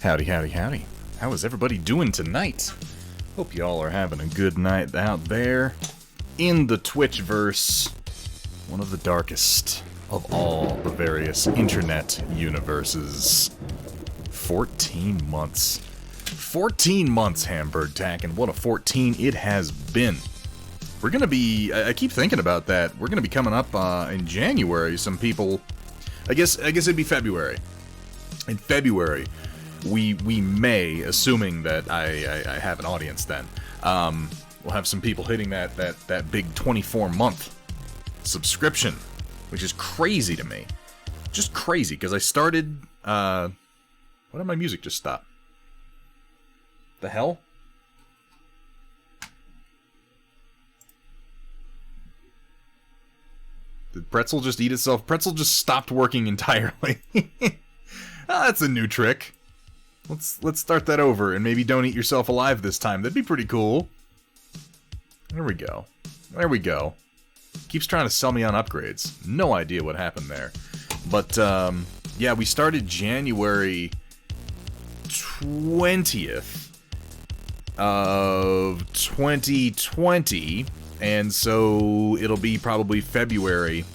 Howdy, howdy, howdy. How is everybody doing tonight? Hope y'all are having a good night out there in the Twitchverse, one of the darkest of all the various internet universes. 14 months. 14 months, Hamburg Tack, and what a 14 it has been. We're gonna be, I keep thinking about that, we're gonna be coming up in January. Some people, I guess it'd be February. In February, we may, assuming that I have an audience then, we'll have some people hitting that big 24-month subscription, which is crazy to me. Just crazy, because I started, why did my music just stop? The hell? Did Pretzel just eat itself? Pretzel just stopped working entirely. That's a new trick. Let's start that over and maybe don't eat yourself alive this time. That'd be pretty cool. There we go. There we go. Keeps trying to sell me on upgrades. No idea what happened there. But, yeah, we started January 20th of 2020, and so it'll be probably February,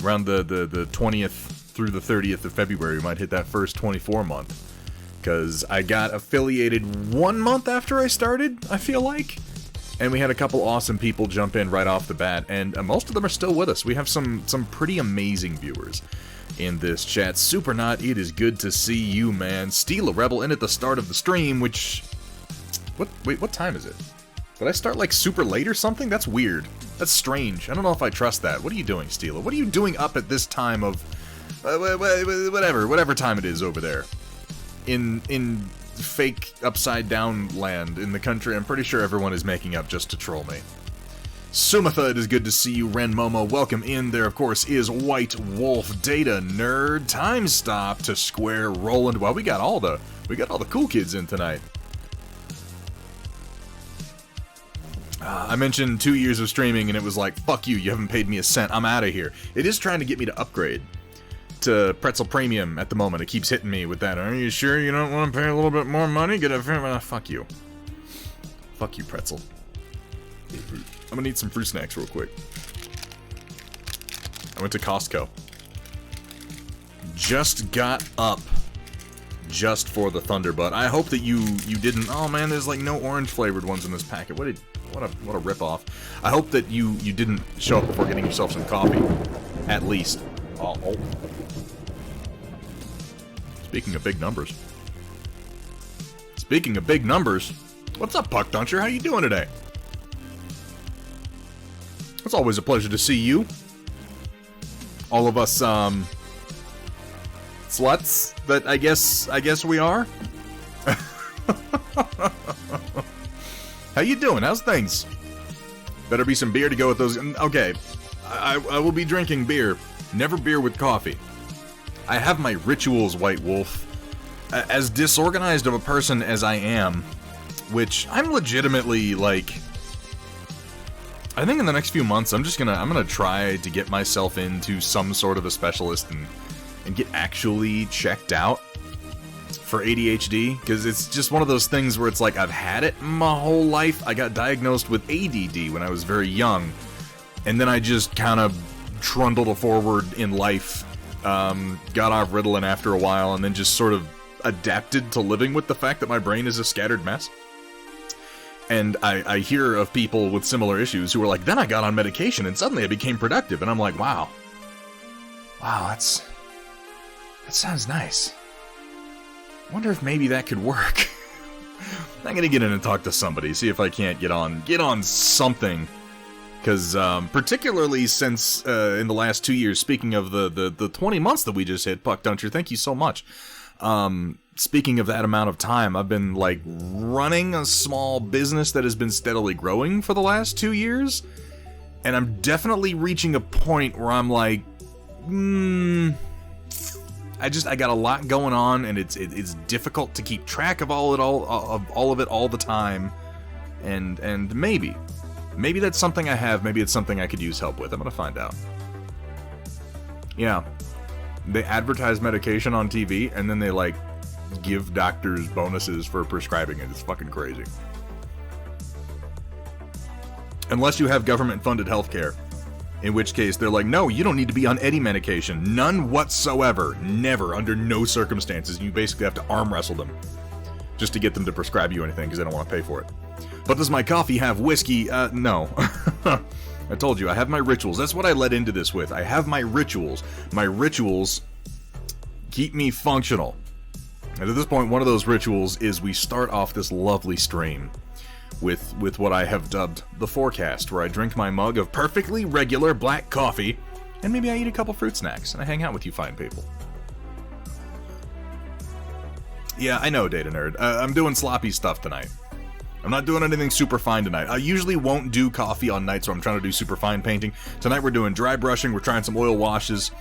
around the 20th through the 30th of February, we might hit that first 24 month, because I got affiliated 1 month after I started, I feel like, and we had a couple awesome people jump in right off the bat, and most of them are still with us. We have some pretty amazing viewers in this chat. Supernaut, it is good to see you, man. Steal a Rebel in at the start of the stream, which, wait, what time is it? Did I start like super late or something? That's weird. That's strange. I don't know if I trust that. What are you doing, Steela? What are you doing up at this time of whatever time it is over there in fake upside down land in the country? I'm pretty sure everyone is making up just to troll me. Sumatha, it is good to see you. Ren Momo, welcome in. There, of course, is White Wolf, Data Nerd, Time Stop to Square, Roland. Well, we got all the cool kids in tonight. I mentioned 2 years of streaming, and it was like, fuck you, you haven't paid me a cent, I'm out of here. It is trying to get me to upgrade to Pretzel Premium at the moment. It keeps hitting me with that. Are you sure you don't want to pay a little bit more money? Get a fuck you. Fuck you, Pretzel. I'm gonna need some fruit snacks real quick. I went to Costco. Just got up just for the Thunderbutt. I hope that you didn't. Oh man, there's like no orange flavored ones in this packet. What a rip-off. I hope that you didn't show up before getting yourself some coffee. At least. Oh. Speaking of big numbers. What's up, Puck Duncher? How you doing today? It's always a pleasure to see you. All of us, sluts that I guess we are. How you doing? How's things? Better be some beer to go with those. Okay, I will be drinking beer. Never beer with coffee. I have my rituals, White Wolf. As disorganized of a person as I am, which I'm legitimately, like, I think in the next few months I'm gonna try to get myself into some sort of a specialist and get actually checked out for ADHD, because it's just one of those things where it's like I've had it my whole life. I got diagnosed with ADD when I was very young, and then I just kind of trundled forward in life, got off Ritalin after a while, and then just sort of adapted to living with the fact that my brain is a scattered mess. And I hear of people with similar issues who are like, then I got on medication and suddenly I became productive, and I'm like, wow, that sounds nice. I wonder if maybe that could work. I'm gonna get in and talk to somebody, see if I can't get on something. Because, particularly since, in the last 2 years, speaking of the 20 months that we just hit, Puck Duncher, thank you so much. Speaking of that amount of time, I've been, like, running a small business that has been steadily growing for the last 2 years. And I'm definitely reaching a point where I'm like, I got a lot going on, and it's difficult to keep track of all of it all the time, and maybe that's something I have. Maybe it's something I could use help with. I'm gonna find out. Yeah, they advertise medication on TV, and then they like give doctors bonuses for prescribing it. It's fucking crazy. Unless you have government-funded healthcare, in which case they're like, no, you don't need to be on any medication. None whatsoever. Never. Under no circumstances. You basically have to arm wrestle them just to get them to prescribe you anything because they don't want to pay for it. But does my coffee have whiskey? No. I told you, I have my rituals. That's what I led into this with. I have my rituals. My rituals keep me functional. And at this point, one of those rituals is we start off this lovely stream with what I have dubbed the forecast, where I drink my mug of perfectly regular black coffee, and maybe I eat a couple fruit snacks, and I hang out with you fine people. Yeah, I know, Data Nerd. I'm doing sloppy stuff tonight. I'm not doing anything super fine tonight. I usually won't do coffee on nights where I'm trying to do super fine painting. Tonight we're doing dry brushing, we're trying some oil washes.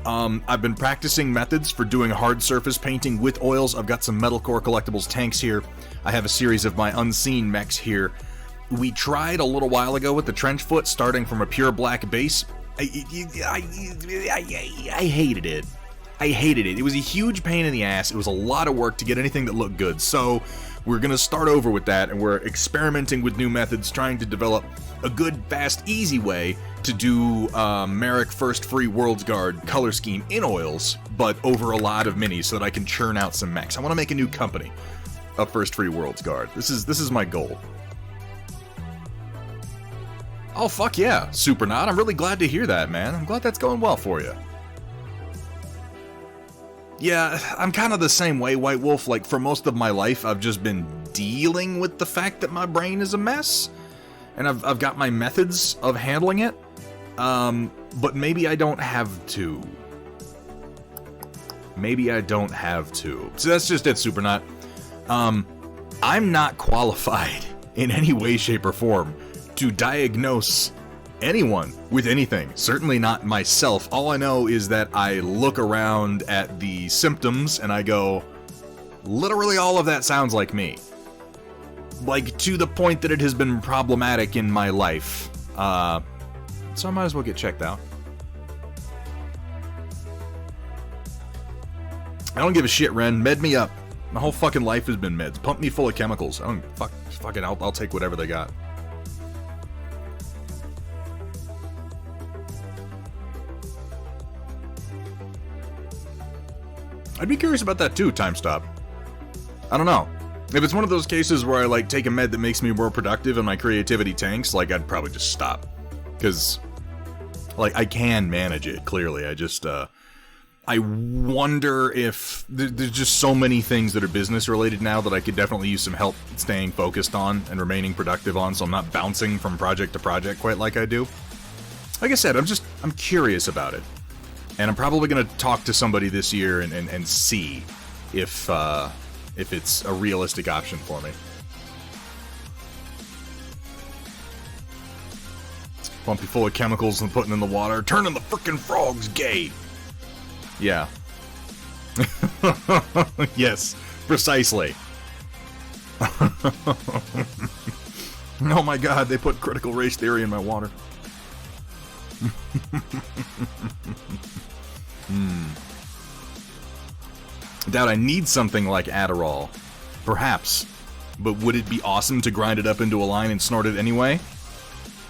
I've been practicing methods for doing hard surface painting with oils. I've got some Metalcore Collectibles tanks here. I have a series of my unseen mechs here. We tried a little while ago with the trench foot, starting from a pure black base. I hated it. I hated it. It was a huge pain in the ass. It was a lot of work to get anything that looked good. So we're going to start over with that, and we're experimenting with new methods, trying to develop a good, fast, easy way to do Marik First Free Worlds Guard color scheme in oils, but over a lot of minis so that I can churn out some mechs. I want to make a new company of First Free Worlds Guard. This is my goal. Oh, fuck yeah, Supernaut. I'm really glad to hear that, man. I'm glad that's going well for you. Yeah, I'm kind of the same way, White Wolf. Like, for most of my life, I've just been dealing with the fact that my brain is a mess. And I've got my methods of handling it. But maybe I don't have to. Maybe I don't have to. So that's just it, Supernaut. I'm not qualified in any way, shape, or form to diagnose anyone with anything. Certainly not myself. All I know is that I look around at the symptoms and I go, literally all of that sounds like me. Like, to the point that it has been problematic in my life. So I might as well get checked out. I don't give a shit, Ren. Med me up. My whole fucking life has been meds. Pump me full of chemicals. I don't fucking I'll take whatever they got. I'd be curious about that too, Time Stop. I don't know. If it's one of those cases where I, like, take a med that makes me more productive and my creativity tanks, like, I'd probably just stop. Because, like, I can manage it, clearly. I just, I wonder if... There's just so many things that are business-related now that I could definitely use some help staying focused on and remaining productive on, so I'm not bouncing from project to project quite like I do. Like I said, I'm curious about it. And I'm probably going to talk to somebody this year and see if it's a realistic option for me. Pump you full of chemicals and putting in the water. Turning the frickin' frogs gay. Yeah. Yes, precisely. Oh my god, they put critical race theory in my water. I doubt I need something like Adderall. Perhaps. But would it be awesome to grind it up into a line and snort it anyway?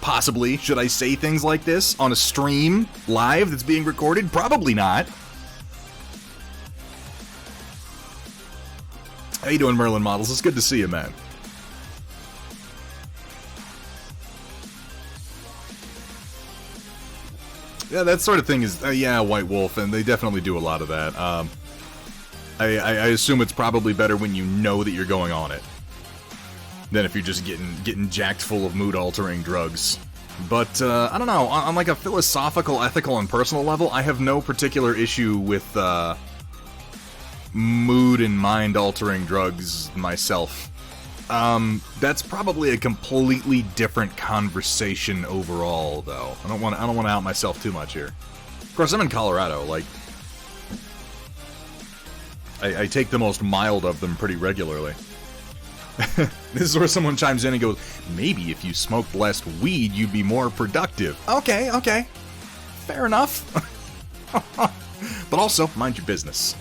Possibly. Should I say things like this on a stream live that's being recorded? Probably not. How you doing, Merlin Models? It's good to see you, man. Yeah, that sort of thing is, yeah, White Wolf, and they definitely do a lot of that. I assume it's probably better when you know that you're going on it than if you're just getting jacked full of mood-altering drugs. But, I don't know, on like a philosophical, ethical, and personal level, I have no particular issue with, mood and mind-altering drugs myself. That's probably a completely different conversation overall, though. I don't want to out myself too much here. Of course, I'm in Colorado. Like, I take the most mild of them pretty regularly. This is where someone chimes in and goes, "Maybe if you smoked less weed, you'd be more productive." Okay, fair enough. But also, mind your business.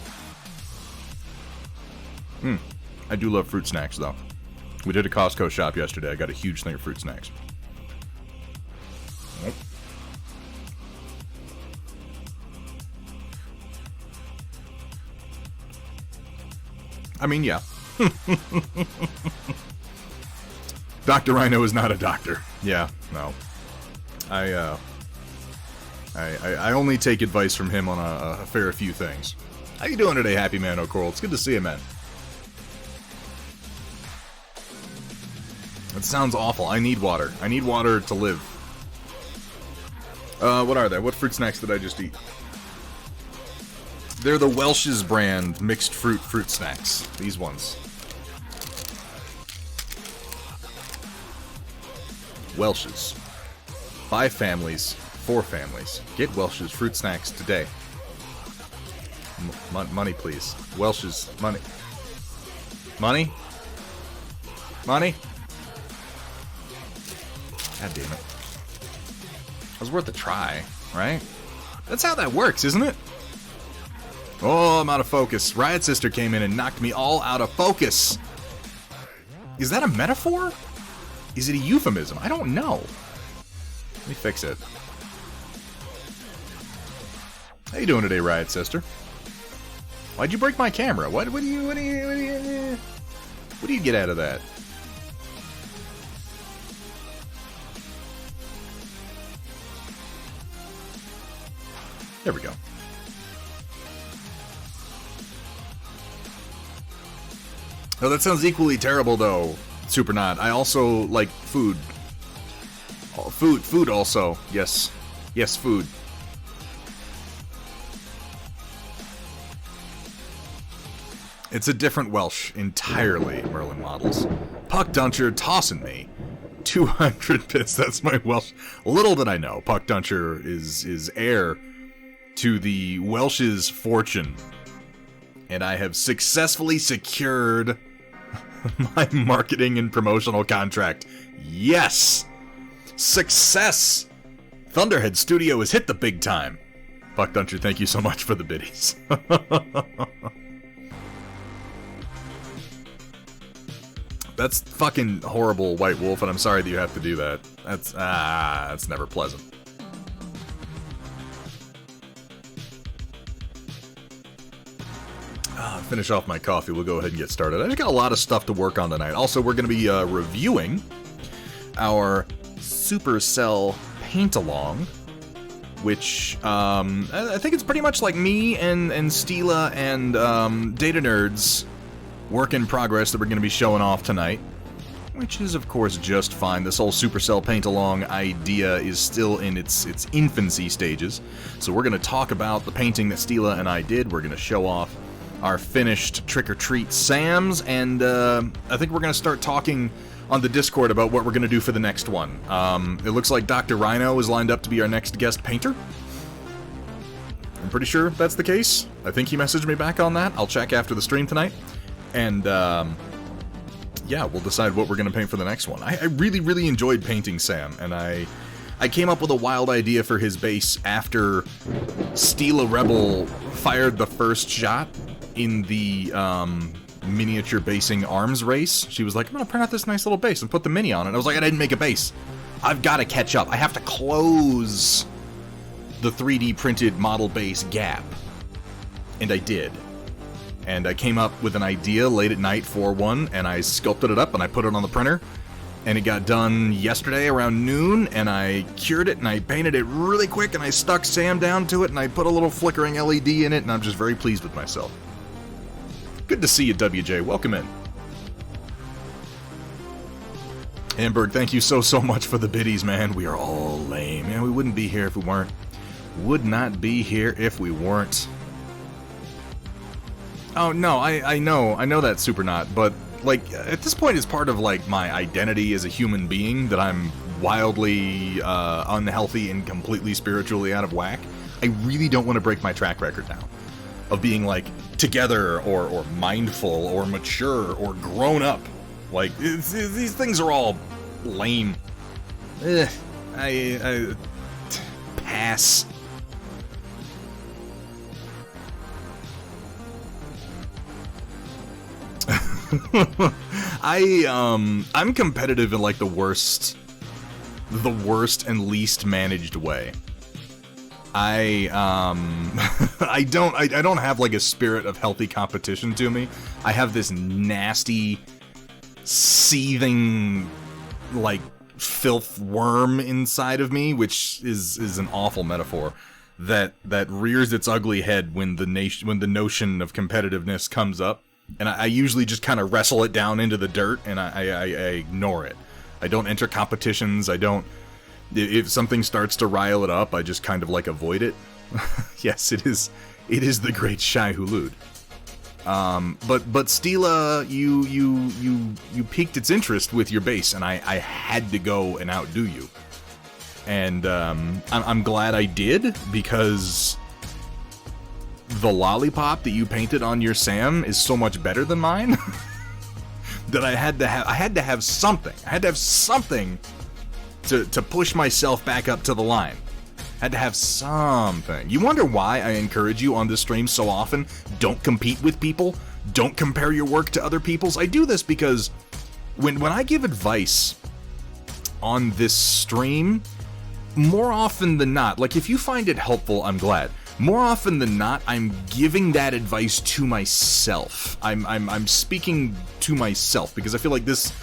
I do love fruit snacks, though. We did a Costco shop yesterday. I got a huge thing of fruit snacks. Nope. I mean, yeah. Dr. Rhino is not a doctor. Yeah, no. I only take advice from him on a fair few things. How you doing today, Happy Man O'Coral? It's good to see you, man. That sounds awful. I need water. I need water to live. What are they? What fruit snacks did I just eat? They're the Welch's brand mixed fruit snacks. These ones. Welch's. 5 families, 4 families. Get Welch's fruit snacks today. Money, please. Welch's. Money. Money? Money? God damn it. It was worth a try, right? That's how that works, isn't it? Oh, I'm out of focus. Riot Sister came in and knocked me all out of focus. Is that a metaphor? Is it a euphemism? I don't know. Let me fix it. How you doing today, Riot Sister? Why'd you break my camera? What do you get out of that? There we go. Oh, that sounds equally terrible, though, Supernot. I also like food. Oh, food also. Yes. Yes, food. It's a different Welsh entirely, Merlin Models. Puck Duncher tossing me 200 bits. That's my Welsh. Little did I know, Puck Duncher is heir to the Welsh's fortune. And I have successfully secured my marketing and promotional contract. Yes! Success! Thunderhead Studio has hit the big time. Puck Duncher, thank you so much for the biddies. That's fucking horrible, White Wolf, and I'm sorry that you have to do that. That's never pleasant. Finish off my coffee, we'll go ahead and get started. I just got a lot of stuff to work on tonight. Also, we're going to be reviewing our Supercell Paint-Along, which, I think it's pretty much like me and Stila and Data Nerds work in progress that we're going to be showing off tonight, which is, of course, just fine. This whole Supercell Paint-Along idea is still in its infancy stages, so we're going to talk about the painting that Stila and I did. We're going to show off our finished trick-or-treat Sams, and I think we're going to start talking on the Discord about what we're going to do for the next one. It looks like Dr. Rhino is lined up to be our next guest painter. I'm pretty sure that's the case. I think he messaged me back on that. I'll check after the stream tonight. And, yeah, we'll decide what we're going to paint for the next one. I really, really enjoyed painting Sam, and I came up with a wild idea for his base after Stila Rebel fired the first shot in the, miniature basing arms race. She was like, I'm going to print out this nice little base and put the mini on it. And I was like, I didn't make a base. I've got to catch up. I have to close the 3D printed model base gap. And I did. And I came up with an idea late at night for one, and I sculpted it up, and I put it on the printer, and it got done yesterday around noon, and I cured it, and I painted it really quick, and I stuck Sam down to it, and I put a little flickering LED in it, and I'm just very pleased with myself. Good to see you, WJ. Welcome in. Hamburg, thank you so much for the biddies, man. We are all lame. Man, we wouldn't be here if we weren't. Would not be here if we weren't. Oh, no, I know that's super not, but, like, at this point it's part of, like, my identity as a human being that I'm wildly unhealthy and completely spiritually out of whack. I really don't want to break my track record now of being, like, together or mindful or mature or grown up. Like, these things are all lame. I pass. I'm competitive in like the worst and least managed way. I don't have like a spirit of healthy competition to me. I have this nasty, seething, like filth worm inside of me, which is an awful metaphor that rears its ugly head when the notion of competitiveness comes up, and I usually just kind of wrestle it down into the dirt, and I ignore it. I don't enter competitions. I don't. If something starts to rile it up, I just kind of like avoid it. Yes, it is the great Shai Hulud. But Stila, you piqued its interest with your base, and I had to go and outdo you. And I'm glad I did, because the lollipop that you painted on your Sam is so much better than mine that I had to have something. I had to have something to push myself back up to the line. Had to have something. You wonder why I encourage you on this stream so often? Don't compete with people. Don't compare your work to other people's. I do this because when I give advice on this stream, more often than not, like if you find it helpful, I'm glad. More often than not, I'm giving that advice to myself. I'm speaking to myself because I feel like this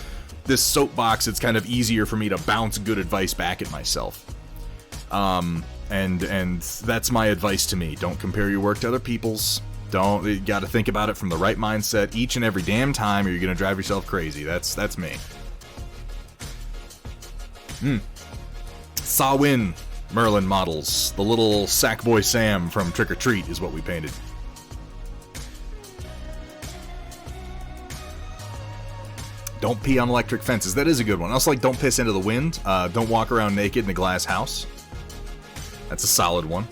soapbox, it's kind of easier for me to bounce good advice back at myself. And that's my advice to me. Don't compare your work to other people's. You gotta think about it from the right mindset each and every damn time, or you're gonna drive yourself crazy. That's me. Sawin Merlin models. The little Sackboy Sam from Trick or Treat is what we painted. Don't pee on electric fences. That is a good one. Also, like, don't piss into the wind. Don't walk around naked in a glass house. That's a solid one.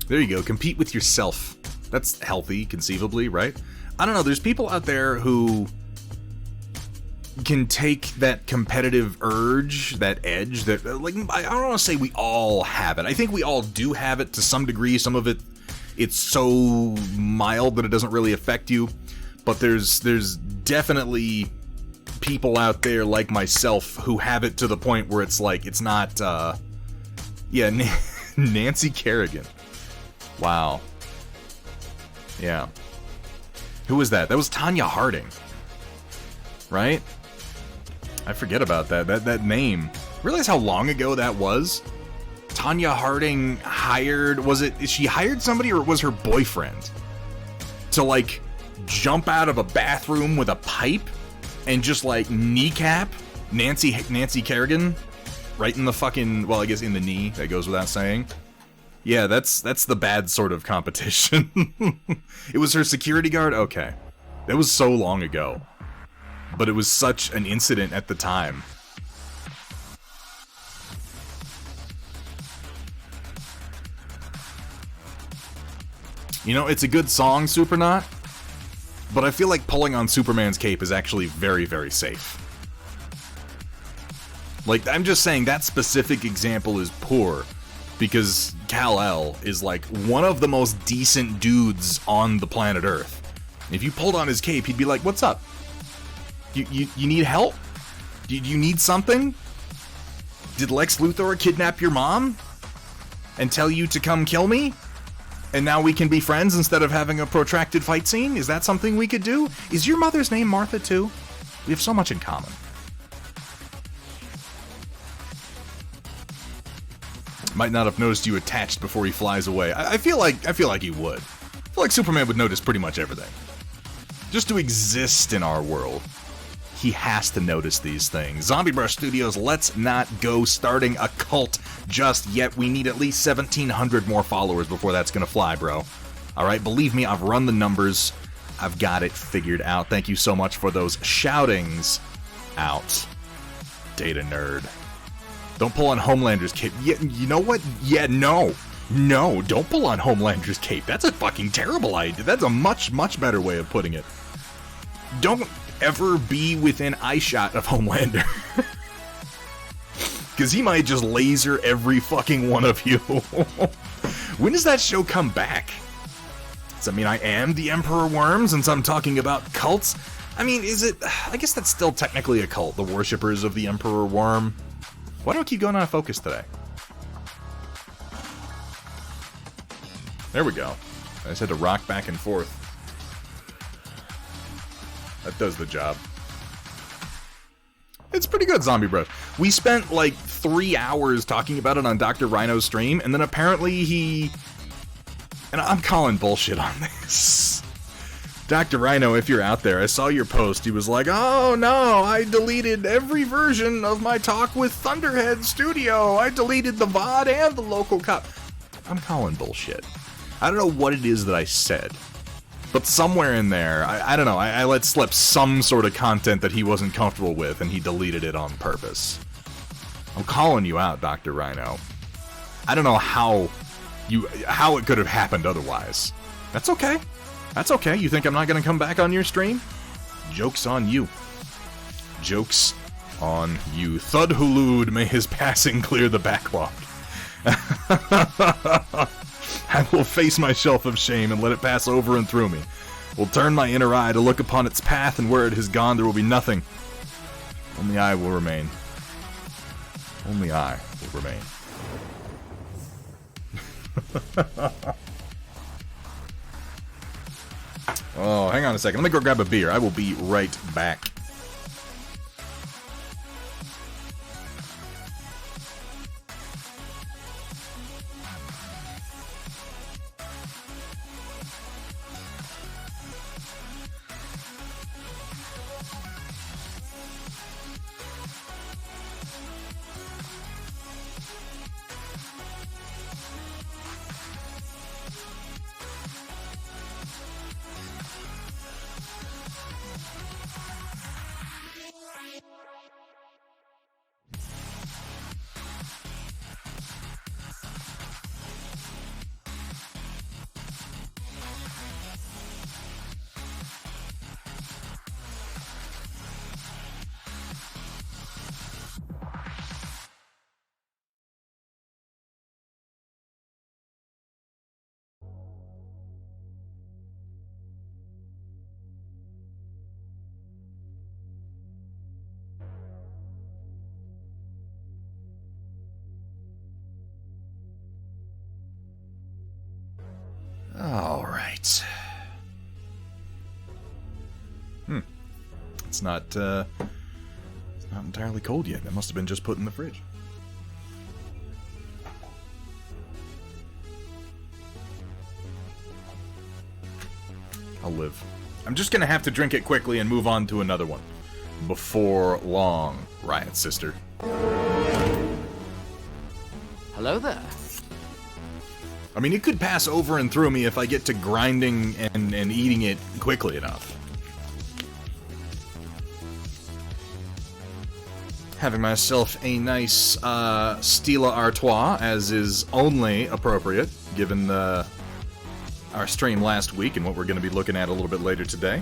There you go. Compete with yourself. That's healthy, conceivably, right? I don't know. There's people out there who can take that competitive urge, that edge, that, like, I don't want to say we all have it. I think we all do have it to some degree. Some of it's so mild that it doesn't really affect you. But there's definitely people out there like myself who have it to the point where it's like, it's not, Nancy Kerrigan. Wow. Yeah. Who was that? That was Tanya Harding. Right? I forget about that name. Realize how long ago that was? Tanya Harding hired, she hired somebody, or it was her boyfriend to, like, jump out of a bathroom with a pipe and just, like, kneecap Nancy Kerrigan right in the fucking, well, I guess in the knee, that goes without saying. Yeah, that's the bad sort of competition. It was her security guard? Okay. That was so long ago. But it was such an incident at the time. You know, it's a good song, Supernaut, but I feel like pulling on Superman's cape is actually very, very safe. Like, I'm just saying that specific example is poor, because Kal-El is, like, one of the most decent dudes on the planet Earth. If you pulled on his cape, he'd be like, what's up? You need help? Do you need something? Did Lex Luthor kidnap your mom? And tell you to come kill me? And now we can be friends instead of having a protracted fight scene? Is that something we could do? Is your mother's name Martha too? We have so much in common. Might not have noticed you attached before he flies away. I feel like he would. I feel like Superman would notice pretty much everything. Just to exist in our world, he has to notice these things. Zombie Brush Studios, let's not go starting a cult just yet. We need at least 1,700 more followers before that's gonna fly, bro. Alright, believe me, I've run the numbers. I've got it figured out. Thank you so much for those shoutings out. Data nerd. Don't pull on Homelander's cape. Yeah, you know what? Yeah, no. No, don't pull on Homelander's cape. That's a fucking terrible idea. That's a much, much better way of putting it. Don't ever be within eyeshot of Homelander. Because he might just laser every fucking one of you. When does that show come back? Does that mean I am the Emperor Worm since I'm talking about cults? I mean, is it... I guess that's still technically a cult, the worshippers of the Emperor Worm. Why do I keep going out of focus today? There we go. I just had to rock back and forth. That does the job. It's pretty good, Zombie Brush. We spent like 3 hours talking about it on Dr. Rhino's stream, and then apparently he... And I'm calling bullshit on this. Dr. Rhino, if you're out there, I saw your post. He was like, oh no, I deleted every version of my talk with Thunderhead Studio. I deleted the VOD and the local cop. I'm calling bullshit. I don't know what it is that I said. But somewhere in there, I don't know, I let slip some sort of content that he wasn't comfortable with, and he deleted it on purpose. I'm calling you out, Dr. Rhino. I don't know how it could have happened otherwise. That's okay. That's okay. You think I'm not going to come back on your stream? Joke's on you. Joke's on you. Thudhulud, may his passing clear the backlog. I will face my shelf of shame and let it pass over and through me. Will turn my inner eye to look upon its path, and where it has gone there will be nothing. Only I will remain. Only I will remain. Oh, hang on a second. Let me go grab a beer. I will be right back. All right. It's not entirely cold yet. That must have been just put in the fridge. I'll live. I'm just gonna have to drink it quickly and move on to another one. Before long, Riot Sister. Hello there. I mean, it could pass over and through me if I get to grinding and eating it quickly enough. Having myself a nice Stella Artois, as is only appropriate, given our stream last week and what we're going to be looking at a little bit later today.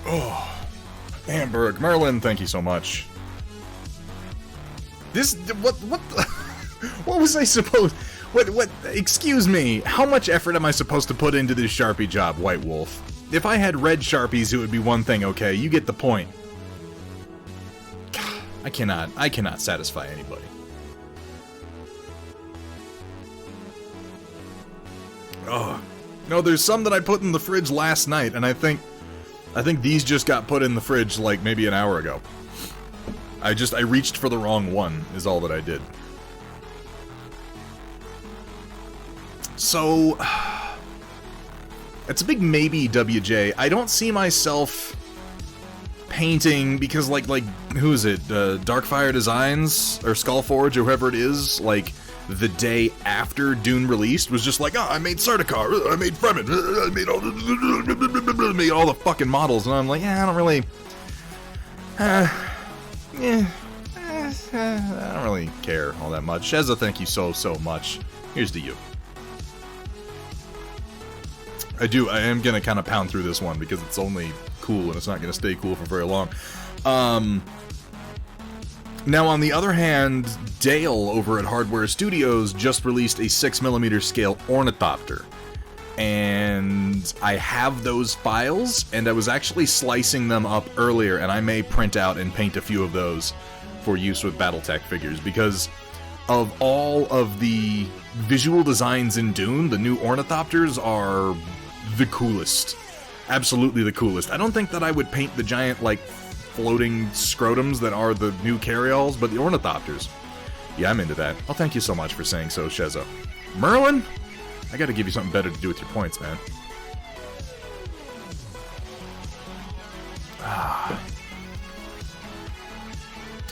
Oh. Hamburg, Merlin, thank you so much. This, what was I supposed, excuse me, how much effort am I supposed to put into this Sharpie job, White Wolf? If I had red Sharpies, it would be one thing, okay, you get the point. I cannot satisfy anybody. Oh, no, there's some that I put in the fridge last night, and I think these just got put in the fridge like maybe an hour ago. I reached for the wrong one, is all that I did. So, it's a big maybe, WJ. I don't see myself painting, because like who is it? Darkfire Designs, or Skullforge, or whoever it is, like, the day after Dune released, was just like, oh, I made Sardaukar, I made Fremen, I made all the fucking models, and I'm like, yeah, I don't really, I don't really care all that much. Sheza, thank you so much. Here's to you. I am gonna kind of pound through this one, because it's only cool, and it's not going to stay cool for very long. Now, on the other hand, Dale over at Hardware Studios just released a 6mm scale ornithopter. And I have those files, and I was actually slicing them up earlier, and I may print out and paint a few of those for use with Battletech figures, because of all of the visual designs in Dune, the new ornithopters are the coolest. Absolutely the coolest. I don't think that I would paint the giant, like, floating scrotums that are the new carryalls, but the ornithopters. Yeah, I'm into that. Oh, thank you so much for saying so, Shezza. Merlin? I gotta give you something better to do with your points, man.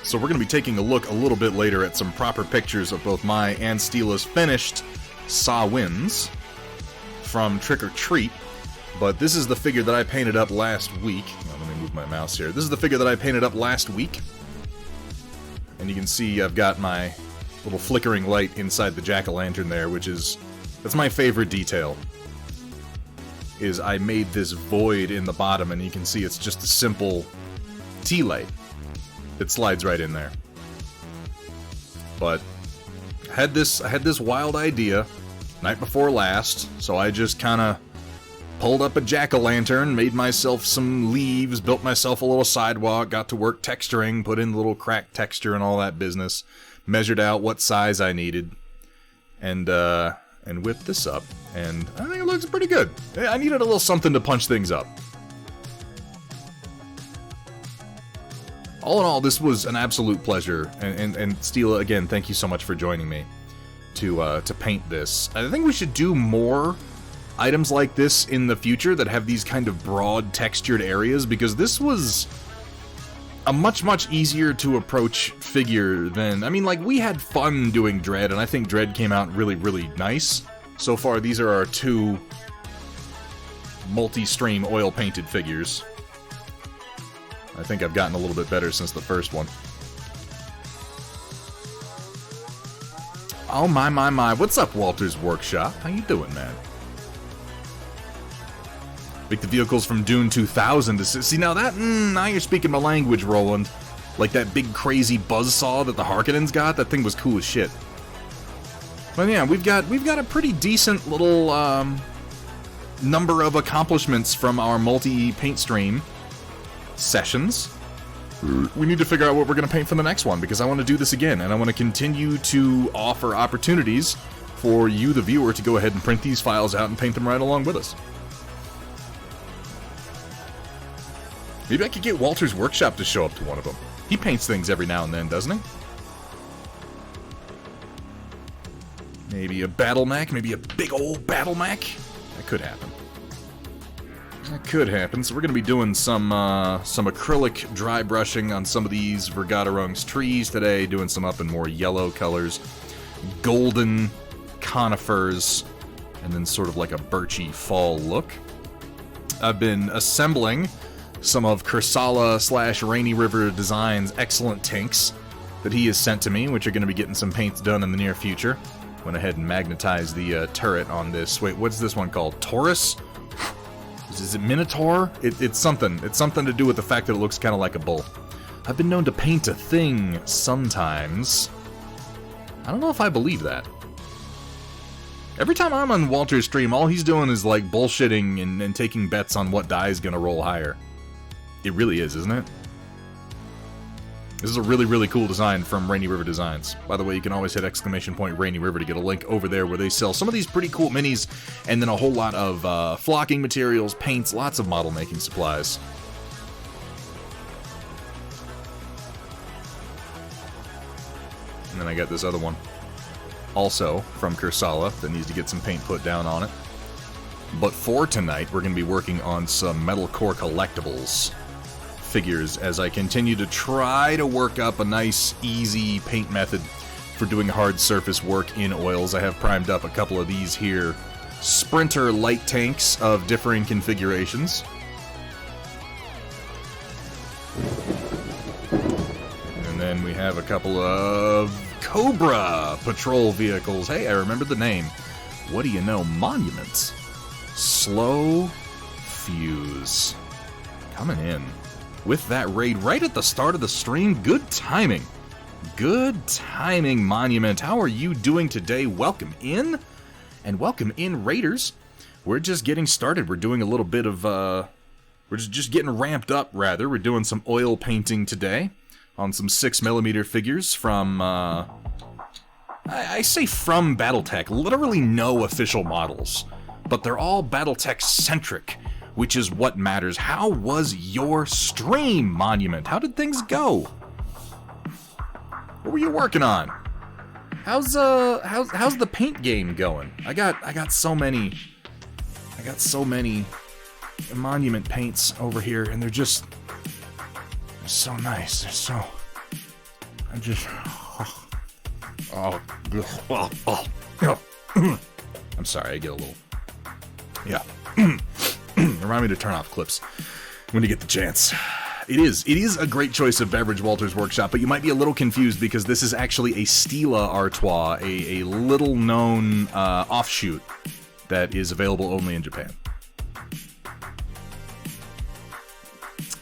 So we're gonna be taking a look a little bit later at some proper pictures of both my and Steela's finished Saw Winds from Trick or Treat. But this is the figure that I painted up last week. Well, let me move my mouse here. This is the figure that I painted up last week. And you can see I've got my little flickering light inside the jack-o'-lantern there, which is... that's my favorite detail. Is I made this void in the bottom, and you can see it's just a simple tea light that slides right in there. But I had this wild idea night before last, so I just kind of pulled up a jack-o'-lantern, made myself some leaves, built myself a little sidewalk, got to work texturing, put in a little crack texture and all that business, measured out what size I needed, and whipped this up, and I think it looks pretty good. I needed a little something to punch things up. All in all, this was an absolute pleasure, and Steela, again, thank you so much for joining me to paint this. I think we should do more items like this in the future that have these kind of broad textured areas, because this was a much easier to approach figure than... I mean, like, we had fun doing Dread, and I think Dread came out really nice. So far, these are our two multi-stream oil-painted figures. I think I've gotten a little bit better since the first one. Oh, my. What's up, Walter's Workshop? How you doing, man? Make the vehicles from Dune 2000 to see now that now you're speaking my language, Roland. Like that big crazy buzzsaw that the Harkonnens got. That thing was cool as shit. But yeah, we've got a pretty decent little number of accomplishments from our multi-paint stream sessions. We need to figure out what we're going to paint for the next one, because I want to do this again, and I want to continue to offer opportunities for you, the viewer, to go ahead and print these files out and paint them right along with us. Maybe I could get Walter's Workshop to show up to one of them. He paints things every now and then, doesn't he? Maybe a battle mech, maybe a big old battle mech. That could happen. That could happen. So we're going to be doing some acrylic dry brushing on some of these Vergaderung's trees today, doing some up in more yellow colors, golden conifers, and then sort of like a birchy fall look. I've been assembling some of Kursala / Rainy River Designs' excellent tanks that he has sent to me, which are going to be getting some paints done in the near future. Went ahead and magnetized the turret on this. Wait, what's this one called? Taurus? Is it Minotaur? It's something. It's something to do with the fact that it looks kind of like a bull. I've been known to paint a thing sometimes. I don't know if I believe that. Every time I'm on Walter's stream, all he's doing is like bullshitting and taking bets on what die is going to roll higher. It really is, isn't it? This is a really cool design from Rainy River Designs. By the way, you can always hit !Rainy River to get a link over there where they sell some of these pretty cool minis, and then a whole lot of flocking materials, paints, lots of model making supplies. And then I got this other one, also from Kursala, that needs to get some paint put down on it. But for tonight, we're going to be working on some metalcore collectibles figures as I continue to try to work up a nice, easy paint method for doing hard surface work in oils. I have primed up a couple of these here Sprinter light tanks of differing configurations. And then we have a couple of Cobra patrol vehicles. Hey, I remember the name. What do you know? Monuments. Slow Fuse. Coming in with that raid right at the start of the stream. Good timing. Good timing, Monument. How are you doing today? Welcome in. And welcome in, Raiders. We're just getting started. We're doing a little bit of, we're just getting ramped up, rather. We're doing some oil painting today on some 6mm figures from, I say from Battletech. Literally no official models. But they're all Battletech-centric, which is what matters. How was your stream, Monument? How did things go? What were you working on? How's the paint game going? I got so many Monument paints over here, and they're so nice. They're so I'm sorry, I get a little. Yeah. Remind me to turn off clips when you get the chance. It is a great choice of beverage, Walter's Workshop, but you might be a little confused because this is actually a Stila Artois, a little-known offshoot that is available only in Japan.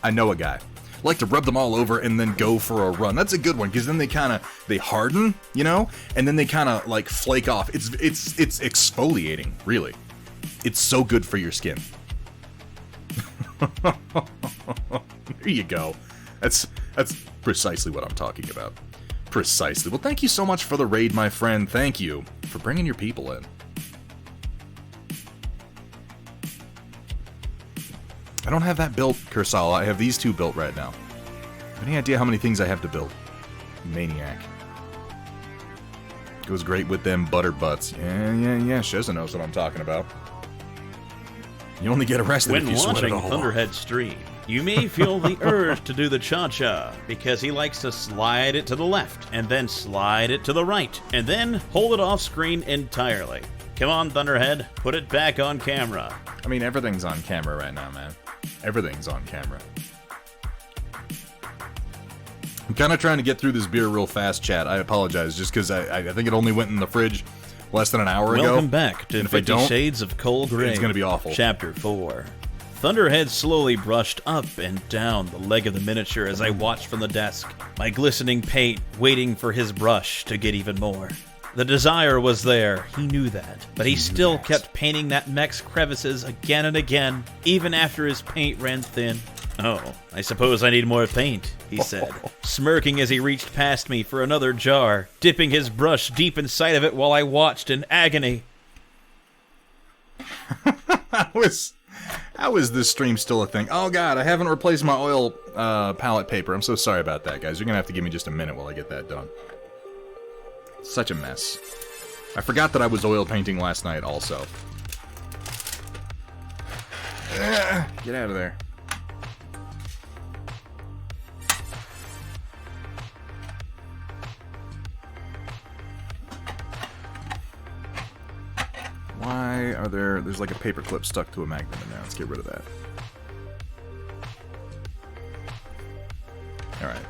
I know a guy. I like to rub them all over and then go for a run. That's a good one because then they harden, you know, and then they kind of like flake off. It's exfoliating, really. It's so good for your skin. There you go. That's precisely what I'm talking about. Precisely. Well, thank you so much for the raid, my friend. Thank you for bringing your people in. I don't have that built, Kursala. I have these two built right now. Any idea how many things I have to build? Maniac. Goes great with them butter butts. Yeah. Sheza knows what I'm talking about. You only get arrested if you sweat it all. When watching Thunderhead's stream, you may feel the urge to do the cha-cha, because he likes to slide it to the left, and then slide it to the right, and then hold it off screen entirely. Come on, Thunderhead, put it back on camera. I mean, everything's on camera right now, man. Everything's on camera. I'm kind of trying to get through this beer real fast, chat. I apologize, just because I think it only went in the fridge less than an hour ago. Welcome back to 50 Shades of Cold Gray. It's going to be awful. Chapter 4. Thunderhead slowly brushed up and down the leg of the miniature as I watched from the desk, my glistening paint waiting for his brush to get even more. The desire was there, he knew that, but he still kept painting that mech's crevices again and again, even after his paint ran thin. Oh, I suppose I need more paint, he said, smirking as he reached past me for another jar, dipping his brush deep inside of it while I watched in agony. How is this stream still a thing? Oh god, I haven't replaced my oil palette paper. I'm so sorry about that, guys. You're gonna have to give me just a minute while I get that done. Such a mess. I forgot that I was oil painting last night also. Get out of there. Why are there's like a paper clip stuck to a magnet in there. Let's get rid of that. Alright.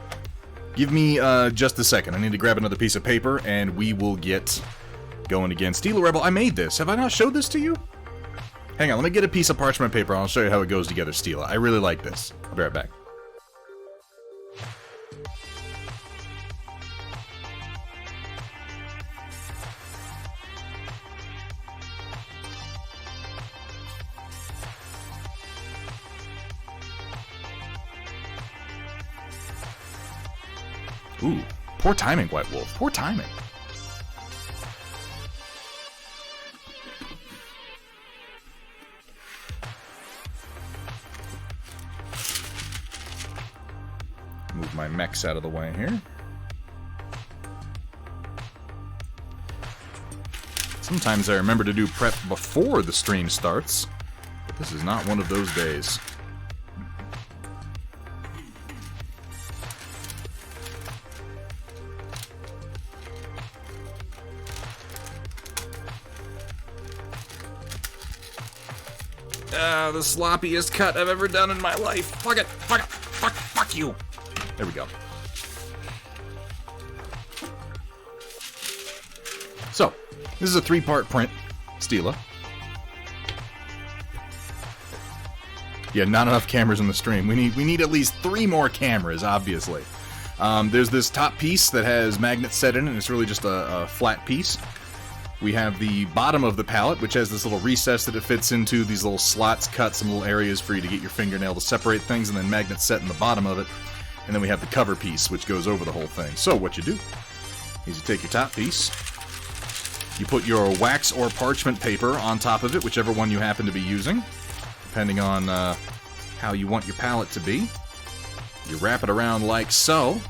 Give me just a second. I need to grab another piece of paper, and we will get going again. Steel Rebel, I made this. Have I not showed this to you? Hang on, let me get a piece of parchment paper, and I'll show you how it goes together, Stila. I really like this. I'll be right back. Ooh, poor timing, White Wolf. Poor timing. Move my mechs out of the way here. Sometimes I remember to do prep before the stream starts, but this is not one of those days. The sloppiest cut I've ever done in my life. Fuck it. Fuck you. There we go. So, this is a 3-part print, Stila. Yeah, not enough cameras in the stream. We need at least 3 more cameras, obviously. There's this top piece that has magnets set in it, and it's really just a flat piece. We have the bottom of the palette, which has this little recess that it fits into, these little slots, cut some little areas for you to get your fingernail to separate things, and then magnets set in the bottom of it. And then we have the cover piece, which goes over the whole thing. So what you do is you take your top piece, you put your wax or parchment paper on top of it, whichever one you happen to be using, depending on how you want your palette to be. You wrap it around like so.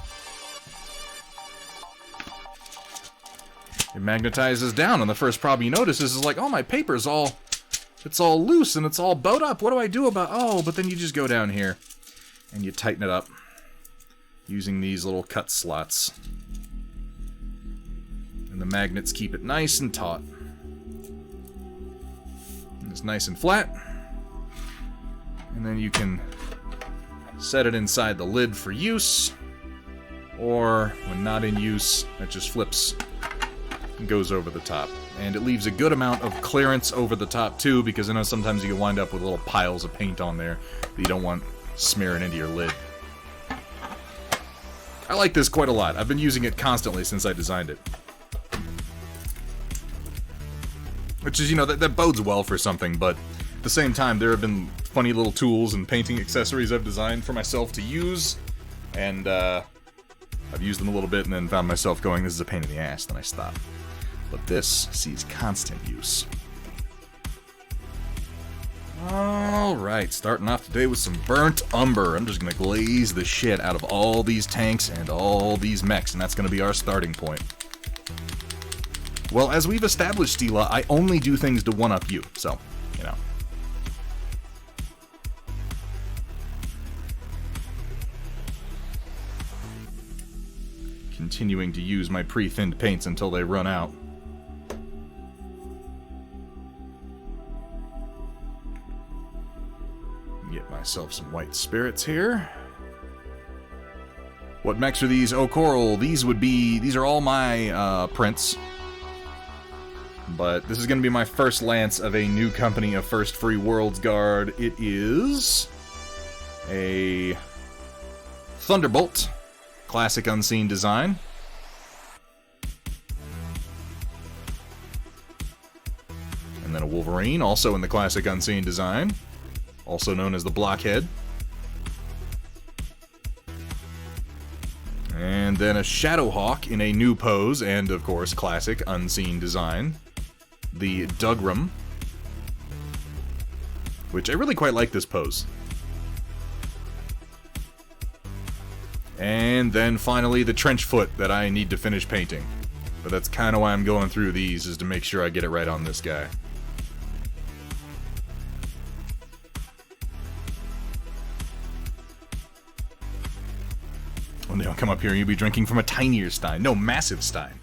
It magnetizes down, and the first problem you notice is like, oh, my paper's it's all loose and it's all bowed up. What do I do about? Oh, but then you just go down here and you tighten it up using these little cut slots. And the magnets keep it nice and taut. And it's nice and flat. And then you can set it inside the lid for use, or when not in use, it just flips and goes over the top. And it leaves a good amount of clearance over the top too, because I know sometimes you can wind up with little piles of paint on there that you don't want smearing into your lid. I like this quite a lot. I've been using it constantly since I designed it. Which is, you know, that bodes well for something, but at the same time, there have been funny little tools and painting accessories I've designed for myself to use, and I've used them a little bit and then found myself going, this is a pain in the ass, then I stopped. But this sees constant use. Alright, starting off today with some burnt umber. I'm just going to glaze the shit out of all these tanks and all these mechs, and that's going to be our starting point. Well, as we've established, Stila, I only do things to one-up you, so, you know. Continuing to use my pre-thinned paints until they run out. Get myself some white spirits here. What mechs are these? Oh, Coral. These are all my prints. But this is going to be my first lance of a new company of First Free Worlds Guard. It is a Thunderbolt, classic unseen design. And then a Wolverine, also in the classic unseen design, also known as the Blockhead. And then a Shadowhawk in a new pose, and of course, classic unseen design. The Dougram, which I really quite like this pose. And then finally the trench foot that I need to finish painting. But that's kind of why I'm going through these, is to make sure I get it right on this guy. When they don't come up here, you'll be drinking from a tinier stein. No, massive stein.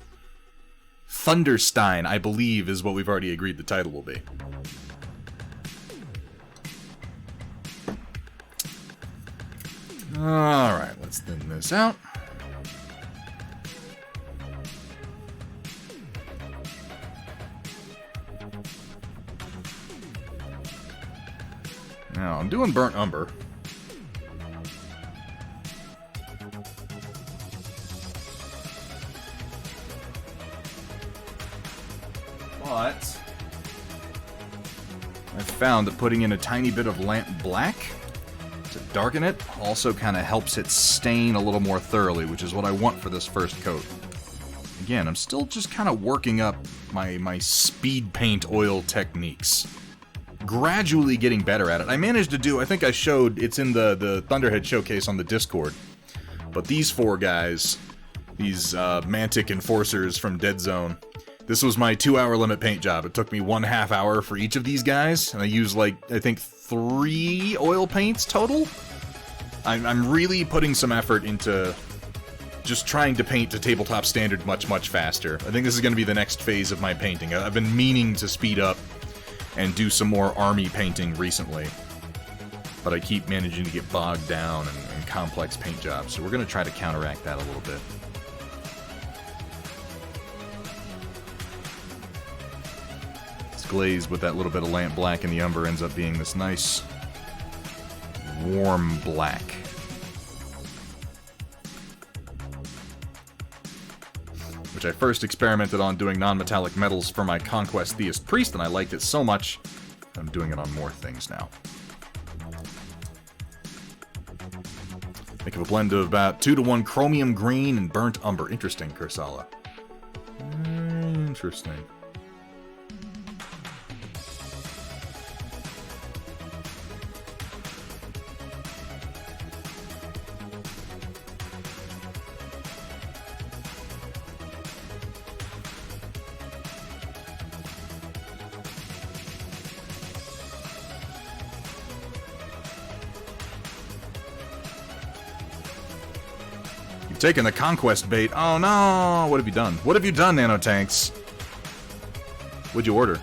Thunderstein, I believe, is what we've already agreed the title will be. Alright, let's thin this out. Now, I'm doing burnt umber. But I found that putting in a tiny bit of lamp black to darken it also kind of helps it stain a little more thoroughly, which is what I want for this first coat. Again, I'm still just kind of working up my speed paint oil techniques. Gradually getting better at it. I managed to do, I think I showed, it's in the Thunderhead showcase on the Discord, but these 4 guys, these Mantic Enforcers from Dead Zone, this was my 2-hour limit paint job. It took me 1/2 hour for each of these guys, and I used, like, I think 3 oil paints total? I'm really putting some effort into just trying to paint to tabletop standard much, much faster. I think this is going to be the next phase of my painting. I've been meaning to speed up and do some more army painting recently, but I keep managing to get bogged down in complex paint jobs, so we're going to try to counteract that a little bit. Glazed with that little bit of lamp black, and the umber ends up being this nice warm black. Which I first experimented on doing non-metallic metals for my Conquest Theist Priest, and I liked it so much, I'm doing it on more things now. Think of a blend of about 2-to-1 chromium green and burnt umber. Interesting, Kursala. Interesting. Taking the Conquest bait. Oh no! What have you done? What have you done, Nanotanks? What'd you order?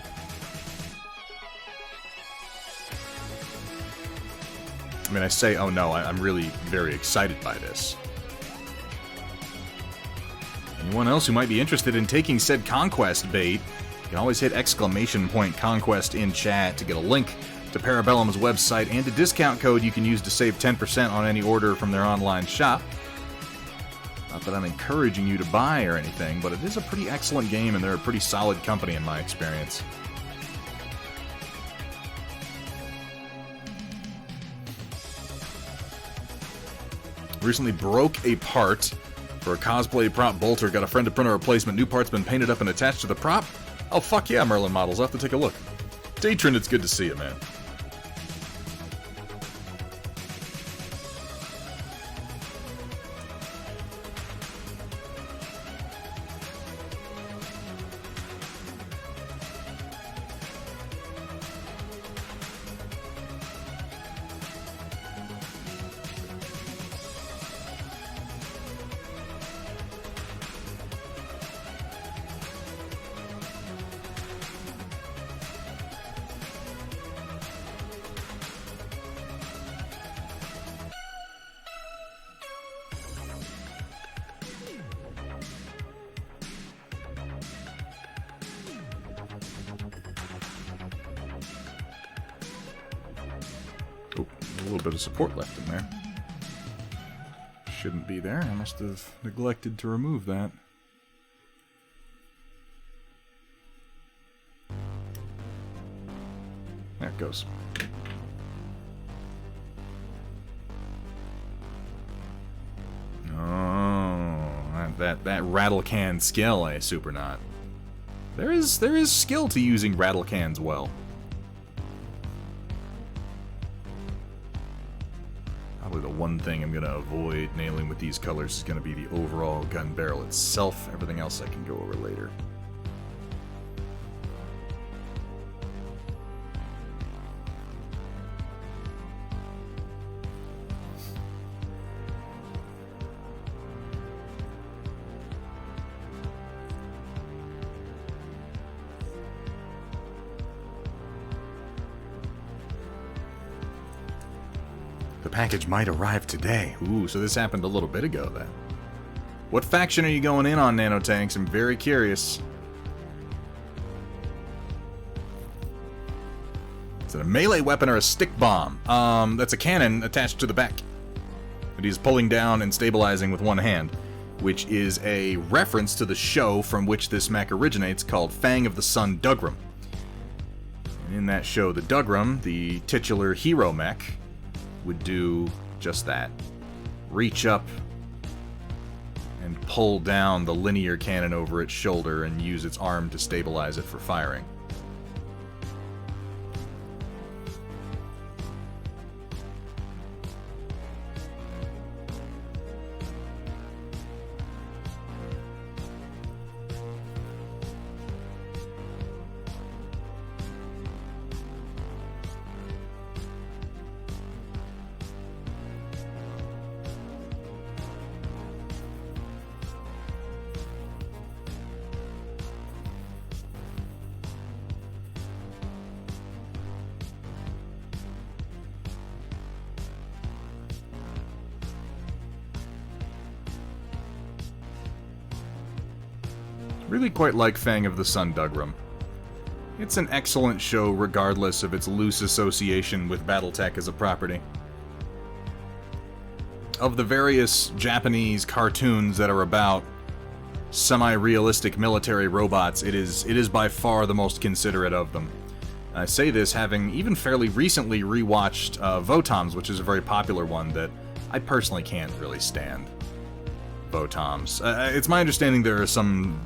I mean, I say, oh no, I'm really very excited by this. Anyone else who might be interested in taking said Conquest bait, you can always hit !Conquest in chat to get a link to Parabellum's website and a discount code you can use to save 10% on any order from their online shop. Not that I'm encouraging you to buy or anything, but it is a pretty excellent game, and they're a pretty solid company in my experience. Recently broke a part for a cosplay prop bolter. Got a friend to print a replacement. New part's been painted up and attached to the prop. Oh, fuck yeah, Merlin Models. I'll have to take a look. Datrin, it's good to see you, man. A little bit of support left in there. Shouldn't be there. I must have neglected to remove that. There it goes. Oh, that rattle can skill, eh, Supernaut? There is skill to using rattle cans well. Probably the one thing I'm going to avoid nailing with these colors is going to be the overall gun barrel itself. Everything else I can go over later. The package might arrive today. Ooh, so this happened a little bit ago then. What faction are you going in on, Nanotanks? I'm very curious. Is it a melee weapon or a stick bomb? That's a cannon attached to the back that he's pulling down and stabilizing with one hand, which is a reference to the show from which this mech originates called Fang of the Sun Dougram. And in that show, the Dougram, the titular hero mech, would do just that. Reach up and pull down the linear cannon over its shoulder and use its arm to stabilize it for firing. Really quite like Fang of the Sun Dougram. It's an excellent show regardless of its loose association with Battletech as a property. of the various Japanese cartoons that are about semi-realistic military robots, it is by far the most considerate of them. I say this having even fairly recently rewatched Votoms, which is a very popular one that I personally can't really stand. Votoms. It's my understanding there are some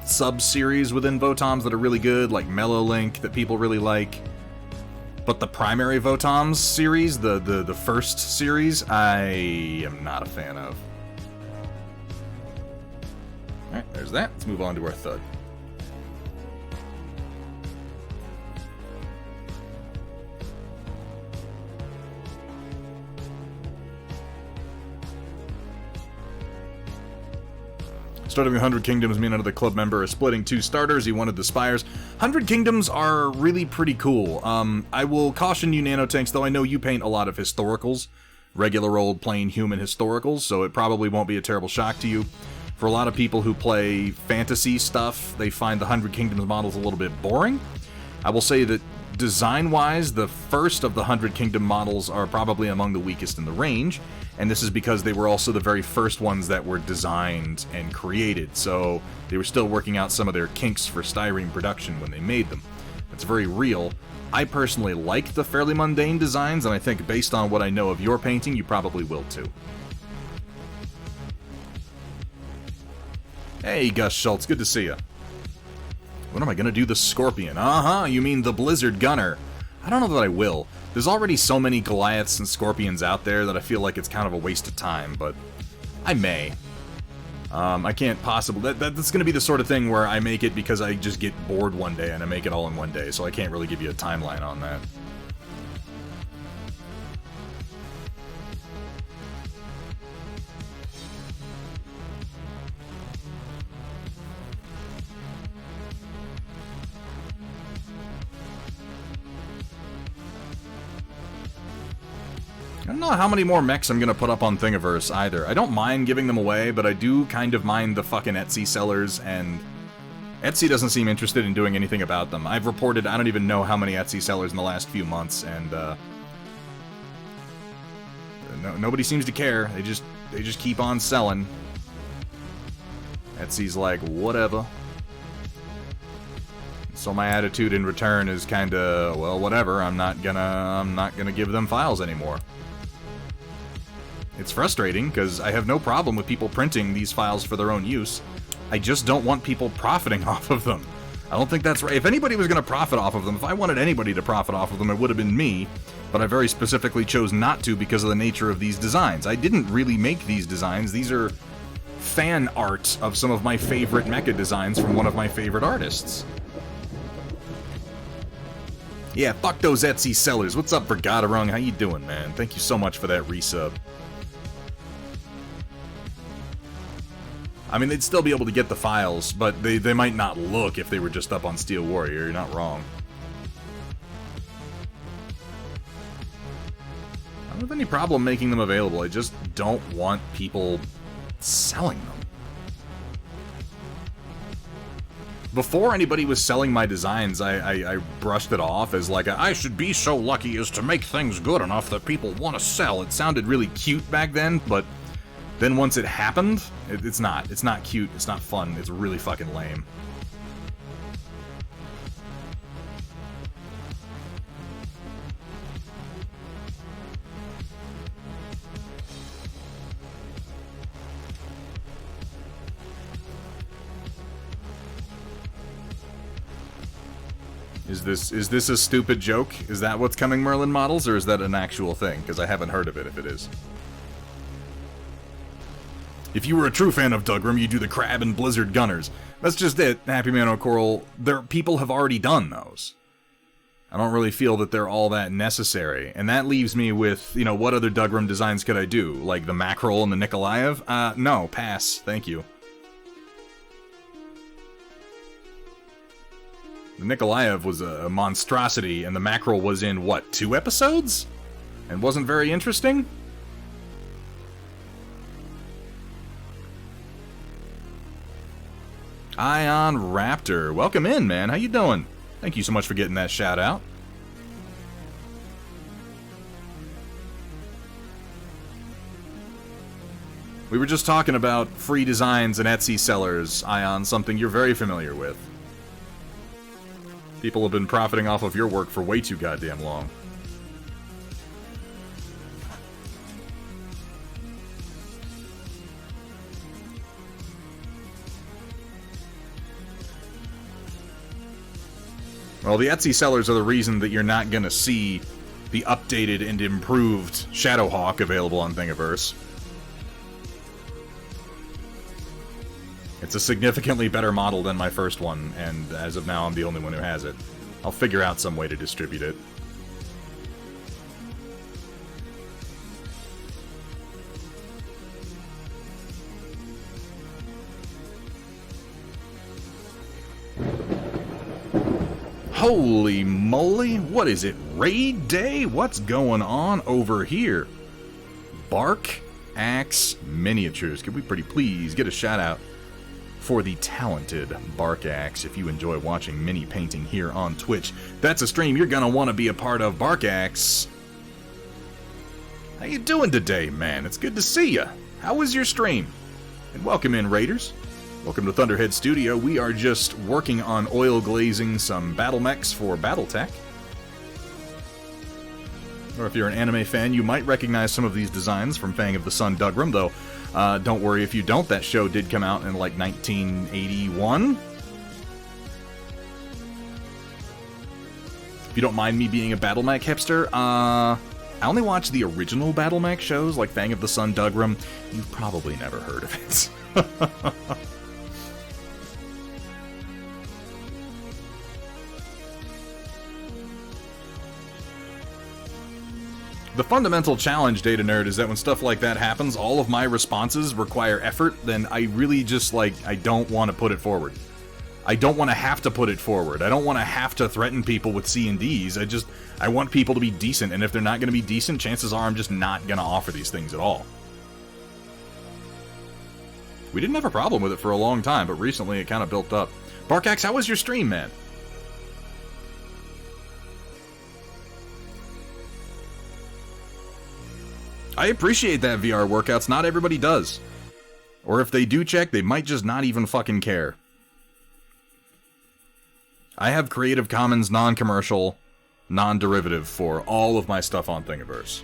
sub-series within Votoms that are really good, like Mellow Link that people really like. But the primary Votoms series, the first series, I am not a fan of. Alright, there's that. Let's move on to our thud. Starting 100 Kingdoms, me and another club member are splitting 2 starters. He wanted the Spires. 100 Kingdoms are really pretty cool. I will caution you, Nanotanks, though I know you paint a lot of historicals. Regular old plain human historicals, so it probably won't be a terrible shock to you. For a lot of people who play fantasy stuff, they find the 100 Kingdoms models a little bit boring. I will say that design-wise, the first of the 100 Kingdom models are probably among the weakest in the range, and this is because they were also the very first ones that were designed and created, so they were still working out some of their kinks for styrene production when they made them. It's very real. I personally like the fairly mundane designs, and I think based on what I know of your painting, you probably will too. Hey, Gus Schultz, good to see you. When am I gonna do the Scorpion? You mean the Blizzard Gunner. I don't know that I will. There's already so many Goliaths and Scorpions out there that I feel like it's kind of a waste of time, but I may. I can't possibly... That's gonna be the sort of thing where I make it because I just get bored one day and I make it all in one day, so I can't really give you a timeline on that. I don't know how many more mechs I'm gonna put up on Thingiverse either. I don't mind giving them away, but I do kind of mind the fucking Etsy sellers, and Etsy doesn't seem interested in doing anything about them. I've reported I don't even know how many Etsy sellers in the last few months, and nobody seems to care. They just keep on selling. Etsy's like, whatever. So my attitude in return is kinda, well, whatever. I'm not gonna give them files anymore. It's frustrating, because I have no problem with people printing these files for their own use. I just don't want people profiting off of them. I don't think that's right. If anybody was going to profit off of them, if I wanted anybody to profit off of them, it would have been me, but I very specifically chose not to because of the nature of these designs. I didn't really make these designs. These are fan art of some of my favorite mecha designs from one of my favorite artists. Yeah, fuck those Etsy sellers. What's up, Brigadarung? How you doing, man? Thank you so much for that resub. I mean, they'd still be able to get the files, but they might not look if they were just up on Steel Warrior. You're not wrong. I don't have any problem making them available. I just don't want people selling them. Before anybody was selling my designs, I brushed it off as like, I should be so lucky as to make things good enough that people want to sell. It sounded really cute back then, but then once it happened, it's not. It's not cute, it's not fun, it's really fucking lame. Is this a stupid joke? Is that what's coming, Merlin models, or is that an actual thing? Because I haven't heard of it if it is. If you were a true fan of Dougram, you'd do the Crab and Blizzard Gunners. That's just it, Happy Man O'Coral. People have already done those. I don't really feel that they're all that necessary. And that leaves me with, you know, what other Dougram designs could I do? Like the Mackerel and the Nikolaev? No, pass. Thank you. The Nikolaev was a monstrosity, and the Mackerel was in, what, 2 episodes? And wasn't very interesting? Ion Raptor, welcome in, man. How you doing? Thank you so much for getting that shout out. We were just talking about free designs and Etsy sellers, Ion, something you're very familiar with. People have been profiting off of your work for way too goddamn long. Well, the Etsy sellers are the reason that you're not gonna see the updated and improved Shadowhawk available on Thingiverse. It's a significantly better model than my first one, and as of now, I'm the only one who has it. I'll figure out some way to distribute it. Holy moly, what is it, raid day? What's going on over here? Bark Axe Miniatures. Could we pretty please get a shout out for the talented Bark Axe if you enjoy watching mini painting here on Twitch? That's a stream you're gonna want to be a part of, Bark Axe. How you doing today, man? It's good to see ya. How was your stream? And welcome in, Raiders. Welcome to Thunderhead Studio. We are just working on oil glazing some Battle Mechs for Battletech. Or if you're an anime fan, you might recognize some of these designs from Fang of the Sun Dougram, though don't worry if you don't, that show did come out in like 1981. If you don't mind me being a Battle Mech hipster, I only watch the original Battle Mech shows like Fang of the Sun Dougram. You've probably never heard of it. The fundamental challenge, Data Nerd, is that when stuff like that happens, all of my responses require effort, then I really just, I don't want to put it forward. I don't want to have to put it forward. I don't want to have to threaten people with C&Ds. I want people to be decent, and if they're not going to be decent, chances are I'm just not going to offer these things at all. We didn't have a problem with it for a long time, but recently it kind of built up. Barkax, how was your stream, man? I appreciate that, VR workouts. Not everybody does. Or if they do check, they might just not even fucking care. I have Creative Commons non-commercial, non-derivative for all of my stuff on Thingiverse.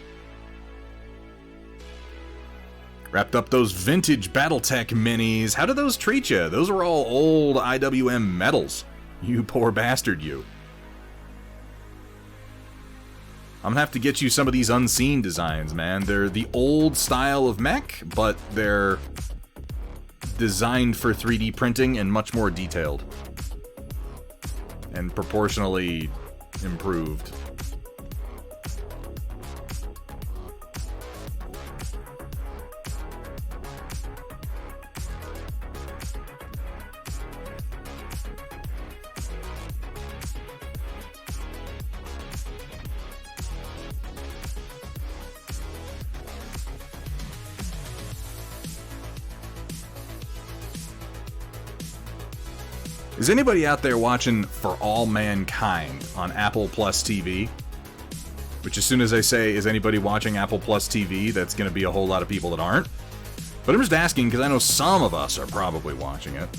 Wrapped up those vintage Battletech minis. How do those treat you? Those are all old IWM medals. You poor bastard, you. I'm gonna have to get you some of these unseen designs, man. They're the old style of mech, but they're designed for 3D printing and much more detailed. And proportionally improved. Is anybody out there watching For All Mankind on Apple Plus TV? Which, as soon as I say, is anybody watching Apple Plus TV, that's going to be a whole lot of people that aren't. But I'm just asking, because I know some of us are probably watching it.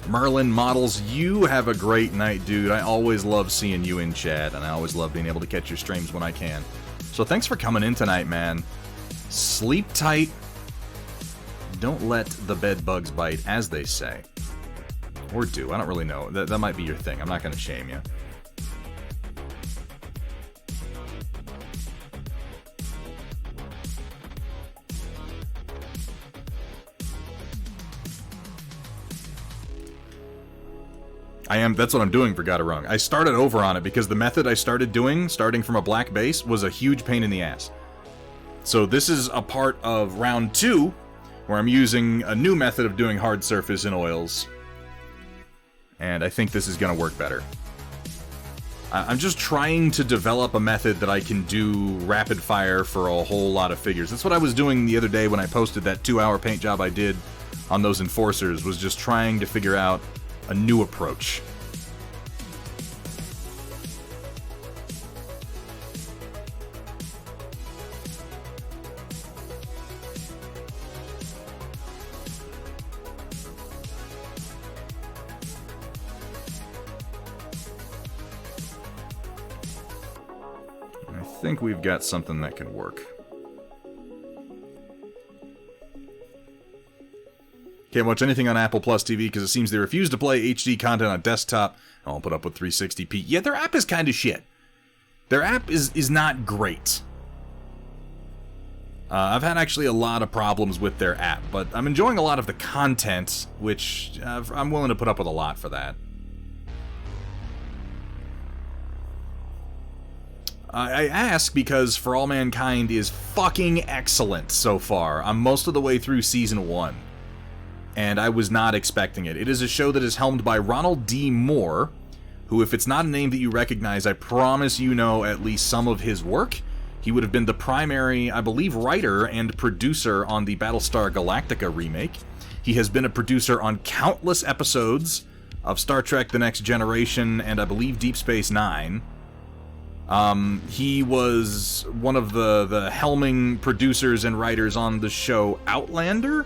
Merlin Models, you have a great night, dude. I always love seeing you in chat, and I always love being able to catch your streams when I can. So thanks for coming in tonight, man. Sleep tight. Don't let the bed bugs bite, as they say. Or do. I don't really know. That might be your thing. I'm not going to shame you. That's what I'm doing for Gotta Rung. I started over on it because the method I started doing, starting from a black base, was a huge pain in the ass. So this is a part of round 2, where I'm using a new method of doing hard surface in oils. And I think this is going to work better. I'm just trying to develop a method that I can do rapid fire for a whole lot of figures. That's what I was doing the other day when I posted that 2-hour paint job I did on those enforcers, was just trying to figure out a new approach. think we've got something that can work. Can't watch anything on Apple Plus TV because it seems they refuse to play HD content on desktop. I'll put up with 360p. Yeah, their app is kind of shit. Their app is not great. I've had actually a lot of problems with their app, but I'm enjoying a lot of the content, which I'm willing to put up with a lot for that. I ask because For All Mankind is fucking excellent so far. I'm most of the way through Season 1, and I was not expecting it. It is a show that is helmed by Ronald D. Moore, who, if it's not a name that you recognize, I promise you know at least some of his work. He would have been the primary, I believe, writer and producer on the Battlestar Galactica remake. He has been a producer on countless episodes of Star Trek The Next Generation and I believe Deep Space Nine. He was one of the helming producers and writers on the show Outlander.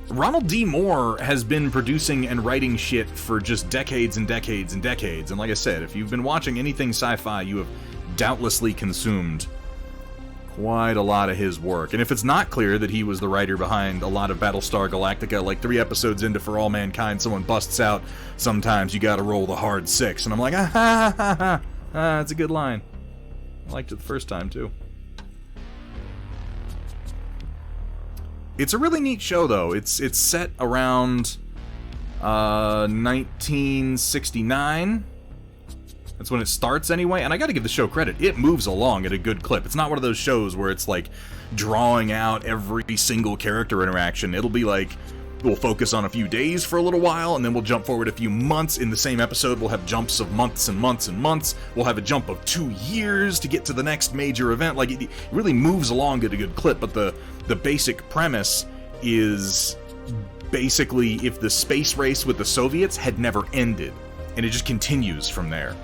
Ronald D. Moore has been producing and writing shit for just decades and decades and decades. And like I said, if you've been watching anything sci-fi, you have doubtlessly consumed quite a lot of his work. And if it's not clear that he was the writer behind a lot of Battlestar Galactica, like 3 episodes into For All Mankind, someone busts out, "Sometimes you gotta roll the hard 6." And I'm like, that's a good line. I liked it the first time, too. It's a really neat show, though. It's set around 1969. That's when it starts anyway, and I gotta give the show credit. It moves along at a good clip. It's not one of those shows where it's like drawing out every single character interaction. It'll be like, we'll focus on a few days for a little while, and then we'll jump forward a few months. In the same episode, we'll have jumps of months and months and months. We'll have a jump of 2 years to get to the next major event. Like, it really moves along at a good clip, but the basic premise is basically if the space race with the Soviets had never ended, and it just continues from there,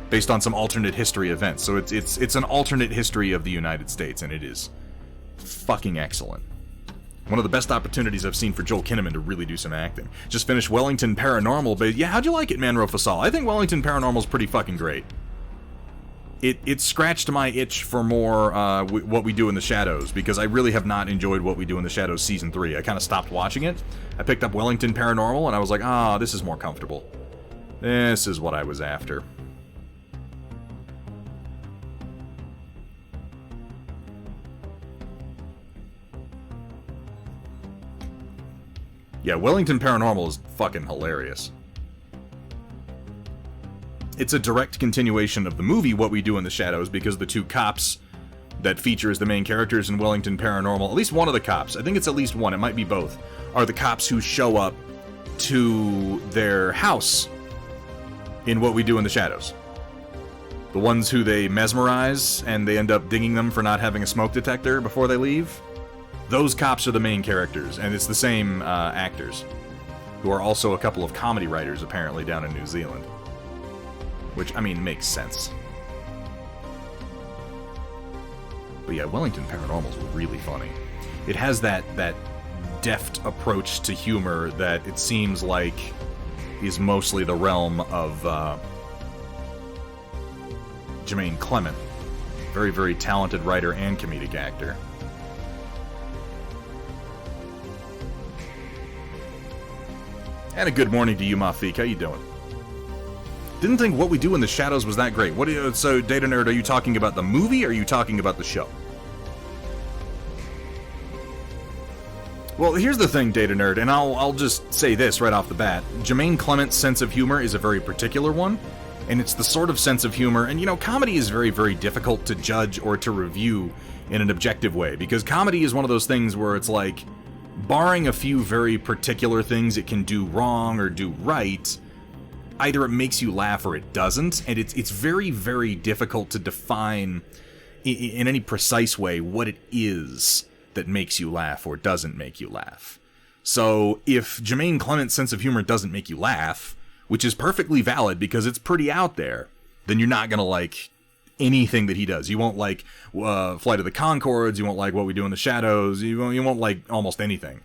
based on some alternate history events. So it's an alternate history of the United States, and it is fucking excellent. One of the best opportunities I've seen for Joel Kinnaman to really do some acting. Just finished Wellington Paranormal, but yeah, how'd you like it, Manro Fasal? I think Wellington Paranormal's pretty fucking great. It scratched my itch for more What We Do in the Shadows, because I really have not enjoyed What We Do in the Shadows Season 3. I kind of stopped watching it. I picked up Wellington Paranormal, and I was like, this is more comfortable. This is what I was after. Yeah, Wellington Paranormal is fucking hilarious. It's a direct continuation of the movie What We Do in the Shadows, because the 2 cops that feature as the main characters in Wellington Paranormal, at least one of the cops, I think it's at least one, it might be both, are the cops who show up to their house in What We Do in the Shadows. The ones who they mesmerize, and they end up dinging them for not having a smoke detector before they leave. Those cops are the main characters, and it's the same actors, who are also a couple of comedy writers, apparently, down in New Zealand. Which, I mean, makes sense. But yeah, Wellington Paranormal is really funny. It has that deft approach to humor that it seems like is mostly the realm of Jermaine Clement. Very, very talented writer and comedic actor. And a good morning to you, Mafik. How you doing? Didn't think What We Do in the Shadows was that great. So, Data Nerd, are you talking about the movie, or are you talking about the show? Well, here's the thing, Data Nerd, and I'll just say this right off the bat. Jermaine Clement's sense of humor is a very particular one, and it's the sort of sense of humor, and comedy is very, very difficult to judge or to review in an objective way, because comedy is one of those things where it's like, barring a few very particular things it can do wrong or do right, either it makes you laugh or it doesn't, and it's very, very difficult to define in any precise way what it is that makes you laugh or doesn't make you laugh. So if Jermaine Clement's sense of humor doesn't make you laugh, which is perfectly valid because it's pretty out there, then you're not going to like anything that he does. You won't like Flight of the Conchords, you won't like What We Do in the Shadows, you won't like almost anything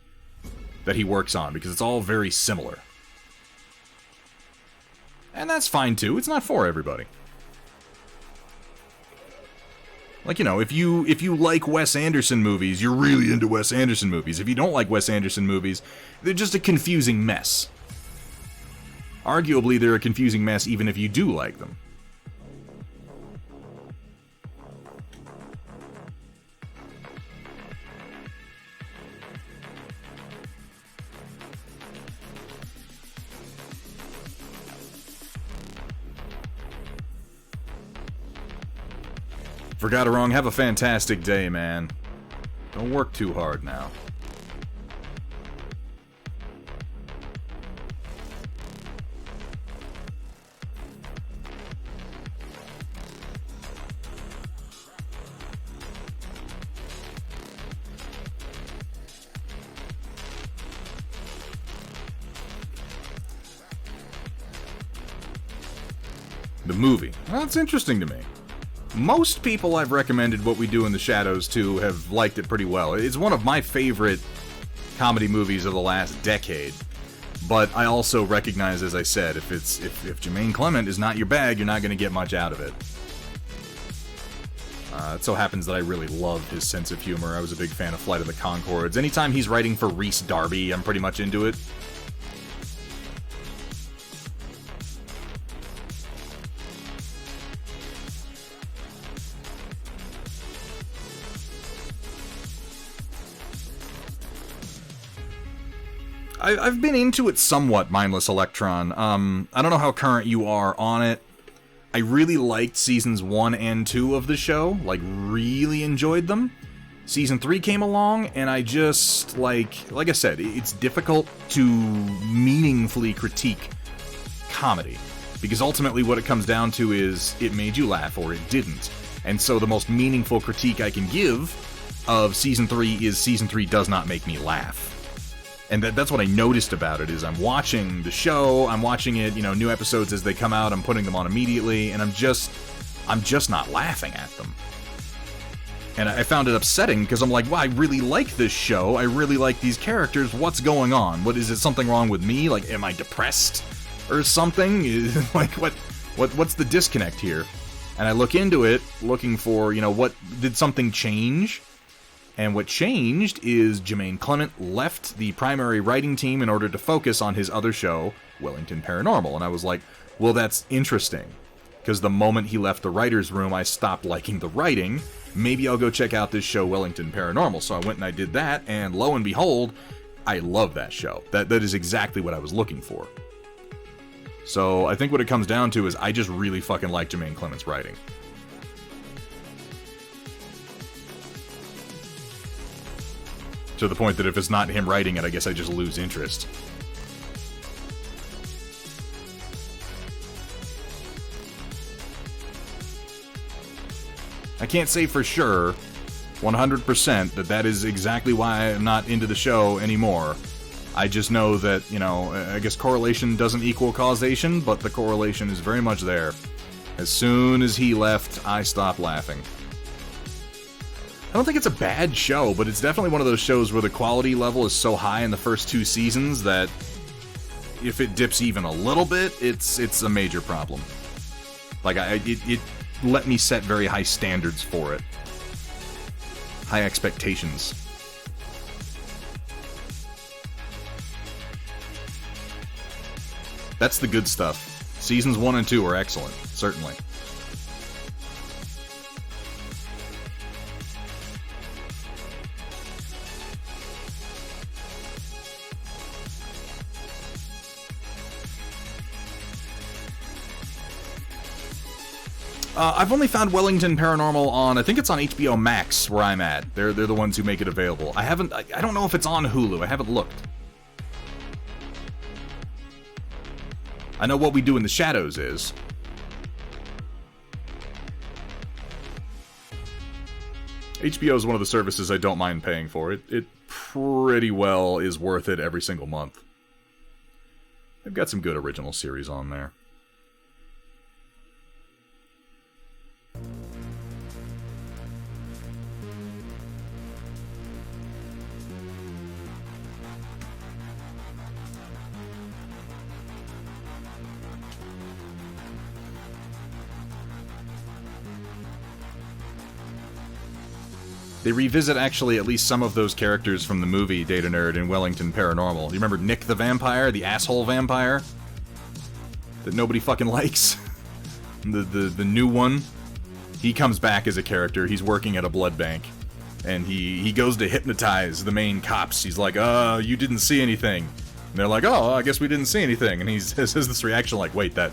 that he works on, because it's all very similar. And that's fine too, it's not for everybody. Like, you know, if you like Wes Anderson movies, you're really into Wes Anderson movies. If you don't like Wes Anderson movies, they're just a confusing mess. Arguably, they're a confusing mess even if you do like them. Forgot it wrong. Have a fantastic day, man. Don't work too hard now. The movie. Well, that's interesting to me. Most people I've recommended What We Do in the Shadows to have liked it pretty well. It's one of my favorite comedy movies of the last decade. But I also recognize, as I said, if Jermaine Clement is not your bag, you're not going to get much out of it. It so happens that I really love his sense of humor. I was a big fan of Flight of the Conchords. Anytime he's writing for Rhys Darby, I'm pretty much into it. I've been into it somewhat, Mindless Electron. I don't know how current you are on it. I really liked seasons 1 and 2 of the show, like, really enjoyed them. Season 3 came along, and I just, like I said, it's difficult to meaningfully critique comedy. Because ultimately what it comes down to is, it made you laugh or it didn't. And so the most meaningful critique I can give of Season 3 is Season 3 does not make me laugh. And that's what I noticed about it, is I'm watching the show, I'm watching it, you know, new episodes as they come out, I'm putting them on immediately, and I'm just not laughing at them. And I found it upsetting, because I'm like, wow, I really like this show, I really like these characters, what's going on? What, is it something wrong with me? Like, am I depressed? Or something? Like, what's the disconnect here? And I look into it, looking for, you know, what, did something change? And what changed is Jermaine Clement left the primary writing team in order to focus on his other show, Wellington Paranormal. And I was like, well, that's interesting. Because the moment he left the writer's room, I stopped liking the writing. Maybe I'll go check out this show, Wellington Paranormal. So I went and I did that, and lo and behold, I love that show. That is exactly what I was looking for. So I think what it comes down to is I just really fucking like Jermaine Clement's writing. To the point that if it's not him writing it, I guess I just lose interest. I can't say for sure, 100%, that is exactly why I'm not into the show anymore. I just know that, you know, I guess correlation doesn't equal causation, but the correlation is very much there. As soon as he left, I stopped laughing. I don't think it's a bad show, but it's definitely one of those shows where the quality level is so high in the first 2 seasons that if it dips even a little bit, it's a major problem. Like, it let me set very high standards for it. High expectations. That's the good stuff. Seasons 1 and 2 are excellent, certainly. I've only found Wellington Paranormal on, I think it's on HBO Max where I'm at. They're the ones who make it available. I don't know if it's on Hulu. I haven't looked. I know What We Do in the Shadows is. HBO is one of the services I don't mind paying for. It pretty well is worth it every single month. They've got some good original series on there. They revisit, actually, at least some of those characters from the movie Data Nerd and Wellington Paranormal. You remember Nick the Vampire, the asshole vampire? That nobody fucking likes? the new one? He comes back as a character. He's working at a blood bank. And he goes to hypnotize the main cops. He's like, you didn't see anything. And they're like, oh, I guess we didn't see anything. And he says this reaction like, wait, that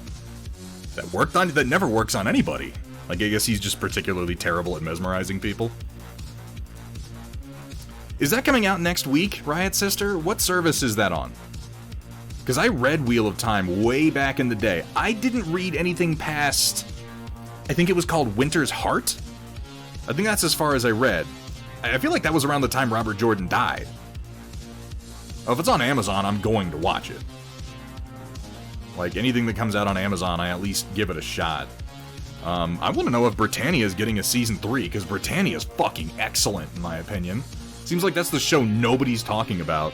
worked on you? That never works on anybody. Like, I guess he's just particularly terrible at mesmerizing people. Is that coming out next week, Riot Sister? What service is that on? Because I read Wheel of Time way back in the day. I didn't read anything past... I think it was called Winter's Heart? I think that's as far as I read. I feel like that was around the time Robert Jordan died. Oh, if it's on Amazon, I'm going to watch it. Like, anything that comes out on Amazon, I at least give it a shot. I want to know if Britannia is getting a Season 3, because Britannia is fucking excellent, in my opinion. Seems like that's the show nobody's talking about.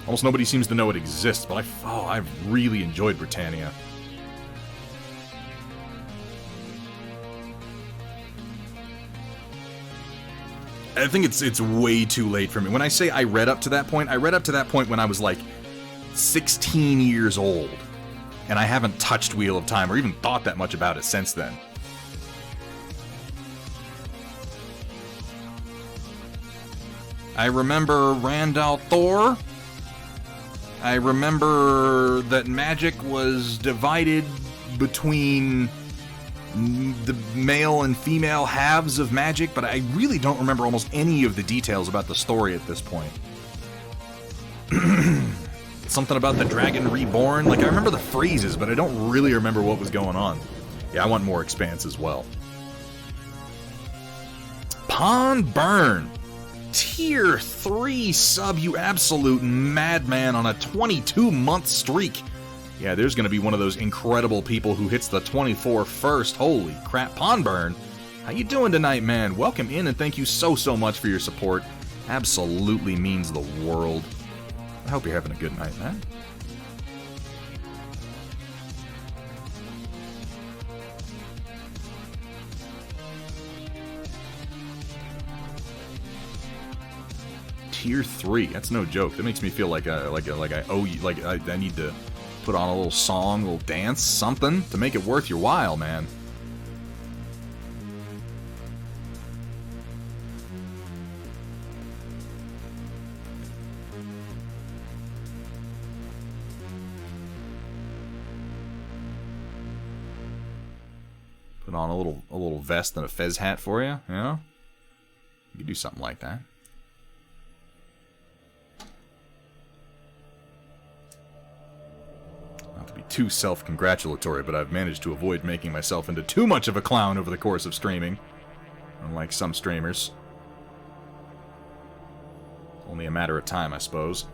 Almost nobody seems to know it exists, but I've really enjoyed Britannia. I think it's way too late for me. When I say I read up to that point, I read up to that point when I was like 16 years old. And I haven't touched Wheel of Time or even thought that much about it since then. I remember Randall Thor. I remember that magic was divided between the male and female halves of magic, but I really don't remember almost any of the details about the story at this point. Something about the dragon reborn. Like, I remember the phrases, but I don't really remember what was going on. Yeah, I want more Expanse as well. Pond Burn. Tier 3 sub, you absolute madman, on a 22-month streak. Yeah, there's going to be one of those incredible people who hits the 24 first. Holy crap. Pond Burn, how you doing tonight, man? Welcome in, and thank you so much for your support. Absolutely means the world. I hope you're having a good night, man. Tier 3, that's no joke. That makes me feel like I owe you, like I need to put on a little song, a little dance, something to make it worth your while, man. Put on a little vest and a fez hat for you, you know? You could do something like that. Not to be too self-congratulatory, but I've managed to avoid making myself into too much of a clown over the course of streaming. Unlike some streamers. Only a matter of time, I suppose.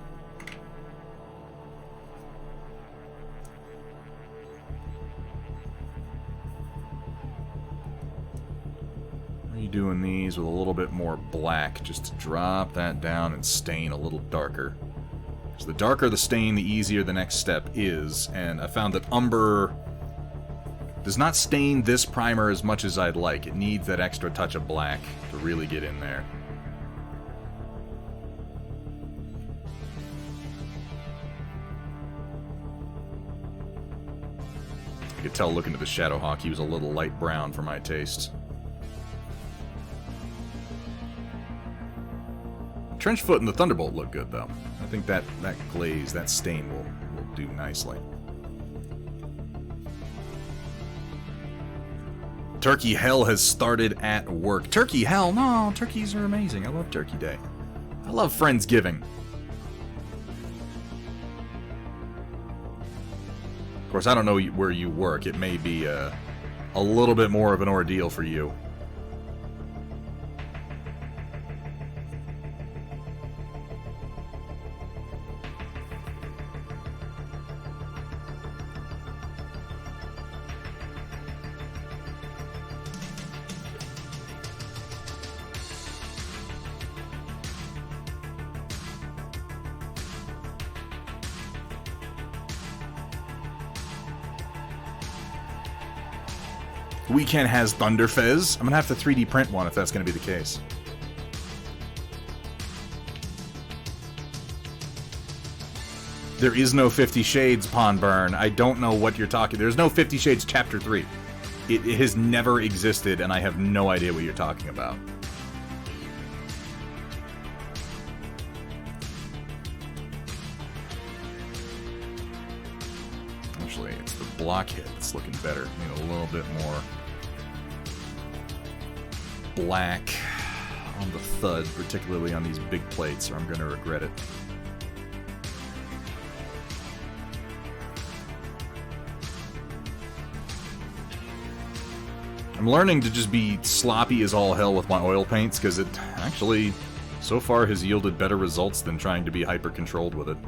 Doing these with a little bit more black, just to drop that down and stain a little darker. So the darker the stain, the easier the next step is, and I found that Umber does not stain this primer as much as I'd like. It needs that extra touch of black to really get in there. I could tell looking at the Shadowhawk he was a little light brown for my taste. Trenchfoot and the Thunderbolt look good, though. I think that glaze, that stain will do nicely. Turkey Hell has started at work. Turkey Hell? No, turkeys are amazing. I love Turkey Day. I love Friendsgiving. Of course, I don't know where you work. It may be a little bit more of an ordeal for you. Weekend has Thunderfez. I'm gonna have to 3D print one if that's gonna be the case. There is no 50 Shades, Pond Burn. I don't know what you're talking. There's no 50 Shades Chapter 3. It has never existed, and I have no idea what you're talking about. Actually, it's the blockhead that's looking better. Need a little bit more black on the thud, particularly on these big plates, or I'm going to regret it. I'm learning to just be sloppy as all hell with my oil paints, because it actually, so far, has yielded better results than trying to be hyper-controlled with it.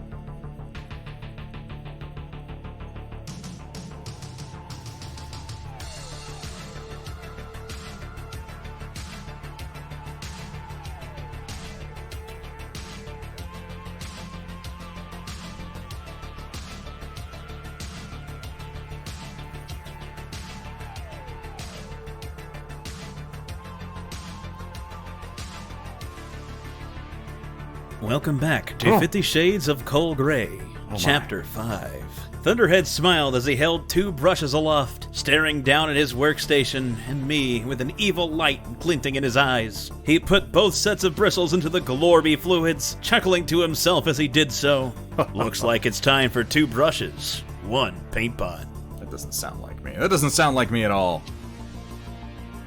Welcome back to 50 Shades of Coal Gray, Chapter 5. Thunderhead smiled as he held 2 brushes aloft, staring down at his workstation and me with an evil light glinting in his eyes. He put both sets of bristles into the Glorby fluids, chuckling to himself as he did so. Looks like it's time for 2 brushes, 1 paint pot. That doesn't sound like me. That doesn't sound like me at all.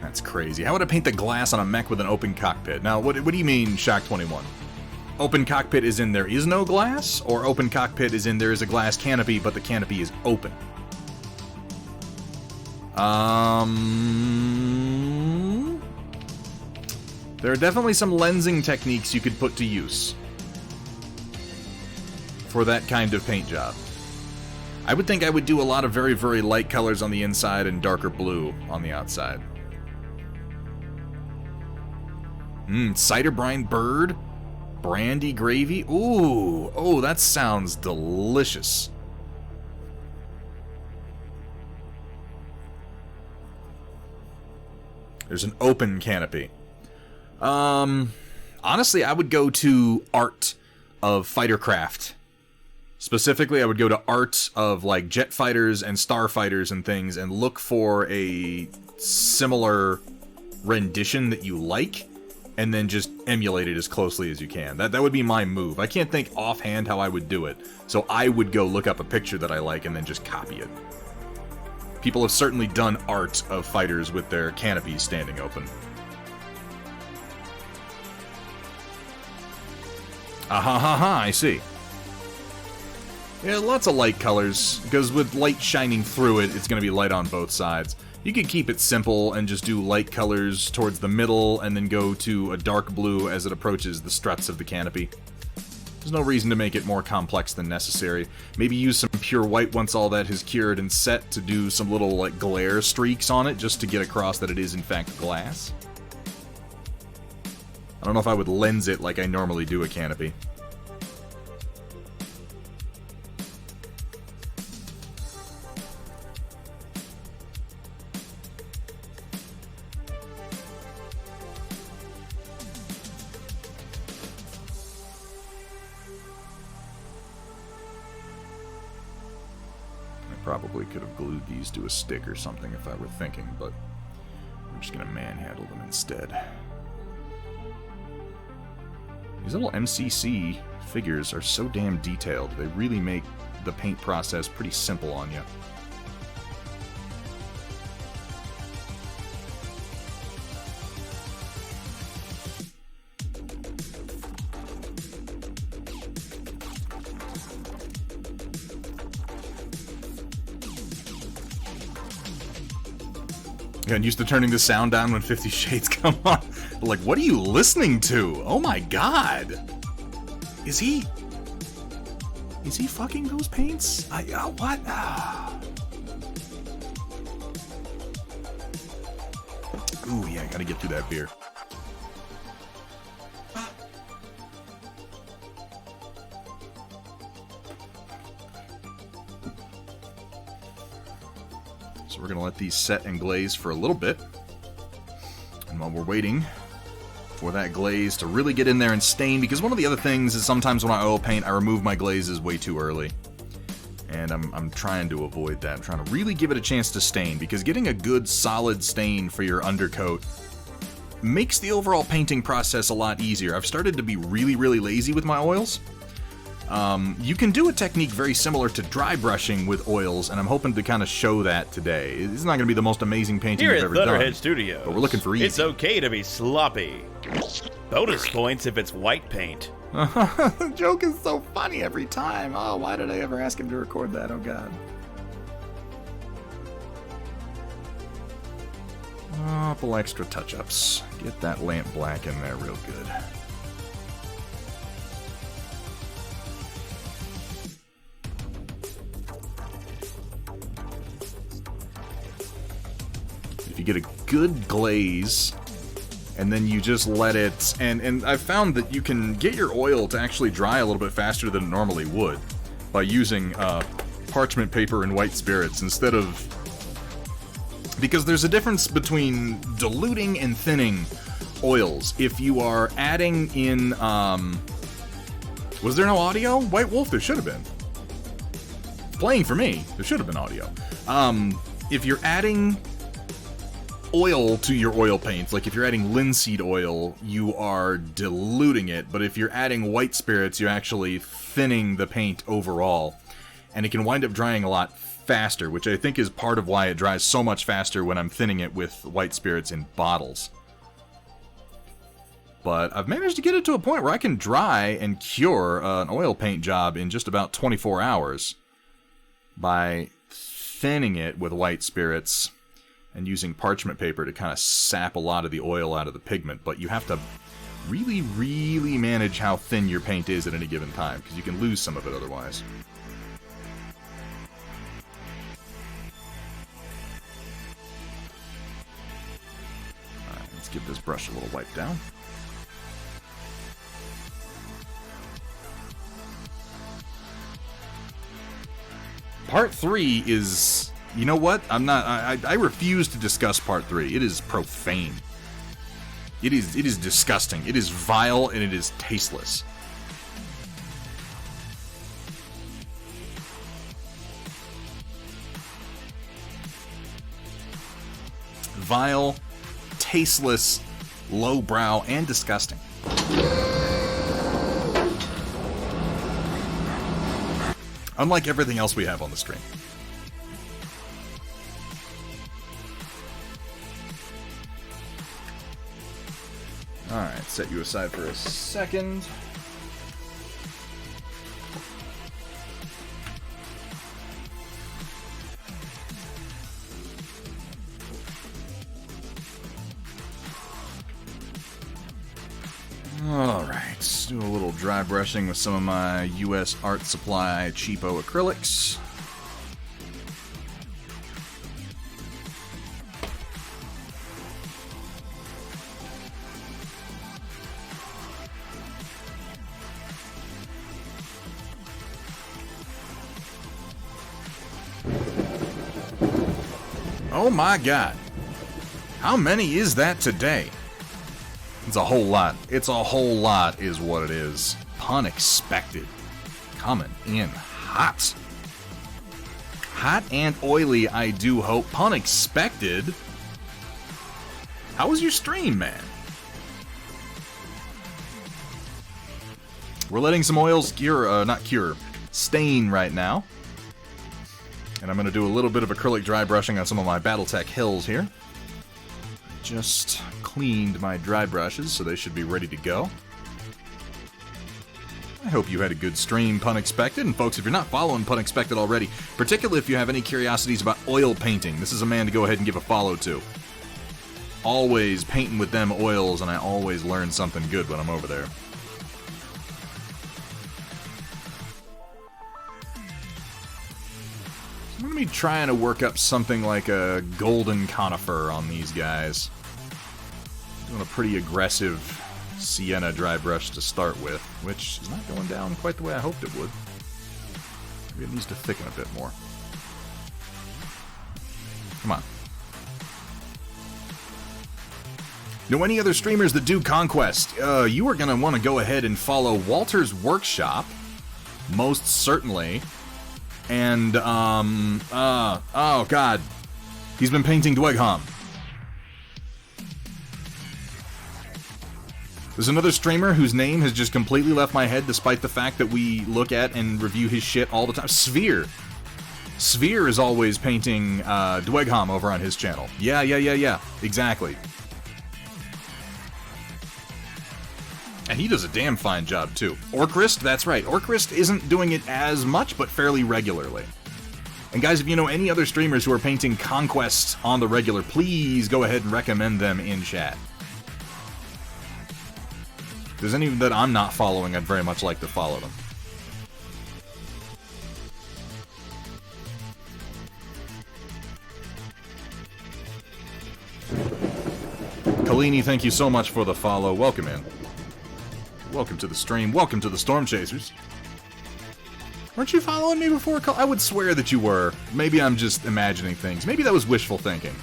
That's crazy. How would I paint the glass on a mech with an open cockpit? Now, what do you mean, Shock 21? Open cockpit is in there is no glass, or open cockpit is in there is a glass canopy, but the canopy is open? There are definitely some lensing techniques you could put to use for that kind of paint job. I would think I would do a lot of very, very light colors on the inside and darker blue on the outside. Cider brine bird? Brandy gravy? Ooh, oh, that sounds delicious. There's an open canopy. Honestly, I would go to art of fightercraft. Specifically, I would go to art of, like, jet fighters and starfighters and things and look for a similar rendition that you like, and then just emulate it as closely as you can. That would be my move. I can't think offhand how I would do it, so I would go look up a picture that I like and then just copy it. People have certainly done art of fighters with their canopies standing open. I see. Yeah, lots of light colors, because with light shining through it, it's going to be light on both sides. You could keep it simple and just do light colors towards the middle and then go to a dark blue as it approaches the struts of the canopy. There's no reason to make it more complex than necessary. Maybe use some pure white once all that has cured and set to do some little, like, glare streaks on it just to get across that it is in fact glass. I don't know if I would lens it like I normally do a canopy. Probably could have glued these to a stick or something if I were thinking, but I'm just gonna manhandle them instead. These little MCC figures are so damn detailed. They really make the paint process pretty simple on you. I'm used to turning the sound down when 50 Shades come on. Like, what are you listening to? Oh my god. Is he fucking those paints? What? Ooh, yeah, I gotta get through that beer. So we're going to let these set and glaze for a little bit. And while we're waiting for that glaze to really get in there and stain, because one of the other things is sometimes when I oil paint, I remove my glazes way too early. And I'm trying to avoid that. I'm trying to really give it a chance to stain, because getting a good solid stain for your undercoat makes the overall painting process a lot easier. I've started to be really, really lazy with my oils. You can do a technique very similar to dry brushing with oils, and I'm hoping to kind of show that today. It's not going to be the most amazing painting Here you've at ever done. Thunderhead Studios, but we're looking for easy. It's okay to be sloppy. Bonus points if it's white paint. The joke is so funny every time. Oh, why did I ever ask him to record that? Oh, God. A couple extra touch-ups. Get that lamp black in there real good. If you get a good glaze, and then you just let it, and I've found that you can get your oil to actually dry a little bit faster than it normally would by using parchment paper and white spirits instead of, because there's a difference between diluting and thinning oils. If you are adding in, was there no audio? White Wolf, there should have been. Playing for me, there should have been audio. If you're adding oil to your oil paints, like if you're adding linseed oil, you are diluting it, but if you're adding white spirits, you're actually thinning the paint overall, and it can wind up drying a lot faster, which I think is part of why it dries so much faster when I'm thinning it with white spirits in bottles. But I've managed to get it to a point where I can dry and cure an oil paint job in just about 24 hours by thinning it with white spirits and using parchment paper to kind of sap a lot of the oil out of the pigment. But you have to really, really manage how thin your paint is at any given time, because you can lose some of it otherwise. Alright, let's give this brush a little wipe down. Part 3 is... You know what? I refuse to discuss part 3. It is profane. It is disgusting. It is vile, and it is tasteless. Vile, tasteless, lowbrow, and disgusting. Unlike everything else we have on the stream. Alright, set you aside for a second. Alright, let's do a little dry brushing with some of my US Art Supply cheapo acrylics. Oh my god. How many is that today? It's a whole lot. It's a whole lot is what it is. Unexpected. Coming in hot. Hot and oily, I do hope. Unexpected. How was your stream, man? We're letting some oils stain right now. And I'm going to do a little bit of acrylic dry brushing on some of my Battletech hills here. Just cleaned my dry brushes, so they should be ready to go. I hope you had a good stream, Pun Expected. And folks, if you're not following Pun Expected already, particularly if you have any curiosities about oil painting, this is a man to go ahead and give a follow to. Always painting with them oils, and I always learn something good when I'm over there. I'm going to be trying to work up something like a golden conifer on these guys. Doing a pretty aggressive sienna dry brush to start with, which is not going down quite the way I hoped it would. Maybe it needs to thicken a bit more. Come on. Know any other streamers that do Conquest? You are gonna want to go ahead and follow Walter's Workshop, most certainly. And, oh god. He's been painting Dougram. There's another streamer whose name has just completely left my head despite the fact that we look at and review his shit all the time. Sphere. Sphere is always painting Dougram over on his channel. Yeah. Exactly. And he does a damn fine job, too. Orcrist, that's right. Orcrist isn't doing it as much, but fairly regularly. And guys, if you know any other streamers who are painting Conquest on the regular, please go ahead and recommend them in chat. If there's any that I'm not following, I'd very much like to follow them. Kalini, thank you so much for the follow. Welcome in. Welcome to the stream. Welcome to the Storm Chasers. Weren't you following me before? I would swear that you were. Maybe I'm just imagining things. Maybe that was wishful thinking.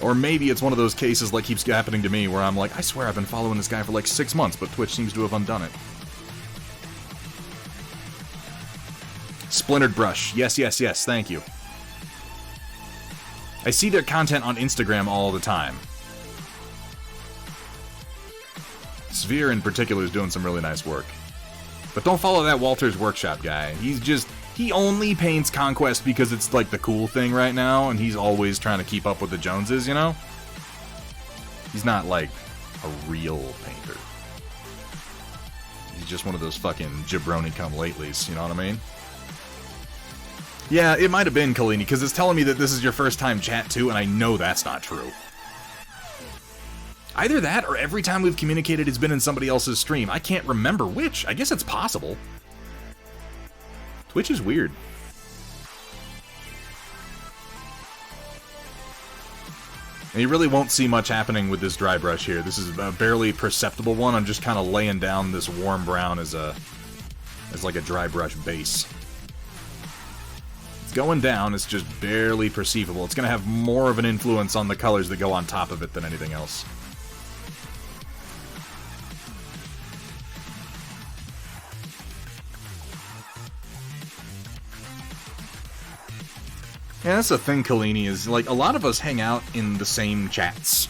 Or maybe it's one of those cases like keeps happening to me where I'm like, I swear I've been following this guy for like 6 months, but Twitch seems to have undone it. Splintered Brush. Yes, thank you. I see their content on Instagram all the time. Sphere in particular is doing some really nice work. But don't follow that Walter's Workshop guy. He only paints Conquest because it's like the cool thing right now, and he's always trying to keep up with the Joneses, you know? He's not like a real painter. He's just one of those fucking jabroni come latelys, you know what I mean? Yeah, it might have been Kalini, because it's telling me that this is your first time chat too, and I know that's not true. Either that, or every time we've communicated it's been in somebody else's stream. I can't remember which. I guess it's possible. Twitch is weird. And you really won't see much happening with this dry brush here. This is a barely perceptible one. I'm just kind of laying down this warm brown as like a dry brush base. It's going down, it's just barely perceivable. It's going to have more of an influence on the colors that go on top of it than anything else. Yeah, that's the thing, Kalini, is like a lot of us hang out in the same chats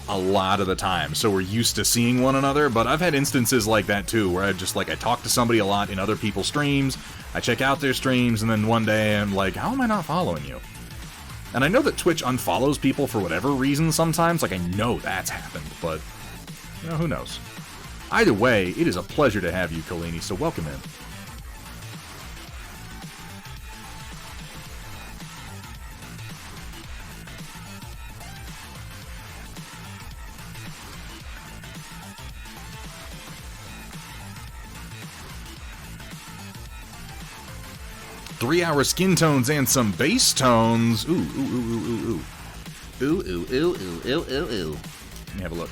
a lot of the time, so we're used to seeing one another, but I've had instances like that too, where I talk to somebody a lot in other people's streams, I check out their streams, and then one day I'm like, how am I not following you? And I know that Twitch unfollows people for whatever reason sometimes, like I know that's happened, but, you know, who knows? Either way, it is a pleasure to have you, Kalini, so welcome in. Three-hour skin tones and some bass tones. Ooh, ooh, ooh, ooh, ooh, ooh. Ooh, ooh, ooh, ooh, ooh, ooh, ooh. Let me have a look.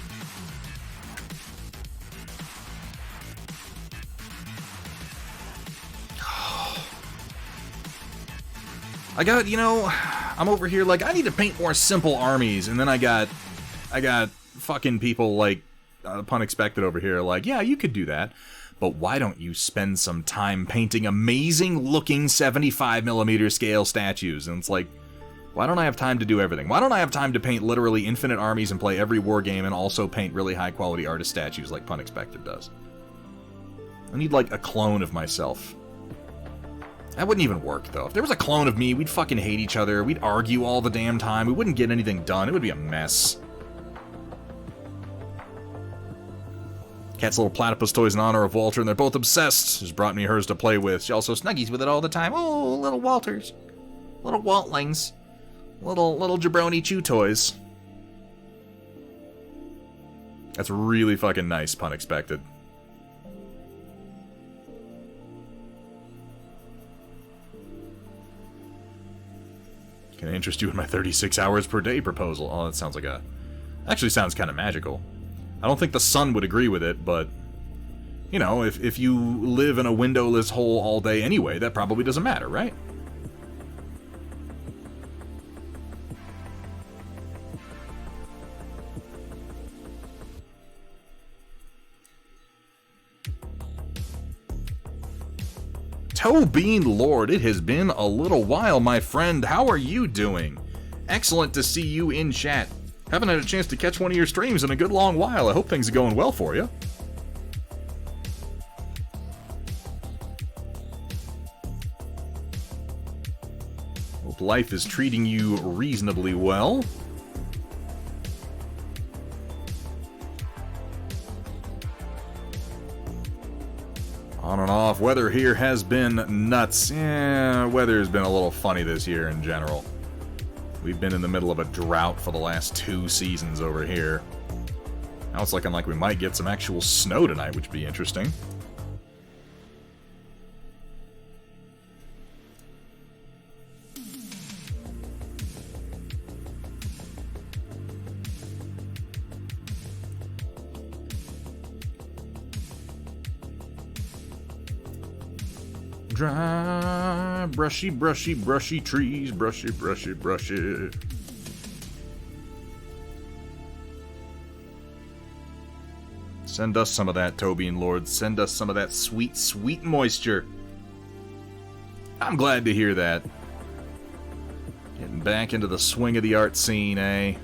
I got, you know, I'm over here like, I need to paint more simple armies, and then I got fucking people like Pun Expected over here like, yeah, you could do that. But why don't you spend some time painting amazing-looking 75mm scale statues? And it's like, why don't I have time to do everything? Why don't I have time to paint literally infinite armies and play every war game and also paint really high-quality artist statues like Pun Expected does? I need, like, a clone of myself. That wouldn't even work, though. If there was a clone of me, we'd fucking hate each other. We'd argue all the damn time. We wouldn't get anything done. It would be a mess. Cat's little platypus toys in honor of Walter, and they're both obsessed. She's brought me hers to play with. She also snuggies with it all the time. Oh, little Walters. Little Waltlings. Little jabroni chew toys. That's really fucking nice, Pun Expected. Can I interest you in my 36 hours per day proposal? Oh, that sounds like a... Actually sounds kind of magical. I don't think the sun would agree with it, but, you know, if you live in a windowless hole all day anyway, that probably doesn't matter, right? Bean Lord, it has been a little while, my friend. How are you doing? Excellent to see you in chat. Haven't had a chance to catch one of your streams in a good long while. I hope things are going well for you. Hope life is treating you reasonably well. On and off. Weather here has been nuts. Weather has been a little funny this year in general. We've been in the middle of a drought for the last 2 seasons over here. Now it's looking like we might get some actual snow tonight, which would be interesting. Dry, brushy, brushy, brushy trees, brushy, brushy, brushy. Send us some of that, Tobian Lord. Send us some of that sweet, sweet moisture. I'm glad to hear that. Getting back into the swing of the art scene, eh?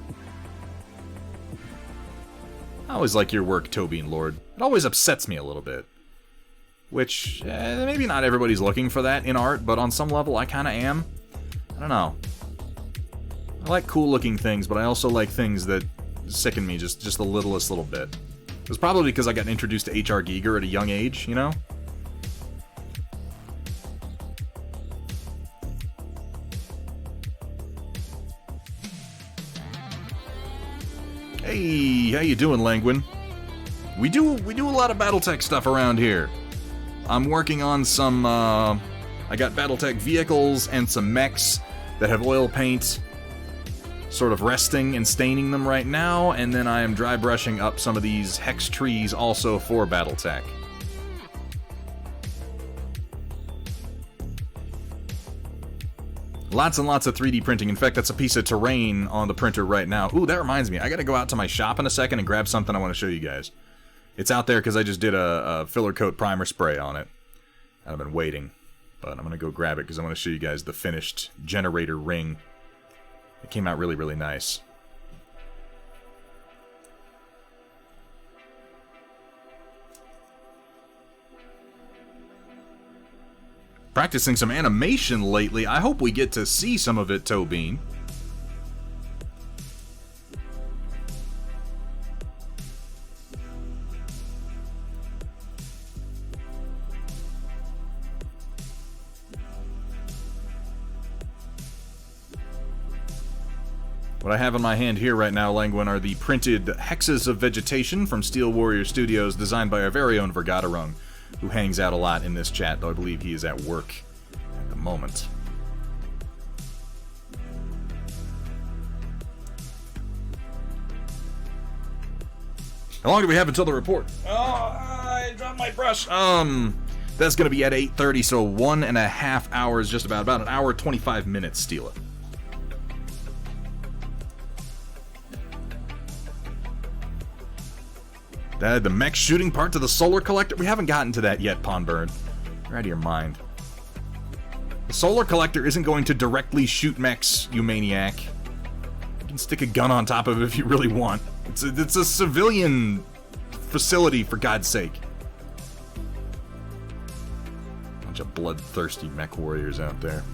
I always like your work, Tobian Lord. It always upsets me a little bit. Which, maybe not everybody's looking for that in art, but on some level I kinda am. I don't know. I like cool-looking things, but I also like things that sicken me just the littlest little bit. It was probably because I got introduced to H.R. Giger at a young age, you know? Hey, how you doing, Languin? We do a lot of Battletech stuff around here. I'm working on some, I got Battletech vehicles and some mechs that have oil paint sort of resting and staining them right now, and then I am dry brushing up some of these hex trees also for Battletech. Lots and lots of 3D printing. In fact, that's a piece of terrain on the printer right now. Ooh, that reminds me. I gotta go out to my shop in a second and grab something I want to show you guys. It's out there because I just did a filler coat primer spray on it. I've been waiting, but I'm going to go grab it because I want to show you guys the finished generator ring. It came out really, really nice. Practicing some animation lately. I hope we get to see some of it, Tobean. What I have in my hand here right now, Languin, are the printed hexes of vegetation from Steel Warrior Studios, designed by our very own Vergaderung, who hangs out a lot in this chat, though I believe he is at work at the moment. How long do we have until the report? Oh, I dropped my brush. That's gonna be at 8:30, so 1.5 hours, just about an hour 25 minutes, Steela. The mech shooting part to the solar collector? We haven't gotten to that yet, Pondburn. You're out of your mind. The solar collector isn't going to directly shoot mechs, you maniac. You can stick a gun on top of it if you really want. It's a civilian facility, for God's sake. Bunch of bloodthirsty mech warriors out there.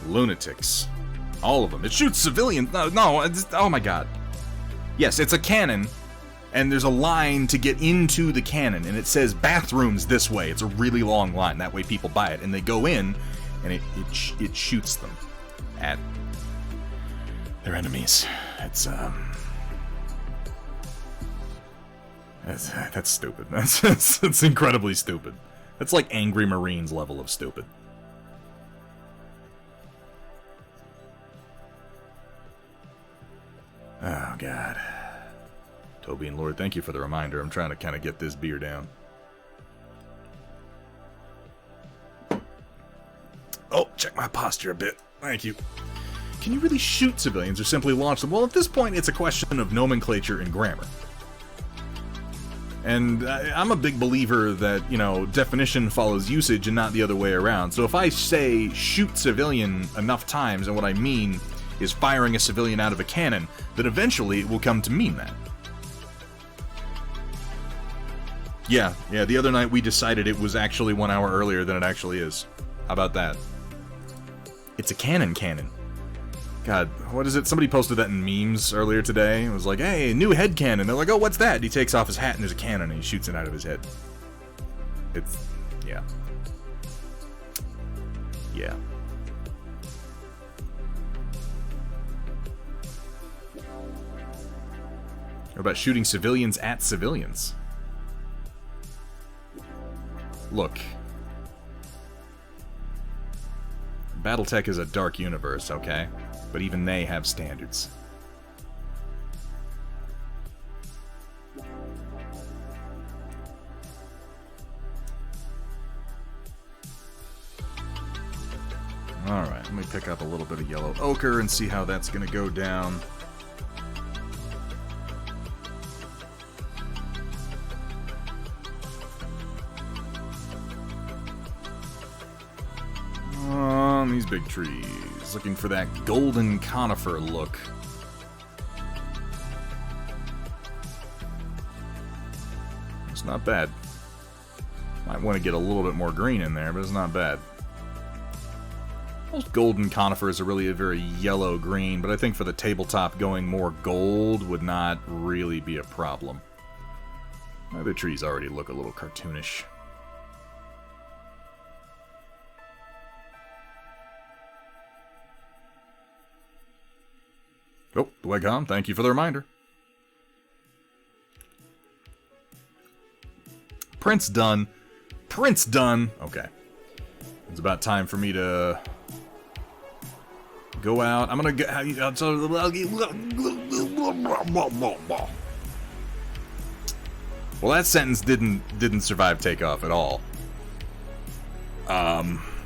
Lunatics. All of them. It shoots civilians. No, oh my god. Yes, it's a cannon, and there's a line to get into the cannon, and it says bathrooms this way. It's a really long line. That way people buy it, and they go in, and it shoots them at their enemies. That's stupid. That's incredibly stupid. That's like Angry Marines level of stupid. Oh, God. Toby and Lord, thank you for the reminder. I'm trying to kind of get this beer down. Oh, check my posture a bit. Thank you. Can you really shoot civilians or simply launch them? Well, at this point, it's a question of nomenclature and grammar. And I'm a big believer that, you know, definition follows usage and not the other way around. So if I say shoot civilian enough times, and what I mean is firing a civilian out of a cannon, then eventually it will come to mean that. Yeah, the other night we decided it was actually 1 hour earlier than it actually is. How about that? It's a cannon. God, what is it? Somebody posted that in memes earlier today. It was like, hey, new head cannon. They're like, oh, what's that? And he takes off his hat and there's a cannon and he shoots it out of his head. It's, yeah. Yeah. What about shooting civilians at civilians? Look. Battletech is a dark universe, okay? But even they have standards. Alright, let me pick up a little bit of yellow ochre and see how that's gonna go down. On these big trees. Looking for that golden conifer look. It's not bad. Might want to get a little bit more green in there, but it's not bad. Most golden conifers are really a very yellow green, but I think for the tabletop going more gold would not really be a problem. My other trees already look a little cartoonish. Oh, the Wegcom, thank you for the reminder. Print's done. Print's done. Okay. It's about time for me to go out. I'm gonna go. Well, that sentence didn't survive takeoff at all.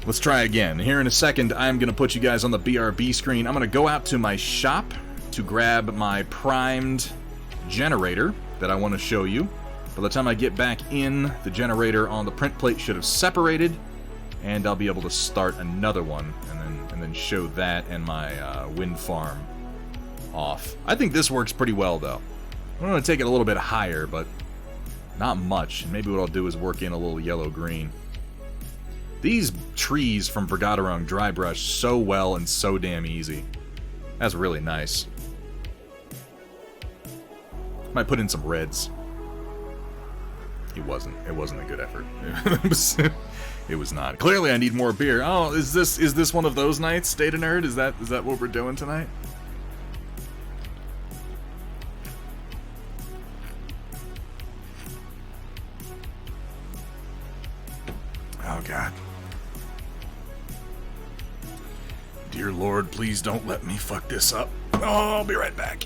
Let's try again. Here in a second, I'm gonna put you guys on the BRB screen. I'm gonna go out to my shop to grab my primed generator that I want to show you. By the time I get back in, the generator on the print plate should have separated, and I'll be able to start another one, and then show that and my wind farm off. I think this works pretty well, though. I'm going to take it a little bit higher, but not much. And maybe what I'll do is work in a little yellow-green. These trees from Vergaderung dry brush so well and so damn easy. That's really nice. Might put in some reds. It wasn't a good effort. It was not. Clearly I need more beer. Oh, is this one of those nights, Data Nerd? Is that what we're doing tonight? Oh God. Dear Lord, please don't let me fuck this up. Oh, I'll be right back.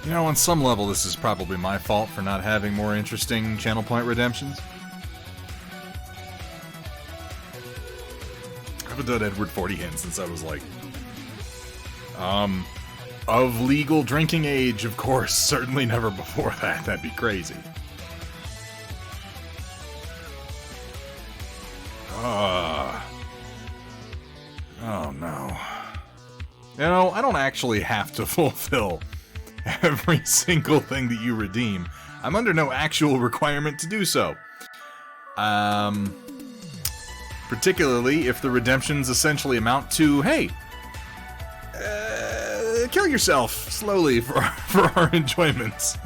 You know, on some level, this is probably my fault for not having more interesting channel point redemptions. I haven't done Edward 40 Hen since I was like, of legal drinking age, of course. Certainly never before that. That'd be crazy. Oh no. You know, I don't actually have to fulfill every single thing that you redeem. I'm under no actual requirement to do so. Particularly if the redemptions essentially amount to, hey, kill yourself slowly for our enjoyments.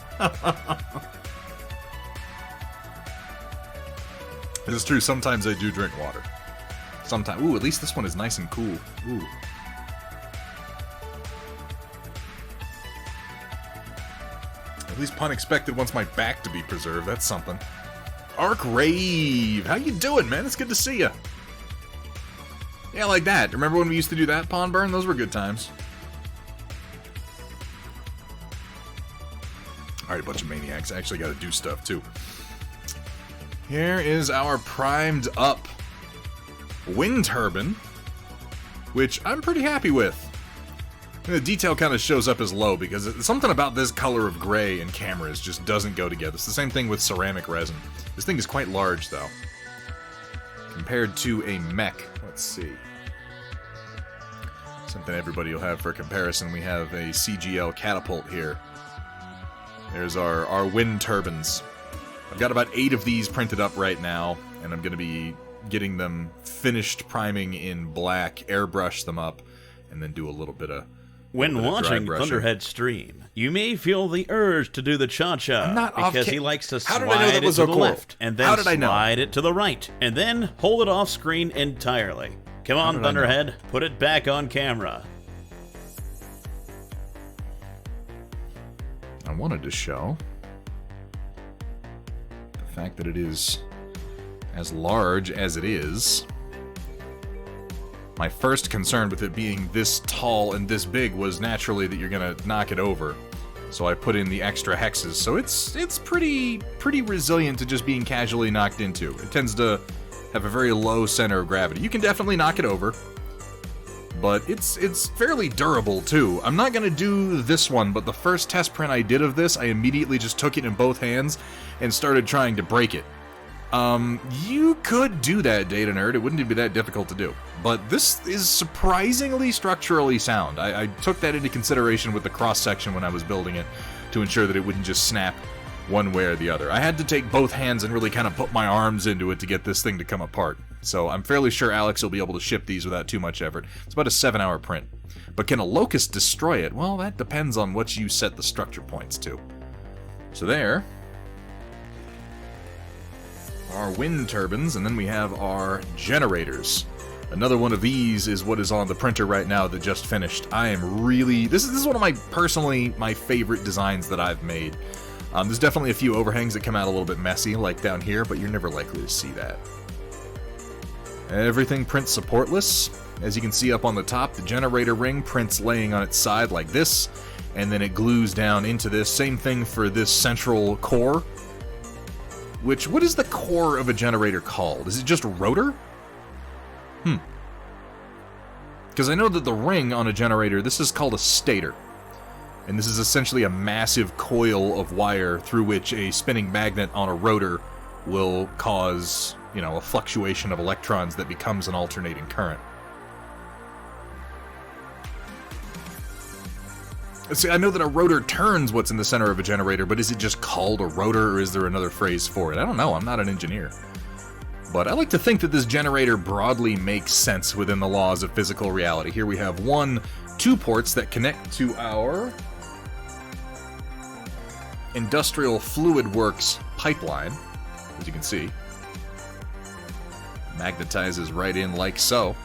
It's true, sometimes I do drink water. Sometimes. Ooh, at least this one is nice and cool. Ooh. At least pun expected wants my back to be preserved. That's something. Arc Rave! How you doing, man? It's good to see you. Yeah, like that. Remember when we used to do that, Pawn Burn? Those were good times. Alright, a bunch of maniacs. I actually gotta do stuff, too. Here is our primed up wind turbine, which I'm pretty happy with. The detail kind of shows up as low because something about this color of gray in cameras just doesn't go together. It's the same thing with ceramic resin. This thing is quite large, though, compared to a mech. Let's see. Something everybody will have for comparison. We have a CGL catapult here. There's our wind turbines. I've got about 8 of these printed up right now, and I'm going to be getting them finished priming in black, airbrush them up, and then do a little bit of When watching Thunderhead's stream, you may feel the urge to do the cha-cha because he likes to slide it to the left and then slide it to the right and then hold it off screen entirely. Come on, Thunderhead, put it back on camera. I wanted to show the fact that it is as large as it is. My first concern with it being this tall and this big was naturally that you're gonna knock it over. So I put in the extra hexes, so it's pretty resilient to just being casually knocked into. It tends to have a very low center of gravity. You can definitely knock it over, but it's fairly durable too. I'm not gonna do this one, but the first test print I did of this, I immediately just took it in both hands and started trying to break it. You could do that, Data Nerd. It wouldn't be that difficult to do. But this is surprisingly structurally sound. I took that into consideration with the cross-section when I was building it to ensure that it wouldn't just snap one way or the other. I had to take both hands and really kind of put my arms into it to get this thing to come apart. So I'm fairly sure Alex will be able to ship these without too much effort. It's about a 7-hour print. But can a locust destroy it? Well, that depends on what you set the structure points to. So there our wind turbines, and then we have our generators. Another one of these is what is on the printer right now that just finished. I am really... This is one of my favorite designs that I've made. There's definitely a few overhangs that come out a little bit messy, like down here, but you're never likely to see that. Everything prints supportless. As you can see up on the top, the generator ring prints laying on its side like this, and then it glues down into this. Same thing for this central core. Which, what is the core of a generator called? Is it just rotor? Because I know that the ring on a generator, this is called a stator. And this is essentially a massive coil of wire through which a spinning magnet on a rotor will cause, you know, a fluctuation of electrons that becomes an alternating current. See, I know that a rotor turns what's in the center of a generator, but is it just called a rotor, or is there another phrase for it? I don't know, I'm not an engineer. But I like to think that this generator broadly makes sense within the laws of physical reality. Here we have 2 ports that connect to our industrial fluid works pipeline, as you can see. Magnetizes right in like so.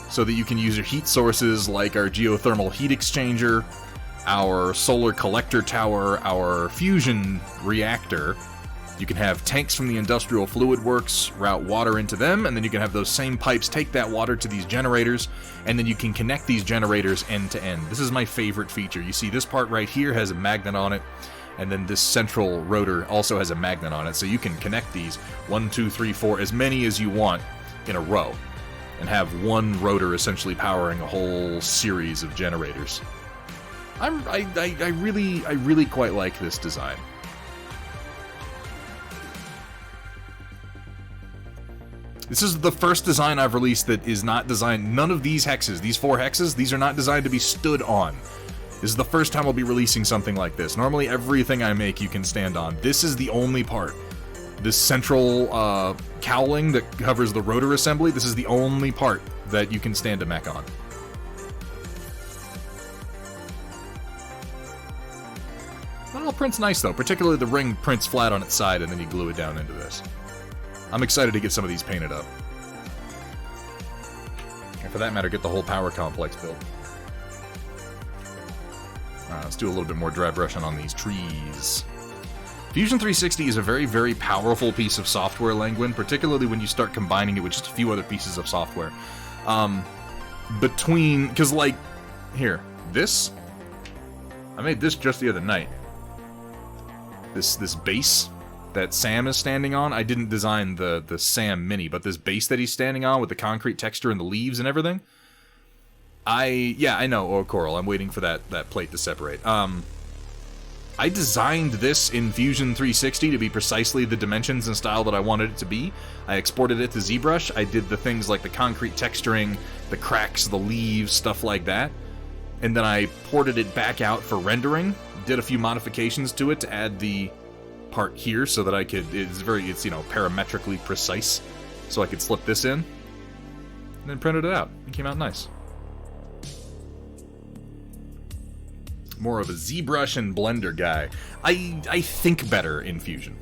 So that you can use your heat sources like our geothermal heat exchanger, our solar collector tower, our fusion reactor. You can have tanks from the industrial fluid works route water into them, and then you can have those same pipes take that water to these generators, and then you can connect these generators end to end. This is my favorite feature. You see this part right here has a magnet on it, and then this central rotor also has a magnet on it, so you can connect these 1, 2, 3, 4, as many as you want in a row, and have one rotor essentially powering a whole series of generators. I really quite like this design. This is the first design I've released that is not designed... None of these hexes, these 4 hexes, these are not designed to be stood on. This is the first time I'll be releasing something like this. Normally everything I make you can stand on. This is the only part. This central cowling that covers the rotor assembly, this is the only part that you can stand a mech on. It all prints nice though, particularly the ring prints flat on its side and then you glue it down into this. I'm excited to get some of these painted up. And for that matter, get the whole power complex built. Let's do a little bit more dry brushing on these trees. Fusion 360 is a very, very powerful piece of software, Languin, particularly when you start combining it with just a few other pieces of software. Because, like, here, this, I made this just the other night. This base that Sam is standing on, I didn't design the Sam Mini, but this base that he's standing on with the concrete texture and the leaves and everything, I know, oh, Coral, I'm waiting for that plate to separate. I designed this in Fusion 360 to be precisely the dimensions and style that I wanted it to be. I exported it to ZBrush, I did the things like the concrete texturing, the cracks, the leaves, stuff like that, and then I ported it back out for rendering, did a few modifications to it to add the part here so that I could, it's you know, parametrically precise, so I could slip this in, and then printed it out. It came out nice. More of a ZBrush and Blender guy. I think better in Fusion.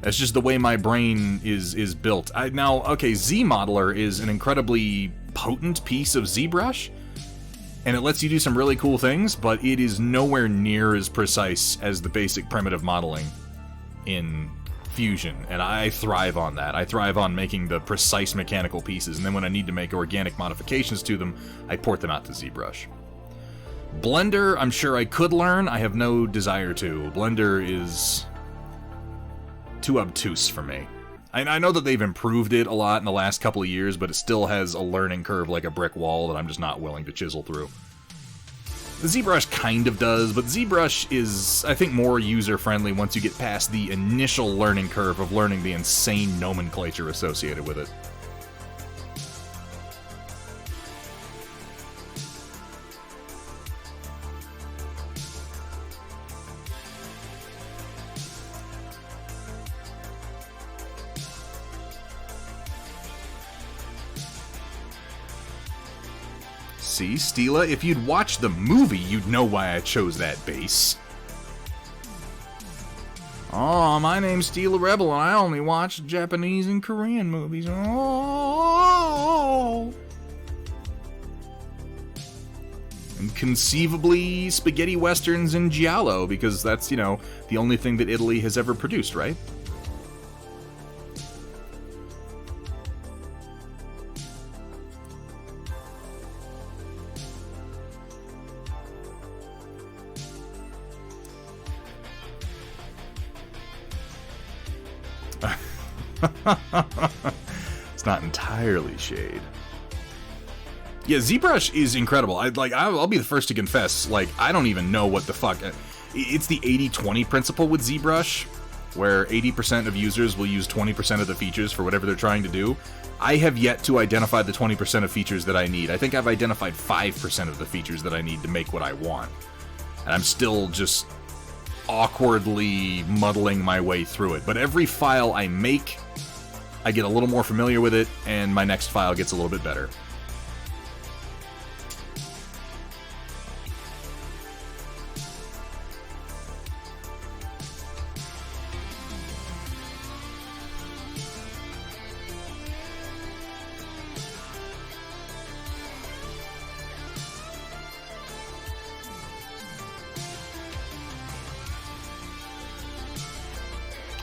That's just the way my brain is built. Now, okay, ZModeler is an incredibly potent piece of ZBrush, and it lets you do some really cool things, but it is nowhere near as precise as the basic primitive modeling in Fusion, and I thrive on that. I thrive on making the precise mechanical pieces, and then when I need to make organic modifications to them, I port them out to ZBrush. Blender, I'm sure I could learn. I have no desire to. Blender is too obtuse for me. I know that they've improved it a lot in the last couple of years, but it still has a learning curve like a brick wall that I'm just not willing to chisel through. The ZBrush kind of does, but ZBrush is, I think, more user-friendly once you get past the initial learning curve of learning the insane nomenclature associated with it. See, Stila, if you'd watched the movie, you'd know why I chose that base. Oh, my name's Stila Rebel, and I only watch Japanese and Korean movies. Oh! And conceivably spaghetti westerns and giallo, because that's, you know, the only thing that Italy has ever produced, right? It's not entirely shade. Yeah, ZBrush is incredible. I'll be the first to confess, like, I don't even know what the fuck. It's the 80-20 principle with ZBrush, where 80% of users will use 20% of the features for whatever they're trying to do. I have yet to identify the 20% of features that I need. I think I've identified 5% of the features that I need to make what I want. And I'm still just awkwardly muddling my way through it. But every file I make, I get a little more familiar with it, and my next file gets a little bit better.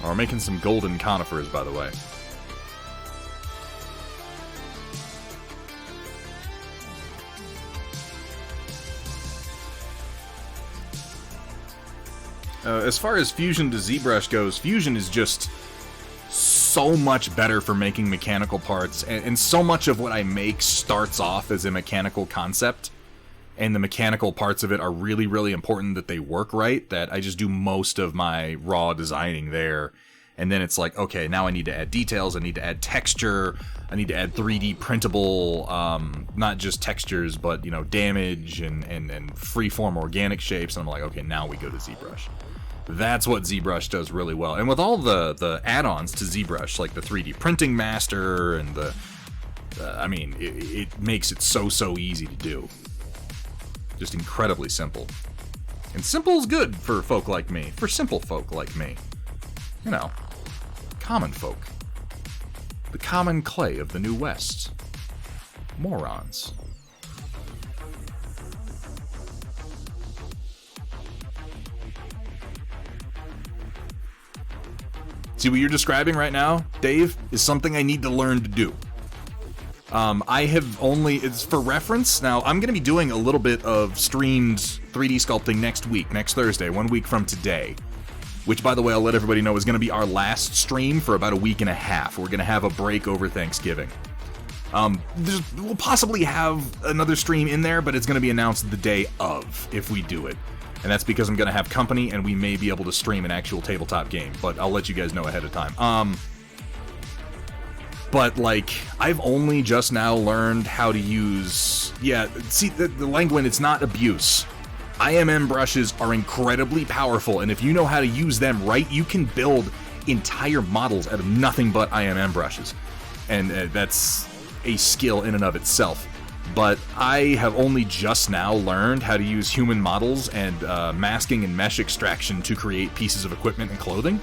Oh, we're making some golden conifers, by the way. As far as Fusion to ZBrush goes, Fusion is just so much better for making mechanical parts, and so much of what I make starts off as a mechanical concept, and the mechanical parts of it are really, really important that they work right, that I just do most of my raw designing there. And then it's like, okay, now I need to add details, I need to add texture, I need to add 3D printable, not just textures, but, you know, damage and freeform organic shapes, and I'm like, okay, now we go to ZBrush. That's what ZBrush does really well. And with all the add-ons to ZBrush, like the 3D Printing Master and the... I mean, it makes it so easy to do. Just incredibly simple. And simple's good for folk like me. For simple folk like me. You know, common folk. The common clay of the New West. Morons. See, what you're describing right now, Dave, is something I need to learn to do. I have only, it's for reference, now I'm going to be doing a little bit of streamed 3D sculpting next week, next Thursday, 1 week from today. Which, by the way, I'll let everybody know is going to be our last stream for about a week and a half. We're going to have a break over Thanksgiving. We'll possibly have another stream in there, but it's going to be announced the day of, if we do it. And that's because I'm going to have company, and we may be able to stream an actual tabletop game, but I'll let you guys know ahead of time. But, like, I've only just now learned how to use... Yeah, see, the Languin, it's not abuse. IMM brushes are incredibly powerful, and if you know how to use them right, you can build entire models out of nothing but IMM brushes. And that's a skill in and of itself. But I have only just now learned how to use human models and masking and mesh extraction to create pieces of equipment and clothing.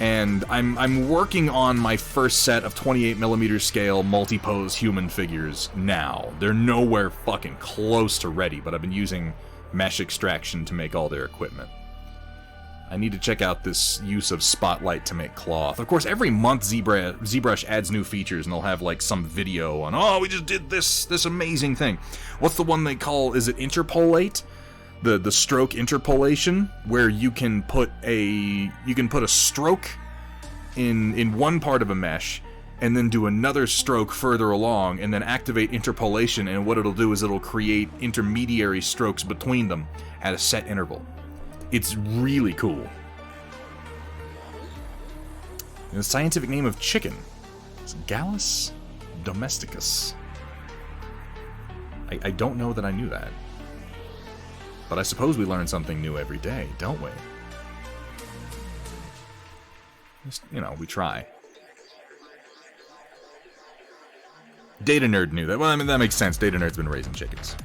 And I'm working on my first set of 28mm scale multi-pose human figures now. They're nowhere fucking close to ready, but I've been using mesh extraction to make all their equipment. I need to check out this use of Spotlight to make cloth. Of course, every month ZBrush adds new features, and they'll have like some video on, oh, we just did this amazing thing. What's the one they call, is it interpolate? The stroke interpolation, where you can put a stroke in one part of a mesh, and then do another stroke further along, and then activate interpolation, and what it'll do is it'll create intermediary strokes between them at a set interval. It's really cool. And the scientific name of chicken is Gallus domesticus. I don't know that I knew that. But I suppose we learn something new every day, don't we? Just, you know, we try. Data Nerd knew that. Well, I mean, that makes sense. Data Nerd's been raising chickens.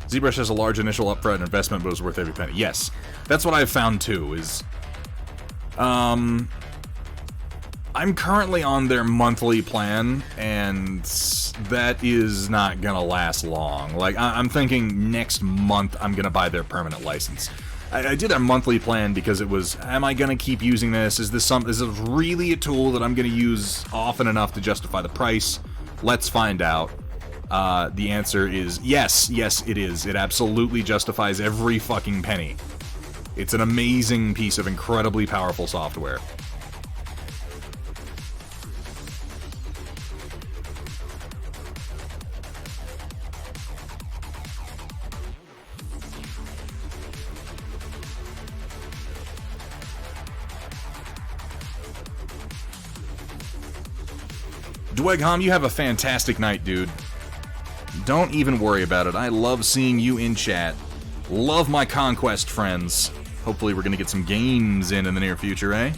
ZBrush has a large initial upfront investment, but is worth every penny. Yes, that's what I've found too, is... I'm currently on their monthly plan, and that is not gonna last long. Like, I'm thinking next month I'm gonna buy their permanent license. I did their monthly plan because it was, am I gonna keep using this? Is this really a tool that I'm gonna use often enough to justify the price? Let's find out. The answer is yes, it is. It absolutely justifies every fucking penny. It's an amazing piece of incredibly powerful software. Dwegham, you have a fantastic night, dude. Don't even worry about it. I love seeing you in chat. Love my Conquest friends. Hopefully we're gonna get some games in the near future, eh?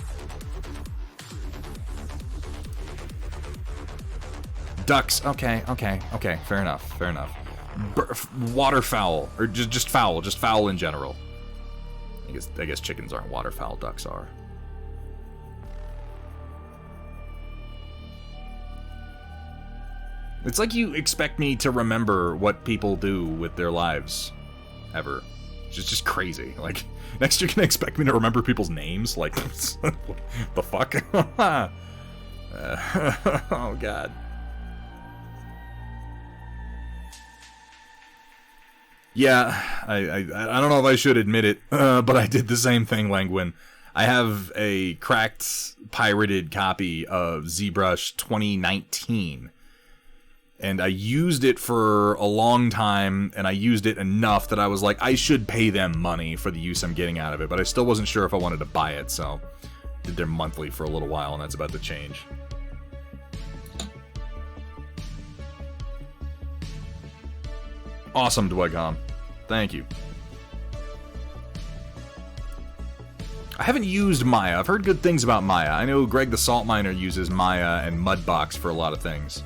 Ducks. Okay. Fair enough. Waterfowl, or just fowl in general. I guess chickens aren't waterfowl. Ducks are. It's like you expect me to remember what people do with their lives. Ever. It's just crazy. Like, next you're gonna expect me to remember people's names? Like, the fuck? Oh, God. Yeah, I don't know if I should admit it, but I did the same thing, Langwin. I have a cracked, pirated copy of ZBrush 2019. And I used it for a long time, and I used it enough that I was like, I should pay them money for the use I'm getting out of it, but I still wasn't sure if I wanted to buy it, so I did their monthly for a little while, and that's about to change. Awesome, Dwegom. Thank you. I haven't used Maya. I've heard good things about Maya. I know Greg the Salt Miner uses Maya and Mudbox for a lot of things.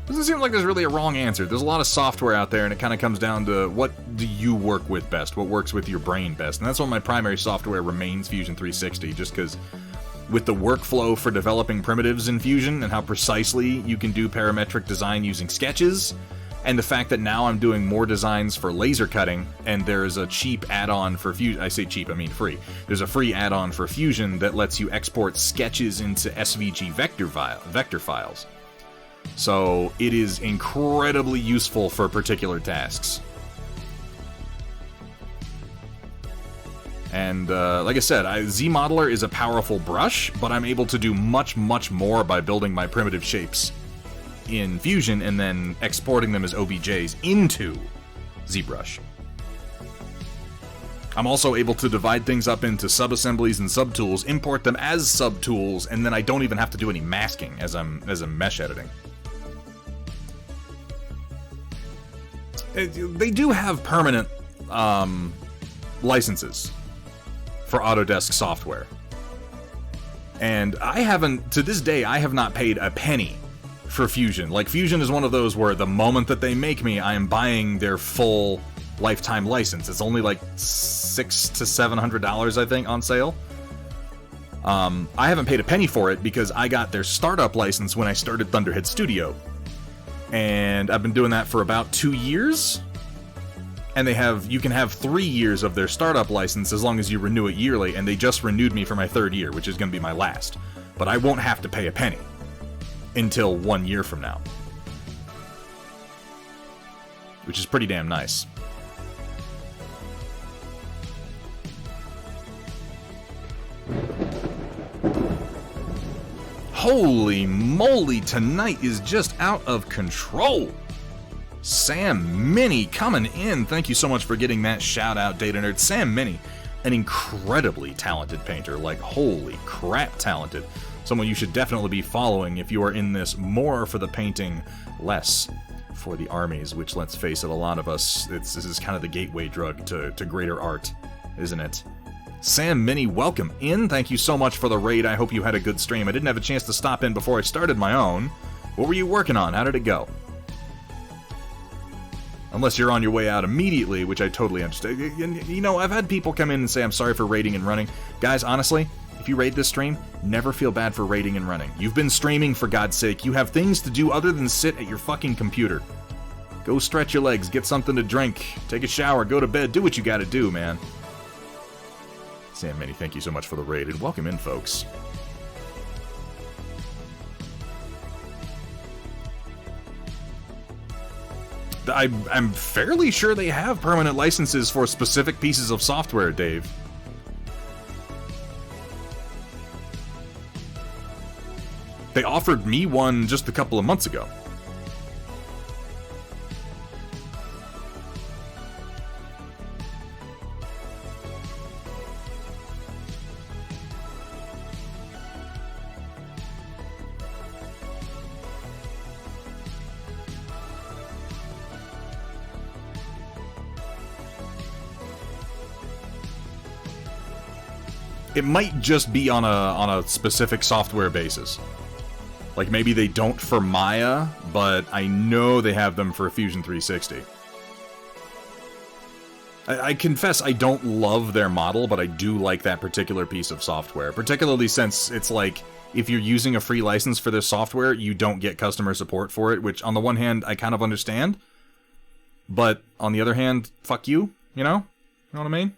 Doesn't seem like there's really a wrong answer. There's a lot of software out there, and it kind of comes down to what do you work with best, what works with your brain best. And that's why my primary software remains Fusion 360, just because with the workflow for developing primitives in Fusion and how precisely you can do parametric design using sketches, and the fact that now I'm doing more designs for laser cutting, and there's a cheap add-on for Fusion. I say cheap, I mean free. There's a free add-on for Fusion that lets you export sketches into SVG vector files. So it is incredibly useful for particular tasks. And like I said, ZModeler is a powerful brush, but I'm able to do much, much more by building my primitive shapes in Fusion and then exporting them as OBJs into ZBrush. I'm also able to divide things up into subassemblies and subtools, import them as subtools, and then I don't even have to do any masking as I'm mesh editing. They do have permanent licenses for Autodesk software. And I haven't, to this day, I have not paid a penny for Fusion. Like, Fusion is one of those where the moment that they make me, I am buying their full lifetime license. It's only like $600 to $700, I think, on sale. I haven't paid a penny for it because I got their startup license when I started Thunderhead Studio. And I've been doing that for about 2 years. And you can have 3 years of their startup license as long as you renew it yearly, and they just renewed me for my 3rd year, which is going to be my last. But I won't have to pay a penny until 1 year from now. Which is pretty damn nice. Holy moly, tonight is just out of control. Sam Mini coming in. Thank you so much for getting that shout out, Data Nerd. Sam Mini, an incredibly talented painter. Like, holy crap, talented. Someone you should definitely be following if you are in this more for the painting, less for the armies, which, let's face it, a lot of us, this is kind of the gateway drug to greater art, isn't it? Sam Mini, welcome in. Thank you so much for the raid. I hope you had a good stream. I didn't have a chance to stop in before I started my own. What were you working on? How did it go? Unless you're on your way out immediately, which I totally understand. You know, I've had people come in and say, I'm sorry for raiding and running. Guys, honestly, if you raid this stream, never feel bad for raiding and running. You've been streaming, for God's sake. You have things to do other than sit at your fucking computer. Go stretch your legs, get something to drink, take a shower, go to bed, do what you gotta do, man. Sam Mini, thank you so much for the raid, and welcome in, folks. I'm fairly sure they have permanent licenses for specific pieces of software, Dave. They offered me one just a couple of months ago. It might just be on a specific software basis. Like, maybe they don't for Maya, but I know they have them for Fusion 360. I confess I don't love their model, but I do like that particular piece of software, particularly since it's like, if you're using a free license for this software, you don't get customer support for it, which on the one hand, I kind of understand, but on the other hand, fuck you, you know? You know what I mean?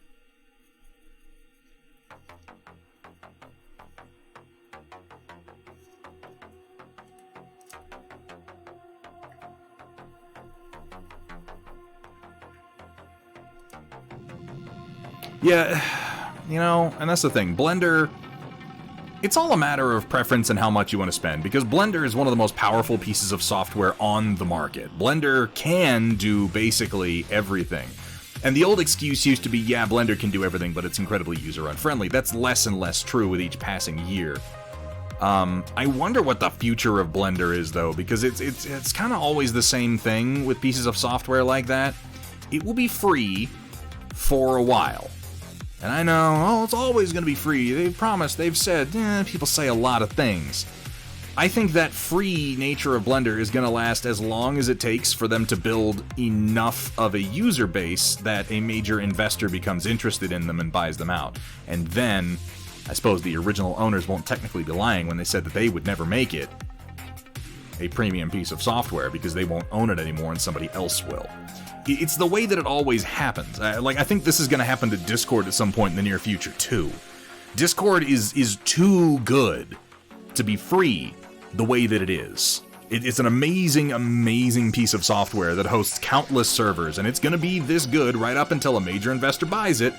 Yeah, you know, and that's the thing. Blender, it's all a matter of preference and how much you want to spend, because Blender is one of the most powerful pieces of software on the market. Blender can do basically everything. And the old excuse used to be, yeah, Blender can do everything, but it's incredibly user-unfriendly. That's less and less true with each passing year. I wonder what the future of Blender is, though, because it's kind of always the same thing with pieces of software like that. It will be free for a while. And I know, oh, it's always going to be free. They've promised, they've said, people say a lot of things. I think that free nature of Blender is going to last as long as it takes for them to build enough of a user base that a major investor becomes interested in them and buys them out. And then, I suppose the original owners won't technically be lying when they said that they would never make it a premium piece of software because they won't own it anymore and somebody else will. It's the way that it always happens. I think this is going to happen to Discord at some point in the near future, too. Discord is too good to be free the way that it is. It's an amazing, amazing piece of software that hosts countless servers, and it's going to be this good right up until a major investor buys it,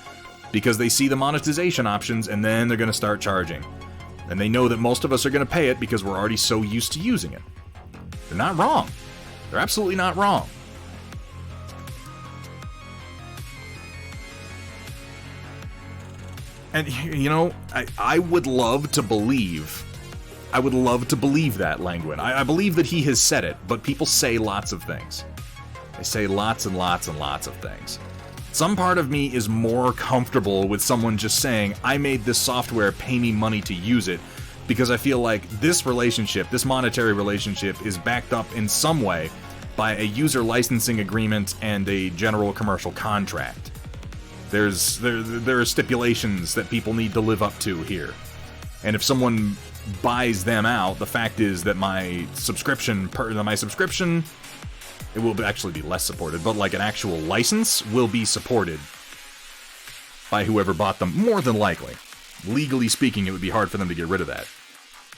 because they see the monetization options, and then they're going to start charging. And they know that most of us are going to pay it because we're already so used to using it. They're not wrong. They're absolutely not wrong. And, you know, I would love to believe... I would love to believe that, Langwin. I believe that he has said it, but people say lots of things. They say lots and lots and lots of things. Some part of me is more comfortable with someone just saying, I made this software, pay me money to use it, because I feel like this relationship, this monetary relationship, is backed up in some way by a user licensing agreement and a general commercial contract. There are stipulations that people need to live up to here. And if someone buys them out, the fact is that my subscription, it will actually be less supported, but like an actual license will be supported by whoever bought them, more than likely. Legally speaking, it would be hard for them to get rid of that.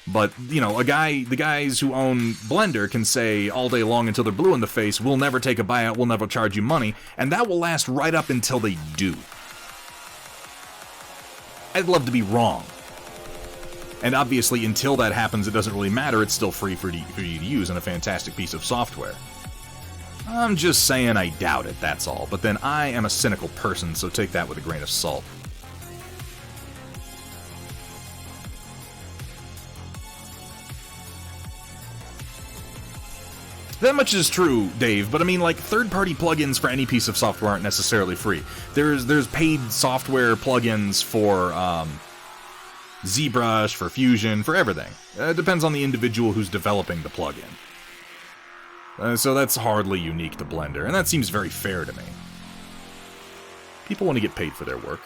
But, you know, the guys who own Blender can say all day long until they're blue in the face, we'll never take a buyout, we'll never charge you money, and that will last right up until they do. I'd love to be wrong. And obviously, until that happens, it doesn't really matter, it's still free for you to use and a fantastic piece of software. I'm just saying I doubt it, that's all. But then I am a cynical person, so take that with a grain of salt. That much is true, Dave, but I mean, like, third-party plugins for any piece of software aren't necessarily free. There's paid software plugins for ZBrush, for Fusion, for everything. It depends on the individual who's developing the plugin. So that's hardly unique to Blender, and that seems very fair to me. People want to get paid for their work.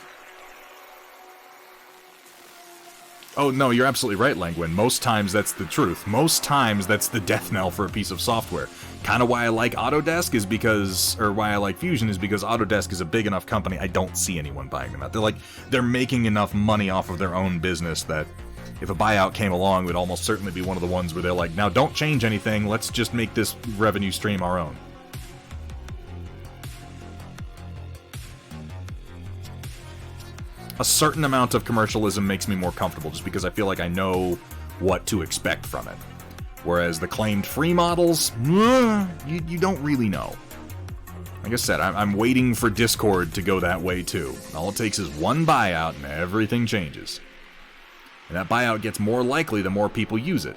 Oh, no, you're absolutely right, Langwin. Most times that's the truth. Most times that's the death knell for a piece of software. Kind of why I like Autodesk is because, or why I like Fusion is because Autodesk is a big enough company, I don't see anyone buying them out. They're making enough money off of their own business that if a buyout came along, it would almost certainly be one of the ones where they're like, now don't change anything, let's just make this revenue stream our own. A certain amount of commercialism makes me more comfortable just because I feel like I know what to expect from it. Whereas the claimed free models, you don't really know. Like I said, I'm waiting for Discord to go that way too. All it takes is one buyout and everything changes. And that buyout gets more likely the more people use it.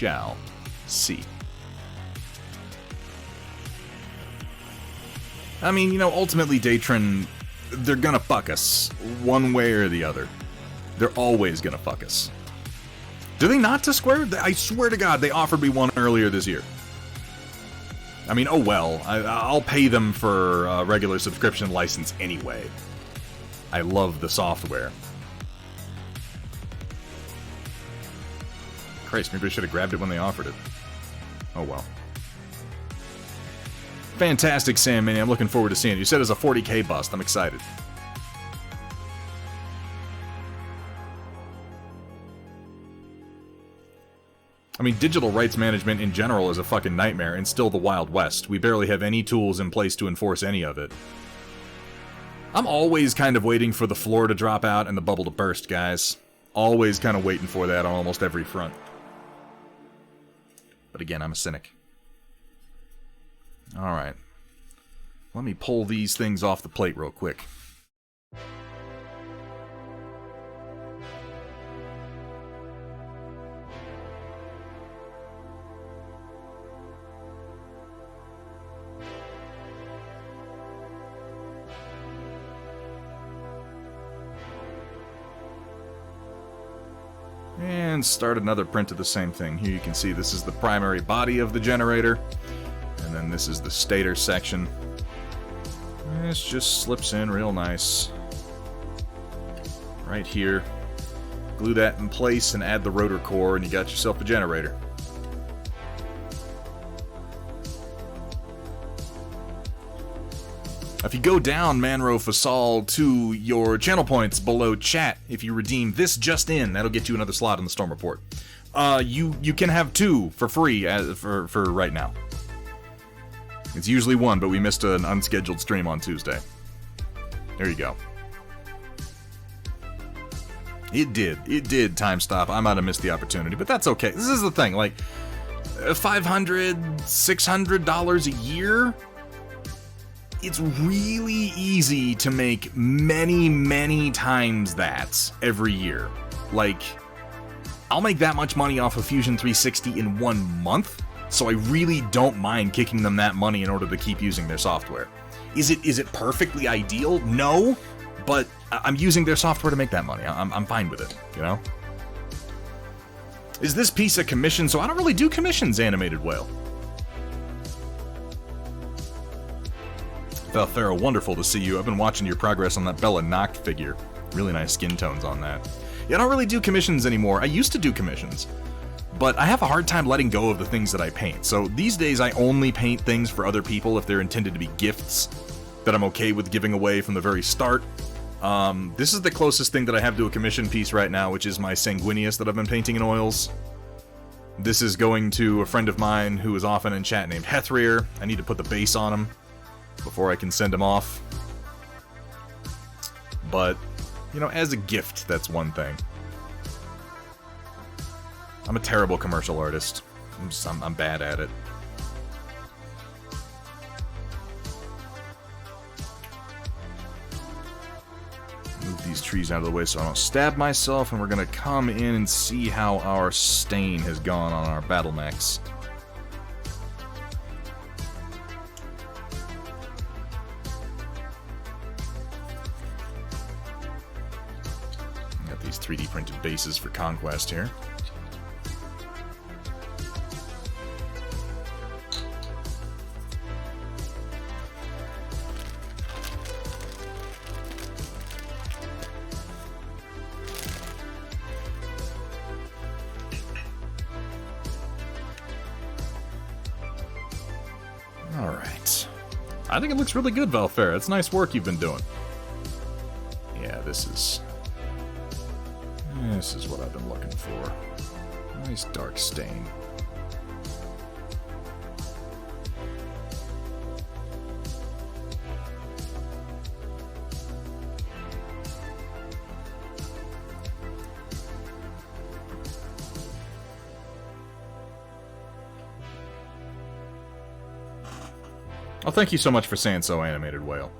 shall see. I mean, you know, ultimately, Datron, they're gonna fuck us, one way or the other. They're always gonna fuck us. Do they not to Square? I swear to God, they offered me one earlier this year. I mean, oh well, I'll pay them for a regular subscription license anyway. I love the software. Christ, maybe I should have grabbed it when they offered it. Oh well. Fantastic, Sam Mini. I'm looking forward to seeing it. You said it's a 40K bust. I'm excited. I mean, digital rights management in general is a fucking nightmare, and still the Wild West. We barely have any tools in place to enforce any of it. I'm always kind of waiting for the floor to drop out and the bubble to burst, guys. Always kind of waiting for that on almost every front. But again, I'm a cynic. Alright. Let me pull these things off the plate real quick. And start another print of the same thing. Here you can see this is the primary body of the generator. And then this is the stator section. This just slips in real nice. Right here. Glue that in place and add the rotor core and you got yourself a generator. If you go down Manro Fasal to your channel points below chat, if you redeem this just in, that'll get you another slot in the Storm Report. You can have 2 for free for right now. It's usually 1, but we missed an unscheduled stream on Tuesday. There you go. It did time stop. I might have missed the opportunity, but that's okay. This is the thing, like, $500, $600 a year? It's really easy to make many, many times that every year. Like, I'll make that much money off of Fusion 360 in 1 month, so I really don't mind kicking them that money in order to keep using their software. Is it perfectly ideal? No, but I'm using their software to make that money. I'm fine with it, you know? Is this piece a commission? So I don't really do commissions, Animated Whale. Valthera, wonderful to see you. I've been watching your progress on that Bella Noct figure. Really nice skin tones on that. Yeah, I don't really do commissions anymore. I used to do commissions, but I have a hard time letting go of the things that I paint. So these days I only paint things for other people if they're intended to be gifts that I'm okay with giving away from the very start. This is the closest thing that I have to a commission piece right now, which is my Sanguinius that I've been painting in oils. This is going to a friend of mine who is often in chat named Hethrir. I need to put the base on him before I can send him off. But, you know, as a gift, that's one thing. I'm a terrible commercial artist. I'm bad at it. Move these trees out of the way so I don't stab myself, and we're gonna come in and see how our stain has gone on our Battle Mechs. Got these 3D printed bases for Conquest here. Alright. I think it looks really good, Valfera. It's nice work you've been doing. Yeah, this is what I've been looking for. Nice dark stain. Oh, thank you so much for saying so, Animated Whale.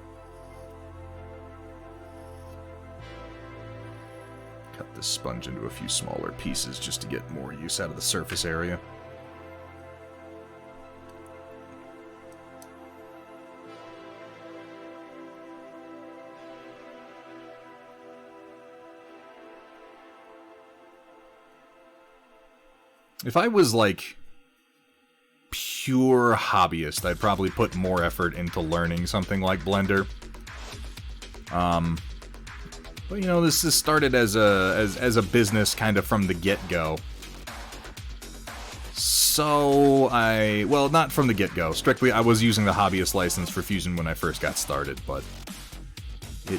Cut this sponge into a few smaller pieces just to get more use out of the surface area. If I was, like, pure hobbyist, I'd probably put more effort into learning something like Blender. But, you know, this is started as a business kind of from the get-go. So, well, not from the get-go. Strictly, I was using the hobbyist license for Fusion when I first got started, but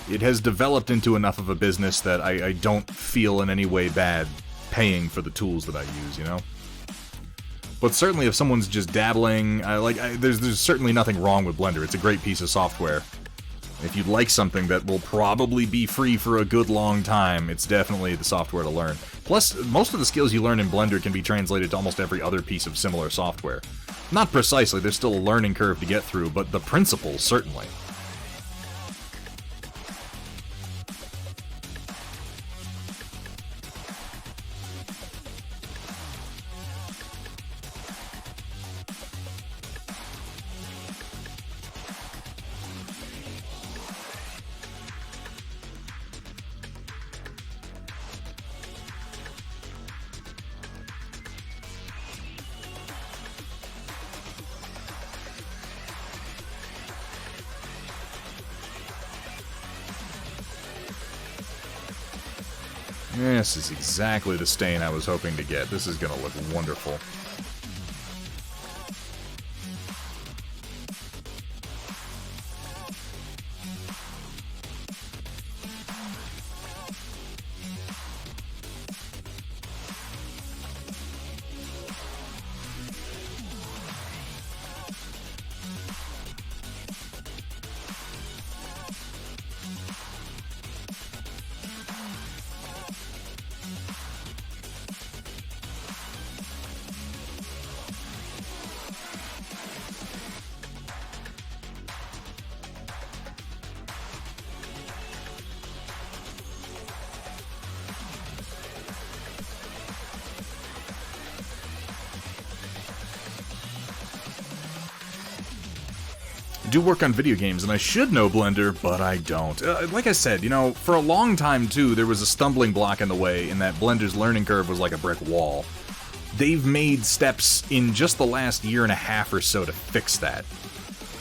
it has developed into enough of a business that I don't feel in any way bad paying for the tools that I use, you know? But certainly if someone's just dabbling, there's certainly nothing wrong with Blender. It's a great piece of software. If you'd like something that will probably be free for a good long time, it's definitely the software to learn. Plus, most of the skills you learn in Blender can be translated to almost every other piece of similar software. Not precisely, there's still a learning curve to get through, but the principles, certainly. This is exactly the stain I was hoping to get. This is going to look wonderful. Do work on video games, and I should know Blender, but I don't. Like I said, you know, for a long time, too, there was a stumbling block in the way in that Blender's learning curve was like a brick wall. They've made steps in just the last year and a half or so to fix that.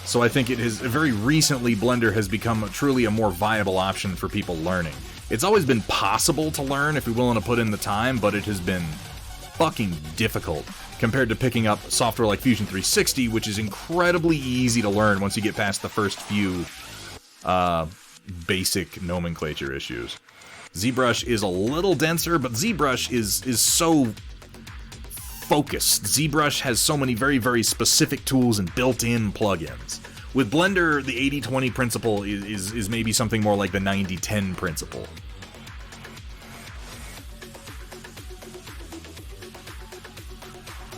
So I think it has, very recently, Blender has become truly a more viable option for people learning. It's always been possible to learn if you're willing to put in the time, but it has been fucking difficult compared to picking up software like Fusion 360, which is incredibly easy to learn once you get past the first few basic nomenclature issues. ZBrush is a little denser, but ZBrush is so focused. ZBrush has so many very, very specific tools and built-in plugins. With Blender, the 80-20 principle is maybe something more like the 90-10 principle.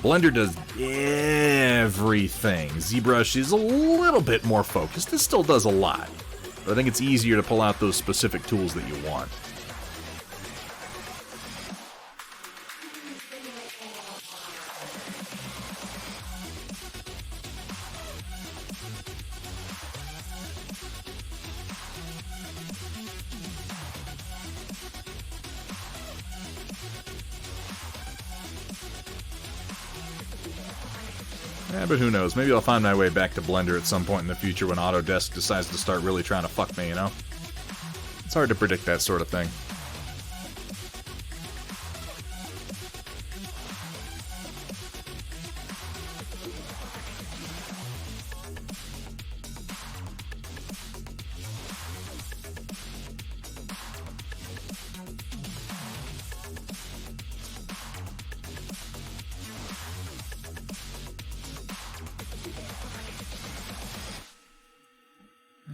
Blender does everything. ZBrush is a little bit more focused. This still does a lot, but I think it's easier to pull out those specific tools that you want. Yeah, but who knows? Maybe I'll find my way back to Blender at some point in the future when Autodesk decides to start really trying to fuck me, you know? It's hard to predict that sort of thing.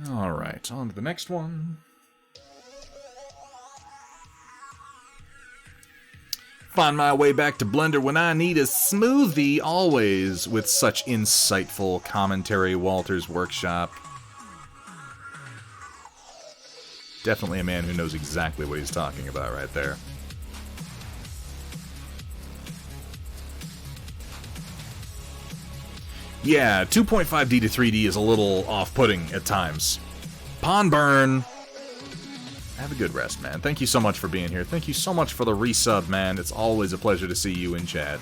Alright, on to the next one. Find my way back to Blender when I need a smoothie, always, with such insightful commentary, Walter's Workshop. Definitely a man who knows exactly what he's talking about right there. Yeah, 2.5D to 3D is a little off-putting at times. Pond burn! Have a good rest, man. Thank you so much for being here. Thank you so much for the resub, man. It's always a pleasure to see you in chat.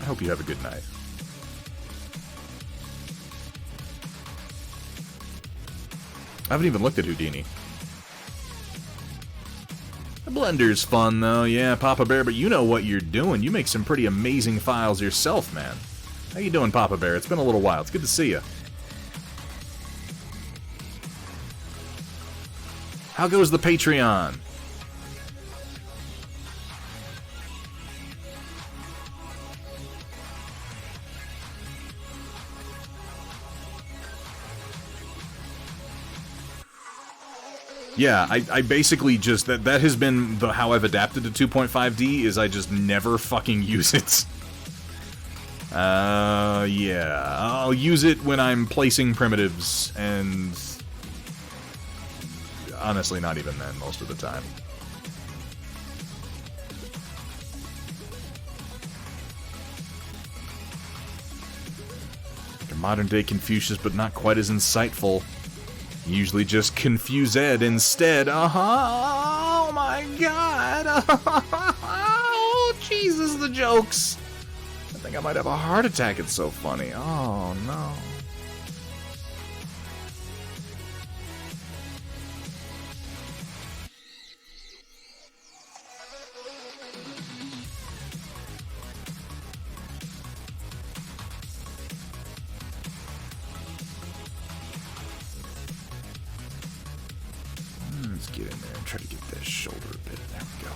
I hope you have a good night. I haven't even looked at Houdini. The Blender's fun, though. Yeah, Papa Bear, but you know what you're doing. You make some pretty amazing files yourself, man. How you doing, Papa Bear? It's been a little while. It's good to see you. How goes the Patreon? Yeah, I basically just, that has been how I've adapted to 2.5D, is I just never fucking use it. Yeah, I'll use it when I'm placing primitives, and honestly, not even then, most of the time. Like a modern-day Confucius, but not quite as insightful. Usually just confuse Ed instead. Oh my god! Oh, Jesus, the jokes! I think I might have a heart attack, it's so funny. Oh, no. Let's get in there and try to get that shoulder a bit. There we go.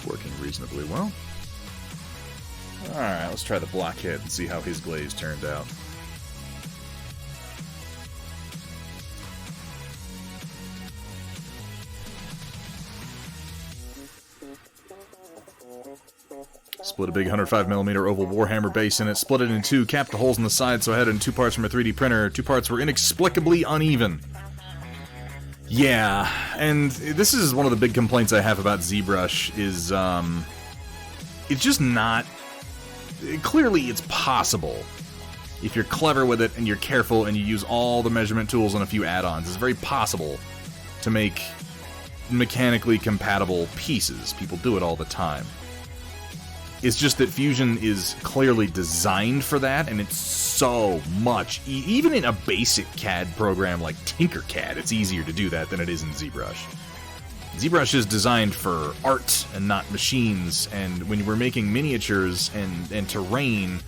Working reasonably well. Alright, let's try the blockhead and see how his glaze turned out. Split a big 105mm oval Warhammer base in it, split it in two, capped the holes in the side so I had it in 2 parts from a 3D printer. 2 parts were inexplicably uneven. Yeah, and this is one of the big complaints I have about ZBrush, is, it's just not... Clearly, it's possible, if you're clever with it and you're careful and you use all the measurement tools and a few add-ons, it's very possible to make mechanically compatible pieces. People do it all the time. It's just that Fusion is clearly designed for that, and it's so much. Even in a basic CAD program like Tinkercad, it's easier to do that than it is in ZBrush. ZBrush is designed for art and not machines, and when we're making miniatures and terrain,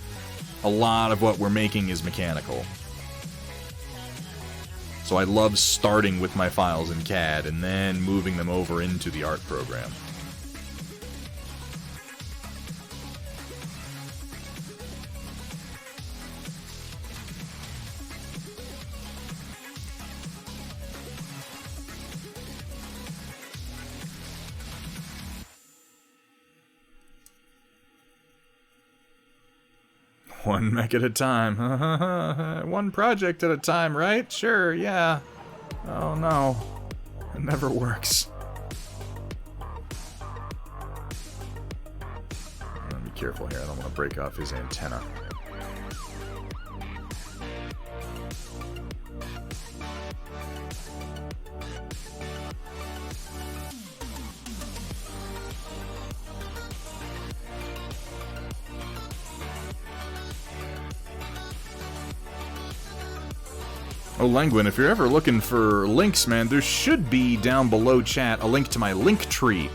a lot of what we're making is mechanical. So I love starting with my files in CAD and then moving them over into the art program. One mech at a time. One project at a time, right? Sure, yeah. Oh no. It never works. Be careful here, I don't want to break off his antenna. Oh, Languin, if you're ever looking for links, man, there should be down below chat a link to my link tree,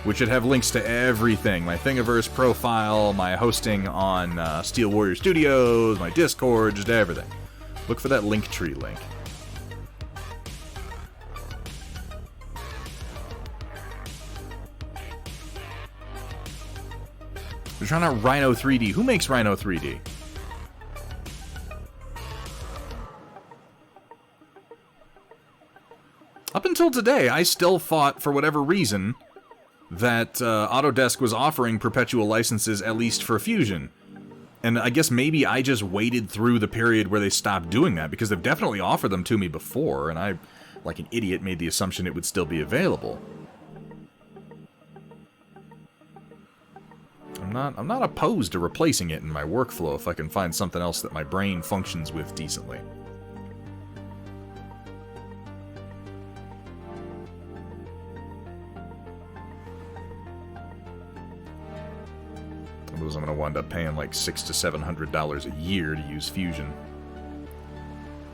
which should have links to everything. My Thingiverse profile, my hosting on Steel Warrior Studios, my Discord, just everything. Look for that link tree link. We're trying out Rhino 3D. Who makes Rhino 3D? Up until today, I still thought, for whatever reason, that Autodesk was offering perpetual licenses, at least for Fusion. And I guess maybe I just waited through the period where they stopped doing that, because they've definitely offered them to me before, and I, like an idiot, made the assumption it would still be available. I'm not opposed to replacing it in my workflow if I can find something else that my brain functions with decently. Otherwise, I'm going to wind up paying like $600 to $700 a year to use Fusion.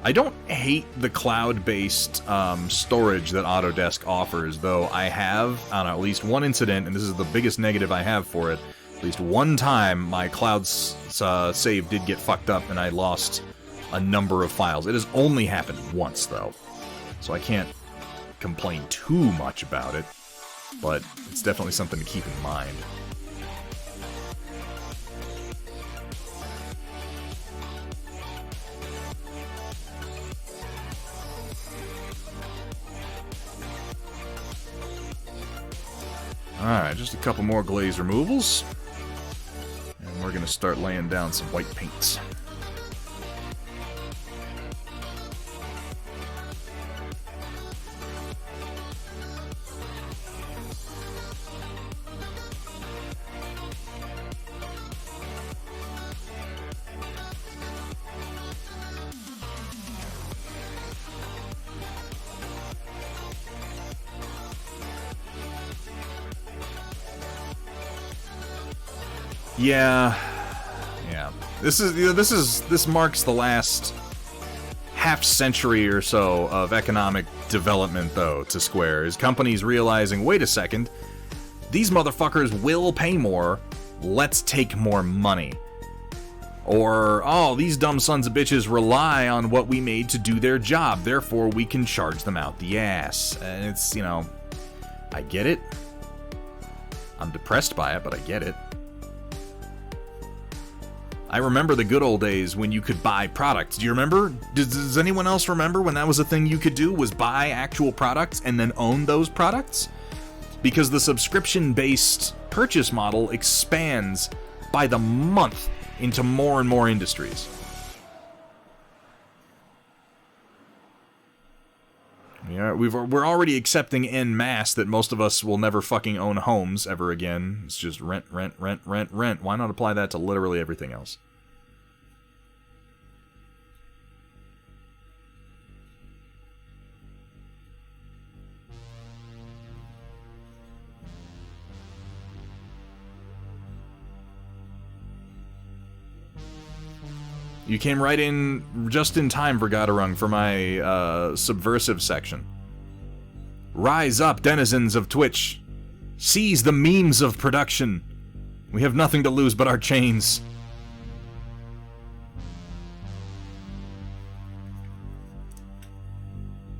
I don't hate the cloud-based storage that Autodesk offers, though I have, on at least one incident, and this is the biggest negative I have for it, at least one time my cloud save did get fucked up and I lost a number of files. It has only happened once, though, so I can't complain too much about it, but it's definitely something to keep in mind. Alright, just a couple more glaze removals. And we're going to start laying down some white paints. Yeah. This marks the last half century or so of economic development, though, to Square. Is companies realizing, wait a second, these motherfuckers will pay more, let's take more money. Or, oh, these dumb sons of bitches rely on what we made to do their job, therefore we can charge them out the ass. And it's, you know, I get it. I'm depressed by it, but I get it. I remember the good old days when you could buy products. Do you remember? Does anyone else remember when that was a thing you could do, was buy actual products and then own those products? Because the subscription-based purchase model expands by the month into more and more industries. We're already accepting en masse that most of us will never fucking own homes ever again. It's just rent, rent, rent, rent, rent. Why not apply that to literally everything else? You came right in just in time for Dougram for my subversive section. Rise up, denizens of Twitch. Seize the memes of production. We have nothing to lose but our chains.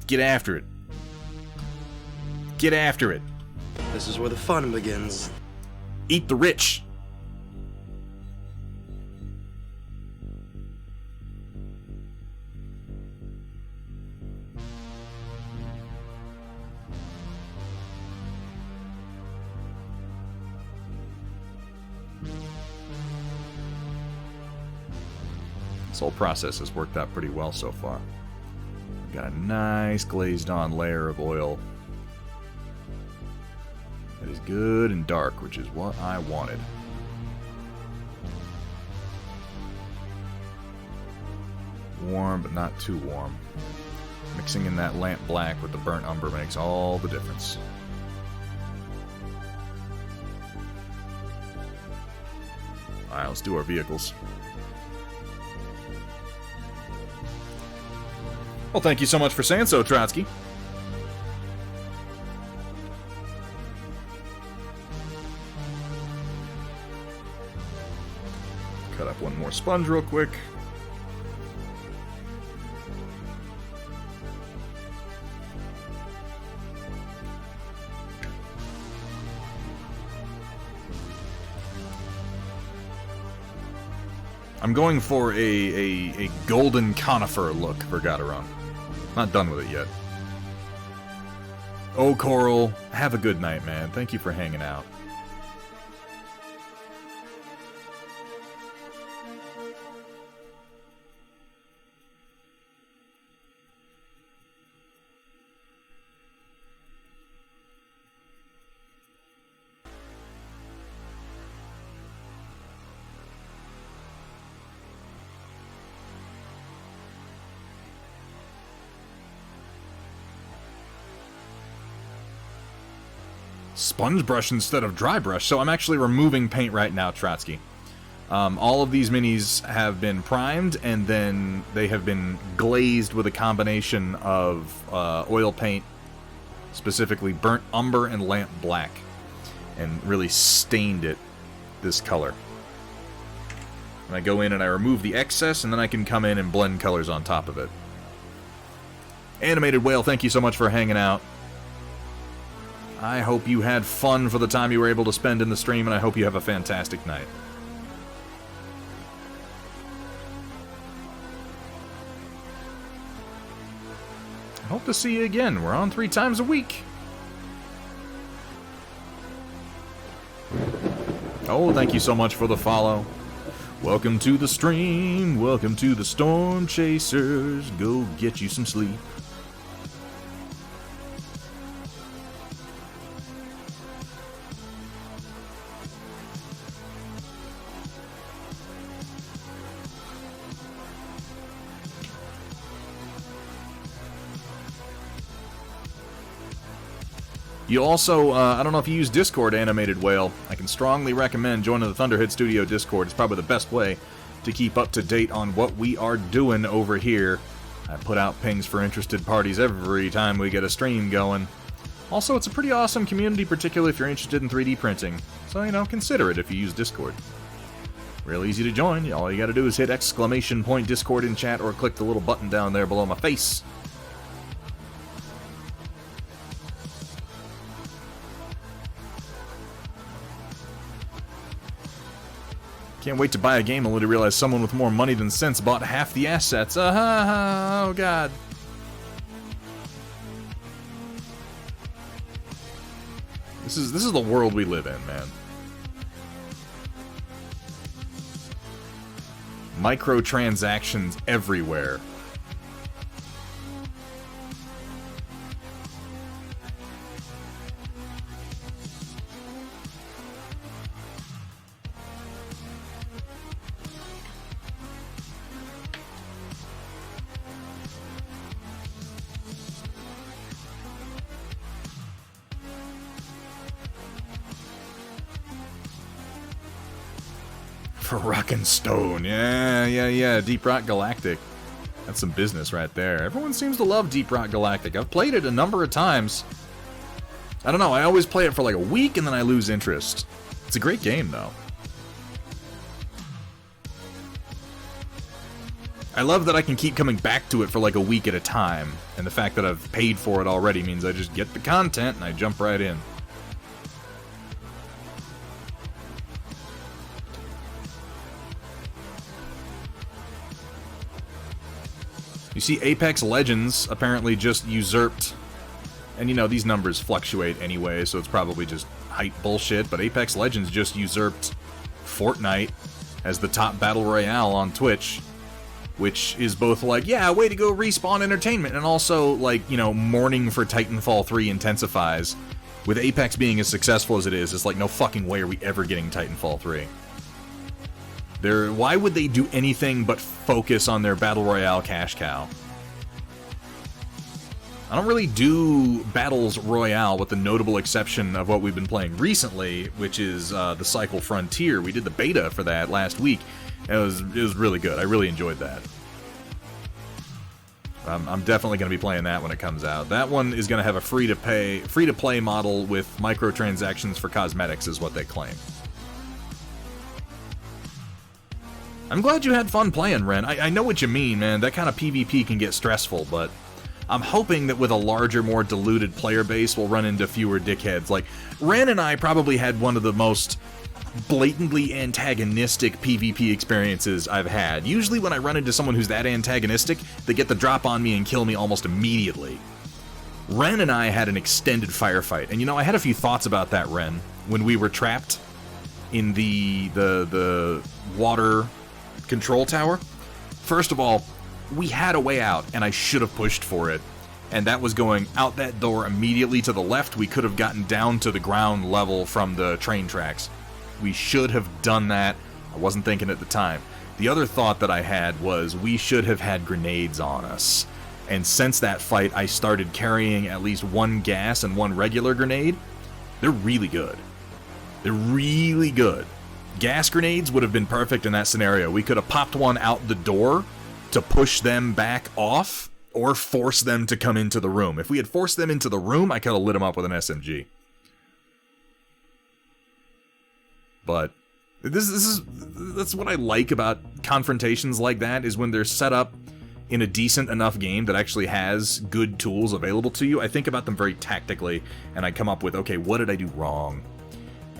Get after it. Get after it. This is where the fun begins. Eat the rich. This whole process has worked out pretty well so far. Got a nice glazed on layer of oil that is good and dark, which is what I wanted. Warm, but not too warm. Mixing in that lamp black with the burnt umber makes all the difference. Alright, let's do our vehicles. Well, thank you so much for saying so, Trotsky. Cut up one more sponge real quick. I'm going for a golden conifer look for Gadaron. Not done with it yet. Oh, Coral, have a good night, man. Thank you for hanging out. Sponge brush instead of dry brush, so I'm actually removing paint right now, Trotsky. All of these minis have been primed, and then they have been glazed with a combination of oil paint, specifically burnt umber and lamp black, and really stained it this color. And I go in and I remove the excess, and then I can come in and blend colors on top of it. Animated Whale, thank you so much for hanging out. I hope you had fun for the time you were able to spend in the stream, and I hope you have a fantastic night. I hope to see you again. We're on 3 times a week. Oh, thank you so much for the follow. Welcome to the stream. Welcome to the Storm Chasers. Go get you some sleep. You also, I don't know if you use Discord, Animated Whale. I can strongly recommend joining the Thunderhead Studio Discord. It's probably the best way to keep up to date on what we are doing over here. I put out pings for interested parties every time we get a stream going. Also, it's a pretty awesome community, particularly if you're interested in 3D printing. So, you know, consider it if you use Discord. Real easy to join. All you gotta do is hit !Discord in chat or click the little button down there below my face. Can't wait to buy a game only to realize someone with more money than sense bought half the assets. Oh god. This is the world we live in, man. Microtransactions everywhere. For Rock and Stone, yeah, Deep Rock Galactic. That's some business right there. Everyone seems to love Deep Rock Galactic. I've played it a number of times. I don't know, I always play it for like a week and then I lose interest. It's a great game, though. I love that I can keep coming back to it for like a week at a time, and the fact that I've paid for it already means I just get the content and I jump right in. You see, Apex Legends apparently just usurped, and you know, these numbers fluctuate anyway, so it's probably just hype bullshit, but Apex Legends just usurped Fortnite as the top battle royale on Twitch, which is both like, yeah, way to go Respawn Entertainment, and also, like, you know, mourning for Titanfall 3 intensifies. With Apex being as successful as it is, it's like, no fucking way are we ever getting Titanfall 3. Why would they do anything but focus on their Battle Royale cash cow? I don't really do Battles Royale with the notable exception of what we've been playing recently, which is the Cycle Frontier. We did the beta for that last week. It was really good. I really enjoyed that. I'm definitely going to be playing that when it comes out. That one is going to have a free-to-play model with microtransactions for cosmetics, is what they claim. I'm glad you had fun playing, Ren. I know what you mean, man. That kind of PvP can get stressful, but I'm hoping that with a larger, more diluted player base, we'll run into fewer dickheads. Like, Ren and I probably had one of the most blatantly antagonistic PvP experiences I've had. Usually when I run into someone who's that antagonistic, they get the drop on me and kill me almost immediately. Ren and I had an extended firefight, and you know, I had a few thoughts about that, Ren, when we were trapped in the water control tower. First of all, we had a way out, and I should have pushed for it. And that was going out that door immediately to the left. We could have gotten down to the ground level from the train tracks. We should have done that. I wasn't thinking at the time. The other thought that I had was we should have had grenades on us. And since that fight, I started carrying at least one gas and one regular grenade. They're really good. They're really good. Gas grenades would have been perfect in that scenario. We could have popped one out the door to push them back off, or force them to come into the room. If we had forced them into the room, I could have lit them up with an SMG. But that's what I like about confrontations like that, is when they're set up in a decent enough game that actually has good tools available to you. I think about them very tactically, and I come up with, okay, what did I do wrong?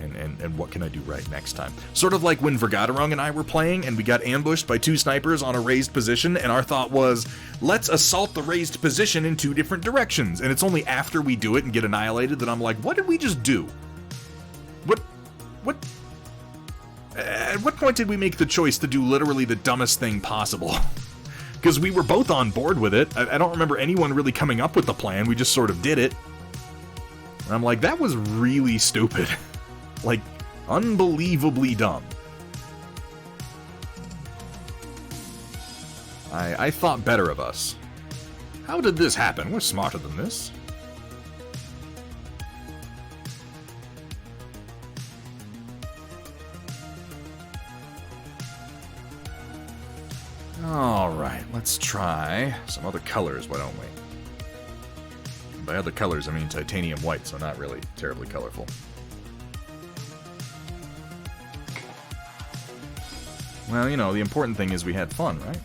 And what can I do right next time? Sort of like when Vergaderung and I were playing, and we got ambushed by 2 snipers on a raised position, and our thought was, let's assault the raised position in 2 different directions. And it's only after we do it and get annihilated that I'm like, what did we just do? What? At what point did we make the choice to do literally the dumbest thing possible? Because we were both on board with it. I don't remember anyone really coming up with the plan. We just sort of did it. And I'm like, that was really stupid. Like, unbelievably dumb. I thought better of us. How did this happen? We're smarter than this. Alright, let's try some other colors, why don't we? By other colors, I mean titanium white, so not really terribly colorful. Well, you know, the important thing is we had fun, right?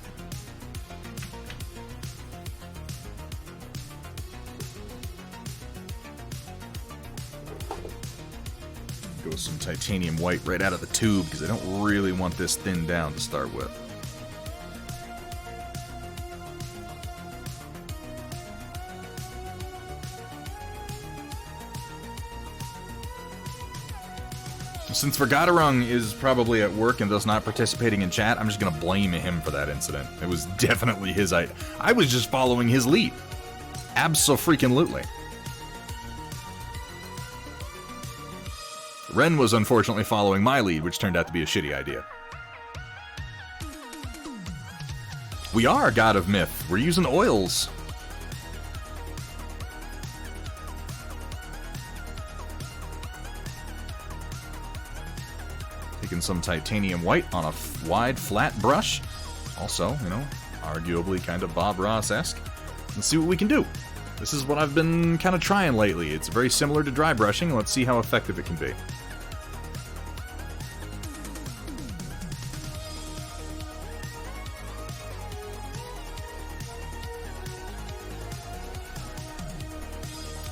Go with some titanium white right out of the tube, because I don't really want this thinned down to start with. Since Vergaderung is probably at work and thus not participating in chat, I'm just going to blame him for that incident. It was definitely his idea. I was just following his lead. Abso-freaking-lutely. Ren was unfortunately following my lead, which turned out to be a shitty idea. We are God of Myth. We're using oils. Taking some titanium white on a wide, flat brush. Also, you know, arguably kind of Bob Ross-esque. Let's see what we can do. This is what I've been kind of trying lately. It's very similar to dry brushing. Let's see how effective it can be.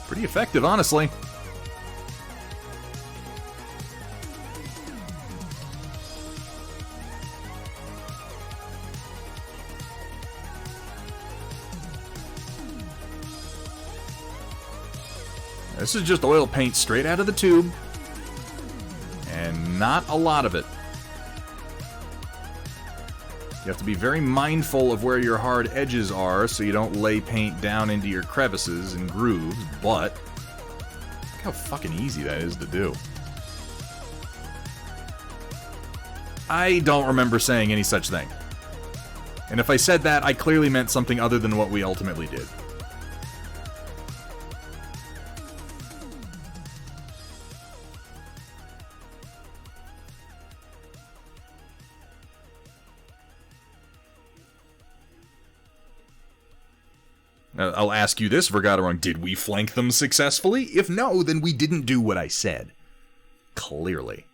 Pretty effective, honestly. This is just oil paint straight out of the tube, and not a lot of it. You have to be very mindful of where your hard edges are so you don't lay paint down into your crevices and grooves, but look how fucking easy that is to do. I don't remember saying any such thing. And if I said that, I clearly meant something other than what we ultimately did. I'll ask you this, Vergaderung, did we flank them successfully? If no, then we didn't do what I said. Clearly.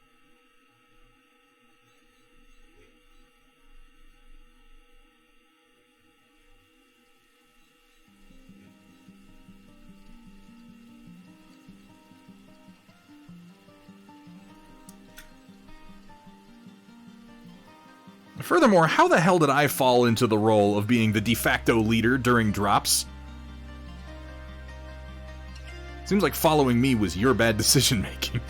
Furthermore, how the hell did I fall into the role of being the de facto leader during drops? Seems like following me was your bad decision making.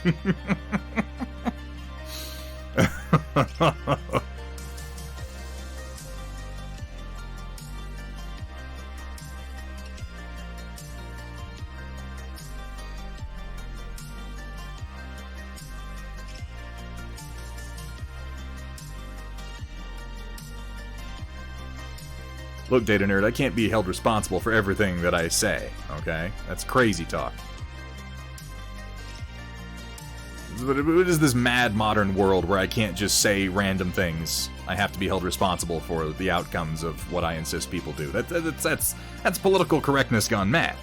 Look, Data Nerd, I can't be held responsible for everything that I say, okay? That's crazy talk. What is this mad modern world where I can't just say random things? I have to be held responsible for the outcomes of what I insist people do. That's political correctness gone mad.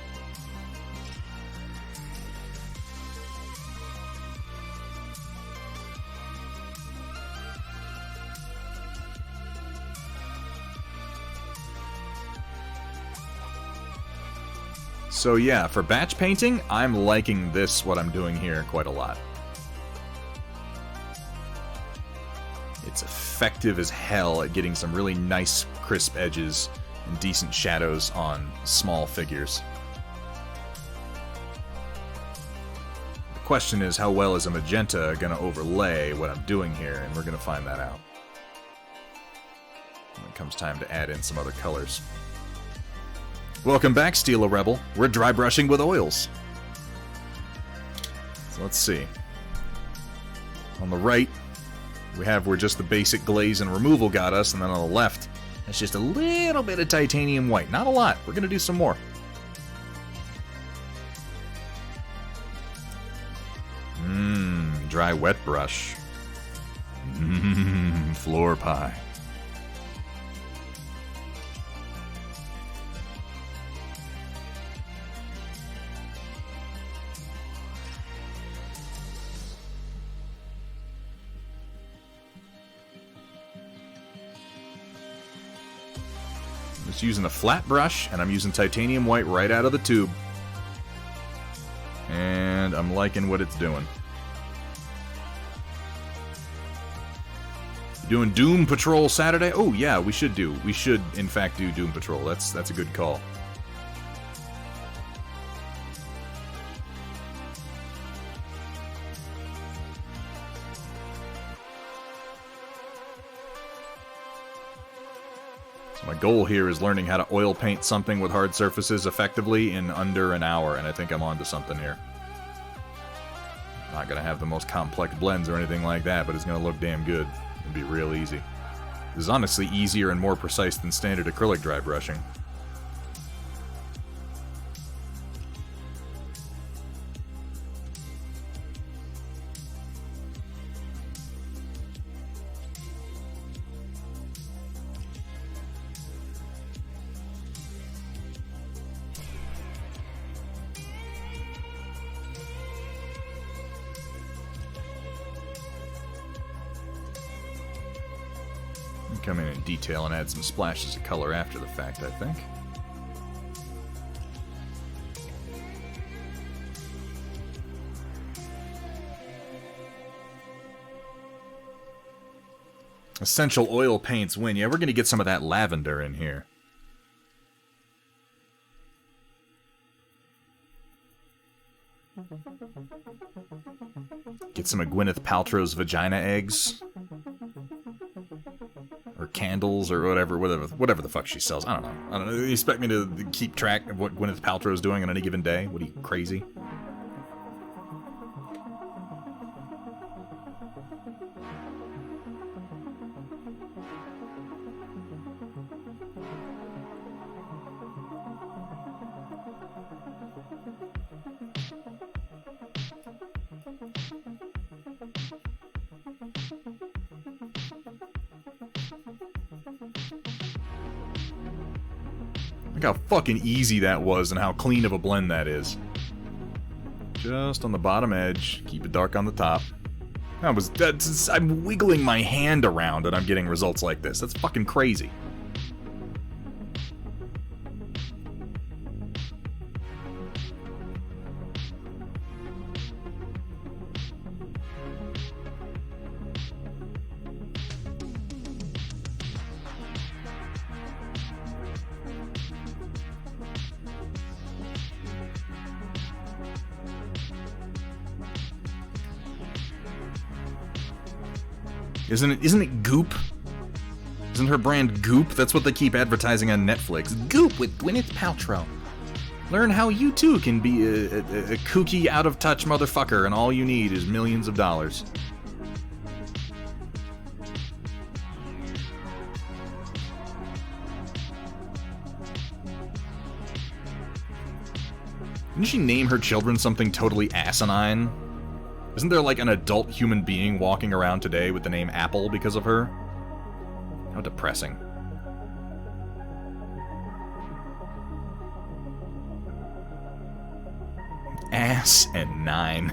So yeah, for batch painting, I'm liking this, what I'm doing here, quite a lot. It's effective as hell at getting some really nice, crisp edges and decent shadows on small figures. The question is, how well is a magenta going to overlay what I'm doing here, and we're going to find that out when it comes time to add in some other colors. Welcome back, Steel Rebel. We're dry brushing with oils. So let's see. On the right, we have where just the basic glaze and removal got us, and then on the left, that's just a little bit of titanium white. Not a lot. We're going to do some more. Dry wet brush. Floor pie. Just using a flat brush, and I'm using titanium white right out of the tube. And I'm liking what it's doing. Doing Doom Patrol Saturday? Oh yeah, we should, in fact, do Doom Patrol. That's a good call. My goal here is learning how to oil paint something with hard surfaces effectively in under an hour, and I think I'm onto something here. Not gonna have the most complex blends or anything like that, but it's gonna look damn good. It'll be real easy. This is honestly easier and more precise than standard acrylic dry brushing. Come in detail and add some splashes of color after the fact, I think. Essential oil paints win. Yeah, we're going to get some of that lavender in here. Get some of Gwyneth Paltrow's vagina eggs. Or candles, or whatever the fuck she sells. I don't know. You expect me to keep track of what Gwyneth Paltrow's doing on any given day? What are you, crazy? Look how fucking easy that was and how clean of a blend that is. Just on the bottom edge, keep it dark on the top. I'm wiggling my hand around and I'm getting results like this. That's fucking crazy. Isn't it Goop? Isn't her brand Goop? That's what they keep advertising on Netflix. Goop with Gwyneth Paltrow. Learn how you too can be a kooky, out-of-touch motherfucker, and all you need is millions of dollars. Didn't she name her children something totally asinine? Isn't there like an adult human being walking around today with the name Apple because of her? How depressing. Ass and 9.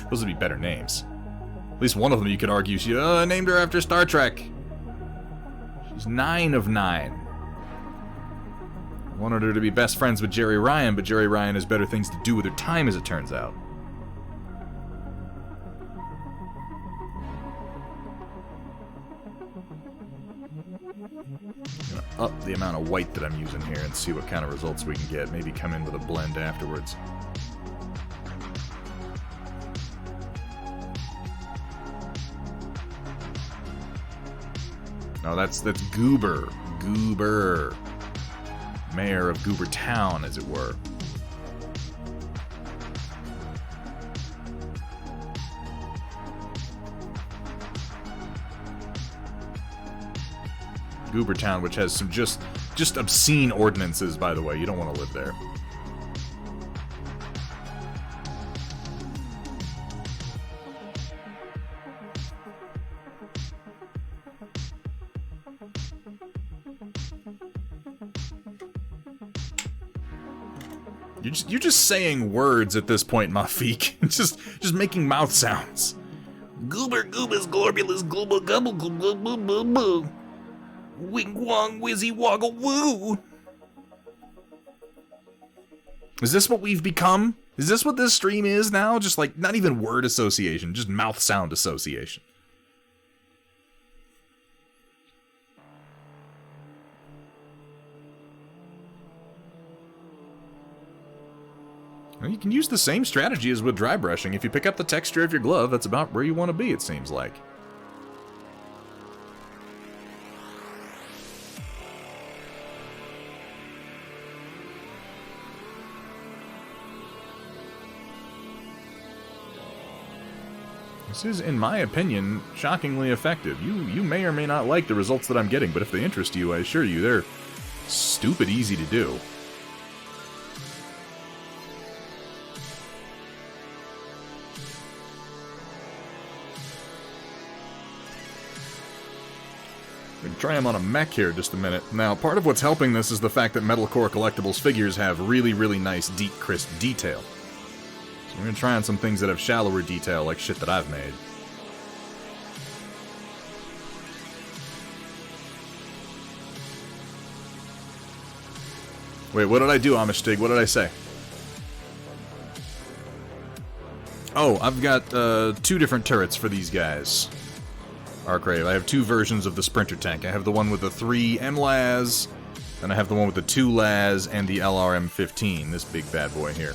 Those would be better names. At least one of them you could argue she named her after Star Trek. She's 9 of 9. Wanted her to be best friends with Jerry Ryan, but Jerry Ryan has better things to do with her time, as it turns out. I'm gonna up the amount of white that I'm using here and see what kind of results we can get. Maybe come in with a blend afterwards. No, that's Goober. Goober. Mayor of Goober Town, as it were. Goober Town, which has some just obscene ordinances, by the way. You don't want to live there. You're just saying words at this point, Mafik. just making mouth sounds. Goober goobers gorbulous goober gubble gubble boo boo boo. Wing wong wizzy woggle woo. Is this what we've become? Is this what this stream is now? Just like, not even word association, just mouth sound association. Well, you can use the same strategy as with dry brushing. If you pick up the texture of your glove, that's about where you want to be, it seems like. This is, in my opinion, shockingly effective. You may or may not like the results that I'm getting, but if they interest you, I assure you, they're stupid easy to do. We can try them on a mech here just a minute. Now, part of what's helping this is the fact that Metalcore Collectibles figures have really, really nice, deep, crisp detail. So we're gonna try on some things that have shallower detail, like shit that I've made. Wait, what did I do, Amishtig? What did I say? Oh, I've got 2 different turrets for these guys. Arcrave. I have 2 versions of the Sprinter tank. I have the one with the 3 MLAS, and I have the one with the 2 LAS and the LRM-15, this big bad boy here.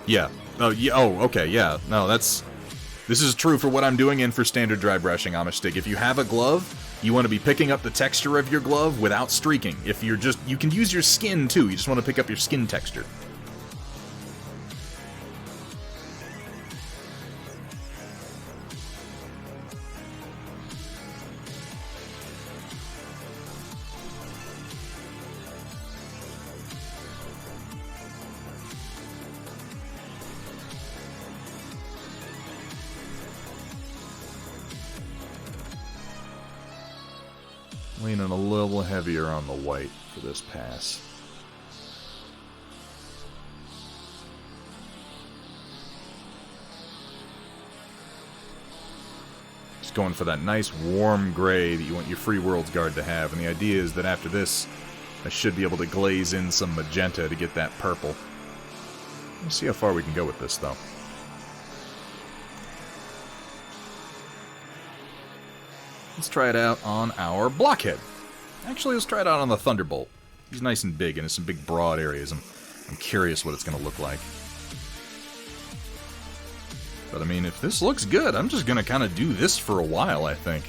Yeah. Oh, yeah. Oh, okay, yeah. No, this is true for what I'm doing and for standard dry brushing, Amishtig. If you have a glove, you want to be picking up the texture of your glove without streaking. If you're you can use your skin too, you just want to pick up your skin texture. Leaning a little heavier on the white for this pass. Just going for that nice warm gray that you want your Free Worlds guard to have, and the idea is that after this, I should be able to glaze in some magenta to get that purple. Let's see how far we can go with this, though. Let's try it out on our Blockhead. Actually, let's try it out on the Thunderbolt. He's nice and big, and it's some big broad areas. I'm curious what it's going to look like. But I mean, if this looks good, I'm just going to kind of do this for a while, I think.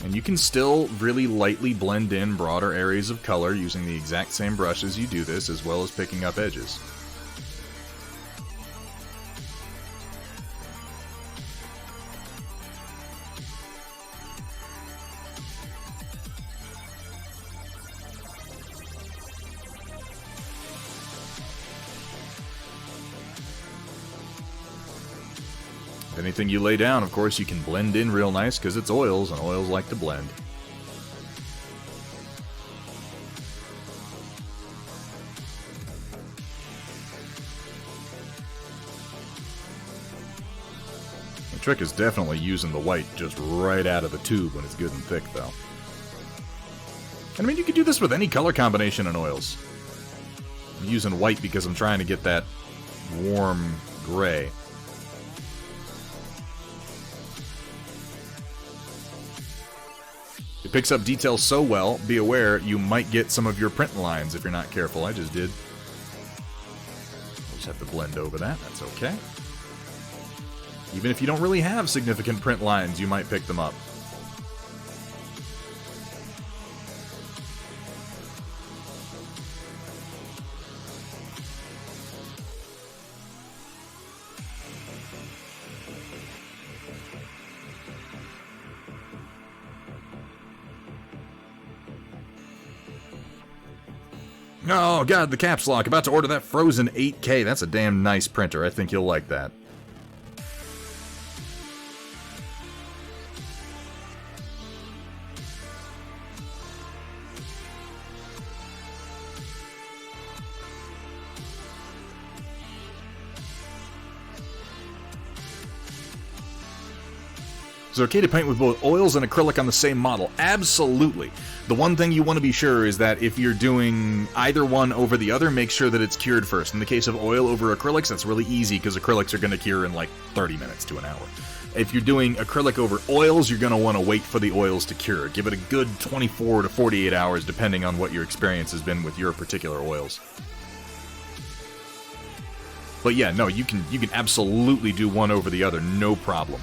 And you can still really lightly blend in broader areas of color using the exact same brush as you do this, as well as picking up edges. Anything you lay down, of course, you can blend in real nice because it's oils, and oils like to blend. The trick is definitely using the white just right out of the tube when it's good and thick, though. And I mean, you could do this with any color combination in oils. I'm using white because I'm trying to get that warm gray. It picks up details so well, be aware you might get some of your print lines if you're not careful. I just did. Just have to blend over that, that's okay. Even if you don't really have significant print lines, you might pick them up. Oh, God, the caps lock. About to order that Frozen 8K. That's a damn nice printer. I think you'll like that. Is it okay to paint with both oils and acrylic on the same model? Absolutely. The one thing you want to be sure is that if you're doing either one over the other, make sure that it's cured first. In the case of oil over acrylics, that's really easy because acrylics are going to cure in like 30 minutes to an hour. If you're doing acrylic over oils, you're going to want to wait for the oils to cure. Give it a good 24 to 48 hours depending on what your experience has been with your particular oils. But yeah, no, you can absolutely do one over the other, no problem.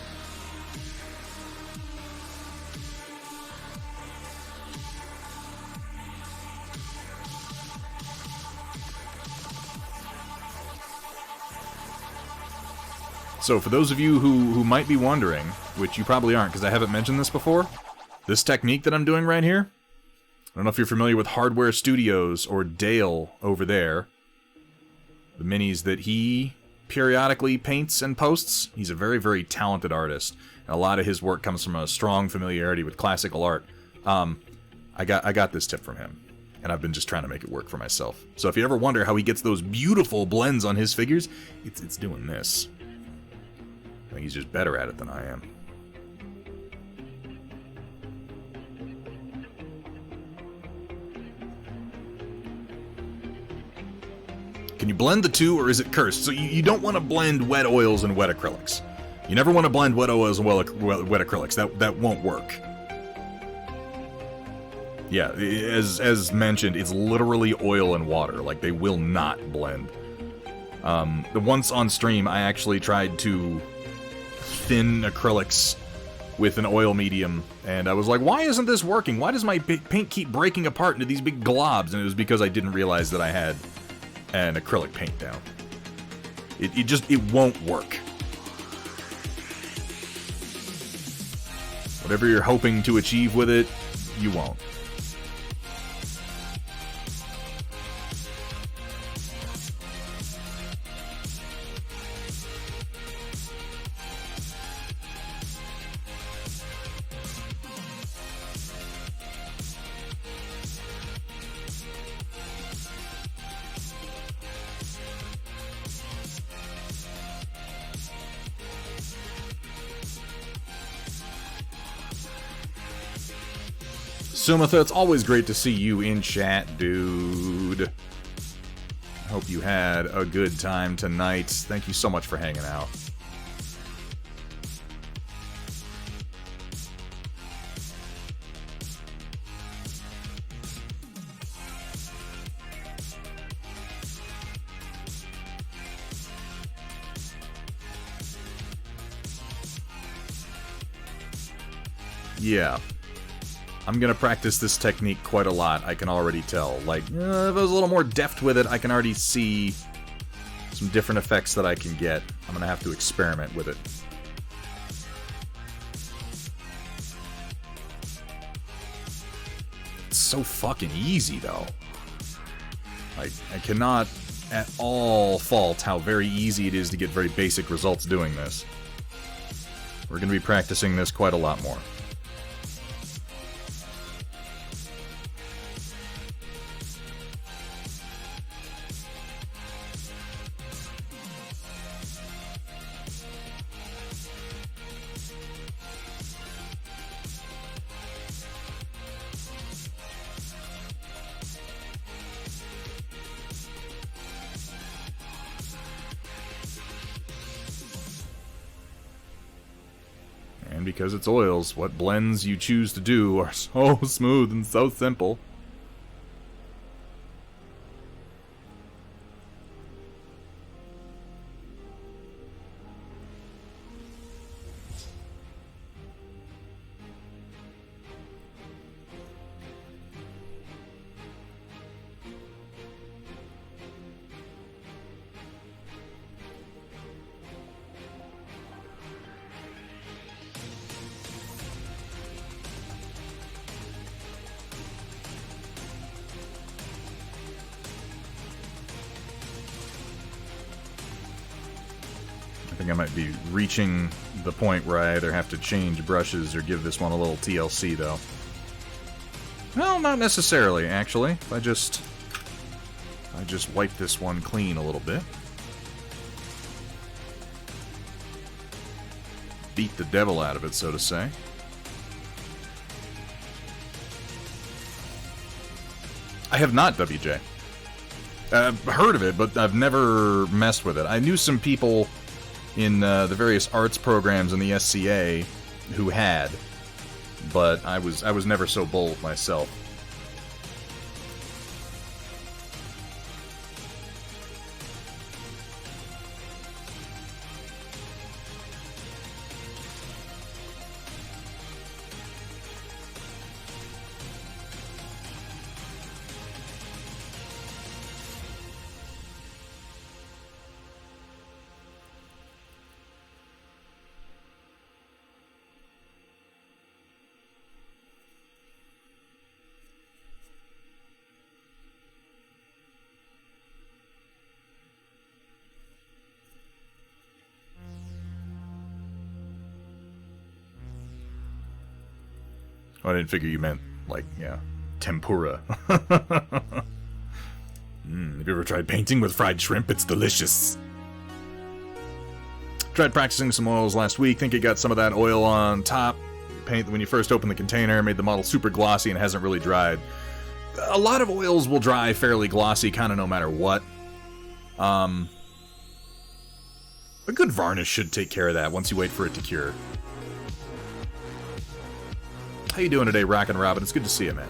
So for those of you who might be wondering, which you probably aren't because I haven't mentioned this before, this technique that I'm doing right here, I don't know if you're familiar with Hardware Studios or Dale over there, the minis that he periodically paints and posts. He's a very, very talented artist, and a lot of his work comes from a strong familiarity with classical art. I got this tip from him, and I've been just trying to make it work for myself. So if you ever wonder how he gets those beautiful blends on his figures, it's doing this. I think he's just better at it than I am. Can you blend the two, or is it cursed? So you don't want to blend wet oils and wet acrylics. You never want to blend wet oils and wet acrylics. That won't work. Yeah, as mentioned, it's literally oil and water. Like, they will not blend. Once on stream, I actually tried to thin acrylics with an oil medium, and I was like, why isn't this working? Why does my paint keep breaking apart into these big globs? And it was because I didn't realize that I had an acrylic paint down. It won't work. Whatever you're hoping to achieve with it, you won't. Sumatha, it's always great to see you in chat, dude. I hope you had a good time tonight. Thank you so much for hanging out. Yeah. I'm gonna practice this technique quite a lot, I can already tell. Like, if I was a little more deft with it, I can already see some different effects that I can get. I'm gonna have to experiment with it. It's so fucking easy, though. Like, I cannot at all fault how very easy it is to get very basic results doing this. We're gonna be practicing this quite a lot more. Because it's oils, what blends you choose to do are so smooth and so simple. I think I might be reaching the point where I either have to change brushes or give this one a little TLC, though. Well, not necessarily, actually. If I just wipe this one clean a little bit. Beat the devil out of it, so to say. I have not, WJ. I've heard of it, but I've never messed with it. I knew some people in the various arts programs in the SCA who had, but I was never so bold myself. Oh, I didn't figure you meant, like, yeah, tempura. Have you ever tried painting with fried shrimp? It's delicious. Tried practicing some oils last week. Think it got some of that oil on top. Paint when you first open the container, made the model super glossy and hasn't really dried. A lot of oils will dry fairly glossy, kind of no matter what. A good varnish should take care of that once you wait for it to cure. How you doing today, Rockin' Robin? It's good to see you, man.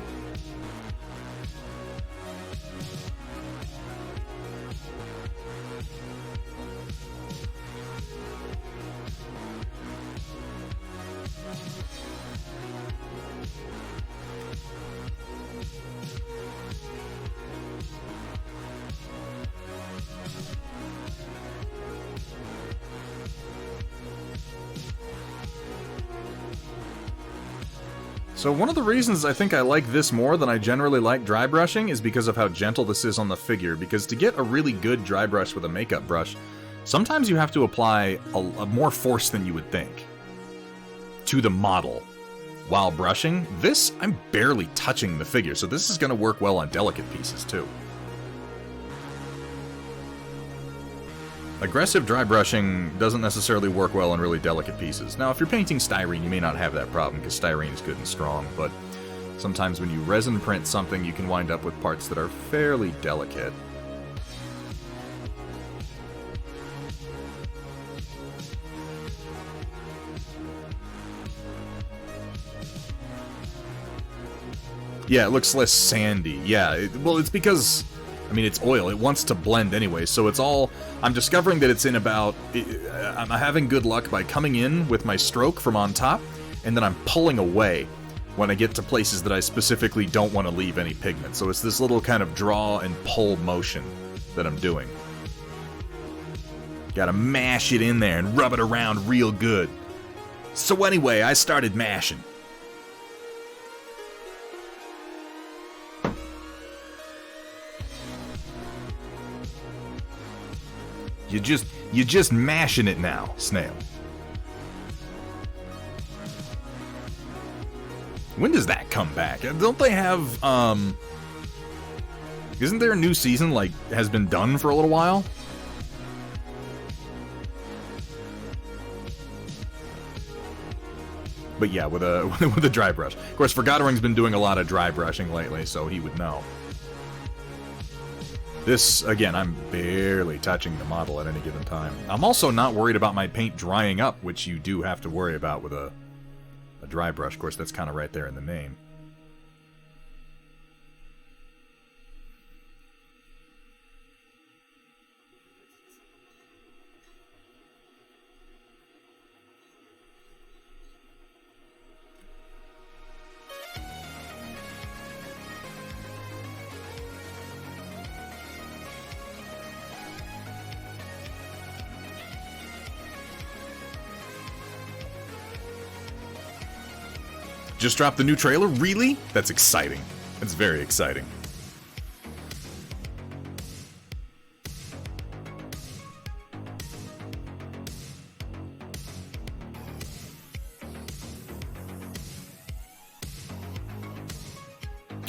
So one of the reasons I think I like this more than I generally like dry brushing is because of how gentle this is on the figure, because to get a really good dry brush with a makeup brush, sometimes you have to apply a more force than you would think to the model while brushing. This, I'm barely touching the figure, so this is going to work well on delicate pieces too. Aggressive dry brushing doesn't necessarily work well on really delicate pieces. Now, if you're painting styrene, you may not have that problem, because styrene is good and strong, but Sometimes when you resin print something, you can wind up with parts that are fairly delicate. Yeah, it looks less sandy. Yeah, well, it's because, I mean, it's oil. It wants to blend anyway, so it's all... I'm discovering that it's in about... I'm having good luck by coming in with my stroke from on top, and then I'm pulling away when I get to places that I specifically don't want to leave any pigment. So it's this little kind of draw and pull motion that I'm doing. Gotta mash it in there and rub it around real good. So anyway, I started mashing. You're just mashing it now, Snail. When does that come back? Don't they have, isn't there a new season, like, has been done for a little while? But yeah, with a dry brush. Of course, Forgottering's been doing a lot of dry brushing lately, so he would know. This, again, I'm barely touching the model at any given time. I'm also not worried about my paint drying up, which you do have to worry about with a dry brush. Of course, that's kind of right there in the name. Just dropped the new trailer? Really? That's exciting. That's very exciting.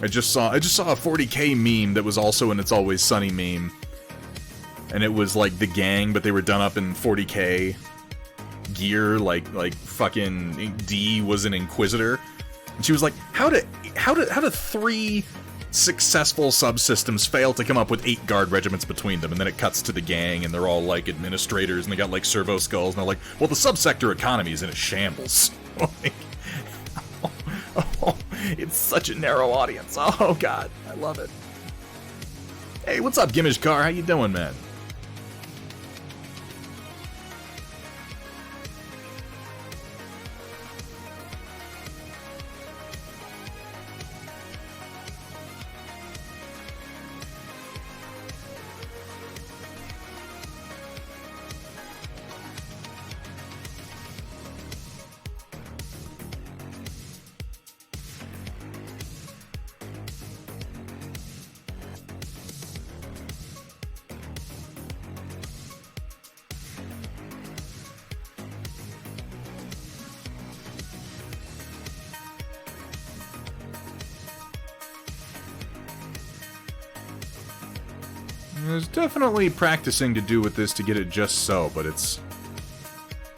I just saw a 40K meme that was also an It's Always Sunny meme. And it was like the gang, but they were done up in 40K gear, like fucking D was an Inquisitor. And she was like, how do 3 successful subsystems fail to come up with 8 guard regiments between them? And then it cuts to the gang, and they're all like administrators, and they got like servo skulls, and they're like, well, the subsector economy is in a shambles. Like, it's such a narrow audience. Oh god, I love it. Hey, what's up, Gimmish Car? How you doing, man? There's definitely practicing to do with this to get it just so, but it's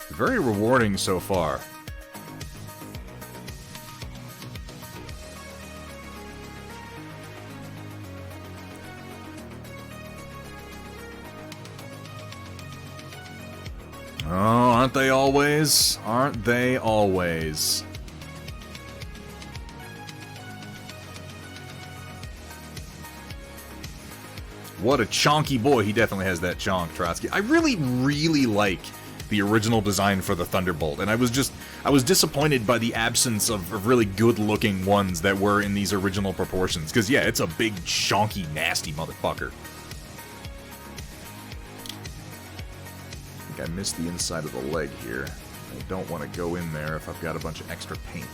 very rewarding so far. Oh, aren't they always? Aren't they always? What a chonky boy. He definitely has that chonk, Trotsky. I really, really like the original design for the Thunderbolt, and I was disappointed by the absence of really good-looking ones that were in these original proportions. Because, yeah, it's a big, chonky, nasty motherfucker. I think I missed the inside of the leg here. I don't want to go in there if I've got a bunch of extra paint.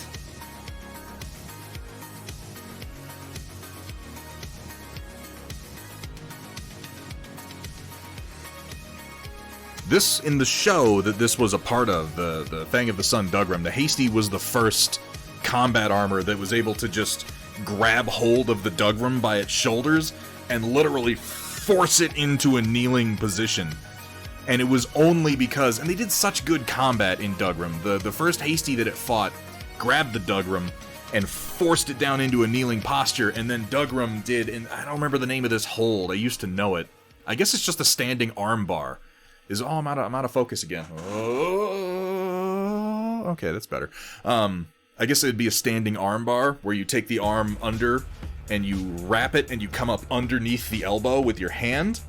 This, in the show that this was a part of, the Fang of the Sun Dougram, the Hasty was the first combat armor that was able to just grab hold of the Dougram by its shoulders and literally force it into a kneeling position. And it was only because, and they did such good combat in Dougram, the first Hasty that it fought grabbed the Dougram and forced it down into a kneeling posture, and then Dougram did, and I don't remember the name of this hold, I used to know it. I guess it's just a standing arm bar. I'm out of focus again. Oh, okay, that's better. I guess it'd be a standing arm bar, where you take the arm under, and you wrap it, and you come up underneath the elbow with your hand.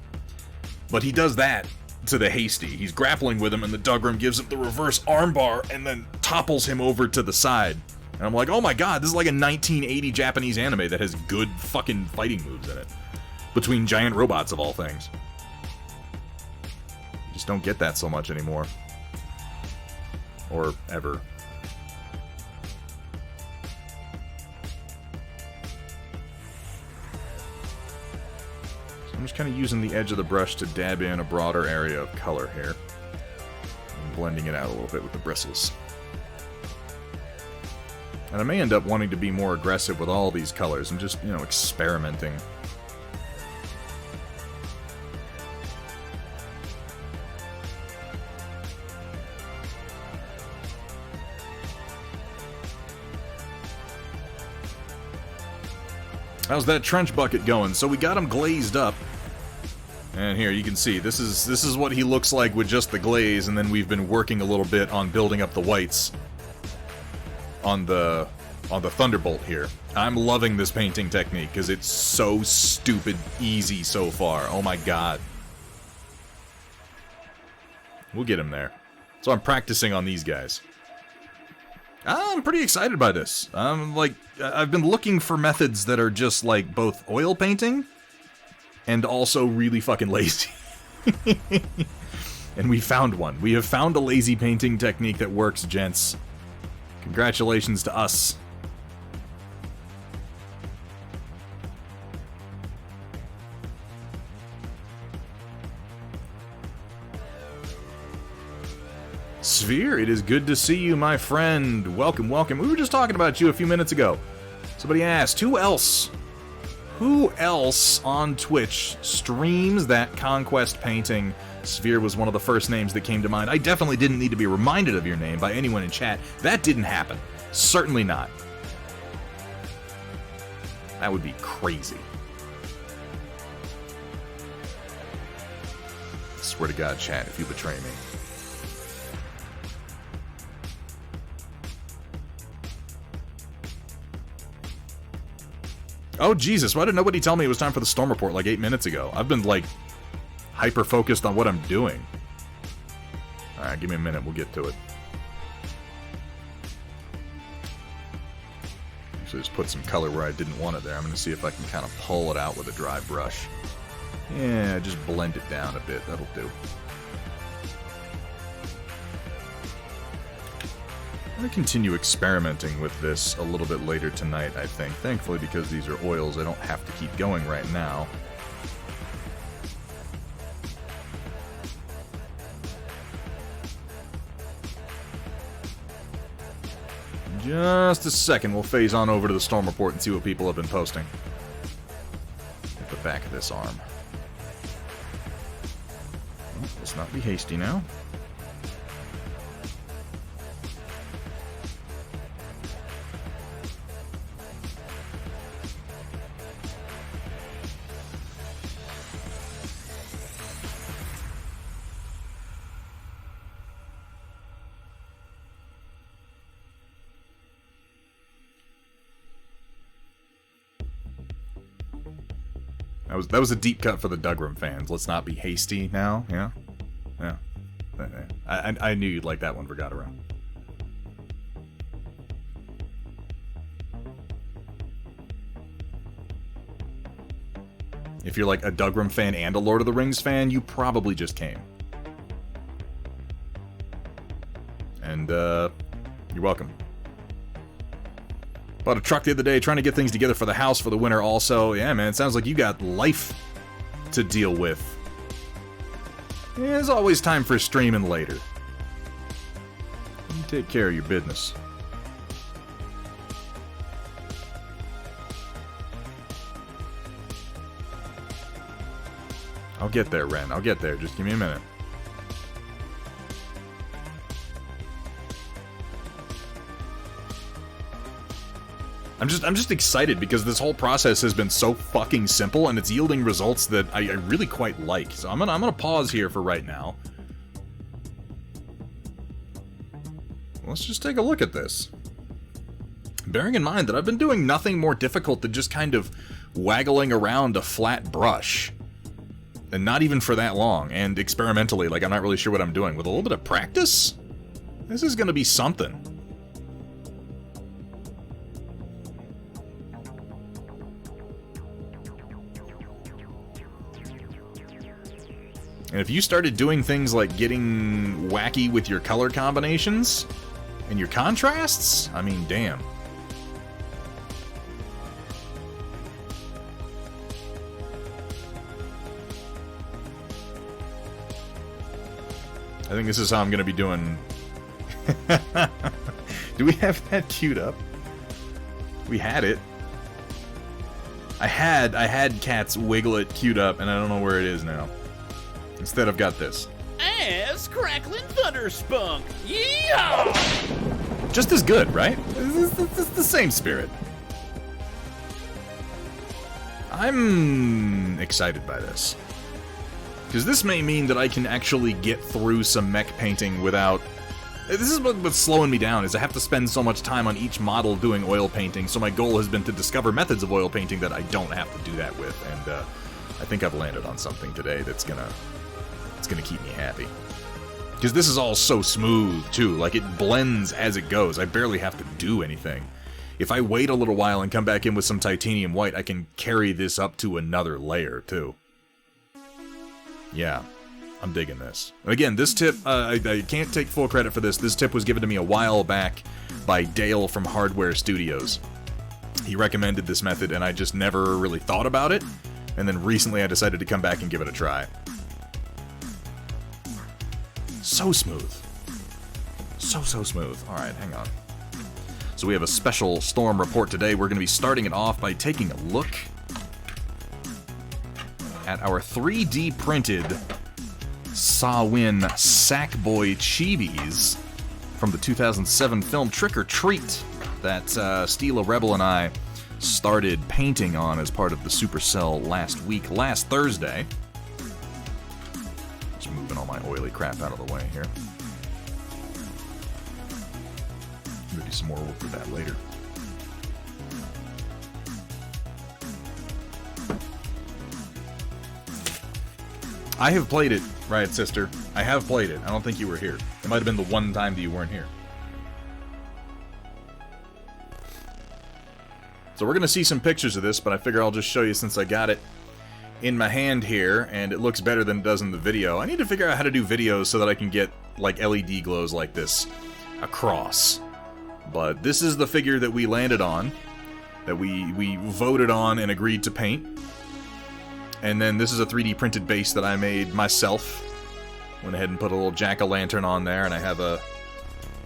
But he does that to the hasty. He's grappling with him, and the Dougram gives him the reverse armbar, and then topples him over to the side. And I'm like, oh my god, this is like a 1980 Japanese anime that has good fucking fighting moves in it. Between giant robots, of all things. You just don't get that so much anymore. Or ever. I'm just kind of using the edge of the brush to dab in a broader area of color here. And blending it out a little bit with the bristles. And I may end up wanting to be more aggressive with all these colors and just, experimenting. How's that trench bucket going? So we got him glazed up. And here, you can see, this is what he looks like with just the glaze, and then we've been working a little bit on building up the whites on the Thunderbolt here. I'm loving this painting technique, because it's so stupid easy so far. Oh my god. We'll get him there. So I'm practicing on these guys. I'm pretty excited by this. I've been looking for methods that are just like both oil painting and also really fucking lazy. And we found one. We have found a lazy painting technique that works, gents. Congratulations to us. Sphere, it is good to see you, my friend. Welcome, welcome. We were just talking about you a few minutes ago. Somebody asked, who else on Twitch streams that Conquest painting? Sphere was one of the first names that came to mind. I definitely didn't need to be reminded of your name by anyone in chat. That didn't happen. Certainly not. That would be crazy. I swear to God, chat, if you betray me. Oh, Jesus, why did nobody tell me it was time for the storm report like 8 minutes ago? I've been, hyper-focused on what I'm doing. Alright, give me a minute, we'll get to it. Actually, just put some color where I didn't want it there. I'm going to see if I can kind of pull it out with a dry brush. Yeah, just blend it down a bit, that'll do. I'm going to continue experimenting with this a little bit later tonight, I think. Thankfully, because these are oils, I don't have to keep going right now. Just a second, we'll phase on over to the storm report and see what people have been posting. At the back of this arm. Oh, let's not be hasty now. That was a deep cut for the Dougram fans. Let's not be hasty now, yeah? Yeah. I knew you'd like that one, Vergadero. If you're like a Dougram fan and a Lord of the Rings fan, you probably just came. And, you're welcome. Bought a truck the other day, trying to get things together for the house for the winter also. Yeah, man, it sounds like you got life to deal with. Yeah, there's always time for streaming later. You take care of your business. I'll get there, Ren. I'll get there. Just give me a minute. I'm just excited because this whole process has been so fucking simple and it's yielding results that I really quite like. So I'm gonna pause here for right now. Let's just take a look at this. Bearing in mind that I've been doing nothing more difficult than just kind of waggling around a flat brush. And not even for that long, and experimentally, like I'm not really sure what I'm doing. With a little bit of practice, this is gonna be something. And if you started doing things like getting wacky with your color combinations and your contrasts, I mean, damn. I think this is how I'm going to be doing. Do we have that queued up? We had it. I had Cat's Wiglet queued up, and I don't know where it is now. Instead, I've got this. Ass Crackling Thunder Spunk! Yeehaw! Just as good, right? It's the same spirit. I'm excited by this. Because this may mean that I can actually get through some mech painting without... This is what's slowing me down, is I have to spend so much time on each model doing oil painting, so my goal has been to discover methods of oil painting that I don't have to do that with, and I think I've landed on something today that's gonna keep me happy. Because this is all so smooth, too, like it blends as it goes, I barely have to do anything. If I wait a little while and come back in with some titanium white, I can carry this up to another layer, too. Yeah, I'm digging this. And again, this tip, I can't take full credit for this. This tip was given to me a while back by Dale from Hardware Studios. He recommended this method, and I just never really thought about it. And then recently I decided to come back and give it a try. So smooth. So smooth. Alright, hang on. So we have a special storm report today. We're going to be starting it off by taking a look at our 3D printed Sawin Sackboy Chibis from the 2007 film Trick or Treat that Stila Rebel and I started painting on as part of the Supercell last Thursday. Just moving all my oily crap out of the way here. Maybe some more work with that later. I have played it, Riot Sister. I have played it. I don't think you were here. It might have been the one time that you weren't here. So we're going to see some pictures of this, but I figure I'll just show you since I got it in my hand here, and it looks better than it does in the video. I need to figure out how to do videos so that I can get, like, LED glows like this across. But this is the figure that we landed on, that we voted on and agreed to paint. And then this is a 3D printed base that I made myself. Went ahead and put a little jack-o'-lantern on there, and I have a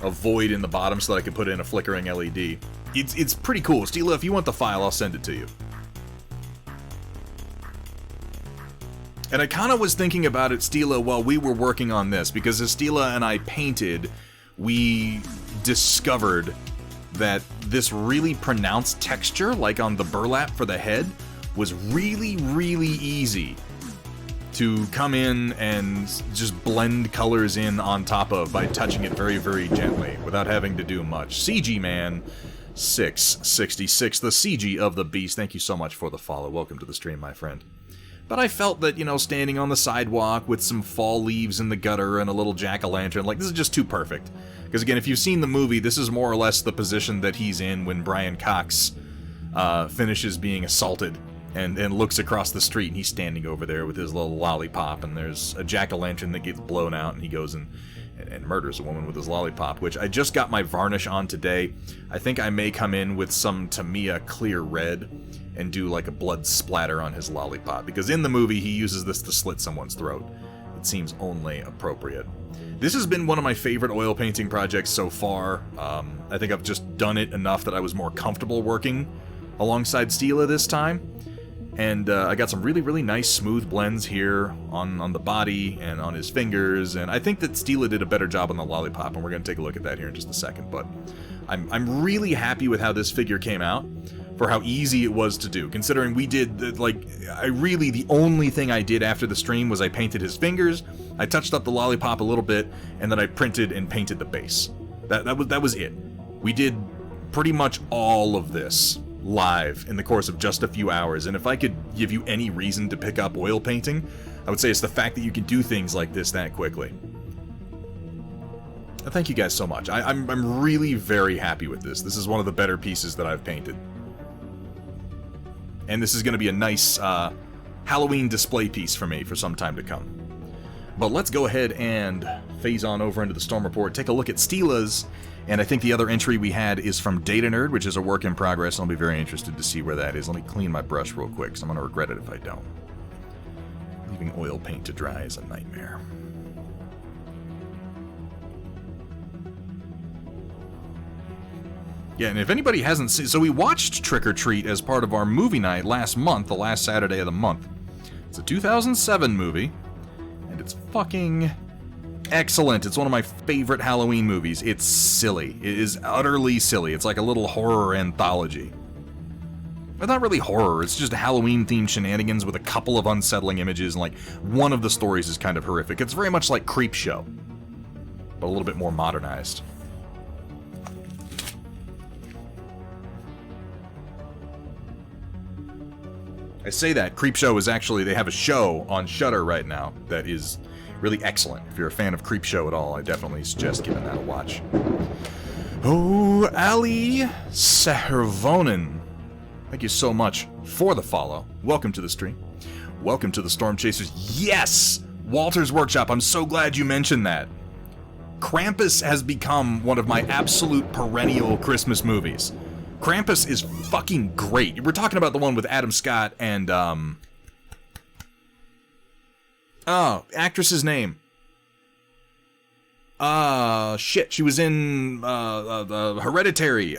void in the bottom so that I can put in a flickering LED. It's pretty cool. Stila, if you want the file, I'll send it to you. And I kind of was thinking about it, Stila, while we were working on this, because as Stila and I painted, we discovered that this really pronounced texture, like on the burlap for the head, was really, really easy to come in and just blend colors in on top of by touching it very, very gently without having to do much. CG Man 666, the CG of the Beast, thank you so much for the follow. Welcome to the stream, my friend. But I felt that, you know, standing on the sidewalk with some fall leaves in the gutter and a little jack-o'-lantern, like, this is just too perfect. Because, again, if you've seen the movie, this is more or less the position that he's in when Brian Cox finishes being assaulted and looks across the street, and he's standing over there with his little lollipop, and there's a jack-o'-lantern that gets blown out, and he goes and murders a woman with his lollipop, which I just got my varnish on today. I think I may come in with some Tamiya clear red and do like a blood splatter on his lollipop, because in the movie he uses this to slit someone's throat. It seems only appropriate. This has been one of my favorite oil painting projects so far. I think I've just done it enough that I was more comfortable working alongside Stila this time. And I got some really, really nice smooth blends here on the body and on his fingers, and I think that Stila did a better job on the lollipop, and we're going to take a look at that here in just a second, but I'm really happy with how this figure came out, for how easy it was to do, considering we did, the only thing I did after the stream was I painted his fingers, I touched up the lollipop a little bit, and then I printed and painted the base. That was it. We did pretty much all of this live in the course of just a few hours, and if I could give you any reason to pick up oil painting, I would say it's the fact that you can do things like this that quickly. Thank you guys so much. I'm really very happy with this. This is one of the better pieces that I've painted. And this is going to be a nice Halloween display piece for me for some time to come. But let's go ahead and phase on over into the Storm Report, take a look at Stila's. And I think the other entry we had is from Data Nerd, which is a work in progress. I'll be very interested to see where that is. Let me clean my brush real quick, because I'm going to regret it if I don't. Leaving oil paint to dry is a nightmare. Yeah, and if anybody hasn't seen... So we watched Trick or Treat as part of our movie night last month, the last Saturday of the month. It's a 2007 movie, and it's fucking... excellent. It's one of my favorite Halloween movies. It's silly. It is utterly silly. It's like a little horror anthology. But not really horror, it's just Halloween-themed shenanigans with a couple of unsettling images, and one of the stories is kind of horrific. It's very much like Creepshow, but a little bit more modernized. I say that, Creepshow is actually, they have a show on Shudder right now that is really excellent. If you're a fan of Creepshow at all, I definitely suggest giving that a watch. Oh, Ali Sehervonen. Thank you so much for the follow. Welcome to the stream. Welcome to the Storm Chasers. Yes! Walter's Workshop, I'm so glad you mentioned that. Krampus has become one of my absolute perennial Christmas movies. Krampus is fucking great. We're talking about the one with Adam Scott and, oh, actress's name. Shit, she was in, Hereditary.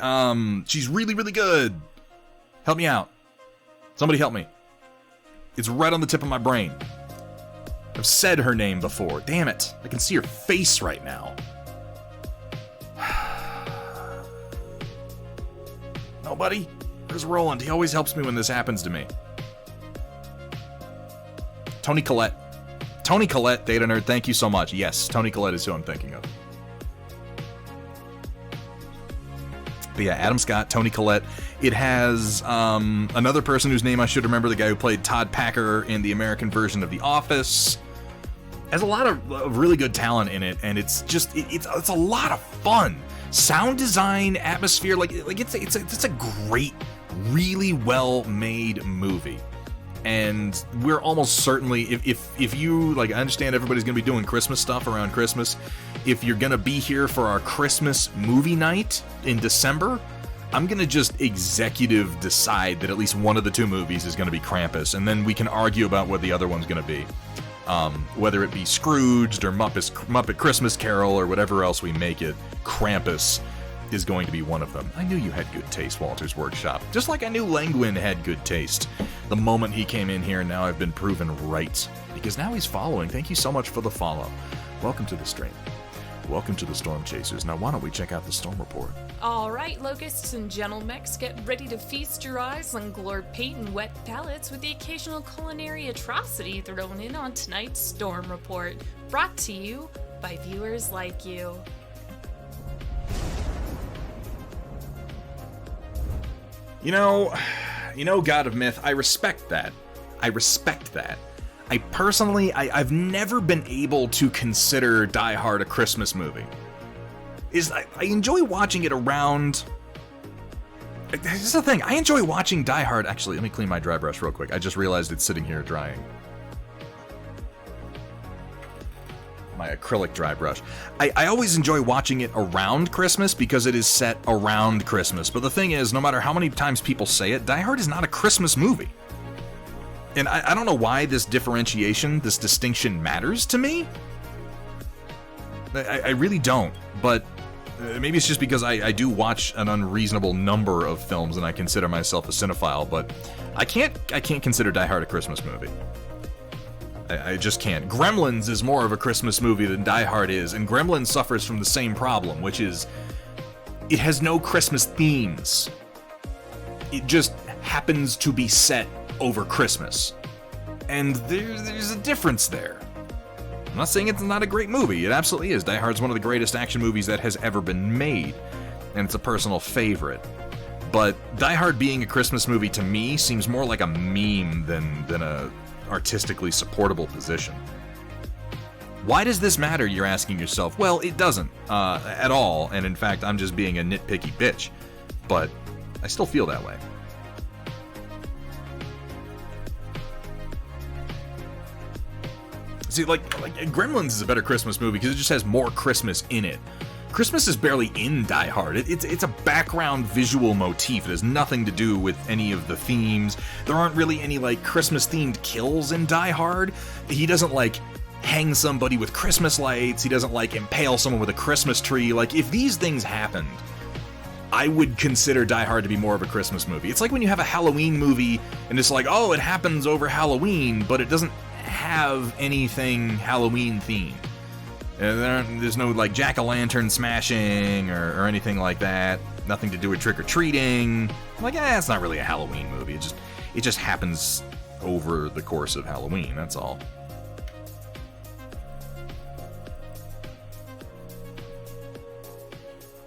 She's really, really good. Help me out. Somebody help me. It's right on the tip of my brain. I've said her name before. Damn it. I can see her face right now. Nobody? Where's Roland? He always helps me when this happens to me. Toni Collette. Toni Collette, Data Nerd, thank you so much. Yes, Toni Collette is who I'm thinking of. But yeah, Adam Scott, Toni Collette. It has another person whose name I should remember, the guy who played Todd Packer in the American version of The Office. Has a lot of really good talent in it, and it's just it's a lot of fun. Sound design, atmosphere, it's a great, really well made movie. And we're almost certainly, if you, I understand everybody's gonna be doing Christmas stuff around Christmas. If you're gonna be here for our Christmas movie night in December, I'm gonna just executive decide that at least one of the two movies is gonna be Krampus, and then we can argue about what the other one's gonna be. Whether it be Scrooged or Muppet Christmas Carol or whatever else we make it, Krampus is going to be one of them. I knew you had good taste, Walter's Workshop. Just like I knew Langwin had good taste the moment he came in here, and now I've been proven right. Because now he's following. Thank you so much for the follow. Welcome to the stream. Welcome to the Storm Chasers. Now why don't we check out the Storm Report? Alright, Locusts and Gentle Mechs, get ready to feast your eyes on glorp paint and wet palettes with the occasional culinary atrocity thrown in on tonight's Storm Report. Brought to you by viewers like you. You know, God of Myth, I respect that. I personally, I've never been able to consider Die Hard a Christmas movie. I enjoy watching it around... Here's the thing, I enjoy watching Die Hard... Actually, let me clean my dry brush real quick. I just realized it's sitting here drying. My acrylic dry brush. I always enjoy watching it around Christmas because it is set around Christmas. But the thing is, no matter how many times people say it, Die Hard is not a Christmas movie. And I don't know why this differentiation, this distinction matters to me. I really don't. But Maybe it's just because I do watch an unreasonable number of films and I consider myself a cinephile, but I can't consider Die Hard a Christmas movie. I just can't. Gremlins is more of a Christmas movie than Die Hard is, and Gremlins suffers from the same problem, which is it has no Christmas themes. It just happens to be set over Christmas. And there's a difference there. I'm not saying it's not a great movie. It absolutely is. Die Hard's one of the greatest action movies that has ever been made, and it's a personal favorite. But Die Hard being a Christmas movie to me seems more like a meme than a artistically supportable position. Why does this matter, you're asking yourself? Well, it doesn't at all, and in fact, I'm just being a nitpicky bitch. But I still feel that way. See, like Gremlins is a better Christmas movie because it just has more Christmas in it. Christmas is barely in Die Hard. It's a background visual motif. It has nothing to do with any of the themes. There aren't really any, like, Christmas-themed kills in Die Hard. He doesn't, like, hang somebody with Christmas lights. He doesn't, like, impale someone with a Christmas tree. Like, if these things happened, I would consider Die Hard to be more of a Christmas movie. It's like when you have a Halloween movie, and it's like, oh, it happens over Halloween, but it doesn't have anything Halloween-themed. There's no, like, jack-o'-lantern smashing or anything like that. Nothing to do with trick-or-treating. Like, it's not really a Halloween movie. It just happens over the course of Halloween, that's all.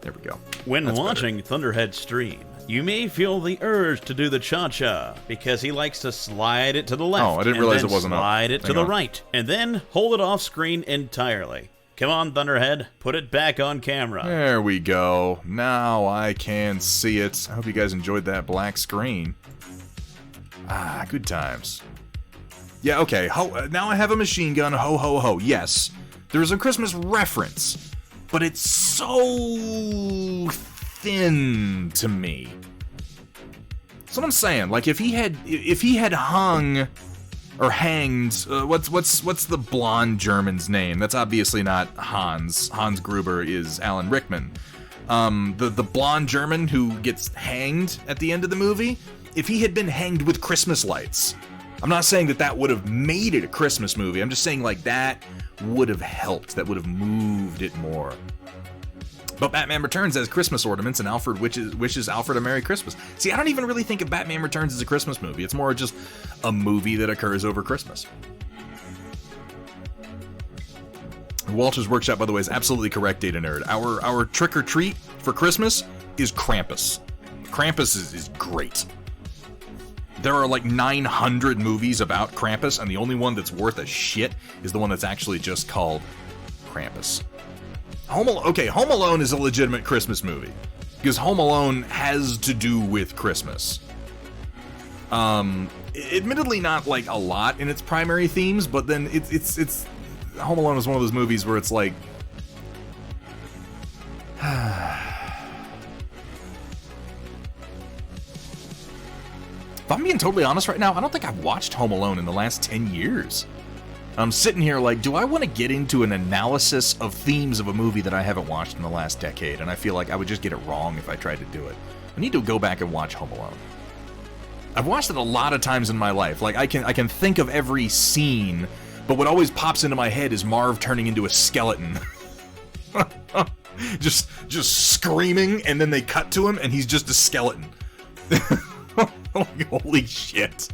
There we go. When That's watching better. Thunderhead stream, you may feel the urge to do the cha-cha, because he likes to slide it to the left. Oh, I didn't realize and it wasn't up. slide it to Hang the on. right, and then hold it off screen entirely. Come on, Thunderhead, put it back on camera. There we go. Now I can see it. I hope you guys enjoyed that black screen. Ah, good times. Yeah, okay. Now I have a machine gun. Ho, ho, ho. Yes, there's a Christmas reference, but it's so thin to me. That's what I'm saying. Like, if he had hung or hanged, what's the blonde German's name? That's obviously not Hans. Hans Gruber is Alan Rickman. The blonde German who gets hanged at the end of the movie, if he had been hanged with Christmas lights, I'm not saying that would have made it a Christmas movie. I'm just saying, like, that would have helped. That would have moved it more. But Batman Returns has Christmas ornaments, and Alfred wishes Alfred a Merry Christmas. See, I don't even really think of Batman Returns as a Christmas movie. It's more just a movie that occurs over Christmas. Walter's Workshop, by the way, is absolutely correct, Data Nerd. Our trick-or-treat for Christmas is Krampus. Krampus is great. There are like 900 movies about Krampus, and the only one that's worth a shit is the one that's actually just called Krampus. Home Alone is a legitimate Christmas movie, because Home Alone has to do with Christmas. Admittedly not, like, a lot in its primary themes, but then it's Home Alone is one of those movies where it's like, if I'm being totally honest right now, I don't think I've watched Home Alone in the last 10 years. I'm sitting here like, do I want to get into an analysis of themes of a movie that I haven't watched in the last decade? And I feel like I would just get it wrong if I tried to do it. I need to go back and watch Home Alone. I've watched it a lot of times in my life. Like, I can think of every scene, but what always pops into my head is Marv turning into a skeleton. just screaming, and then they cut to him, and he's just a skeleton. Like, holy shit.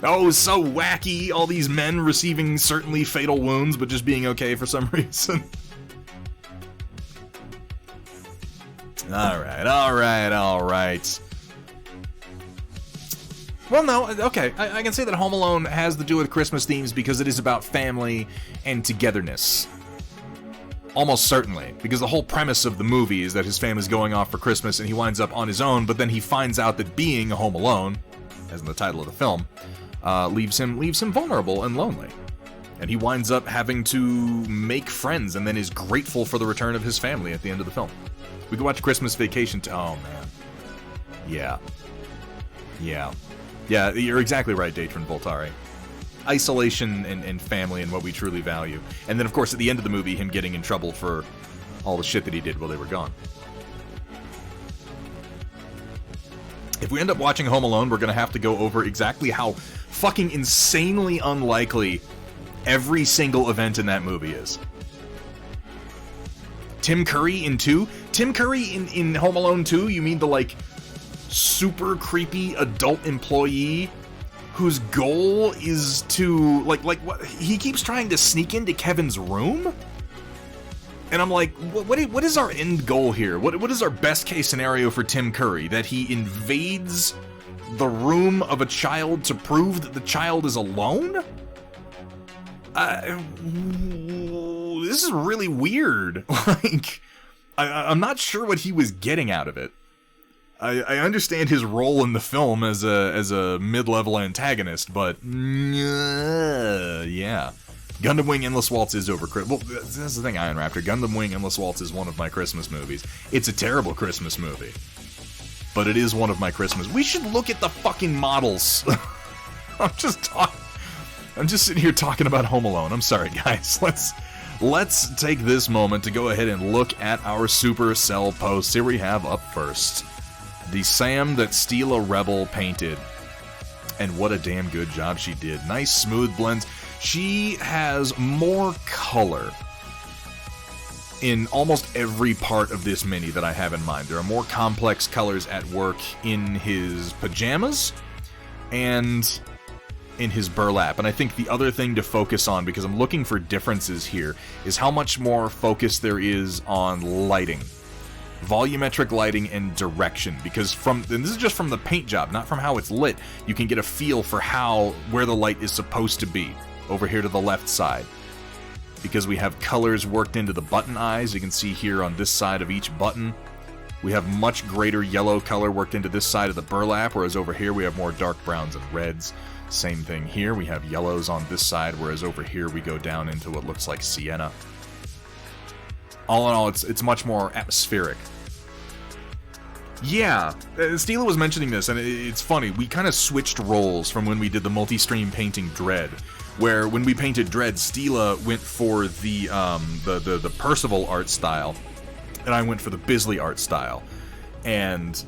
Oh, it was so wacky, all these men receiving certainly fatal wounds, but just being okay for some reason. Alright. Well, no, okay, I can say that Home Alone has to do with Christmas themes because it is about family and togetherness. Almost certainly, because the whole premise of the movie is that his family's going off for Christmas and he winds up on his own, but then he finds out that being home alone, as in the title of the film, leaves him vulnerable and lonely. And he winds up having to make friends and then is grateful for the return of his family at the end of the film. We can watch Christmas Vacation oh man. Yeah, you're exactly right, Datron Voltari. Isolation and family and what we truly value. And then, of course, at the end of the movie, him getting in trouble for all the shit that he did while they were gone. If we end up watching Home Alone, we're going to have to go over exactly how fucking insanely unlikely every single event in that movie is. Tim Curry in 2? Tim Curry in Home Alone 2? You mean the, like, super creepy adult employee whose goal is to, like what? He keeps trying to sneak into Kevin's room? And I'm like, what is our end goal here? What is our best case scenario for Tim Curry? That he invades the room of a child to prove that the child is alone? This is really weird. Like, I'm not sure what he was getting out of it. I understand his role in the film as a mid-level antagonist, but yeah. Gundam Wing Endless Waltz is over. Well, that's the thing, Iron Raptor. Gundam Wing Endless Waltz is one of my Christmas movies. It's a terrible Christmas movie, but it is one of my Christmas. We should look at the fucking models. I'm just sitting here talking about Home Alone. I'm sorry, guys. Let's take this moment to go ahead and look at our Supercell posts. Here we have up first the Sam that Stila Rebel painted, and what a damn good job she did. Nice smooth blends. She has more color in almost every part of this mini that I have in mind. There are more complex colors at work in his pajamas and in his burlap. And I think the other thing to focus on, because I'm looking for differences here, is how much more focus there is on lighting. Volumetric lighting and direction, because and this is just from the paint job, not from how it's lit. You can get a feel for where the light is supposed to be. Over here to the left side, because we have colors worked into the button eyes. You can see here on this side of each button we have much greater yellow color worked into this side of the burlap, whereas over here we have more dark browns and reds. Same thing here, we have yellows on this side, whereas over here we go down into what looks like sienna. All in all, it's much more atmospheric. Yeah, Stila was mentioning this, and it's funny. We kind of switched roles from when we did the multi-stream painting Dread, where when we painted Dread, Stila went for the Percival art style, and I went for the Bisley art style. And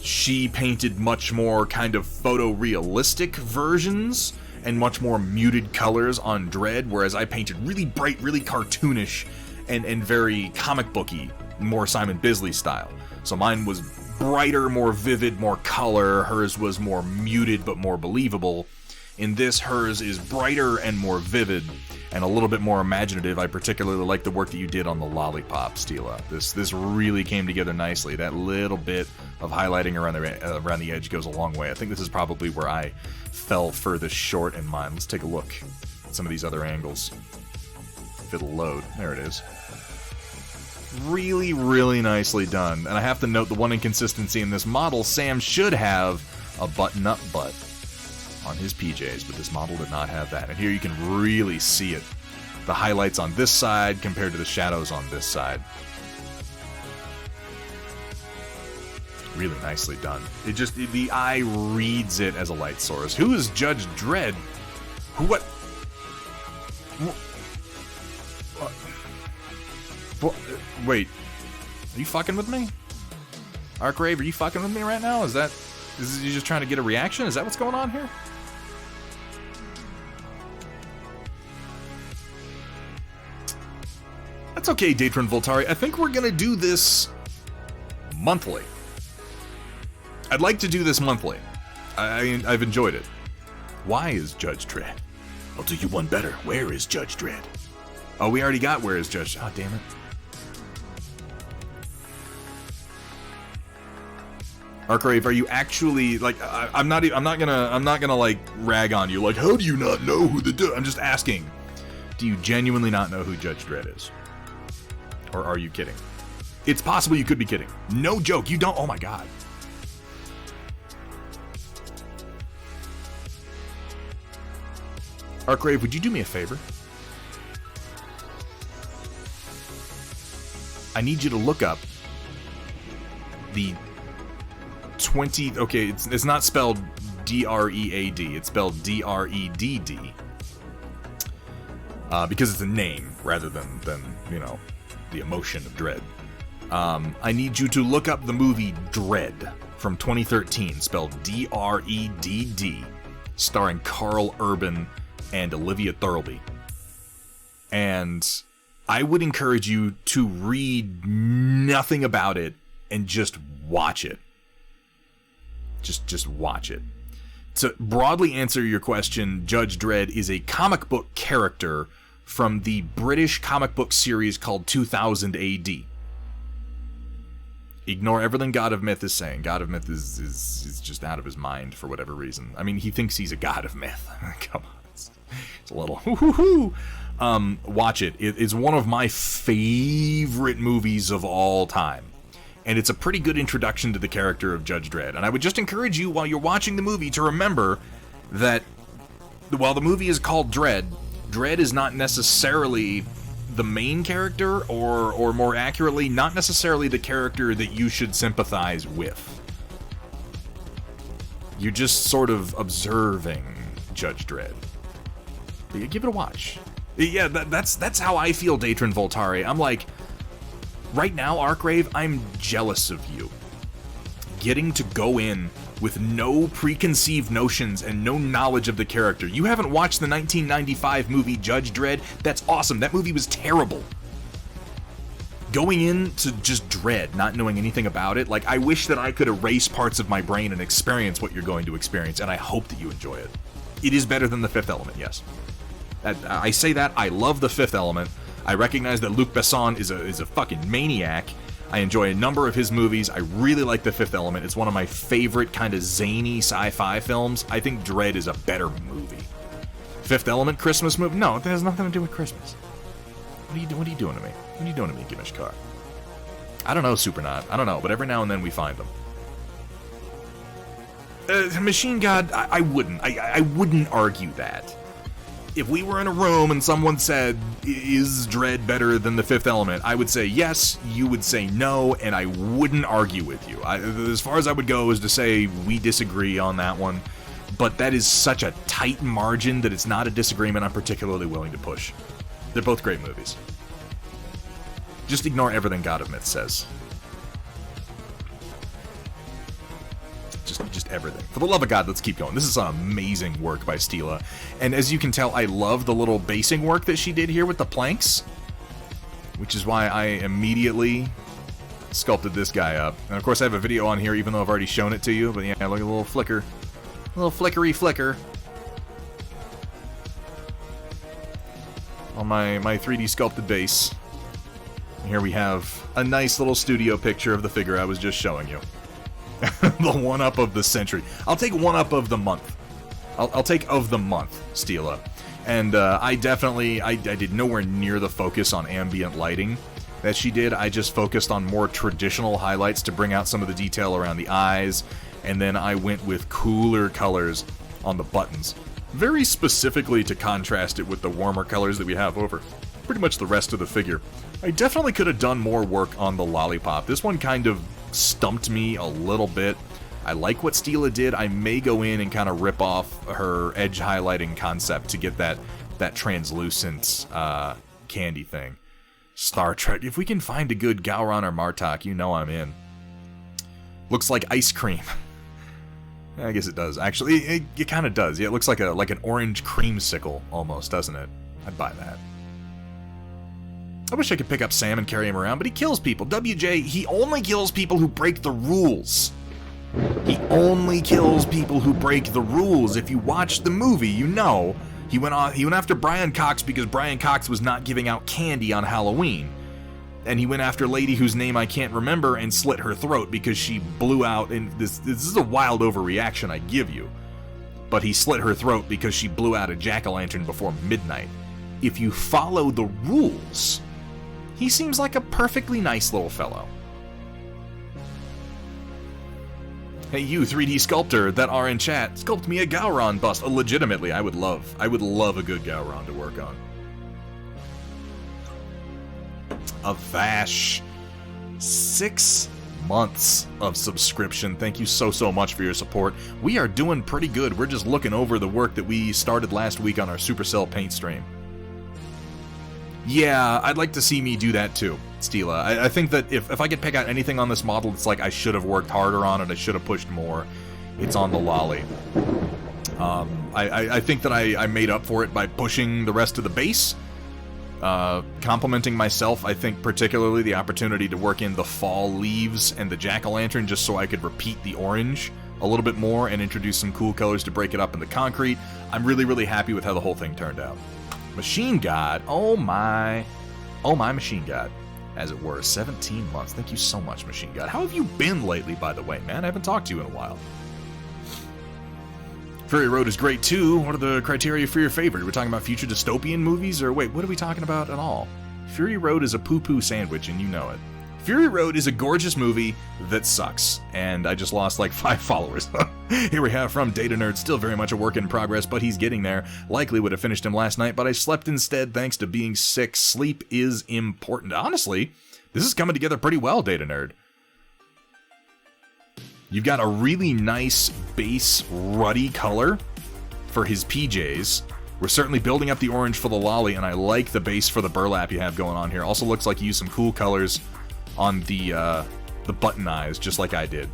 she painted much more kind of photorealistic versions and much more muted colors on Dread, whereas I painted really bright, really cartoonish, and very comic booky, more Simon Bisley style. So mine was brighter, more vivid, more color. Hers was more muted but more believable. In this, hers is brighter and more vivid and a little bit more imaginative. I particularly like the work that you did on the lollipop, Stila. This really came together nicely. That little bit of highlighting around the edge goes a long way. I think this is probably where I fell furthest short in mine. Let's take a look at some of these other angles. If it'll load. There it is. Really, really nicely done. And I have to note the one inconsistency in this model. Sam should have a button-up butt on his PJs, but this model did not have that. And here you can really see it. The highlights on this side compared to the shadows on this side. Really nicely done. The eye reads it as a light source. Who is Judge Dredd? What? Wait, are you fucking with me? Arkrave, are you fucking with me right now? Is you just trying to get a reaction? Is that what's going on here? That's okay, Datron Voltari. I think we're gonna do this monthly. I'd like to do this monthly. I've enjoyed it. Why is Judge Dredd? I'll do you one better. Where is Judge Dredd? Oh, we already got Where is Judge? Oh, damn it. Arkrave, are you actually like? I'm not gonna like rag on you. Like, how do you not know who I'm just asking. Do you genuinely not know who Judge Dredd is, or are you kidding? It's possible you could be kidding. No joke. You don't. Oh my god. Arkrave, would you do me a favor? I need you to look up the 20... Okay, it's not spelled D-R-E-A-D. It's spelled D-R-E-D-D. Because it's a name rather than you know, the emotion of dread. I need you to look up the movie Dredd from 2013, spelled D-R-E-D-D, starring Carl Urban and Olivia Thirlby. And I would encourage you to read nothing about it and just watch it. Just watch it. To broadly answer your question, Judge Dredd is a comic book character from the British comic book series called 2000 AD. Ignore everything God of Myth is saying. God of Myth is just out of his mind for whatever reason. I mean, he thinks he's a god of myth. Come on. It's a little hoo-hoo-hoo. Watch it. It is one of my favorite movies of all time. And it's a pretty good introduction to the character of Judge Dredd. And I would just encourage you, while you're watching the movie, to remember that while the movie is called Dredd, Dredd is not necessarily the main character, or more accurately, not necessarily the character that you should sympathize with. You're just sort of observing Judge Dredd. But yeah, give it a watch. Yeah, that's how I feel, Datron Voltari. I'm like, right now, Arcgrave, I'm jealous of you. Getting to go in with no preconceived notions and no knowledge of the character. You haven't watched the 1995 movie Judge Dredd? That's awesome. That movie was terrible. Going in to just Dredd, not knowing anything about it, like, I wish that I could erase parts of my brain and experience what you're going to experience, and I hope that you enjoy it. It is better than The Fifth Element, yes. I say that, I love The Fifth Element. I recognize that Luc Besson is a fucking maniac. I enjoy a number of his movies. I really like The Fifth Element. It's one of my favorite kind of zany sci-fi films. I think Dredd is a better movie. Fifth Element Christmas movie? No, it has nothing to do with Christmas. What are you doing to me? What are you doing to me, Gimishkar? I don't know, Supernaut. I don't know, but every now and then we find them. Machine God, I wouldn't. I wouldn't argue that. If we were in a room and someone said, is Dredd better than The Fifth Element? I would say yes, you would say no, and I wouldn't argue with you. As far as I would go is to say we disagree on that one, but that is such a tight margin that it's not a disagreement I'm particularly willing to push. They're both great movies. Just ignore everything God of Myth says. Just everything. For the love of God, let's keep going. This is some amazing work by Stila. And as you can tell, I love the little basing work that she did here with the planks, which is why I immediately sculpted this guy up. And of course, I have a video on here, even though I've already shown it to you. But yeah, look at a little flicker. A little flickery flicker. On my 3D sculpted base. And here we have a nice little studio picture of the figure I was just showing you. The one-up of the century. I'll take one-up of the month. I'll take of the month, Stila. And I did nowhere near the focus on ambient lighting that she did. I just focused on more traditional highlights to bring out some of the detail around the eyes. And then I went with cooler colors on the buttons. Very specifically to contrast it with the warmer colors that we have over pretty much the rest of the figure. I definitely could have done more work on the lollipop. This one kind of stumped me a little bit. I like what Stila did. I may go in and kind of rip off her edge highlighting concept to get that translucent candy thing. Star Trek. If we can find a good Gowron or Martok, you know I'm in. Looks like ice cream. I guess it does. Actually, it kind of does. Yeah, it looks like an orange creamsicle almost, doesn't it? I'd buy that. I wish I could pick up Sam and carry him around, but he kills people. WJ, he only kills people who break the rules. He only kills people who break the rules. If you watch the movie, you know he went after Brian Cox because Brian Cox was not giving out candy on Halloween. And he went after a lady whose name I can't remember and slit her throat because she blew out, and this is a wild overreaction, I give you. But he slit her throat because she blew out a jack-o'-lantern before midnight. If you follow the rules, he seems like a perfectly nice little fellow. Hey, you 3D sculptor that are in chat, sculpt me a Gowron bust. Legitimately, I would love a good Gowron to work on. A Vash. 6 months of subscription. Thank you so much for your support. We are doing pretty good. We're just looking over the work that we started last week on our Supercell paint stream. Yeah, I'd like to see me do that too. Stila. I think that if I could pick out anything on this model, it's like I should have worked harder on it, I should have pushed more. It's on the lolly. I think that I made up for it by pushing the rest of the base. Complimenting myself, I think particularly the opportunity to work in the fall leaves and the jack-o'-lantern just so I could repeat the orange a little bit more and introduce some cool colors to break it up in the concrete. I'm really, really happy with how the whole thing turned out. Machine God, oh my Machine God, as it were, 17 months. Thank you so much, Machine God. How have you been lately, by the way, man? I haven't talked to you in a while. Fury Road is great too. What are the criteria for your favorite? Are we talking about future dystopian movies, or wait, what are we talking about at all? Fury Road is a poo-poo sandwich, and you know it. Fury Road is a gorgeous movie that sucks, and I just lost like 5 followers. Here we have from Data Nerd, still very much a work in progress, but he's getting there. Likely would have finished him last night, but I slept instead thanks to being sick. Sleep is important. Honestly, this is coming together pretty well, Data Nerd. You've got a really nice base ruddy color for his PJs. We're certainly building up the orange for the lolly, and I like the base for the burlap you have going on here. Also looks like you used some cool colors on the button eyes, just like I did.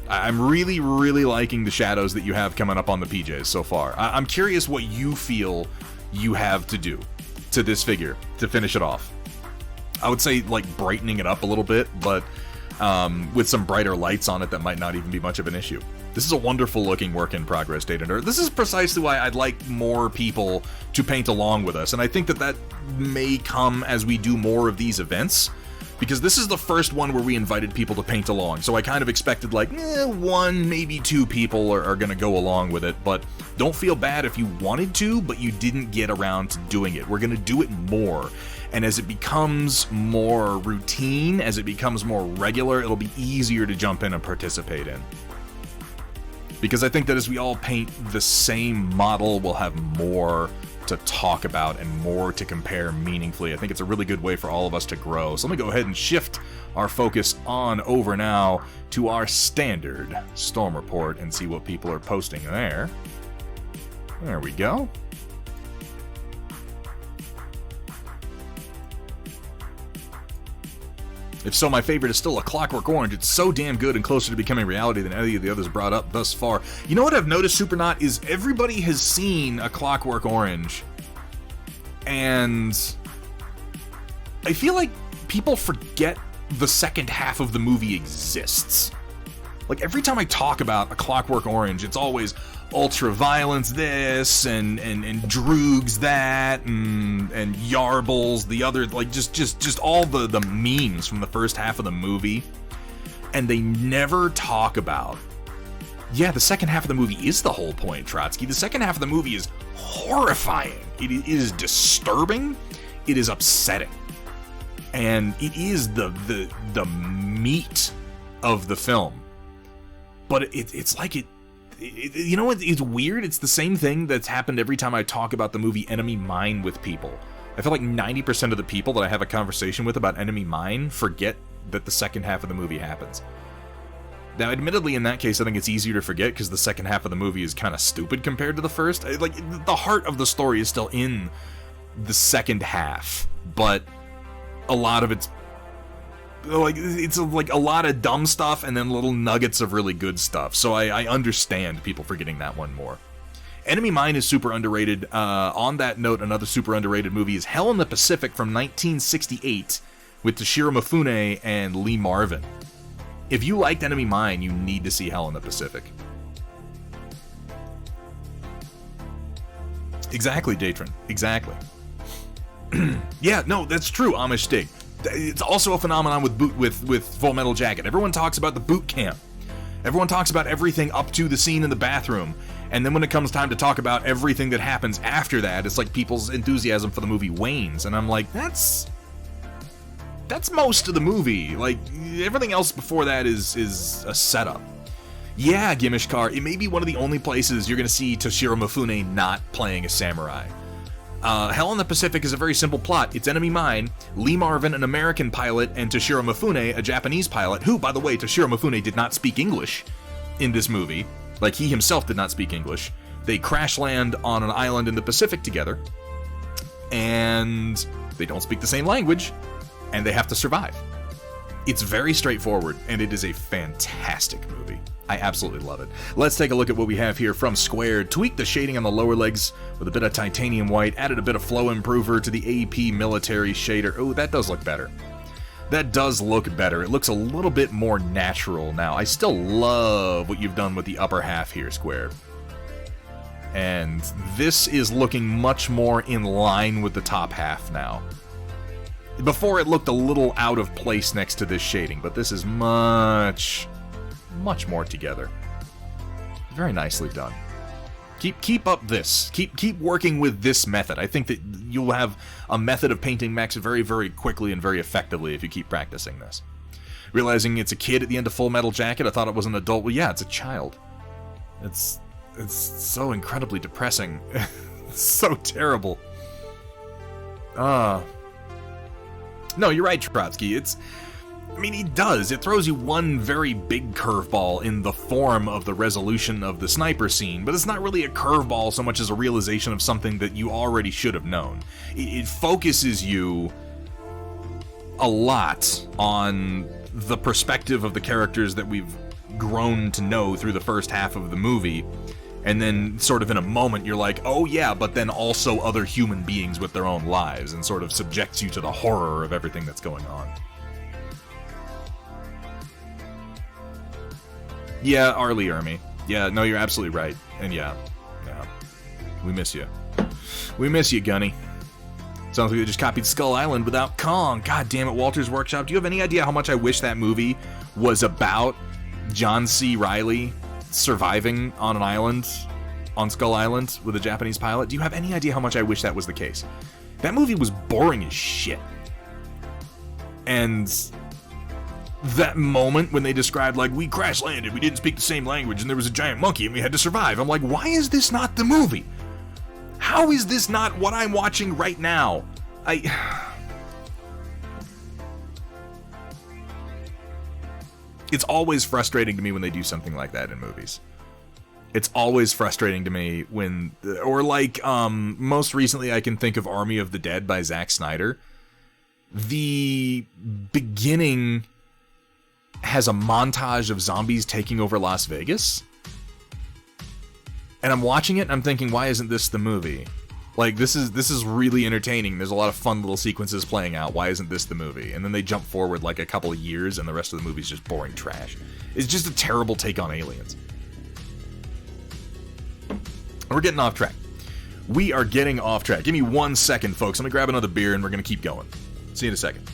I'm really, really liking the shadows that you have coming up on the PJs so far. I'm curious what you feel you have to do to this figure to finish it off. I would say, like, brightening it up a little bit, but with some brighter lights on it that might not even be much of an issue. This is a wonderful looking work in progress, Data Nerd. This is precisely why I'd like more people to paint along with us, and I think that that may come as we do more of these events, because this is the first one where we invited people to paint along, so I kind of expected like, 1, maybe 2 people are gonna go along with it, but don't feel bad if you wanted to, but you didn't get around to doing it. We're gonna do it more. And as it becomes more routine, as it becomes more regular, it'll be easier to jump in and participate in. Because I think that as we all paint the same model, we'll have more to talk about and more to compare meaningfully. I think it's a really good way for all of us to grow. So let me go ahead and shift our focus on over now to our standard Storm Report and see what people are posting there. There we go. If so, my favorite is still A Clockwork Orange. It's so damn good and closer to becoming reality than any of the others brought up thus far. You know what I've noticed, Supernaut, is everybody has seen A Clockwork Orange, and I feel like people forget the second half of the movie exists. Like, every time I talk about A Clockwork Orange, it's always ultra-violence this, and droogs that, and yarbles the other, like, just all the memes from the first half of the movie. And they never talk about, yeah, the second half of the movie is the whole point, Trotsky. The second half of the movie is horrifying. It is disturbing. It is upsetting. And it is the meat of the film. But it's like you know what? It's weird. It's the same thing that's happened every time I talk about the movie Enemy Mine with people. I feel like 90% of the people that I have a conversation with about Enemy Mine forget that the second half of the movie happens. Now, admittedly, in that case, I think it's easier to forget because the second half of the movie is kind of stupid compared to the first. Like, the heart of the story is still in the second half, but a lot of it's like a lot of dumb stuff and then little nuggets of really good stuff. So I understand people forgetting that one more. Enemy Mine is super underrated. On that note, another super underrated movie is Hell in the Pacific from 1968 with Toshiro Mifune and Lee Marvin. If you liked Enemy Mine, you need to see Hell in the Pacific. Exactly, Datron. Exactly. Yeah, no, that's true, Amish Stig. It's also a phenomenon with Full Metal Jacket. Everyone talks about the boot camp. Everyone talks about everything up to the scene in the bathroom. And then when it comes time to talk about everything that happens after that, it's like people's enthusiasm for the movie wanes. And I'm like, that's most of the movie. Like, everything else before that is a setup. Yeah, Gimishkar, it may be one of the only places you're going to see Toshiro Mifune not playing a samurai. Hell in the Pacific is a very simple plot. It's Enemy Mine, Lee Marvin, an American pilot, and Toshiro Mifune, a Japanese pilot, who, by the way, Toshiro Mifune did not speak English in this movie. Like, he himself did not speak English. They crash land on an island in the Pacific together, and they don't speak the same language, and they have to survive. It's very straightforward, and it is a fantastic movie. I absolutely love it. Let's take a look at what we have here from Squared. Tweaked the shading on the lower legs with a bit of titanium white, added a bit of flow improver to the AP military shader. Oh, that does look better. That does look better. It looks a little bit more natural now. I still love what you've done with the upper half here, Squared. And this is looking much more in line with the top half now. Before it looked a little out of place next to this shading, but this is much more together. Very nicely done. Keep up this. Keep working with this method. I think that you'll have a method of painting mechs very, very quickly and very effectively if you keep practicing this. Realizing it's a kid at the end of Full Metal Jacket, I thought it was an adult. Well, yeah, it's a child. It's so incredibly depressing. It's so terrible. No, you're right, Trotsky. He does. It throws you one very big curveball in the form of the resolution of the sniper scene, but it's not really a curveball so much as a realization of something that you already should have known. It focuses you a lot on the perspective of the characters that we've grown to know through the first half of the movie, and then sort of in a moment you're like, oh yeah, but then also other human beings with their own lives, and sort of subjects you to the horror of everything that's going on. Yeah, Arlie Ermy. Yeah, no, you're absolutely right. And yeah. We miss you. We miss you, Gunny. Sounds like they just copied Skull Island without Kong. God damn it, Walter's Workshop. Do you have any idea how much I wish that movie was about John C. Reilly surviving on an island, on Skull Island, with a Japanese pilot? Do you have any idea how much I wish that was the case? That movie was boring as shit. And that moment when they described, like, we crash landed, we didn't speak the same language, and there was a giant monkey, and we had to survive. I'm like, why is this not the movie? How is this not what I'm watching right now? It's always frustrating to me when they do something like that in movies. It's always frustrating to me when, or like, most recently I can think of Army of the Dead by Zack Snyder. The beginning has a montage of zombies taking over Las Vegas. And I'm watching it and I'm thinking, why isn't this the movie? Like, this is really entertaining. There's a lot of fun little sequences playing out. Why isn't this the movie? And then they jump forward like a couple of years and the rest of the movie's just boring trash. It's just a terrible take on aliens. We're getting off track. We are getting off track. Give me 1 second, folks. I'm gonna grab another beer and we're gonna keep going. See you in a second.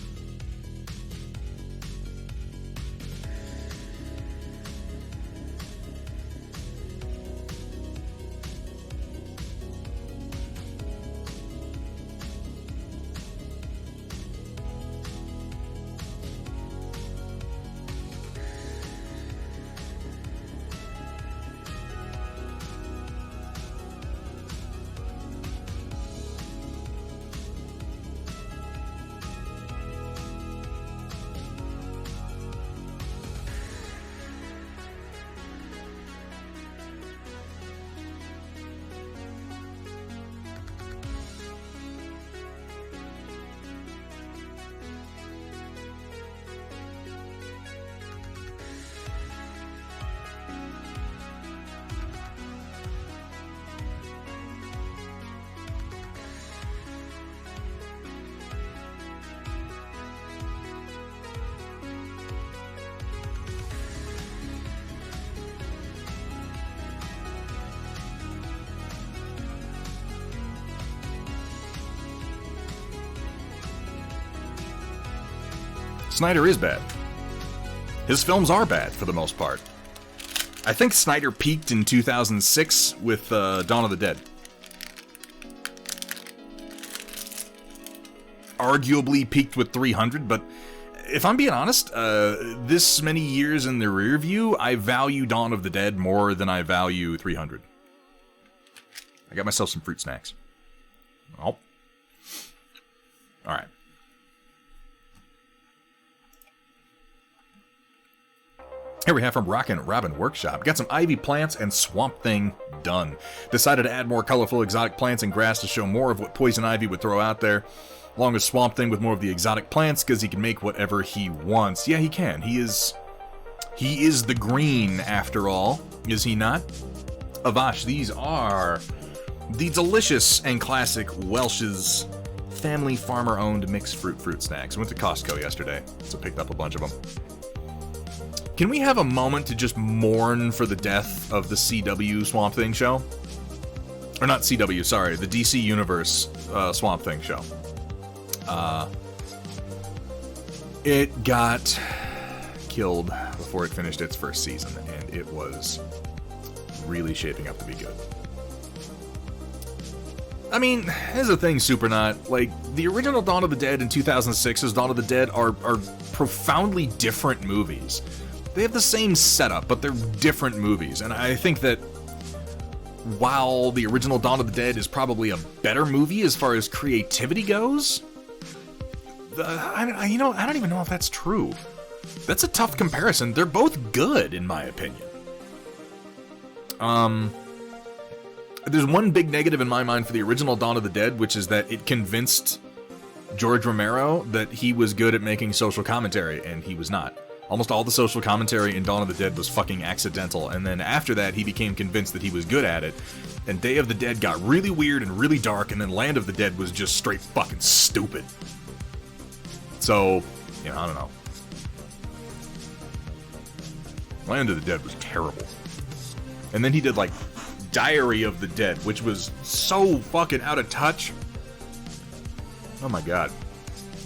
Snyder is bad. His films are bad, for the most part. I think Snyder peaked in 2006 with Dawn of the Dead. Arguably peaked with 300, but if I'm being honest, this many years in the rear view, I value Dawn of the Dead more than I value 300. I got myself some fruit snacks. Oh. Alright. Here we have from Rockin' Robin Workshop. Got some ivy plants and Swamp Thing done. Decided to add more colorful exotic plants and grass to show more of what Poison Ivy would throw out there. along with Swamp Thing with more of the exotic plants, because he can make whatever he wants. Yeah, he can. He is the green, after all, is he not? Avash, these are the delicious and classic Welch's family farmer-owned mixed fruit snacks. I went to Costco yesterday, so picked up a bunch of them. Can we have a moment to just mourn for the death of the CW Swamp Thing show? Or not CW, sorry, the DC Universe Swamp Thing show. It got killed before it finished its first season, and it was really shaping up to be good. I mean, here's the thing, Supernaut. Like, the original Dawn of the Dead and 2006's Dawn of the Dead are profoundly different movies. They have the same setup, but they're different movies, and I think that while the original Dawn of the Dead is probably a better movie as far as creativity goes, I don't even know if that's true. That's a tough comparison. They're both good, in my opinion. There's one big negative in my mind for the original Dawn of the Dead, which is that it convinced George Romero that he was good at making social commentary, and he was not. Almost all the social commentary in Dawn of the Dead was fucking accidental, and then after that he became convinced that he was good at it, and Day of the Dead got really weird and really dark, and then Land of the Dead was just straight fucking stupid. So, I don't know. Land of the Dead was terrible. And then he did, like, Diary of the Dead, which was so fucking out of touch. Oh my god.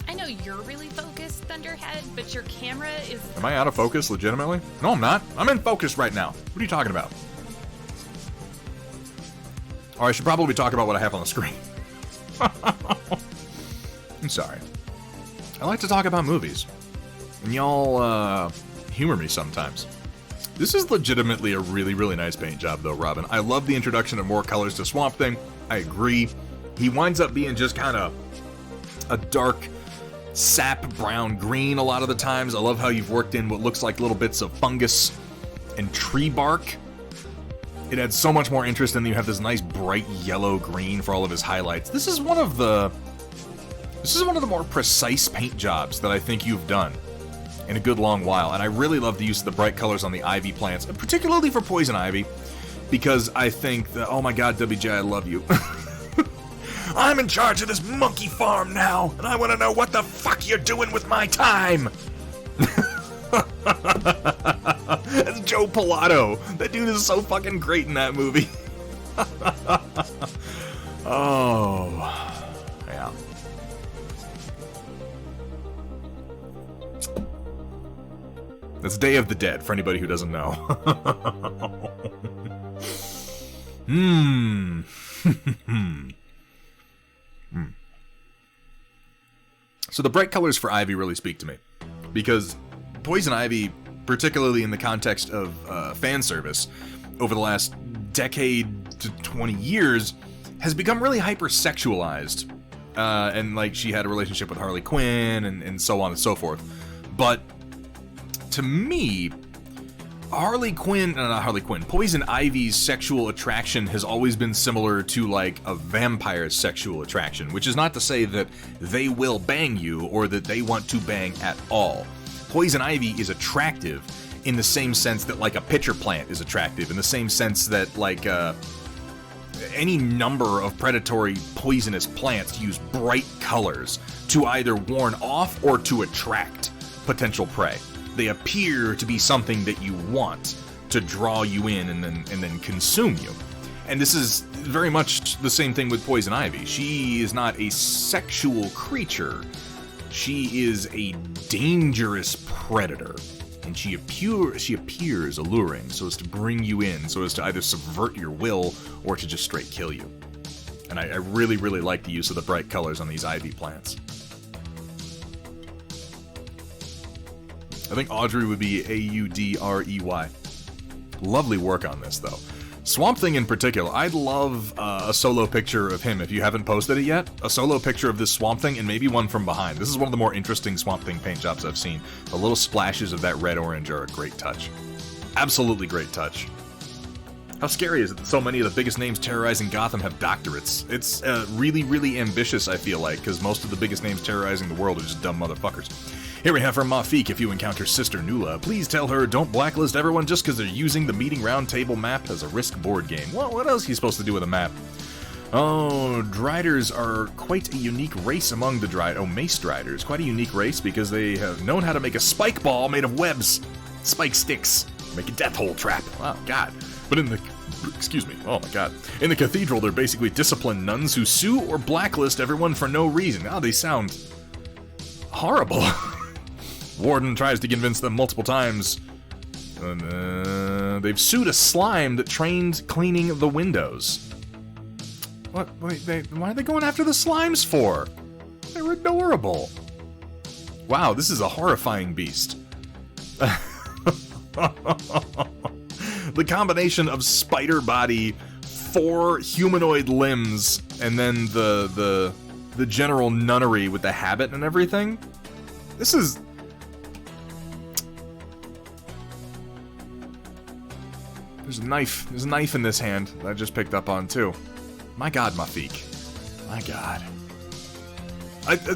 I know you're really focused, Thunderhead, but your camera is... Am I out of focus, legitimately? No, I'm not. I'm in focus right now. What are you talking about? Or I should probably talk about what I have on the screen. I'm sorry. I like to talk about movies. And y'all, humor me sometimes. This is legitimately a really, really nice paint job, though, Robin. I love the introduction of more colors to Swamp Thing. I agree. He winds up being just kind of a dark sap brown green a lot of the times. I love how you've worked in what looks like little bits of fungus and tree bark. It adds so much more interest, and you have this nice bright yellow green for all of his highlights. This is one of the more precise paint jobs that I think you've done in a good long while, and I really love the use of the bright colors on the ivy plants, particularly for poison ivy, because I think that, oh my god, WJ, I love you. I'm in charge of this monkey farm now, and I want to know what the fuck you're doing with my time. That's Joe Pilato. That dude is so fucking great in that movie. Oh, yeah. That's Day of the Dead, for anybody who doesn't know. So the bright colors for Ivy really speak to me, because Poison Ivy, particularly in the context of fan service, over the last decade to 20 years, has become really hypersexualized. And like, she had a relationship with Harley Quinn and so on and so forth. But to me, Poison Ivy's sexual attraction has always been similar to, like, a vampire's sexual attraction, which is not to say that they will bang you or that they want to bang at all. Poison Ivy is attractive in the same sense that, like, a pitcher plant is attractive, in the same sense that, like, any number of predatory poisonous plants use bright colors to either warn off or to attract potential prey. They appear to be something that you want to draw you in and then consume you. And this is very much the same thing with Poison Ivy. She is not a sexual creature. She is a dangerous predator. And she appears alluring so as to bring you in, so as to either subvert your will or to just straight kill you. And I really, really like the use of the bright colors on these ivy plants. I think Audrey would be Audrey. Lovely work on this, though. Swamp Thing in particular, I'd love a solo picture of him if you haven't posted it yet. A solo picture of this Swamp Thing and maybe one from behind. This is one of the more interesting Swamp Thing paint jobs I've seen. The little splashes of that red-orange are a great touch. Absolutely great touch. How scary is it that so many of the biggest names terrorizing Gotham have doctorates? It's really, really ambitious, I feel like, because most of the biggest names terrorizing the world are just dumb motherfuckers. Here we have from Mafik, if you encounter Sister Nula, please tell her don't blacklist everyone just because they're using the meeting round table map as a Risk board game. Well, what else are you supposed to do with a map? Oh, Driders are quite a unique race among the Mace Driders. Quite a unique race because they have known how to make a spike ball made of webs. Spike sticks. Make a death hole trap. Wow, God. But in the... Excuse me. Oh, my God. In the Cathedral, they're basically disciplined nuns who sue or blacklist everyone for no reason. Oh, they sound... horrible. Warden tries to convince them multiple times. They've sued a slime that trained cleaning the windows. What? Wait, why are they going after the slimes for? They were adorable. Wow, this is a horrifying beast. The combination of spider body, 4 humanoid limbs, and then the general nunnery with the habit and everything. This is... There's a knife. There's a knife in this hand that I just picked up on, too. My God, Mafik. My God.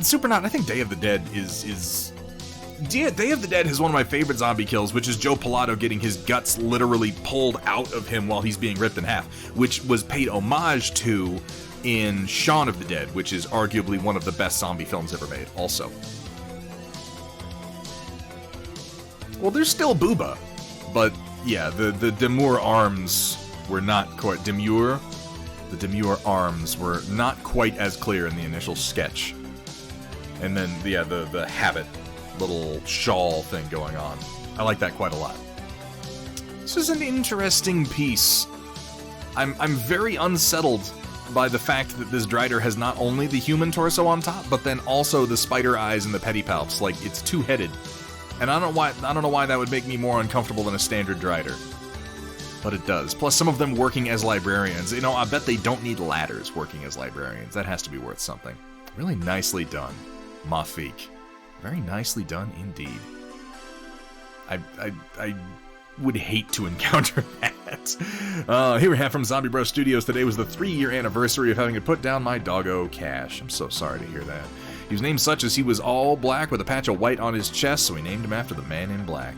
Supernaut, I think Day of the Dead is... Day of the Dead is one of my favorite zombie kills, which is Joe Pilato getting his guts literally pulled out of him while he's being ripped in half, which was paid homage to in Shaun of the Dead, which is arguably one of the best zombie films ever made, also. Well, there's still Booba, but yeah, the demure arms were not quite... Demure? The demure arms were not quite as clear in the initial sketch. And then, yeah, the habit little shawl thing going on. I like that quite a lot. This is an interesting piece. I'm very unsettled by the fact that this Drider has not only the human torso on top, but then also the spider eyes and the pedipalps. Like, it's two-headed. And I don't know why that would make me more uncomfortable than a standard Drider. But it does. Plus, some of them working as librarians. You know, I bet they don't need ladders working as librarians. That has to be worth something. Really nicely done, Mafik. Very nicely done indeed. I would hate to encounter that. Here we have from Zombie Bros Studios. Today was the 3-year anniversary of having to put down my doggo Cash. I'm so sorry to hear that. He was named such as he was all black with a patch of white on his chest, so we named him after the Man in Black.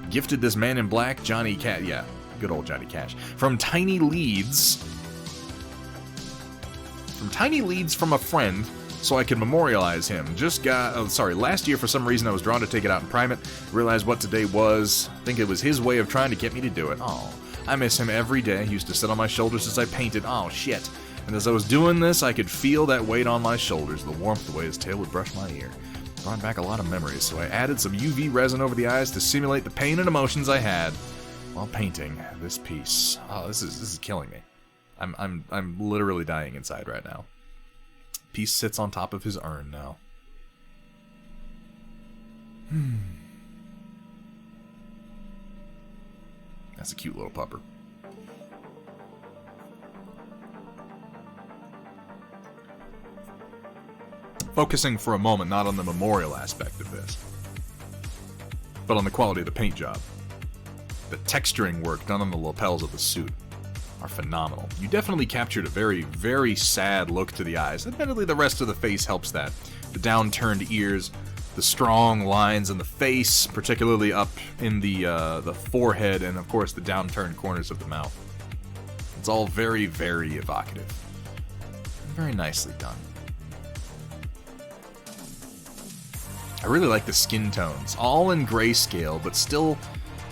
Gifted this Man in Black, Johnny Cat. Yeah, good old Johnny Cash. From Tiny Leads. From a friend, so I could memorialize him. Last year for some reason I was drawn to take it out in private. Realized what today was. I think it was his way of trying to get me to do it. Oh, I miss him every day. He used to sit on my shoulders as I painted. Oh, shit. And as I was doing this, I could feel that weight on my shoulders, the warmth, the way his tail would brush my ear. Brought back a lot of memories, so I added some UV resin over the eyes to simulate the pain and emotions I had while painting this piece. Oh, this is killing me. I'm literally dying inside right now. Piece sits on top of his urn now. That's a cute little pupper. Focusing for a moment not on the memorial aspect of this, but on the quality of the paint job. The texturing work done on the lapels of the suit are phenomenal. You definitely captured a very, very sad look to the eyes. Admittedly, the rest of the face helps that. The downturned ears, the strong lines in the face, particularly up in the forehead, and of course the downturned corners of the mouth. It's all very, very evocative. Very nicely done. I really like the skin tones, all in grayscale, but still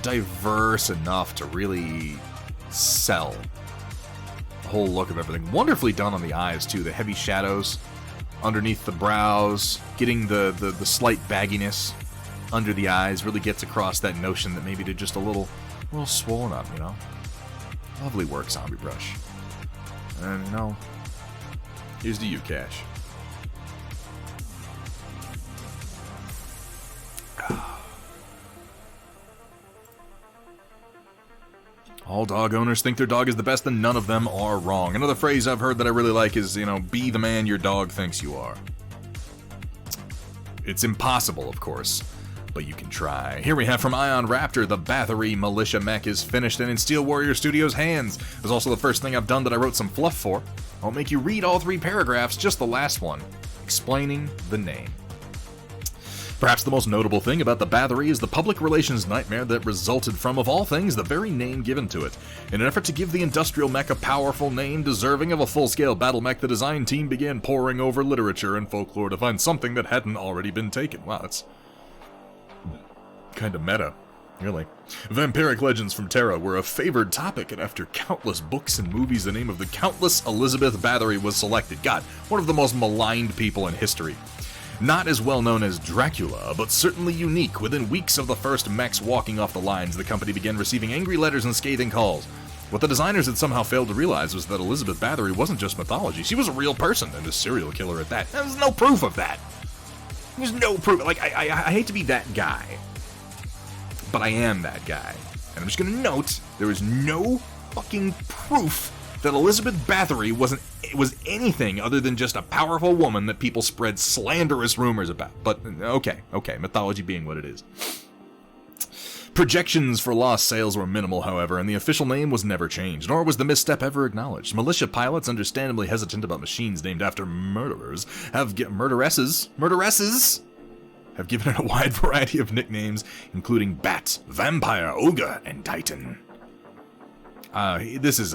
diverse enough to really sell the whole look of everything. Wonderfully done on the eyes, too. The heavy shadows underneath the brows, getting the slight bagginess under the eyes really gets across that notion that maybe they're just a little swollen up, you know? Lovely work, Zombie Brush. And, you know, here's to you, Cash. All dog owners think their dog is the best, and none of them are wrong. Another phrase I've heard that I really like is, you know, be the man your dog thinks you are. It's impossible, of course, but you can try. Here we have from Ion Raptor, the Bathory Militia Mech is finished and in Steel Warrior Studios' hands. It was also the first thing I've done that I wrote some fluff for. I'll make you read all 3 paragraphs, just the last one, explaining the name. Perhaps the most notable thing about the Bathory is the public relations nightmare that resulted from, of all things, the very name given to it. In an effort to give the industrial mech a powerful name deserving of a full-scale battle mech, the design team began poring over literature and folklore to find something that hadn't already been taken. Wow, that's kind of meta, really. Vampiric legends from Terra were a favored topic, and after countless books and movies, the name of the countless Elizabeth Bathory was selected. God, one of the most maligned people in history. Not as well known as Dracula, but certainly unique. Within weeks of the first mechs walking off the lines, the company began receiving angry letters and scathing calls. What the designers had somehow failed to realize was that Elizabeth Bathory wasn't just mythology, she was a real person, and a serial killer at that. There's no proof of that. There's no proof. Like, I hate to be that guy, but I am that guy. And I'm just gonna note, there is no fucking proof that Elizabeth Bathory was anything other than just a powerful woman that people spread slanderous rumors about. But, okay, mythology being what it is. Projections for lost sales were minimal, however, and the official name was never changed, nor was the misstep ever acknowledged. Militia pilots, understandably hesitant about machines named after murderesses, have given it a wide variety of nicknames, including Bat, Vampire, Ogre, and Titan. This is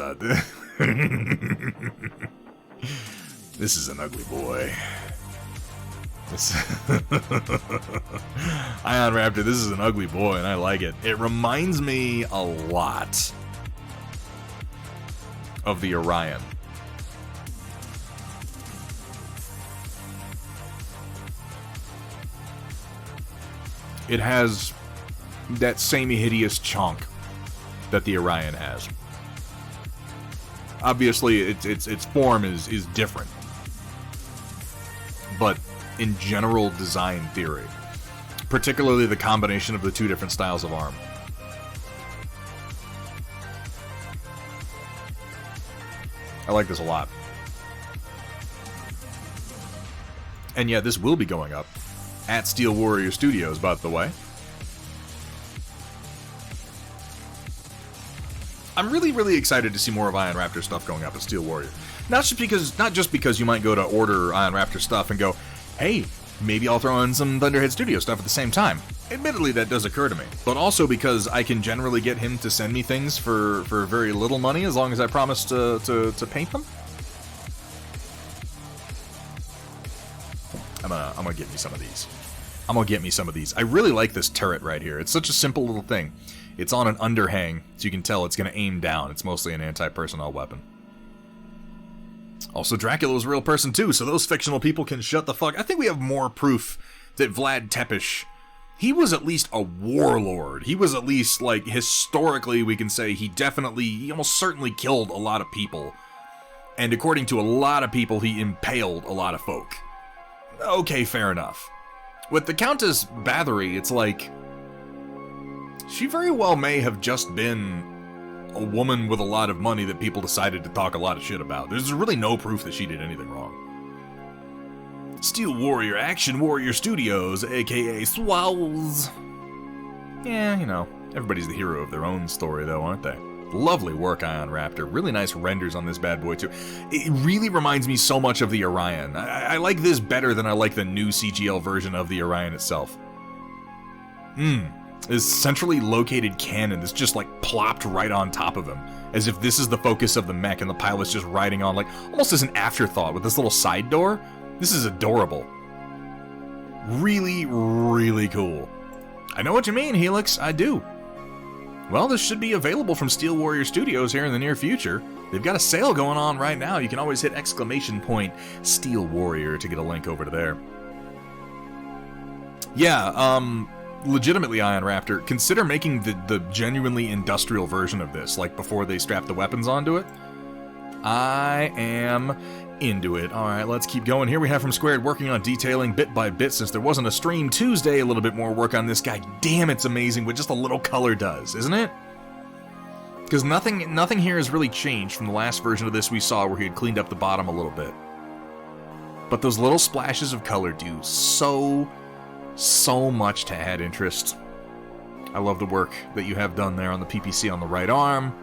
an ugly boy. Ion Raptor, this is an ugly boy, and I like it. It reminds me a lot of the Orion. It has that same hideous chonk that the Orion has. Obviously, its form is different, but in general design theory, particularly the combination of the 2 different styles of arm. I like this a lot. And yeah, this will be going up at Steel Warrior Studios, by the way. I'm really, really excited to see more of Ion Raptor stuff going up at Steel Warrior. Not just because you might go to order Ion Raptor stuff and go, hey, maybe I'll throw in some Thunderhead Studio stuff at the same time. Admittedly, that does occur to me. But also because I can generally get him to send me things for very little money as long as I promise to paint them. I'm gonna get me some of these. I really like this turret right here. It's such a simple little thing. It's on an underhang, so you can tell it's going to aim down. It's mostly an anti-personnel weapon. Also, Dracula was a real person too, so those fictional people can shut the fuck. I think we have more proof that Vlad Tepes, he was at least a warlord. He was at least, like, historically, we can say he almost certainly killed a lot of people. And according to a lot of people, he impaled a lot of folk. Okay, fair enough. With the Countess Bathory, it's like, she very well may have just been a woman with a lot of money that people decided to talk a lot of shit about. There's really no proof that she did anything wrong. Steel Warrior Action Warrior Studios, aka Swowls. Yeah, you know, everybody's the hero of their own story though, aren't they? Lovely work, Ion Raptor. Really nice renders on this bad boy too. It really reminds me so much of the Orion. I like this better than I like the new CGL version of the Orion itself. This centrally located cannon that's just like plopped right on top of him, as if this is the focus of the mech and the pilot's just riding on, like almost as an afterthought with this little side door. This is adorable. Really, really cool. I know what you mean, Helix. I do. Well, this should be available from Steel Warrior Studios here in the near future. They've got a sale going on right now. You can always hit !Steel Warrior to get a link over to there. Yeah, legitimately, Ion Raptor, consider making the genuinely industrial version of this, like before they strap the weapons onto it. I am into it. Alright, let's keep going. Here we have from Squared working on detailing bit by bit since there wasn't a stream Tuesday. A little bit more work on this guy. Damn, it's amazing what just a little color does, isn't it? Because nothing here has really changed from the last version of this we saw where he had cleaned up the bottom a little bit. But those little splashes of color do so so much to add interest. I love the work that you have done there on the PPC on the right arm.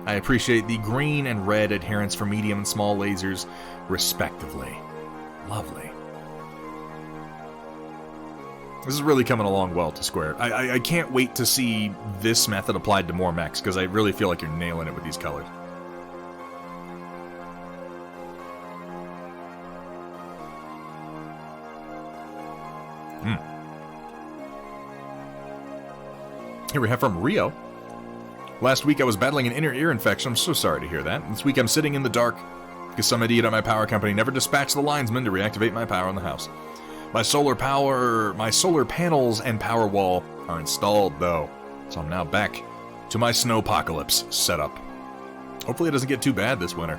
I appreciate the green and red adherence for medium and small lasers, respectively. Lovely. This is really coming along well to Square. I can't wait to see this method applied to more mechs, because I really feel like you're nailing it with these colors. Here we have from Rio. Last week I was battling an inner ear infection. I'm so sorry to hear that. This week I'm sitting in the dark because some idiot at my power company never dispatched the linesman to reactivate my power on the house. My solar panels and power wall are installed though, so I'm now back to my snowpocalypse setup. Hopefully it doesn't get too bad this winter.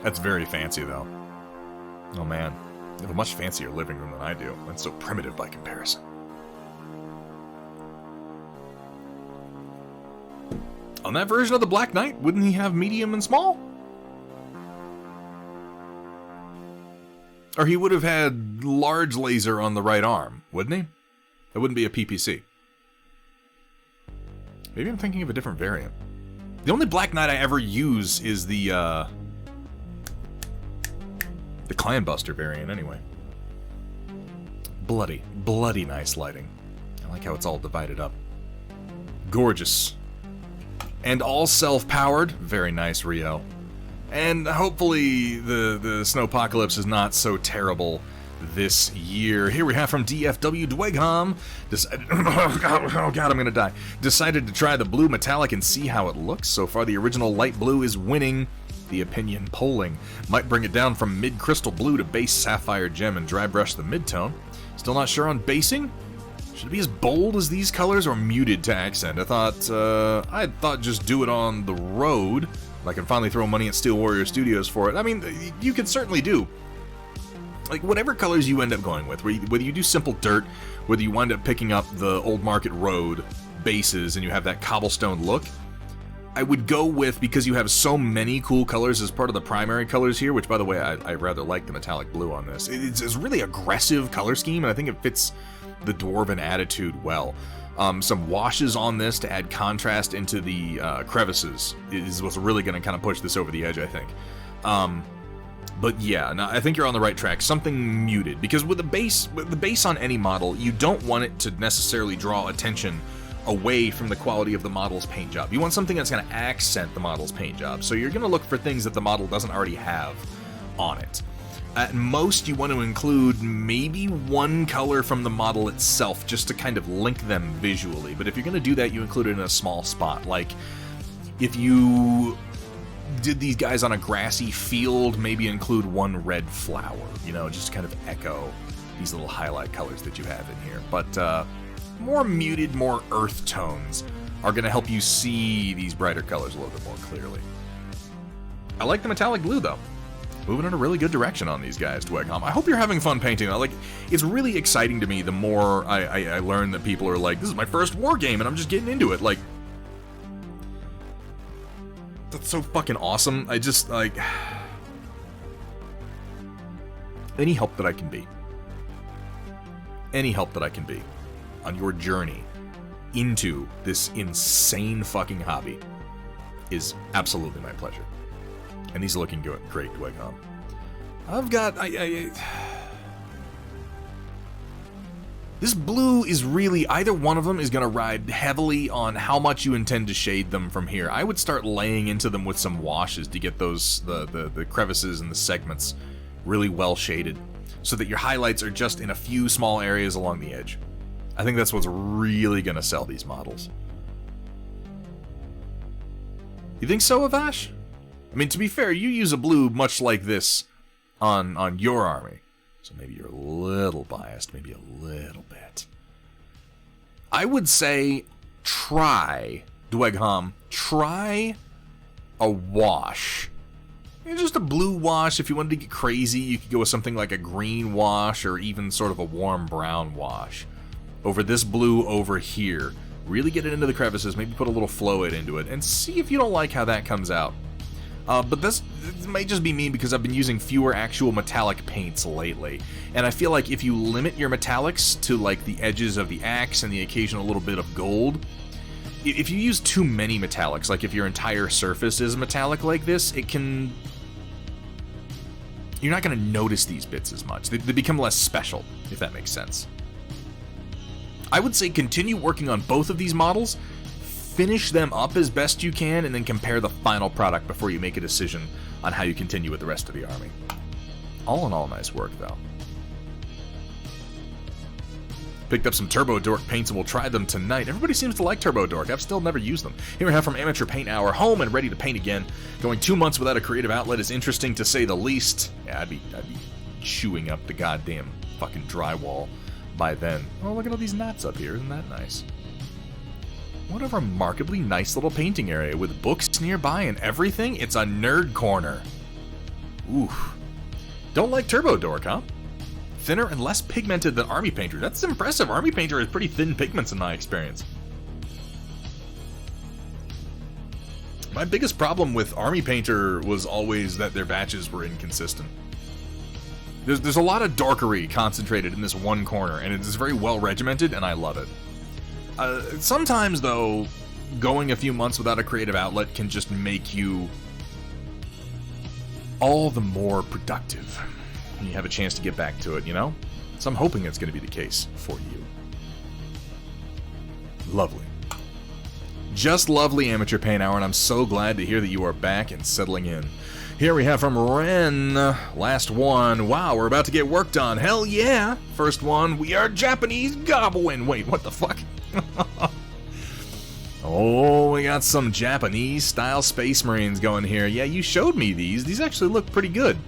That's very fancy though. Oh man, you have a much fancier living room than I do. That's so primitive by comparison. On that version of the Black Knight, wouldn't he have medium and small? Or he would have had large laser on the right arm, wouldn't he? That wouldn't be a PPC. Maybe I'm thinking of a different variant. The only Black Knight I ever use is the Clan Buster variant, anyway. Bloody nice lighting. I like how it's all divided up. Gorgeous. And all self-powered. Very nice, Rio. And hopefully the snowpocalypse is not so terrible this year. Here we have from DFW Dwegham. Oh god, I'm gonna die. Decided to try the blue metallic and see how it looks. So far the original light blue is winning the opinion polling. Might bring it down from mid-crystal blue to base sapphire gem and dry brush the mid-tone. Still not sure on basing? Should it be as bold as these colors or muted to accent? I thought just do it on the road. I can finally throw money at Steel Warrior Studios for it. I mean, you could certainly do. Like, whatever colors you end up going with, whether you do simple dirt, whether you wind up picking up the Old Market Road bases and you have that cobblestone look, I would go with, because you have so many cool colors as part of the primary colors here, which, by the way, I rather like the metallic blue on this. It's a really aggressive color scheme, and I think it fits the dwarven attitude well. Some washes on this to add contrast into the crevices is what's really going to kind of push this over the edge, I think. But yeah, no, I think you're on the right track. Something muted, because with the base on any model, you don't want it to necessarily draw attention away from the quality of the model's paint job. You want something that's going to accent the model's paint job. So you're going to look for things that the model doesn't already have on it. At most, you want to include maybe one color from the model itself, just to kind of link them visually. But if you're going to do that, you include it in a small spot. Like, if you did these guys on a grassy field, maybe include one red flower, you know, just kind of echo these little highlight colors that you have in here. But more muted, more earth tones are going to help you see these brighter colors a little bit more clearly. I like the metallic blue, though. Moving in a really good direction on these guys, Dwegham. I hope you're having fun painting. Like, it's really exciting to me the more I learn that people are like, this is my first war game and I'm just getting into it. Like, that's so fucking awesome. I just, like, any help that I can be. Any help that I can be on your journey into this insane fucking hobby is absolutely my pleasure. And these are looking good, great, Dwegham. I've got, this blue is really, either one of them is going to ride heavily on how much you intend to shade them from here. I would start laying into them with some washes to get those, the crevices and the segments really well shaded, so that your highlights are just in a few small areas along the edge. I think that's what's really going to sell these models. You think so, Avash? I mean, to be fair, you use a blue much like this on your army. So maybe you're a little biased, maybe a little bit. I would say try, Dwegham, try a wash. Just a blue wash. If you wanted to get crazy, you could go with something like a green wash or even sort of a warm brown wash. Over this blue over here. Really get it into the crevices, maybe put a little flow into it, and see if you don't like how that comes out. But this might just be me because I've been using fewer actual metallic paints lately. And I feel like if you limit your metallics to like the edges of the axe and the occasional little bit of gold, if you use too many metallics, like if your entire surface is metallic like this, it can... You're not going to notice these bits as much. They become less special, if that makes sense. I would say continue working on both of these models, finish them up as best you can, and then compare the final product before you make a decision on how you continue with the rest of the army. All in all, nice work, though. Picked up some Turbo Dork paints and we'll try them tonight. Everybody seems to like Turbo Dork. I've still never used them. Here we have from Amateur Paint Hour, home and ready to paint again. Going 2 months without a creative outlet is interesting to say the least. Yeah, I'd be chewing up the goddamn fucking drywall by then. Oh, look at all these knots up here. Isn't that nice? What a remarkably nice little painting area with books nearby and everything. It's a nerd corner. Ooh. Don't like Turbo Dork, huh? Thinner and less pigmented than Army Painter. That's impressive. Army Painter has pretty thin pigments in my experience. My biggest problem with Army Painter was always that their batches were inconsistent. There's a lot of dorkery concentrated in this one corner, and it's very well regimented, and I love it. Sometimes, though, going a few months without a creative outlet can just make you all the more productive. You have a chance to get back to it, you know? So I'm hoping it's going to be the case for you. Lovely. Just lovely, Amateur Paint Hour, and I'm so glad to hear that you are back and settling in. Here we have from Ren, last one. Wow, we're about to get work done. Hell yeah! First one, we are Japanese goblin. Wait, what the fuck? Oh, we got some Japanese-style Space Marines going here. Yeah, you showed me these. These actually look pretty good.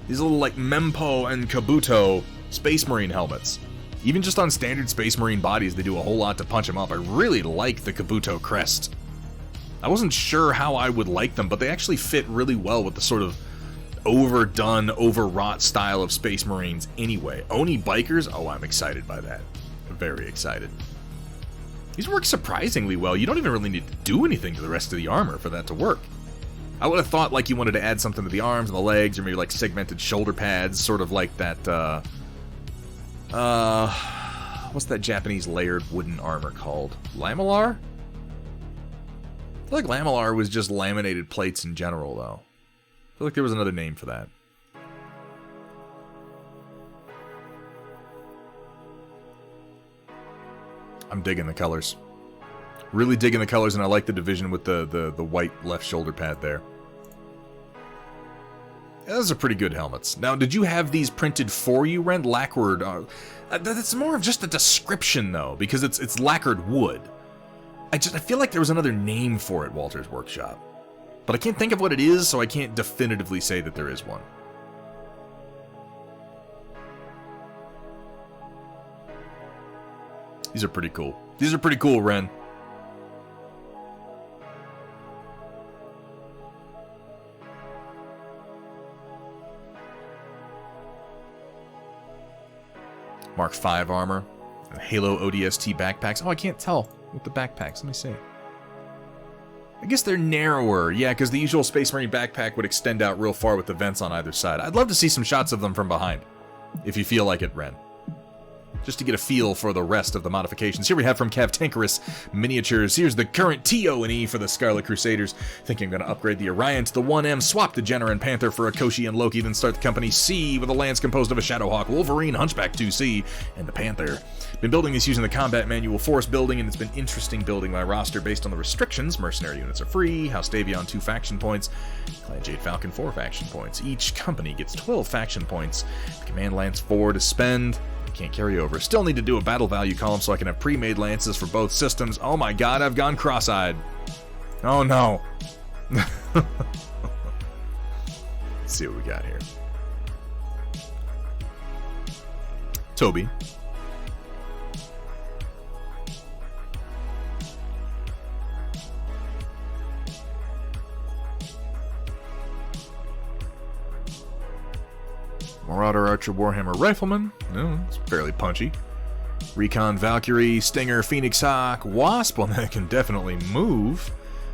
These little, like, Mempo and Kabuto Space Marine helmets. Even just on standard Space Marine bodies, they do a whole lot to punch them up. I really like the Kabuto crest. I wasn't sure how I would like them, but they actually fit really well with the sort of overdone, overwrought style of Space Marines anyway. Oni Bikers? Oh, I'm excited by that. Very excited. These work surprisingly well. You don't even really need to do anything to the rest of the armor for that to work. I would have thought like you wanted to add something to the arms and the legs, or maybe like segmented shoulder pads, sort of like that, what's that Japanese layered wooden armor called? Lamellar? I feel like Lamellar was just laminated plates in general, though. I feel like there was another name for that. I'm digging the colors. Really digging the colors, and I like the division with the white left shoulder pad there. Yeah, those are pretty good helmets. Now, did you have these printed for you, Ren? Lacquered? That's more of just a description, though, because it's lacquered wood. I feel like there was another name for it, Walter's Workshop. But I can't think of what it is, so I can't definitively say that there is one. These are pretty cool. These are pretty cool, Ren. Mark V armor. And Halo ODST backpacks. Oh, I can't tell with the backpacks. Let me see. I guess they're narrower. Yeah, because the usual Space Marine backpack would extend out real far with the vents on either side. I'd love to see some shots of them from behind, if you feel like it, Ren. Just to get a feel for the rest of the modifications. Here we have from Cavtankerous Miniatures. Here's the current TO&E for the Scarlet Crusaders. Thinking I'm going to upgrade the Orion to the 1M, swap the Jenner and Panther for a Koshi and Loki, then start the company C with a lance composed of a Shadowhawk, Wolverine, Hunchback 2C, and the Panther. Been building this using the combat manual force building, and it's been interesting building my roster based on the restrictions. Mercenary units are free, House Davion 2 faction points, Clan Jade Falcon 4 faction points. Each company gets 12 faction points, Command Lance 4 to spend. Can't carry over. Still need to do a battle value column so I can have pre-made lances for both systems. Oh my god, I've gone cross-eyed. Oh no. Let's see what we got here. Toby. Marauder Archer Warhammer Rifleman. No, it's fairly punchy. Recon Valkyrie, Stinger, Phoenix Hawk, Wasp, one that can definitely move.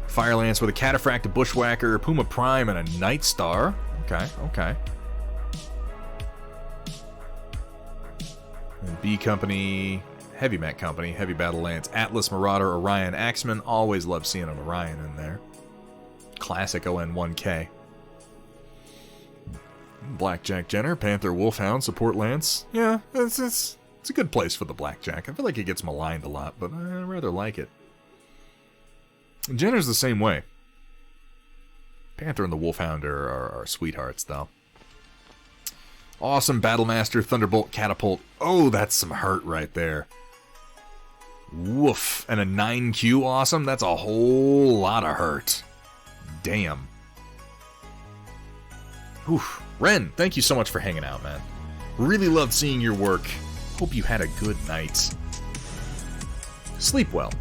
Fire Lance with a Cataphract, a Bushwhacker, Puma Prime, and a Night Star. Okay, okay. And B Company, Heavy Mech Company, Heavy Battle Lance, Atlas, Marauder, Orion, Axeman. Always love seeing an Orion in there. Classic ON1K. Blackjack Jenner, Panther, Wolfhound, Support Lance. Yeah, it's a good place for the Blackjack. I feel like it gets maligned a lot, but I rather like it. Jenner's the same way. Panther and the Wolfhound are sweethearts, though. Awesome Battlemaster, Thunderbolt, Catapult. Oh, that's some hurt right there. Woof. And a 9Q awesome? That's a whole lot of hurt. Damn. Oof. Ren, thank you so much for hanging out, man. Really loved seeing your work. Hope you had a good night. Sleep well.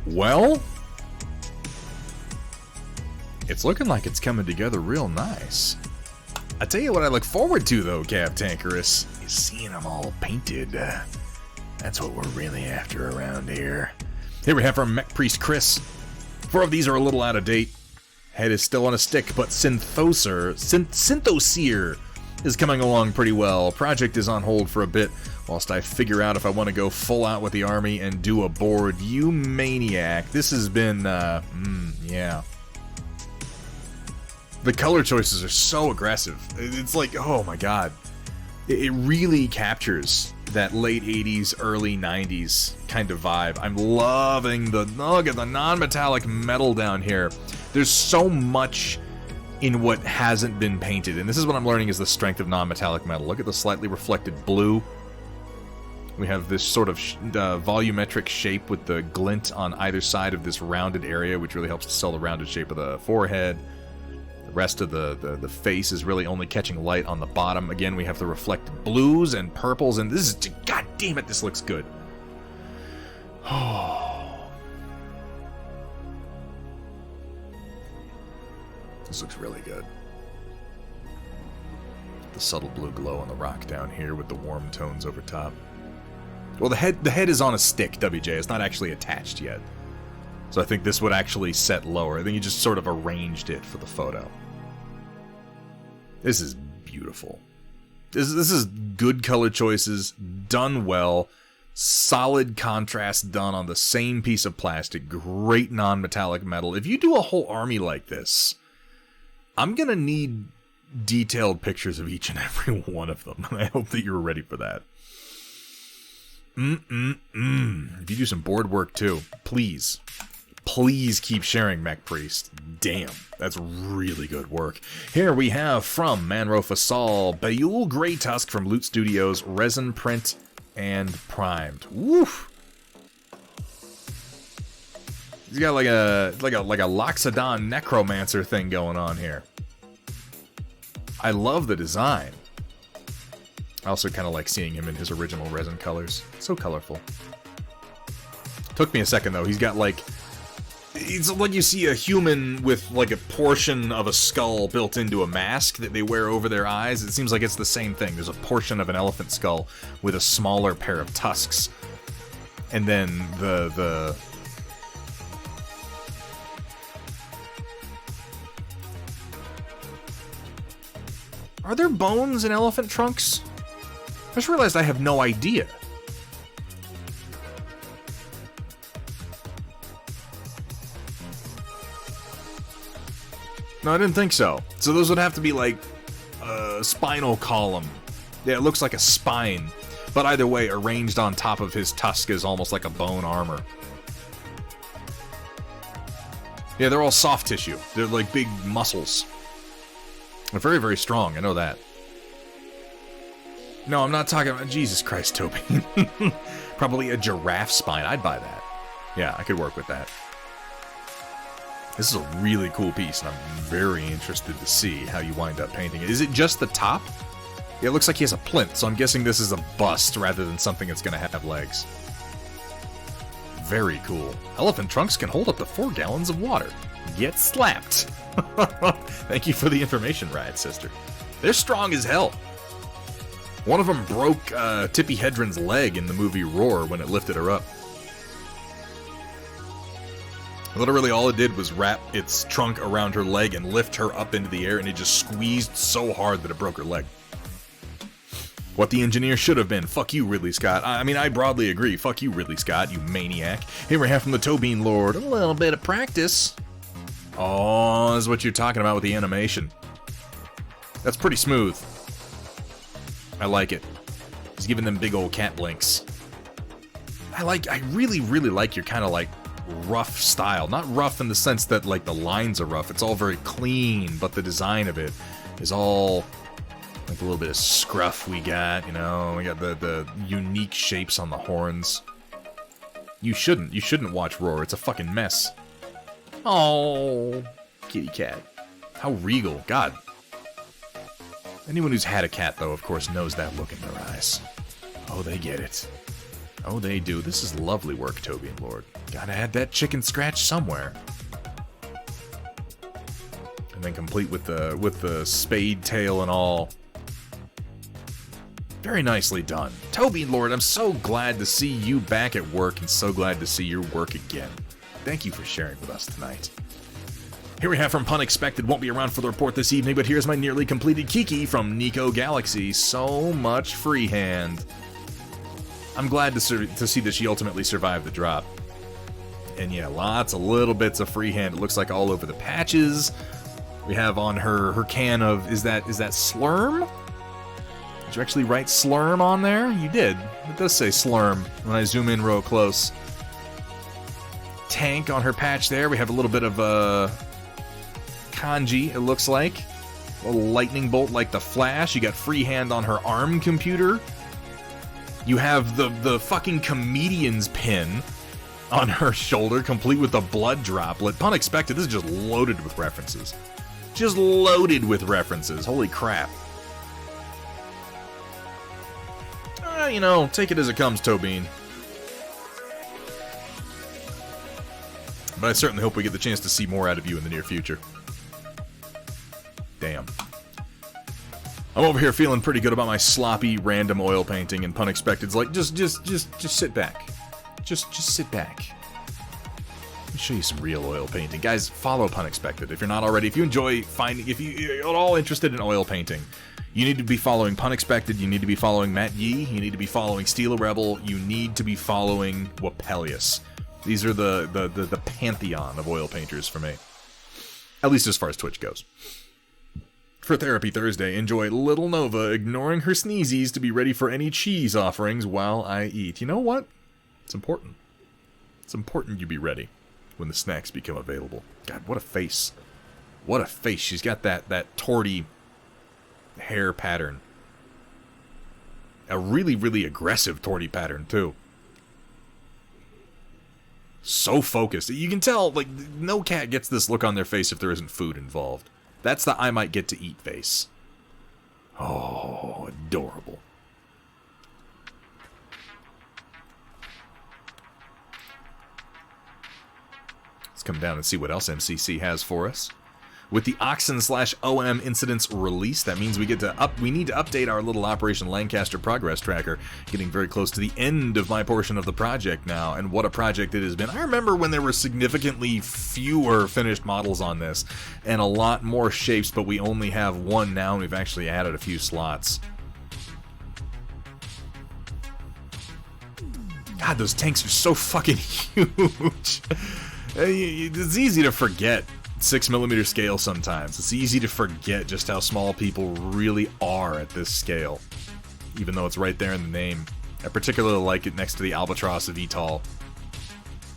Well, it's looking like it's coming together real nice. I tell you what I look forward to, though, Cap Tankerus, is seeing them all painted. That's what we're really after around here. Here we have our Mech Priest Chris. 4 of these are a little out of date. Head is still on a stick, but Synthoseer is coming along pretty well. Project is on hold for a bit, whilst I figure out if I want to go full out with the army and do a board. You maniac. This has been, yeah. The color choices are so aggressive. It's like, oh my god. It really captures that late 80s, early 90s kind of vibe. I'm loving the, look at the non-metallic metal down here. There's so much in what hasn't been painted, and this is what I'm learning is the strength of non-metallic metal. Look at the slightly reflected blue. We have this sort of volumetric shape with the glint on either side of this rounded area, which really helps to sell the rounded shape of the forehead. The rest of the face is really only catching light on the bottom. Again, we have the reflected blues and purples, and this is, god damn it, this looks good. Oh. This looks really good. The subtle blue glow on the rock down here with the warm tones over top. Well, the head is on a stick, WJ. It's not actually attached yet. So I think this would actually set lower. I think you just sort of arranged it for the photo. This is beautiful. This is good color choices, done well, solid contrast done on the same piece of plastic, great non-metallic metal. If you do a whole army like this, I'm gonna need detailed pictures of each and every one of them, and I hope that you're ready for that. If you do some board work too, please keep sharing, Mech Priest. Damn, that's really good work. Here we have from Manro Fasal, Bayul Grey Tusk from Loot Studios, resin print and primed. Woof. He's got like a Loxodon Necromancer thing going on here. I love the design. I also kind of like seeing him in his original resin colors. So colorful. Took me a second though. He's got like, it's like you see a human with like a portion of a skull built into a mask that they wear over their eyes. It seems like it's the same thing. There's a portion of an elephant skull with a smaller pair of tusks. And then the Are there bones in elephant trunks? I just realized I have no idea. No, I didn't think so. So those would have to be like a spinal column. Yeah, it looks like a spine. But either way, arranged on top of his tusk is almost like a bone armor. Yeah, they're all soft tissue. They're like big muscles. They're very, very strong, I know that. No, I'm not talking about... Jesus Christ, Toby. Probably a giraffe spine. I'd buy that. Yeah, I could work with that. This is a really cool piece, and I'm very interested to see how you wind up painting it. Is it just the top? Yeah, it looks like he has a plinth, so I'm guessing this is a bust rather than something that's going to have legs. Very cool. Elephant trunks can hold up to 4 gallons of water. Get slapped. Thank you for the information, Riot Sister. They're strong as hell. One of them broke Tippi Hedren's leg in the movie Roar when it lifted her up. Literally all it did was wrap its trunk around her leg and lift her up into the air, and it just squeezed so hard that it broke her leg. What the engineer should have been. Fuck you, Ridley Scott. I mean, I broadly agree. Fuck you, Ridley Scott, you maniac. Here we have from the Tobean Lord. A little bit of practice. Oh, this is what you're talking about with the animation. That's pretty smooth. I like it. He's giving them big old cat blinks. I really, really like your kind of like rough style. Not rough in the sense that like the lines are rough. It's all very clean, but the design of it is all like a little bit of scruff we got, you know. We got the unique shapes on the horns. You shouldn't watch Roar. It's a fucking mess. Oh, kitty cat. How regal. God. Anyone who's had a cat, though, of course, knows that look in their eyes. Oh, they get it. Oh, they do. This is lovely work, Tobean Lord. Gotta add that chicken scratch somewhere. And then complete with the spade tail and all. Very nicely done. Tobean Lord, I'm so glad to see you back at work and so glad to see your work again. Thank you for sharing with us tonight. Here we have from Punexpected. Won't be around for the report this evening, but here's my nearly completed Kiki from Nico Galaxy. So much freehand. I'm glad to see that she ultimately survived the drop. And yeah, lots of little bits of freehand. It looks like all over the patches. We have on her can of, is that Slurm? Did you actually write Slurm on there? You did. It does say Slurm when I zoom in real close. Tank on her patch there. We have a little bit of kanji, it looks like. A little lightning bolt like the Flash. You got freehand on her arm computer. You have the fucking comedian's pin on her shoulder, complete with the blood droplet. Punexpected, this is just loaded with references. Just loaded with references. Holy crap. You know, take it as it comes, Tobean. But I certainly hope we get the chance to see more out of you in the near future. Damn. I'm over here feeling pretty good about my sloppy, random oil painting, and Punexpected's like, just sit back. Just sit back. Let me show you some real oil painting. Guys, follow Punexpected if you're not already. If you enjoy finding, if you're at all interested in oil painting, you need to be following Punexpected, you need to be following Matt Yee, you need to be following Steel Rebel, you need to be following Wapelius. These are the pantheon of oil painters for me. At least as far as Twitch goes. For Therapy Thursday, enjoy Little Nova ignoring her sneezies to be ready for any cheese offerings while I eat. You know what? It's important. It's important you be ready when the snacks become available. God, what a face. What a face. She's got that torty hair pattern. A really, really aggressive torty pattern, too. So focused. You can tell, like, no cat gets this look on their face if there isn't food involved. That's the I might get to eat face. Oh, adorable. Let's come down and see what else MCC has for us. With the Oxen/OM incidents release, that means we need to update our little Operation Lancaster progress tracker. Getting very close to the end of my portion of the project now, and what a project it has been. I remember when there were significantly fewer finished models on this, and a lot more shapes, but we only have one now, and we've actually added a few slots. God, those tanks are so fucking huge. It's easy to forget 6mm scale sometimes. It's easy to forget just how small people really are at this scale, even though it's right there in the name. I particularly like it next to the Albatross VTOL.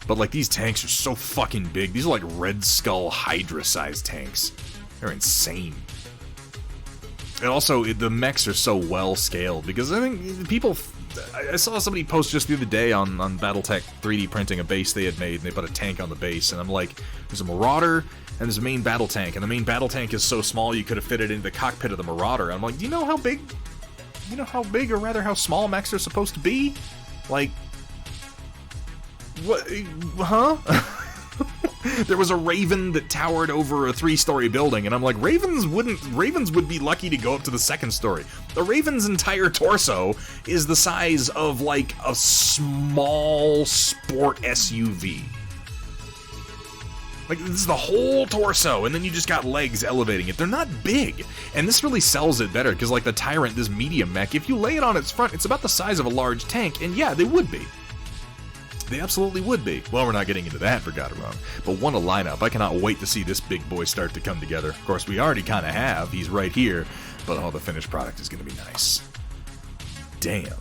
But like, these tanks are so fucking big. These are like Red Skull Hydra-sized tanks. They're insane. And also, the mechs are so well scaled, because I think people... I saw somebody post just the other day on Battletech 3D printing a base they had made, and they put a tank on the base, and I'm like, there's a Marauder, and there's a main battle tank, and the main battle tank is so small you could have fit it into the cockpit of the Marauder. I'm like, do you know how big, or rather how small mechs are supposed to be? Like, what, huh? There was a raven that towered over a 3-story building, and I'm like, ravens would be lucky to go up to the 2nd story. The raven's entire torso is the size of, like, a small sport SUV. Like, this is the whole torso, and then you just got legs elevating it. They're not big, and this really sells it better, because, like, the Tyrant, this medium mech, if you lay it on its front, it's about the size of a large tank, and yeah, they would be. They absolutely would be. Well, we're not getting into that for Dougram, but what a lineup. I cannot wait to see this big boy start to come together. Of course, we already kind of have. He's right here, but the finished product is going to be nice. Damn.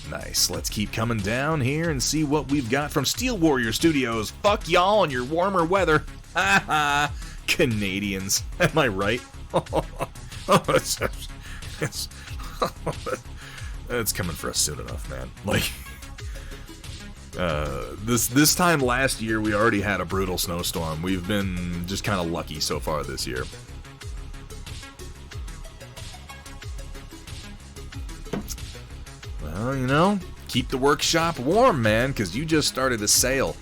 Nice. Let's keep coming down here and see what we've got from Steel Warrior Studios. Fuck y'all and your warmer weather. Ha ha. Canadians. Am I right? It's coming for us soon enough, man. Like... this time last year we already had a brutal snowstorm. We've been just kind of lucky so far this year. Well, you know, keep the workshop warm, man, because you just started a sale.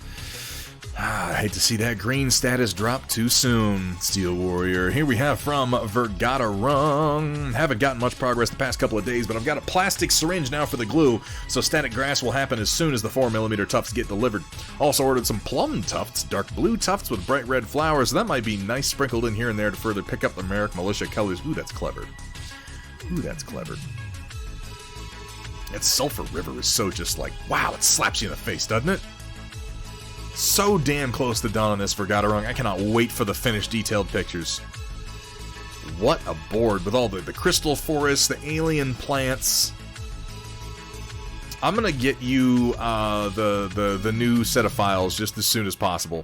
I hate to see that green status drop too soon, Steel Warrior. Here we have from Vergaderung. Haven't gotten much progress the past couple of days, but I've got a plastic syringe now for the glue, so static grass will happen as soon as the 4mm tufts get delivered. Also ordered some plum tufts, dark blue tufts with bright red flowers, so that might be nice sprinkled in here and there to further pick up the Marik Militia colors. Ooh, that's clever. Ooh, that's clever. That Sulphur River is so just like, wow, it slaps you in the face, doesn't it? So damn close to done on this Vergaderung. I cannot wait for the finished detailed pictures. What a board with all the crystal forests, the alien plants. I'm gonna get you the new set of files just as soon as possible,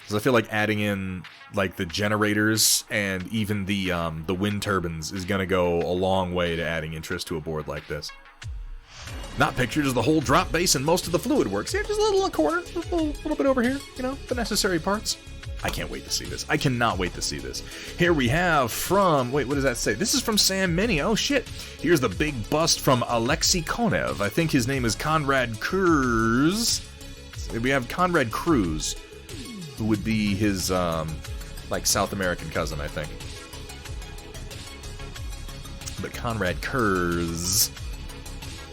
because I feel like adding in like the generators and even the wind turbines is gonna go a long way to adding interest to a board like this. Not pictured as the whole drop base and most of the fluid works. Yeah, just a little in the corner, just a little bit over here, you know, the necessary parts. I can't wait to see this. I cannot wait to see this. Here we have from, wait, what does that say? This is from Sam Mini. Oh, shit. Here's the big bust from Alexei Konev. I think his name is Conrad Cruz. We have Conrad Cruz, who would be his, like, South American cousin, I think. But Conrad Kurz.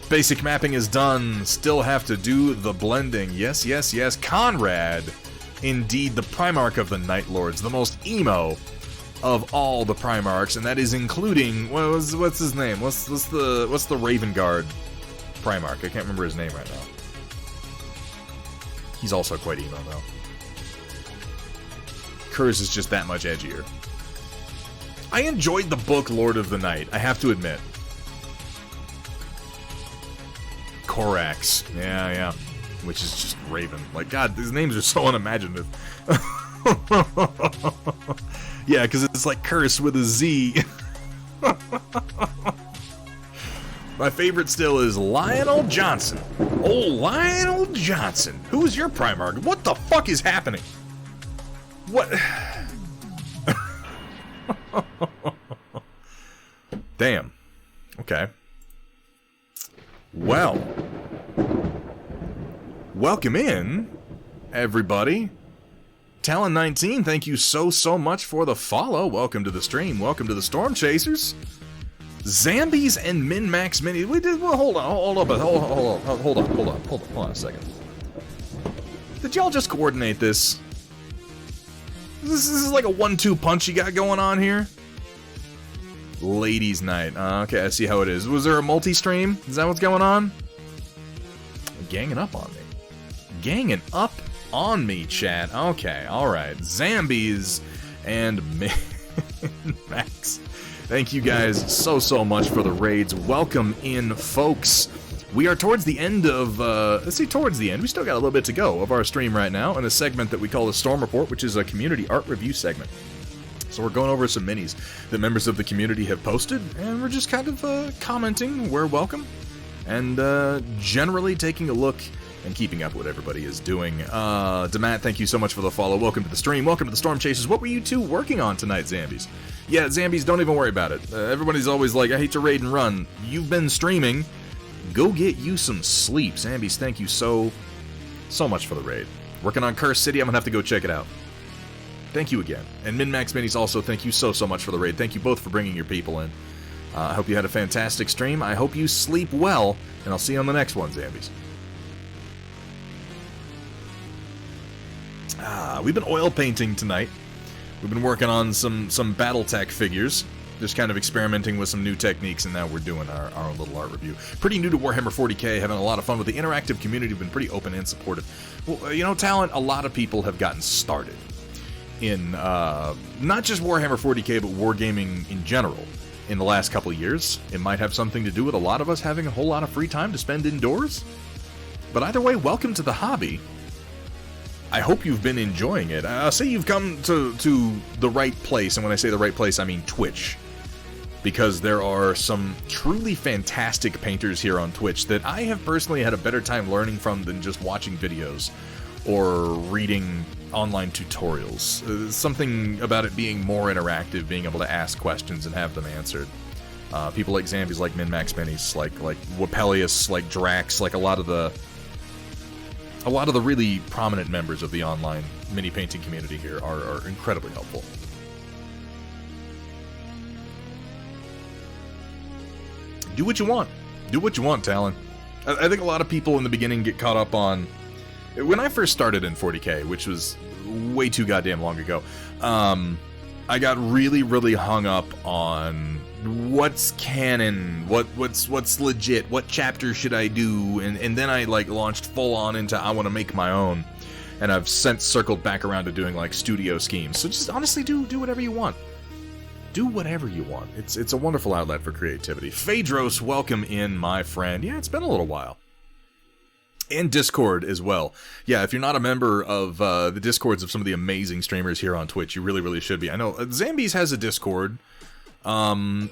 Basic mapping is done. Still have to do the blending. Yes, yes, yes. Conrad. Indeed, the Primarch of the Night Lords. The most emo of all the Primarchs. And that is including... What's his name? What's the Raven Guard Primarch? I can't remember his name right now. He's also quite emo, though. Kurz is just that much edgier. I enjoyed the book Lord of the Night, I have to admit. Korax. Yeah. Which is just Raven. Like, God, these names are so unimaginative. Yeah, because it's like curse with a Z. My favorite still is Lionel Johnson. Oh, Lionel Johnson. Who's your Primarch? What the fuck is happening? What? Damn. Okay. Well. Welcome in, everybody. Talon19, thank you so much for the follow. Welcome to the stream. Welcome to the Storm Chasers. Zambies and Min-Max Mini. We did. Well, hold on a second. Did y'all just coordinate this? This is like a 1-2 punch you got going on here. Ladies' night. Okay, I see how it is. Was there a multi-stream? Is that what's going on? Ganging up on me. Ganging up on me, chat. Okay, alright. Zambies and Max. Thank you guys so much for the raids. Welcome in, folks. We are towards the end of, let's see, towards the end. We still got a little bit to go of our stream right now in a segment that we call the Storm Report, which is a community art review segment. So we're going over some minis that members of the community have posted, and we're just kind of commenting where welcome, and generally taking a look and keeping up what everybody is doing. Demat, thank you so much for the follow. Welcome to the stream. Welcome to the Storm Chasers. What were you two working on tonight, Zambies? Yeah, Zambies, don't even worry about it. Everybody's always like, I hate to raid and run. You've been streaming. Go get you some sleep. Zambies, thank you so much for the raid. Working on Curse City, I'm gonna have to go check it out. Thank you again. And Min-Max Minis also, thank you so much for the raid. Thank you both for bringing your people in. I hope you had a fantastic stream. I hope you sleep well, and I'll see you on the next one, Zambies. We've been oil painting tonight. We've been working on some Battletech figures, just kind of experimenting with some new techniques, and now we're doing our own little art review. Pretty new to Warhammer 40k, having a lot of fun with the interactive community, been pretty open and supportive. Well, you know, Talent, a lot of people have gotten started in not just Warhammer 40k, but wargaming in general in the last couple of years. It might have something to do with a lot of us having a whole lot of free time to spend indoors. But either way, welcome to the hobby. I hope you've been enjoying it. I'll say you've come to the right place, and when I say the right place, I mean Twitch. Because there are some truly fantastic painters here on Twitch that I have personally had a better time learning from than just watching videos or reading online tutorials. Something about it being more interactive, being able to ask questions and have them answered. People like Zambies, like Min-Max Minis, like Wapelius, like Drax, like a lot of the really prominent members of the online mini painting community here are incredibly helpful. Do what you want. Do what you want, Talon. I think a lot of people in the beginning get caught up on... When I first started in 40k, which was way too goddamn long ago, I got really hung up on what's canon, what's legit, what chapter should I do, and then I like launched full on into I want to make my own, and I've since circled back around to doing like studio schemes. So just honestly do whatever you want. Do whatever you want. It's a wonderful outlet for creativity. Phaedros, welcome in, my friend. Yeah, it's been a little while. And Discord as well. Yeah, if you're not a member of the Discords of some of the amazing streamers here on Twitch, you really should be. I know Zambies has a Discord. I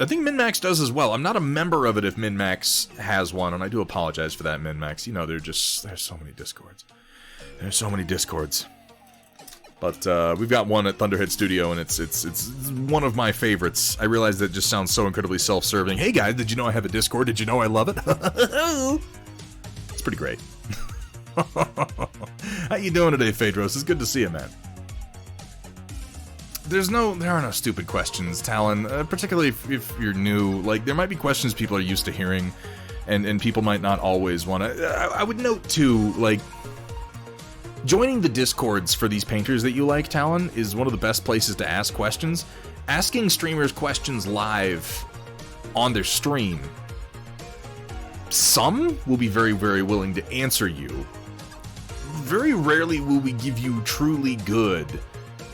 think Min-Max does as well. I'm not a member of it if Min-Max has one, and I do apologize for that, Min-Max. You know, there's so many Discords. There's so many Discords. But we've got one at Thunderhead Studio, and it's one of my favorites. I realize that just sounds so incredibly self-serving. Hey guys, did you know I have a Discord? Did you know I love it? It's pretty great. How you doing today, Phaedros? It's good to see you, man. There are no stupid questions, Talon. Particularly if you're new. Like, there might be questions people are used to hearing, and people might not always want to. I would note too, like, joining the Discords for these painters that you like, Talon, is one of the best places to ask questions. Asking streamers questions live on their stream, some will be very willing to answer you. Very rarely will we give you truly good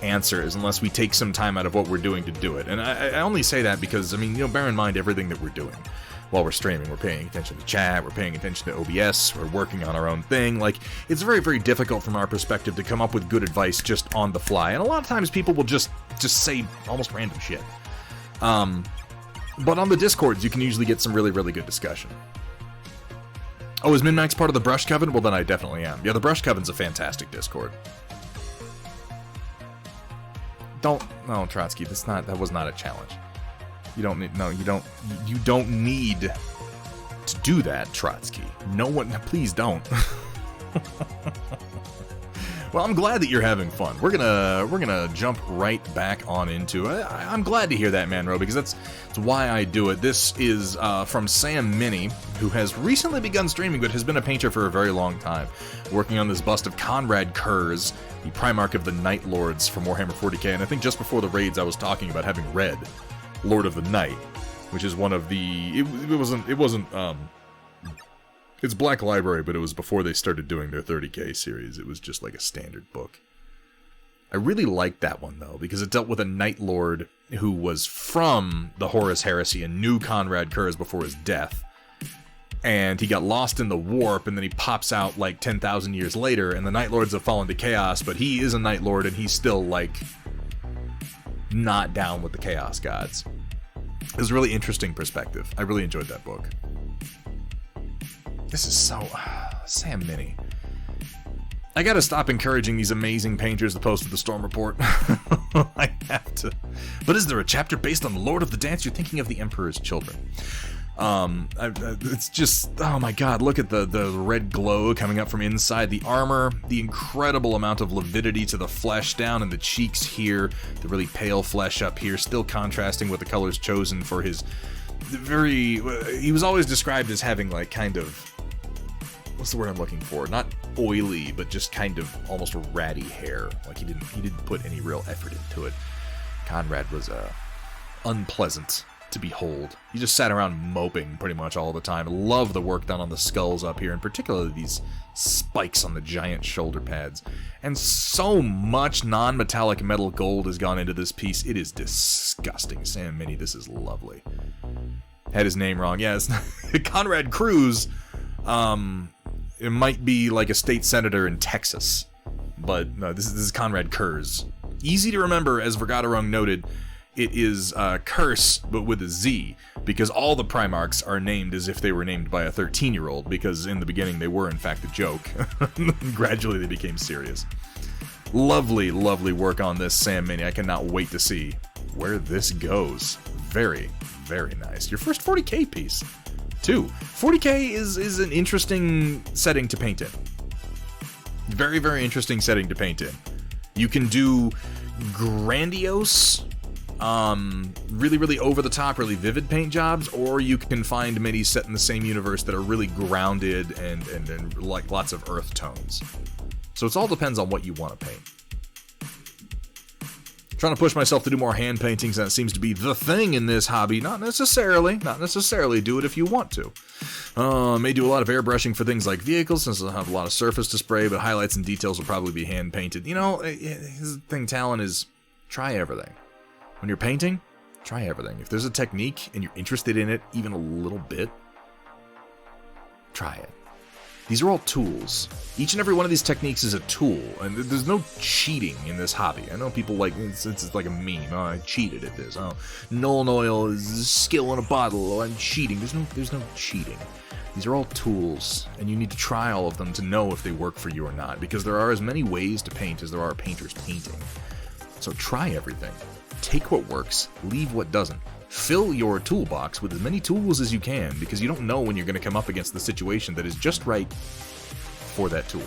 answers unless we take some time out of what we're doing to do it. And I only say that because, I mean, you know, bear in mind everything that we're doing while we're streaming. We're paying attention to chat, we're paying attention to OBS, we're working on our own thing. Like, it's very difficult from our perspective to come up with good advice just on the fly. And a lot of times people will just say almost random shit. But on the Discords, you can usually get some really good discussion. Oh, is Min-Max part of the Brush Coven? Well, then I definitely am. Yeah, the Brush Coven's a fantastic Discord. No, Trotsky, that was not a challenge. You don't need to do that, Trotsky. No one, please don't. Well, I'm glad that you're having fun. We're gonna jump right back on into it. I'm glad to hear that, Manro, because that's why I do it. This is from Sam Mini, who has recently begun streaming, but has been a painter for a very long time, working on this bust of Conrad Kurz, the Primarch of the Night Lords from Warhammer 40k. And I think just before the raids, I was talking about having read Lord of the Night, which is one of the. It wasn't. It's Black Library, but it was before they started doing their 30k series. It was just like a standard book. I really liked that one, though, because it dealt with a Night Lord who was from the Horus Heresy and knew Conrad Kurz before his death. And he got lost in the warp, and then he pops out like 10,000 years later, and the Night Lords have fallen to chaos, but he is a Night Lord, and he's still, like, not down with the Chaos Gods. It was a really interesting perspective. I really enjoyed that book. This is so... Sam Mini. I gotta stop encouraging these amazing painters to post to the Storm Report. I have to. But is there a chapter based on the Lord of the Dance? You're thinking of the Emperor's Children. It's just, oh my god, look at the red glow coming up from inside the armor, the incredible amount of lividity to the flesh down in the cheeks here, the really pale flesh up here, still contrasting with the colors chosen for his he was always described as having like kind of, what's the word I'm looking for? Not oily, but just kind of almost ratty hair. Like he didn't put any real effort into it. Conrad was unpleasant to behold. He just sat around moping pretty much all the time. Love the work done on the skulls up here, and particularly these spikes on the giant shoulder pads. And so much non-metallic metal gold has gone into this piece. It is disgusting. Sam Mini, this is lovely. Had his name wrong. Yeah, it's Conrad Cruz. It might be like a state senator in Texas. But no, this is Conrad Kurz. Easy to remember, as Vergaderung noted. It is Curse, but with a Z, because all the Primarchs are named as if they were named by a 13-year-old, because in the beginning they were in fact a joke. Gradually they became serious. Lovely, lovely work on this, Sam Mini. I cannot wait to see where this goes. Very, very nice. Your first 40k piece, too. 40k is an interesting setting to paint in. Very, very interesting setting to paint in. You can do grandiose, really, really over-the-top, really vivid paint jobs, or you can find minis set in the same universe that are really grounded and like lots of earth tones. So it all depends on what you want to paint. Trying to push myself to do more hand paintings, and that seems to be the thing in this hobby. Not necessarily. Do it if you want to. May do a lot of airbrushing for things like vehicles, since I'll have a lot of surface to spray, but highlights and details will probably be hand painted. You know, his thing, Talon, is try everything. When you're painting, try everything. If there's a technique and you're interested in it even a little bit, try it. These are all tools. Each and every one of these techniques is a tool, and there's no cheating in this hobby. I know people like, it's like a meme. Oh, I cheated at this. Oh, Nolan Oil is skill in a bottle. Oh, I'm cheating. There's no cheating. These are all tools, and you need to try all of them to know if they work for you or not, because there are as many ways to paint as there are painters painting. So try everything. Take what works, leave what doesn't. Fill your toolbox with as many tools as you can, because you don't know when you're going to come up against the situation that is just right for that tool.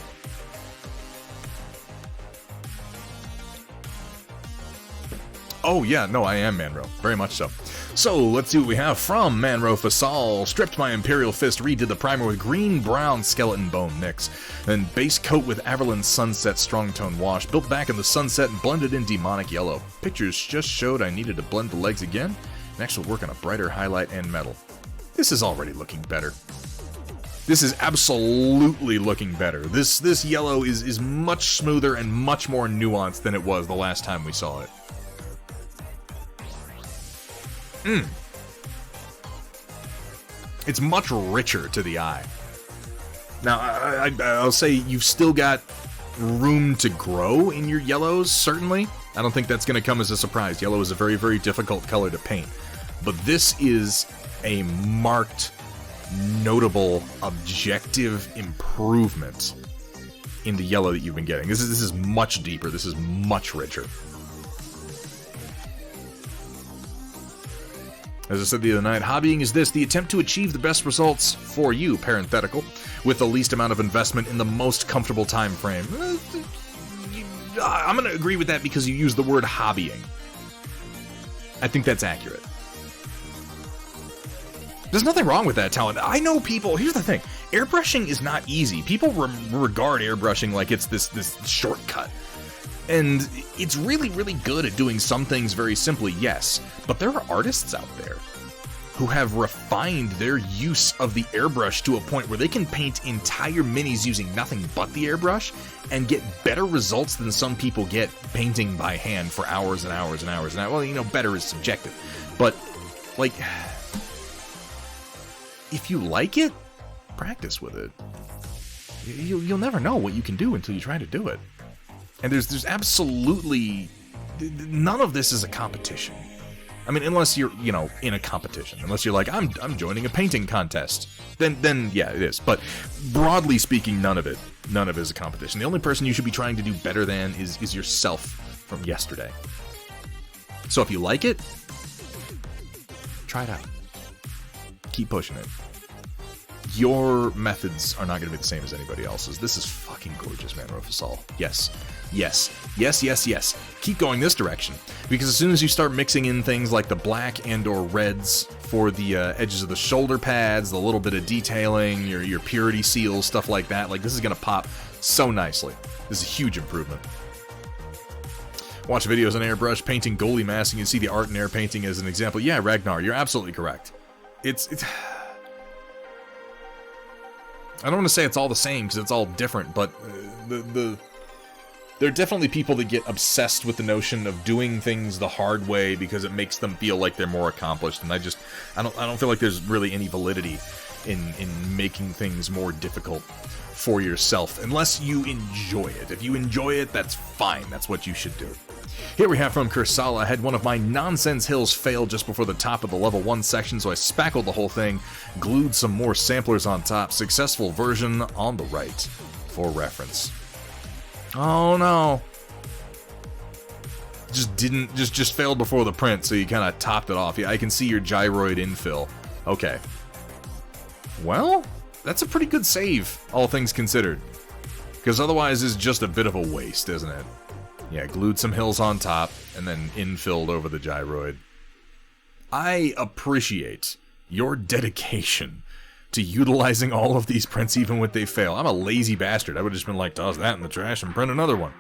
Oh yeah, no, I am Manro. Very much so. So, let's see what we have from Manro Fasal. Stripped my Imperial Fist, redid the primer with green-brown skeleton bone mix. Then base coat with Averland Sunset Strong Tone Wash. Built back in the sunset and blended in Demonic Yellow. Pictures just showed I needed to blend the legs again. Next we'll work on a brighter highlight and metal. This is already looking better. This is absolutely looking better. This yellow is much smoother and much more nuanced than it was the last time we saw it. It's much richer to the eye. Now, I'll say you've still got room to grow in your yellows, certainly. I don't think that's going to come as a surprise. Yellow is a very, very difficult color to paint. But this is a marked, notable, objective improvement in the yellow that you've been getting. This is much deeper. This is much richer. As I said the other night, hobbying is this: the attempt to achieve the best results for you, parenthetical, with the least amount of investment in the most comfortable time frame. I'm going to agree with that because you use the word hobbying. I think that's accurate. There's nothing wrong with that, Talent. I know people, here's the thing, airbrushing is not easy. People regard airbrushing like it's this shortcut. And it's really, really good at doing some things very simply, yes. But there are artists out there who have refined their use of the airbrush to a point where they can paint entire minis using nothing but the airbrush and get better results than some people get painting by hand for hours and hours and hours and hours. Well, you know, better is subjective. But, like, if you like it, practice with it. You'll never know what you can do until you try to do it. And there's absolutely none of this is a competition. I mean, unless you're, you know, in a competition. Unless you're like, I'm joining a painting contest. Then yeah, it is. But broadly speaking, none of it is a competition. The only person you should be trying to do better than is yourself from yesterday. So if you like it, try it out. keep pushing it. Your methods are not going to be the same as anybody else's. This is fucking gorgeous, man, Rofusol. Yes. Yes. Yes, yes, yes. Keep going this direction. Because as soon as you start mixing in things like the black and or reds for the edges of the shoulder pads, the little bit of detailing, your purity seals, stuff like that, like, this is going to pop so nicely. This is a huge improvement. Watch videos on airbrush, painting, goalie masking, and see the art in air painting as an example. Yeah, Ragnar, you're absolutely correct. It's I don't want to say it's all the same, because it's all different, but there are definitely people that get obsessed with the notion of doing things the hard way because it makes them feel like they're more accomplished, and I don't feel like there's really any validity in making things more difficult for yourself, unless you enjoy it. If you enjoy it, that's fine. That's what you should do. Here we have from Kursala. I had one of my nonsense hills fail just before the top of the level 1 section, so I spackled the whole thing, glued some more samplers on top. Successful version on the right for reference. Oh no. Just failed before the print, so you kind of topped it off. Yeah, I can see your gyroid infill. Okay. Well, that's a pretty good save, all things considered. Because otherwise it's just a bit of a waste, isn't it? Yeah, glued some hills on top, and then infilled over the gyroid. I appreciate your dedication to utilizing all of these prints even when they fail. I'm a lazy bastard. I would have just been like, toss that in the trash and print another one.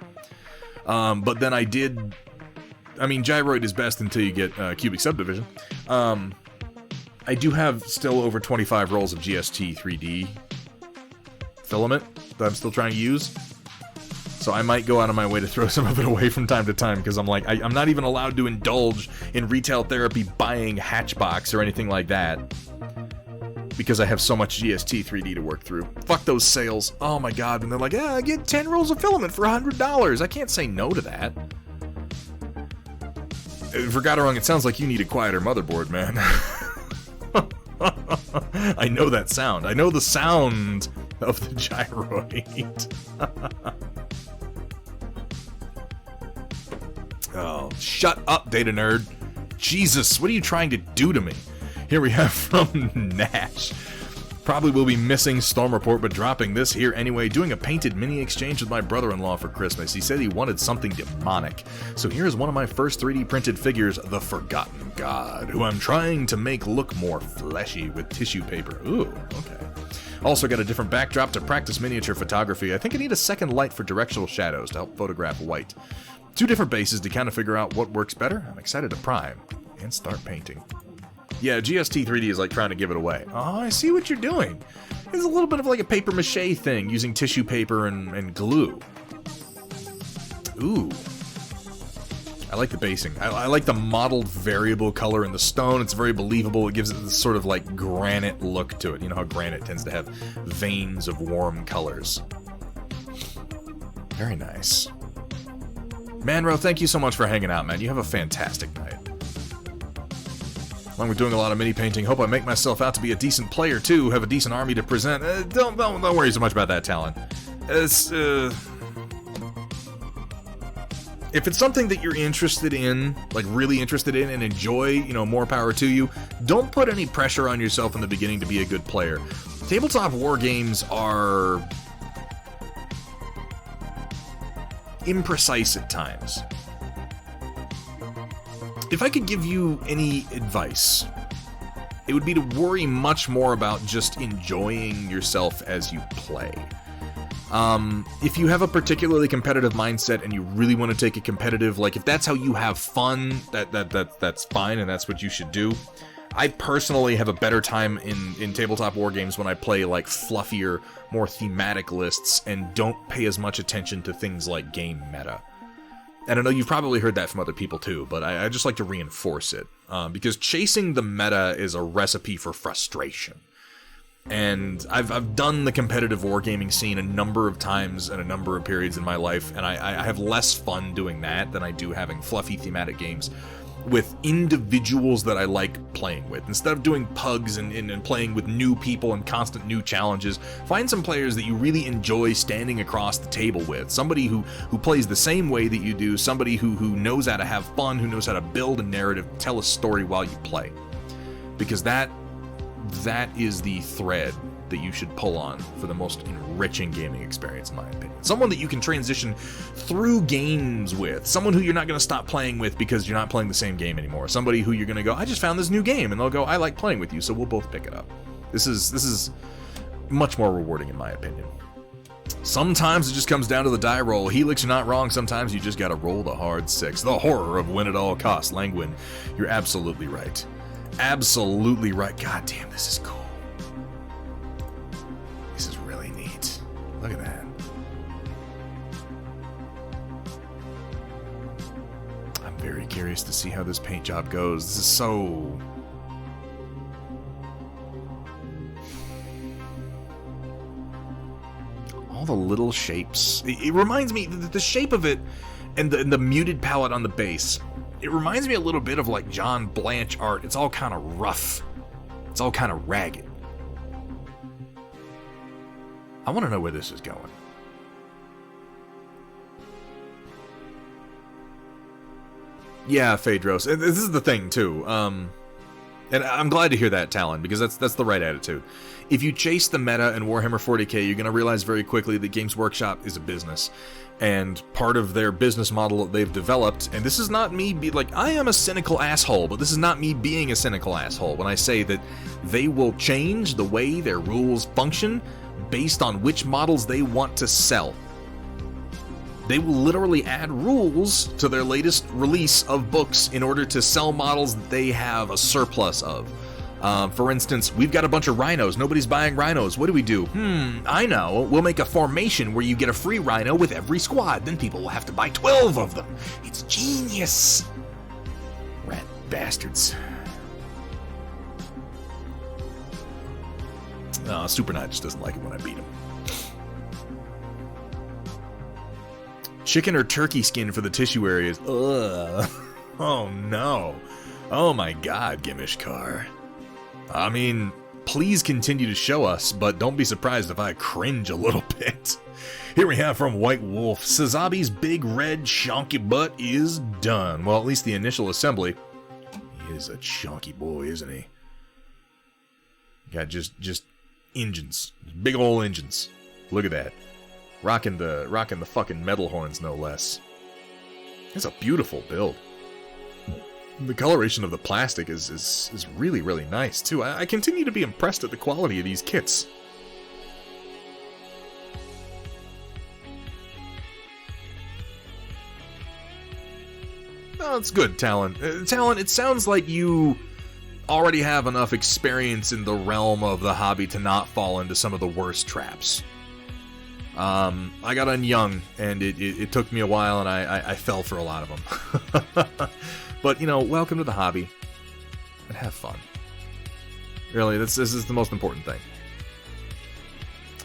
But then I did... I mean, gyroid is best until you get cubic subdivision. I do have still over 25 rolls of GST 3D filament that I'm still trying to use. So I might go out of my way to throw some of it away from time to time, because I'm like, I'm not even allowed to indulge in retail therapy buying Hatchbox or anything like that, because I have so much GST 3D to work through. Fuck those sales. Oh my god. And they're like, I get 10 rolls of filament for $100. I can't say no to that. For Gadarung, it sounds like you need a quieter motherboard, man. I know that sound. I know the sound of the gyroid. Oh, shut up, data nerd. Jesus, what are you trying to do to me? Here we have from Nash. Probably will be missing Storm Report, but dropping this here anyway. Doing a painted mini exchange with my brother-in-law for Christmas. He said he wanted something demonic. So here's one of my first 3D printed figures, the Forgotten God, who I'm trying to make look more fleshy with tissue paper. Ooh, okay. Also got a different backdrop to practice miniature photography. I think I need a second light for directional shadows to help photograph white. 2 different bases to kind of figure out what works better. I'm excited to prime and start painting. Yeah, GST 3D is like trying to give it away. Oh, I see what you're doing. It's a little bit of like a paper mache thing, using tissue paper and glue. Ooh. I like the basing. I like the mottled variable color in the stone. It's very believable. It gives it this sort of like granite look to it. You know how granite tends to have veins of warm colors. Very nice. Manro, thank you so much for hanging out, man. You have a fantastic night. Along with doing a lot of mini painting, hope I make myself out to be a decent player too, have a decent army to present. Don't worry so much about that, Talon. If it's something that you're interested in, like really interested in and enjoy, you know, more power to you. Don't put any pressure on yourself in the beginning to be a good player. Tabletop war games are imprecise at times. If I could give you any advice, it would be to worry much more about just enjoying yourself as you play. If you have a particularly competitive mindset and you really want to take it competitive, like if that's how you have fun, that's fine and that's what you should do. I personally have a better time in tabletop war games when I play like fluffier, more thematic lists and don't pay as much attention to things like game meta. And I know you've probably heard that from other people too, but I just like to reinforce it. Because chasing the meta is a recipe for frustration. And I've done the competitive wargaming scene a number of times in a number of periods in my life, and I have less fun doing that than I do having fluffy thematic games with individuals that I like playing with. Instead of doing pugs and playing with new people and constant new challenges, find some players that you really enjoy standing across the table with. Somebody who plays the same way that you do, somebody who knows how to have fun, who knows how to build a narrative, tell a story while you play. Because that that is the thread that you should pull on for the most enriching gaming experience, in my opinion. Someone that you can transition through games with. Someone who you're not going to stop playing with because you're not playing the same game anymore. Somebody who you're going to go, I just found this new game, and they'll go, I like playing with you, so we'll both pick it up. This is much more rewarding, in my opinion. Sometimes it just comes down to the die roll. Helix, you're not wrong. Sometimes you just gotta roll the hard 6. The horror of win at all costs. Langwin, you're absolutely right. Absolutely right. God damn, this is cool. This is really neat. Look at that. I'm very curious to see how this paint job goes. This is so... all the little shapes. It reminds me, the shape of it and the muted palette on the base, it reminds me a little bit of like John Blanche art. It's all kind of rough. It's all kind of ragged. I want to know where this is going. Yeah, Phaedros. And this is the thing, too. And I'm glad to hear that, Talon, because that's the right attitude. If you chase the meta in Warhammer 40k, you're going to realize very quickly that Games Workshop is a business. And part of their business model that they've developed, and this is not me be like, I am a cynical asshole, but this is not me being a cynical asshole when I say that they will change the way their rules function based on which models they want to sell. They will literally add rules to their latest release of books in order to sell models that they have a surplus of. For instance, we've got a bunch of rhinos. Nobody's buying rhinos. What do we do? I know. We'll make a formation where you get a free rhino with every squad. Then people will have to buy 12 of them. It's genius. Rat bastards. Super Knight just doesn't like it when I beat him. Chicken or turkey skin for the tissue areas. Ugh. Oh no. Oh my god, Gimishkar. I mean, please continue to show us, but don't be surprised if I cringe a little bit. Here we have from White Wolf, Sazabi's big red chonky butt is done. Well, at least the initial assembly. He is a chonky boy, isn't he? Got just engines. Big ol' engines. Look at that. Rocking the fucking metal horns, no less. It's a beautiful build. The coloration of the plastic is really, really nice, too. I continue to be impressed at the quality of these kits. Oh, it's good, Talon. Talon, it sounds like you already have enough experience in the realm of the hobby to not fall into some of the worst traps. I got on young, and it took me a while, and I fell for a lot of them. But, you know, welcome to the hobby, and have fun. Really, this is the most important thing.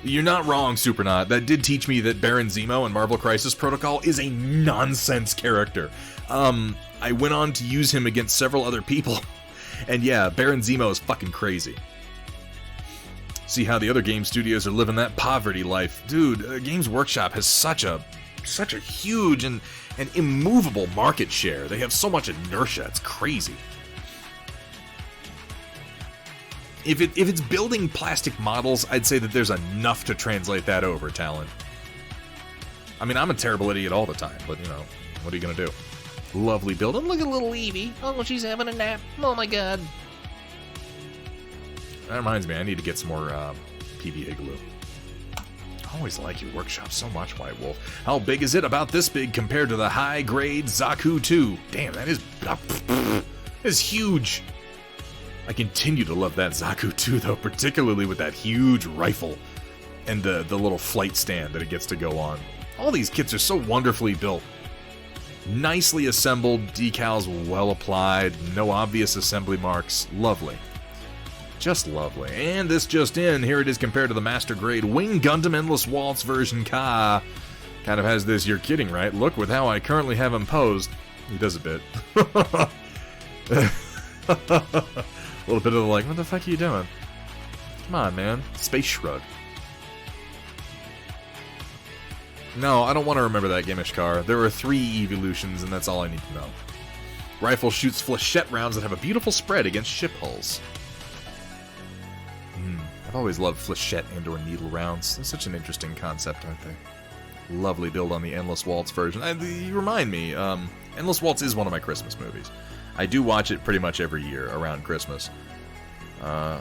You're not wrong, Supernaut. That did teach me that Baron Zemo in Marvel Crisis Protocol is a nonsense character. I went on to use him against several other people, and yeah, Baron Zemo is fucking crazy. See how the other game studios are living that poverty life. Dude, Games Workshop has such a huge and immovable market share. They have so much inertia, it's crazy. If it's building plastic models, I'd say that there's enough to translate that over, Talon. I mean, I'm a terrible idiot all the time, but, you know, what are you gonna do? Lovely build. And look at little Evie. Oh, she's having a nap. Oh my god. That reminds me, I need to get some more PVA glue. I always like your workshop so much, White Wolf. How big is it? About this big compared to the high-grade Zaku 2. Damn, that is huge. I continue to love that Zaku 2, though, particularly with that huge rifle and the little flight stand that it gets to go on. All these kits are so wonderfully built. Nicely assembled, decals well applied, no obvious assembly marks. Lovely. Just lovely. And this just in, here it is compared to the Master Grade Wing Gundam Endless Waltz version Ka. Kind of has this, you're kidding, right? Look with how I currently have him posed. He does a bit. A little bit of the like, what the fuck are you doing? Come on, man. Space shrug. No, I don't want to remember that Gimishkar. There are 3 evolutions, and that's all I need to know. Rifle shoots flechette rounds that have a beautiful spread against ship hulls. I've always loved flechette and/or needle rounds. They're such an interesting concept, aren't they? Lovely build on the Endless Waltz version. You remind me, Endless Waltz is one of my Christmas movies. I do watch it pretty much every year around Christmas. I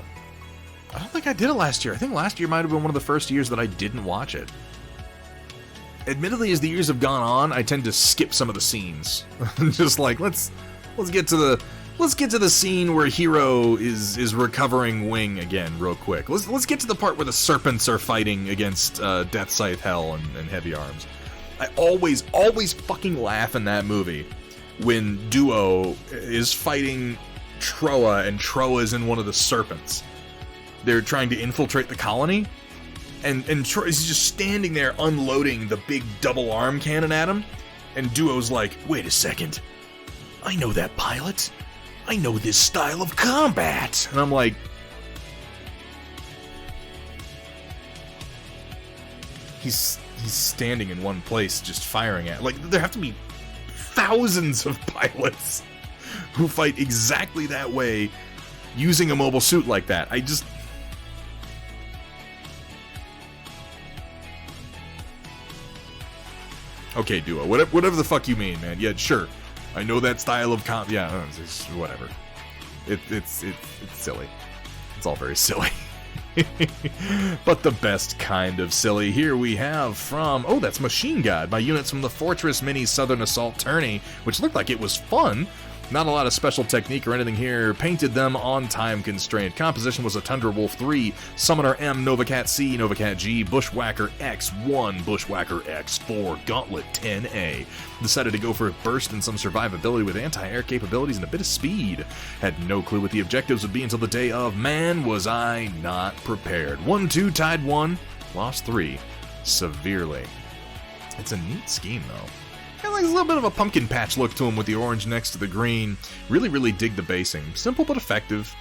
don't think I did it last year. I think last year might have been one of the first years that I didn't watch it. Admittedly, as the years have gone on, I tend to skip some of the scenes. Just like, let's get to the scene where Hero is recovering Wing again real quick. Let's get to the part where the serpents are fighting against Death Scythe Hell and Heavy Arms. I always fucking laugh in that movie when Duo is fighting Troa and Troa's in one of the serpents. They're trying to infiltrate the colony. And Troy is just standing there unloading the big double arm cannon at him. And Duo's like, wait a second. I know that pilot. I know this style of combat. And I'm like... He's standing in one place just firing at... Like, there have to be thousands of pilots who fight exactly that way using a mobile suit like that. I just... Okay, Duo, whatever the fuck you mean, man. Yeah, sure. I know that style of yeah, it's whatever. It's silly. It's all very silly. But the best kind of silly. Here we have from... Oh, that's Machine God by units from the Fortress Mini Southern Assault Tourney, which looked like it was fun. Not a lot of special technique or anything here. Painted them on time constraint. Composition was a Tundra Wolf 3, Summoner M, Novacat C, Novacat G, Bushwhacker X1, Bushwhacker X4, Gauntlet 10A. Decided to go for a burst and some survivability with anti-air capabilities and a bit of speed. Had no clue what the objectives would be until the day of. Man, was I not prepared. 1-2 tied 1, lost 3 severely. It's a neat scheme though. Got like a little bit of a pumpkin patch look to him with the orange next to the green. Really dig the basing. Simple but effective.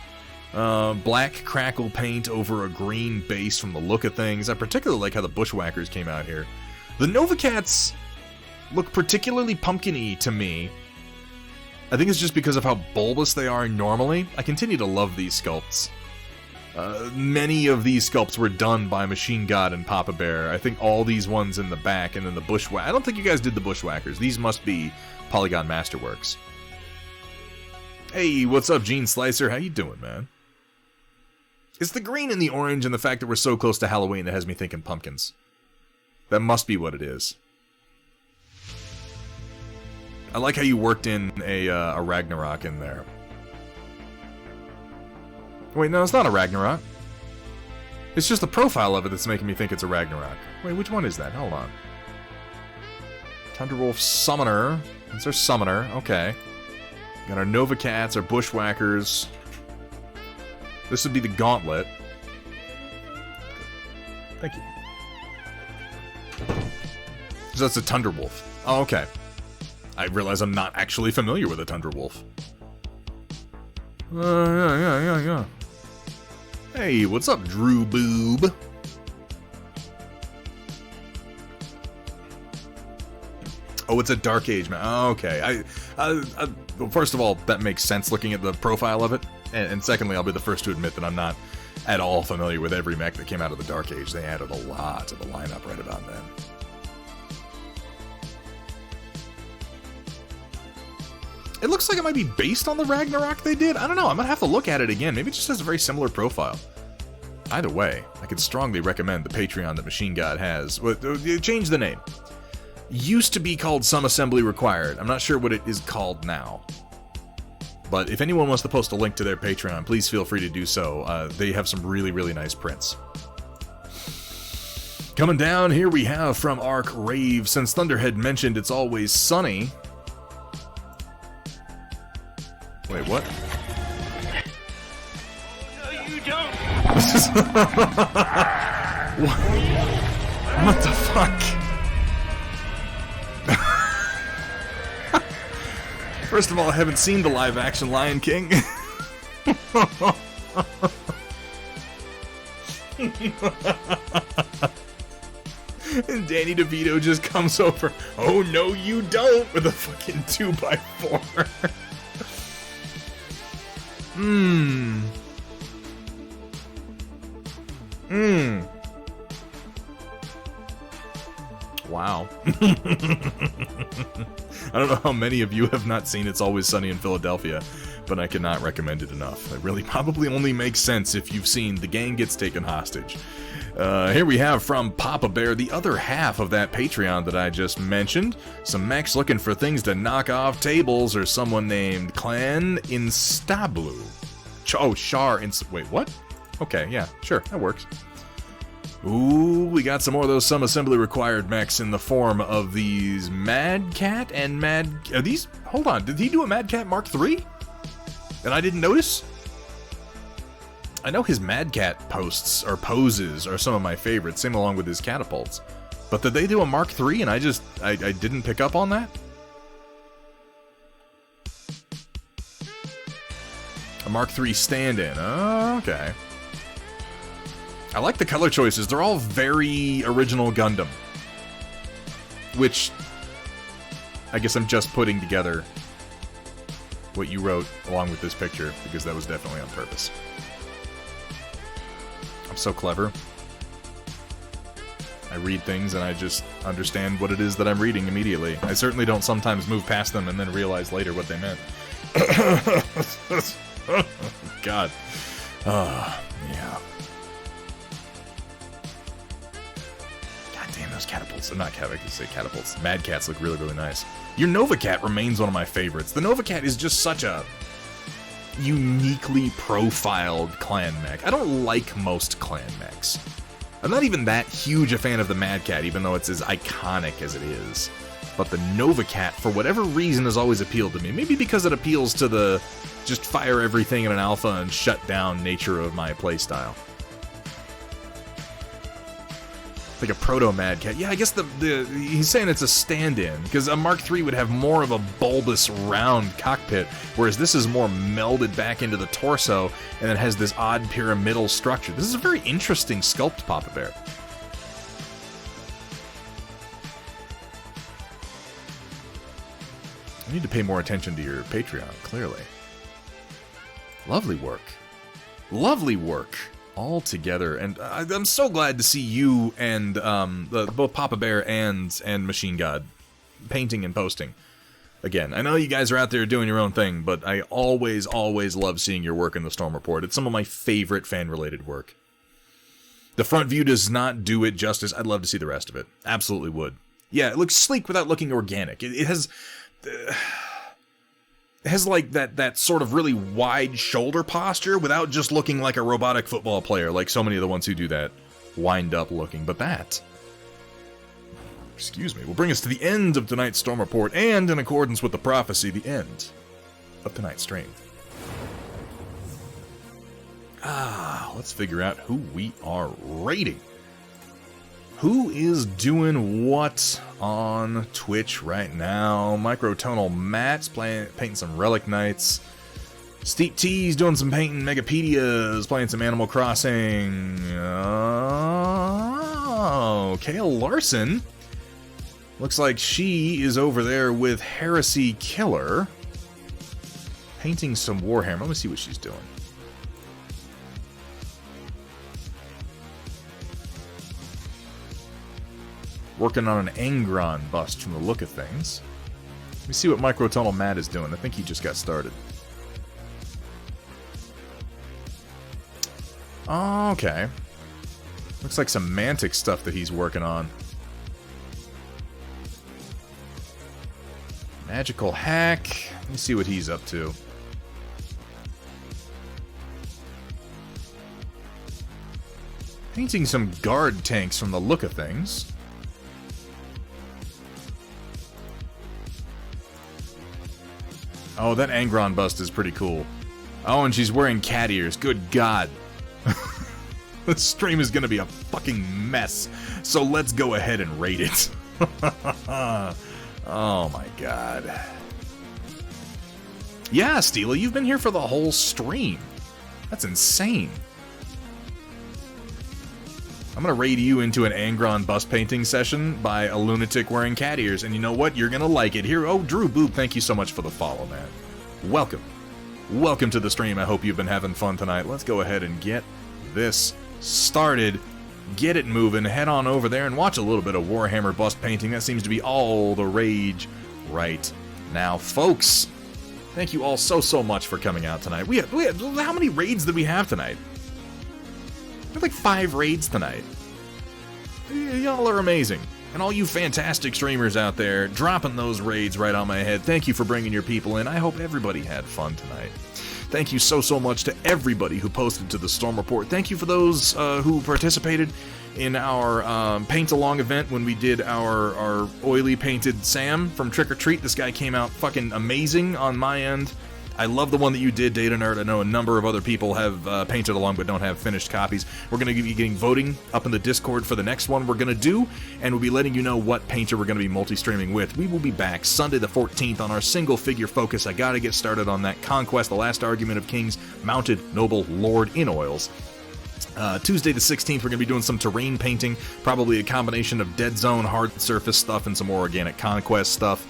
Black crackle paint over a green base from the look of things. I particularly like how the Bushwhackers came out here. The Novacats look particularly pumpkin-y to me. I think it's just because of how bulbous they are normally. I continue to love these sculpts. Many of these sculpts were done by Machine God and Papa Bear. I think all these ones in the back, and then the Bushwhacker. I don't think you guys did the Bushwhackers. These must be Polygon Masterworks. Hey, what's up, Gene Slicer? How you doing, man? It's the green and the orange and the fact that we're so close to Halloween that has me thinking pumpkins. That must be what it is. I like how you worked in a Ragnarok in there. Wait, no, it's not a Ragnarok. It's just the profile of it that's making me think it's a Ragnarok. Wait, which one is that? Hold on. Thunderwolf Summoner. It's our Summoner. Okay. Got our Novacats, our Bushwhackers. This would be the Gauntlet. Thank you. So that's a Thunderwolf. Oh, okay. I realize I'm not actually familiar with a Thunderwolf. Yeah. Hey, what's up, Drew Boob? Oh, it's a Dark Age man. Oh, okay. Well, first of all, that makes sense looking at the profile of it. And secondly, I'll be the first to admit that I'm not at all familiar with every mech that came out of the Dark Age. They added a lot to the lineup right about then. It looks like it might be based on the Ragnarok they did. I don't know. I'm going to have to look at it again. Maybe it just has a very similar profile. Either way, I could strongly recommend the Patreon that Machine God has. Well, change the name. Used to be called Some Assembly Required. I'm not sure what it is called now. But if anyone wants to post a link to their Patreon, please feel free to do so. They have some really nice prints. Coming down, here we have from Arc Rave. Since Thunderhead mentioned it's always sunny... Wait, what? No, you don't. What the fuck? First of all, I haven't seen the live-action Lion King. And Danny DeVito just comes over. Oh, no, you don't! With a fucking 2x4. Wow. I don't know how many of you have not seen It's Always Sunny in Philadelphia, but I cannot recommend it enough. It really probably only makes sense if you've seen The Gang Gets Taken Hostage. Here we have from Papa Bear, the other half of that Patreon that I just mentioned. Some mechs looking for things to knock off tables, or someone named Clan Instablu. Oh, Char wait, what? Okay, yeah, sure, that works. Ooh, we got some more of those some assembly required mechs in the form of these Mad Cat and are these, hold on, did he do a Mad Cat Mark III? And I didn't notice? I know his Mad Cat poses are some of my favorites, same along with his catapults. But did they do a Mark III and I didn't pick up on that? A Mark III stand-in, okay. I like the color choices. They're all very original Gundam. Which, I guess I'm just putting together what you wrote along with this picture, because that was definitely on purpose. I'm so clever. I read things and I just understand what it is that I'm reading immediately. I certainly don't sometimes move past them and then realize later what they meant. God. Yeah. Damn, those catapults. They're not I can say catapults. Mad Cats look really, really nice. Your Nova Cat remains one of my favorites. The Nova Cat is just such a uniquely profiled clan mech. I don't like most clan mechs. I'm not even that huge a fan of the Mad Cat, even though it's as iconic as it is. But the Nova Cat, for whatever reason, has always appealed to me. Maybe because it appeals to the just fire everything in an alpha and shut down nature of my playstyle. Like a proto-Mad Cat. Yeah, I guess he's saying it's a stand-in, because a Mark III would have more of a bulbous, round cockpit, whereas this is more melded back into the torso, and it has this odd pyramidal structure. This is a very interesting sculpt, Papa Bear. I need to pay more attention to your Patreon, clearly. Lovely work. Lovely work. All together, and I'm so glad to see you and both Papa Bear and Machine God painting and posting. Again, I know you guys are out there doing your own thing, but I always love seeing your work in the Storm Report. It's some of my favorite fan-related work. The front view does not do it justice. I'd love to see the rest of it. Absolutely would. Yeah, it looks sleek without looking organic. It has... It has like that sort of really wide shoulder posture without just looking like a robotic football player, like so many of the ones who do that wind up looking. But that, excuse me, will bring us to the end of tonight's Storm Report, and in accordance with the prophecy, the end of tonight's stream. Let's figure out who we are rating. Who is doing what on Twitch right now? Microtonal Matt's painting some Relic Knights. Steep T's doing some painting. Megapedia's playing some Animal Crossing. Oh, Kale Larson. Looks like she is over there with Heresy Killer. Painting some Warhammer. Let me see what she's doing. Working on an Angron bust from the look of things. Let me see what Microtonal Matt is doing. I think he just got started. Okay. Looks like some Mantic stuff that he's working on. Magical Hack. Let me see what he's up to. Painting some guard tanks from the look of things. Oh, that Angron bust is pretty cool. Oh, and she's wearing cat ears. Good God. This stream is going to be a fucking mess. So let's go ahead and rate it. Oh my God. Yeah, Steela, you've been here for the whole stream. That's insane. I'm going to raid you into an Angron bust painting session by a lunatic wearing cat ears, and you know what? You're going to like it. Here, oh, Drew Boop, thank you so much for the follow, man. Welcome. Welcome to the stream. I hope you've been having fun tonight. Let's go ahead and get this started. Get it moving, head on over there and watch a little bit of Warhammer bust painting. That seems to be all the rage right now, folks. Thank you all so much for coming out tonight. We had how many raids did we have tonight? We had like 5 raids tonight. Y'all are amazing. And all you fantastic streamers out there dropping those raids right on my head, thank you for bringing your people in. I hope everybody had fun tonight. Thank you so much to everybody who posted to the Storm Report. Thank you for those who participated in our paint-along event when we did our oily painted Sam from Trick or Treat. This guy came out fucking amazing on my end. I love the one that you did, Data Nerd. I know a number of other people have painted along but don't have finished copies. We're going to be getting voting up in the Discord for the next one we're going to do, and we'll be letting you know what painter we're going to be multi-streaming with. We will be back Sunday the 14th on our single-figure focus. I got to get started on that Conquest, the Last Argument of Kings, Mounted Noble Lord in Oils. Tuesday the 16th, we're going to be doing some terrain painting, probably a combination of Dead Zone, hard surface stuff, and some more organic conquest stuff.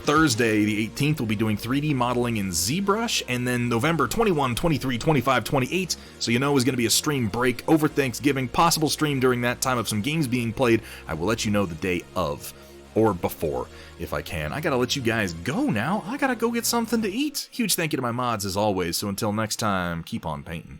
Thursday the 18th, we'll be doing 3D modeling in ZBrush, and then November 21, 23, 25, 28, so you know is going to be a stream break over Thanksgiving, possible stream during that time of some games being played. I will let you know the day of, or before, if I can. I gotta let you guys go now. I gotta go get something to eat. Huge thank you to my mods as always, so until next time, keep on painting.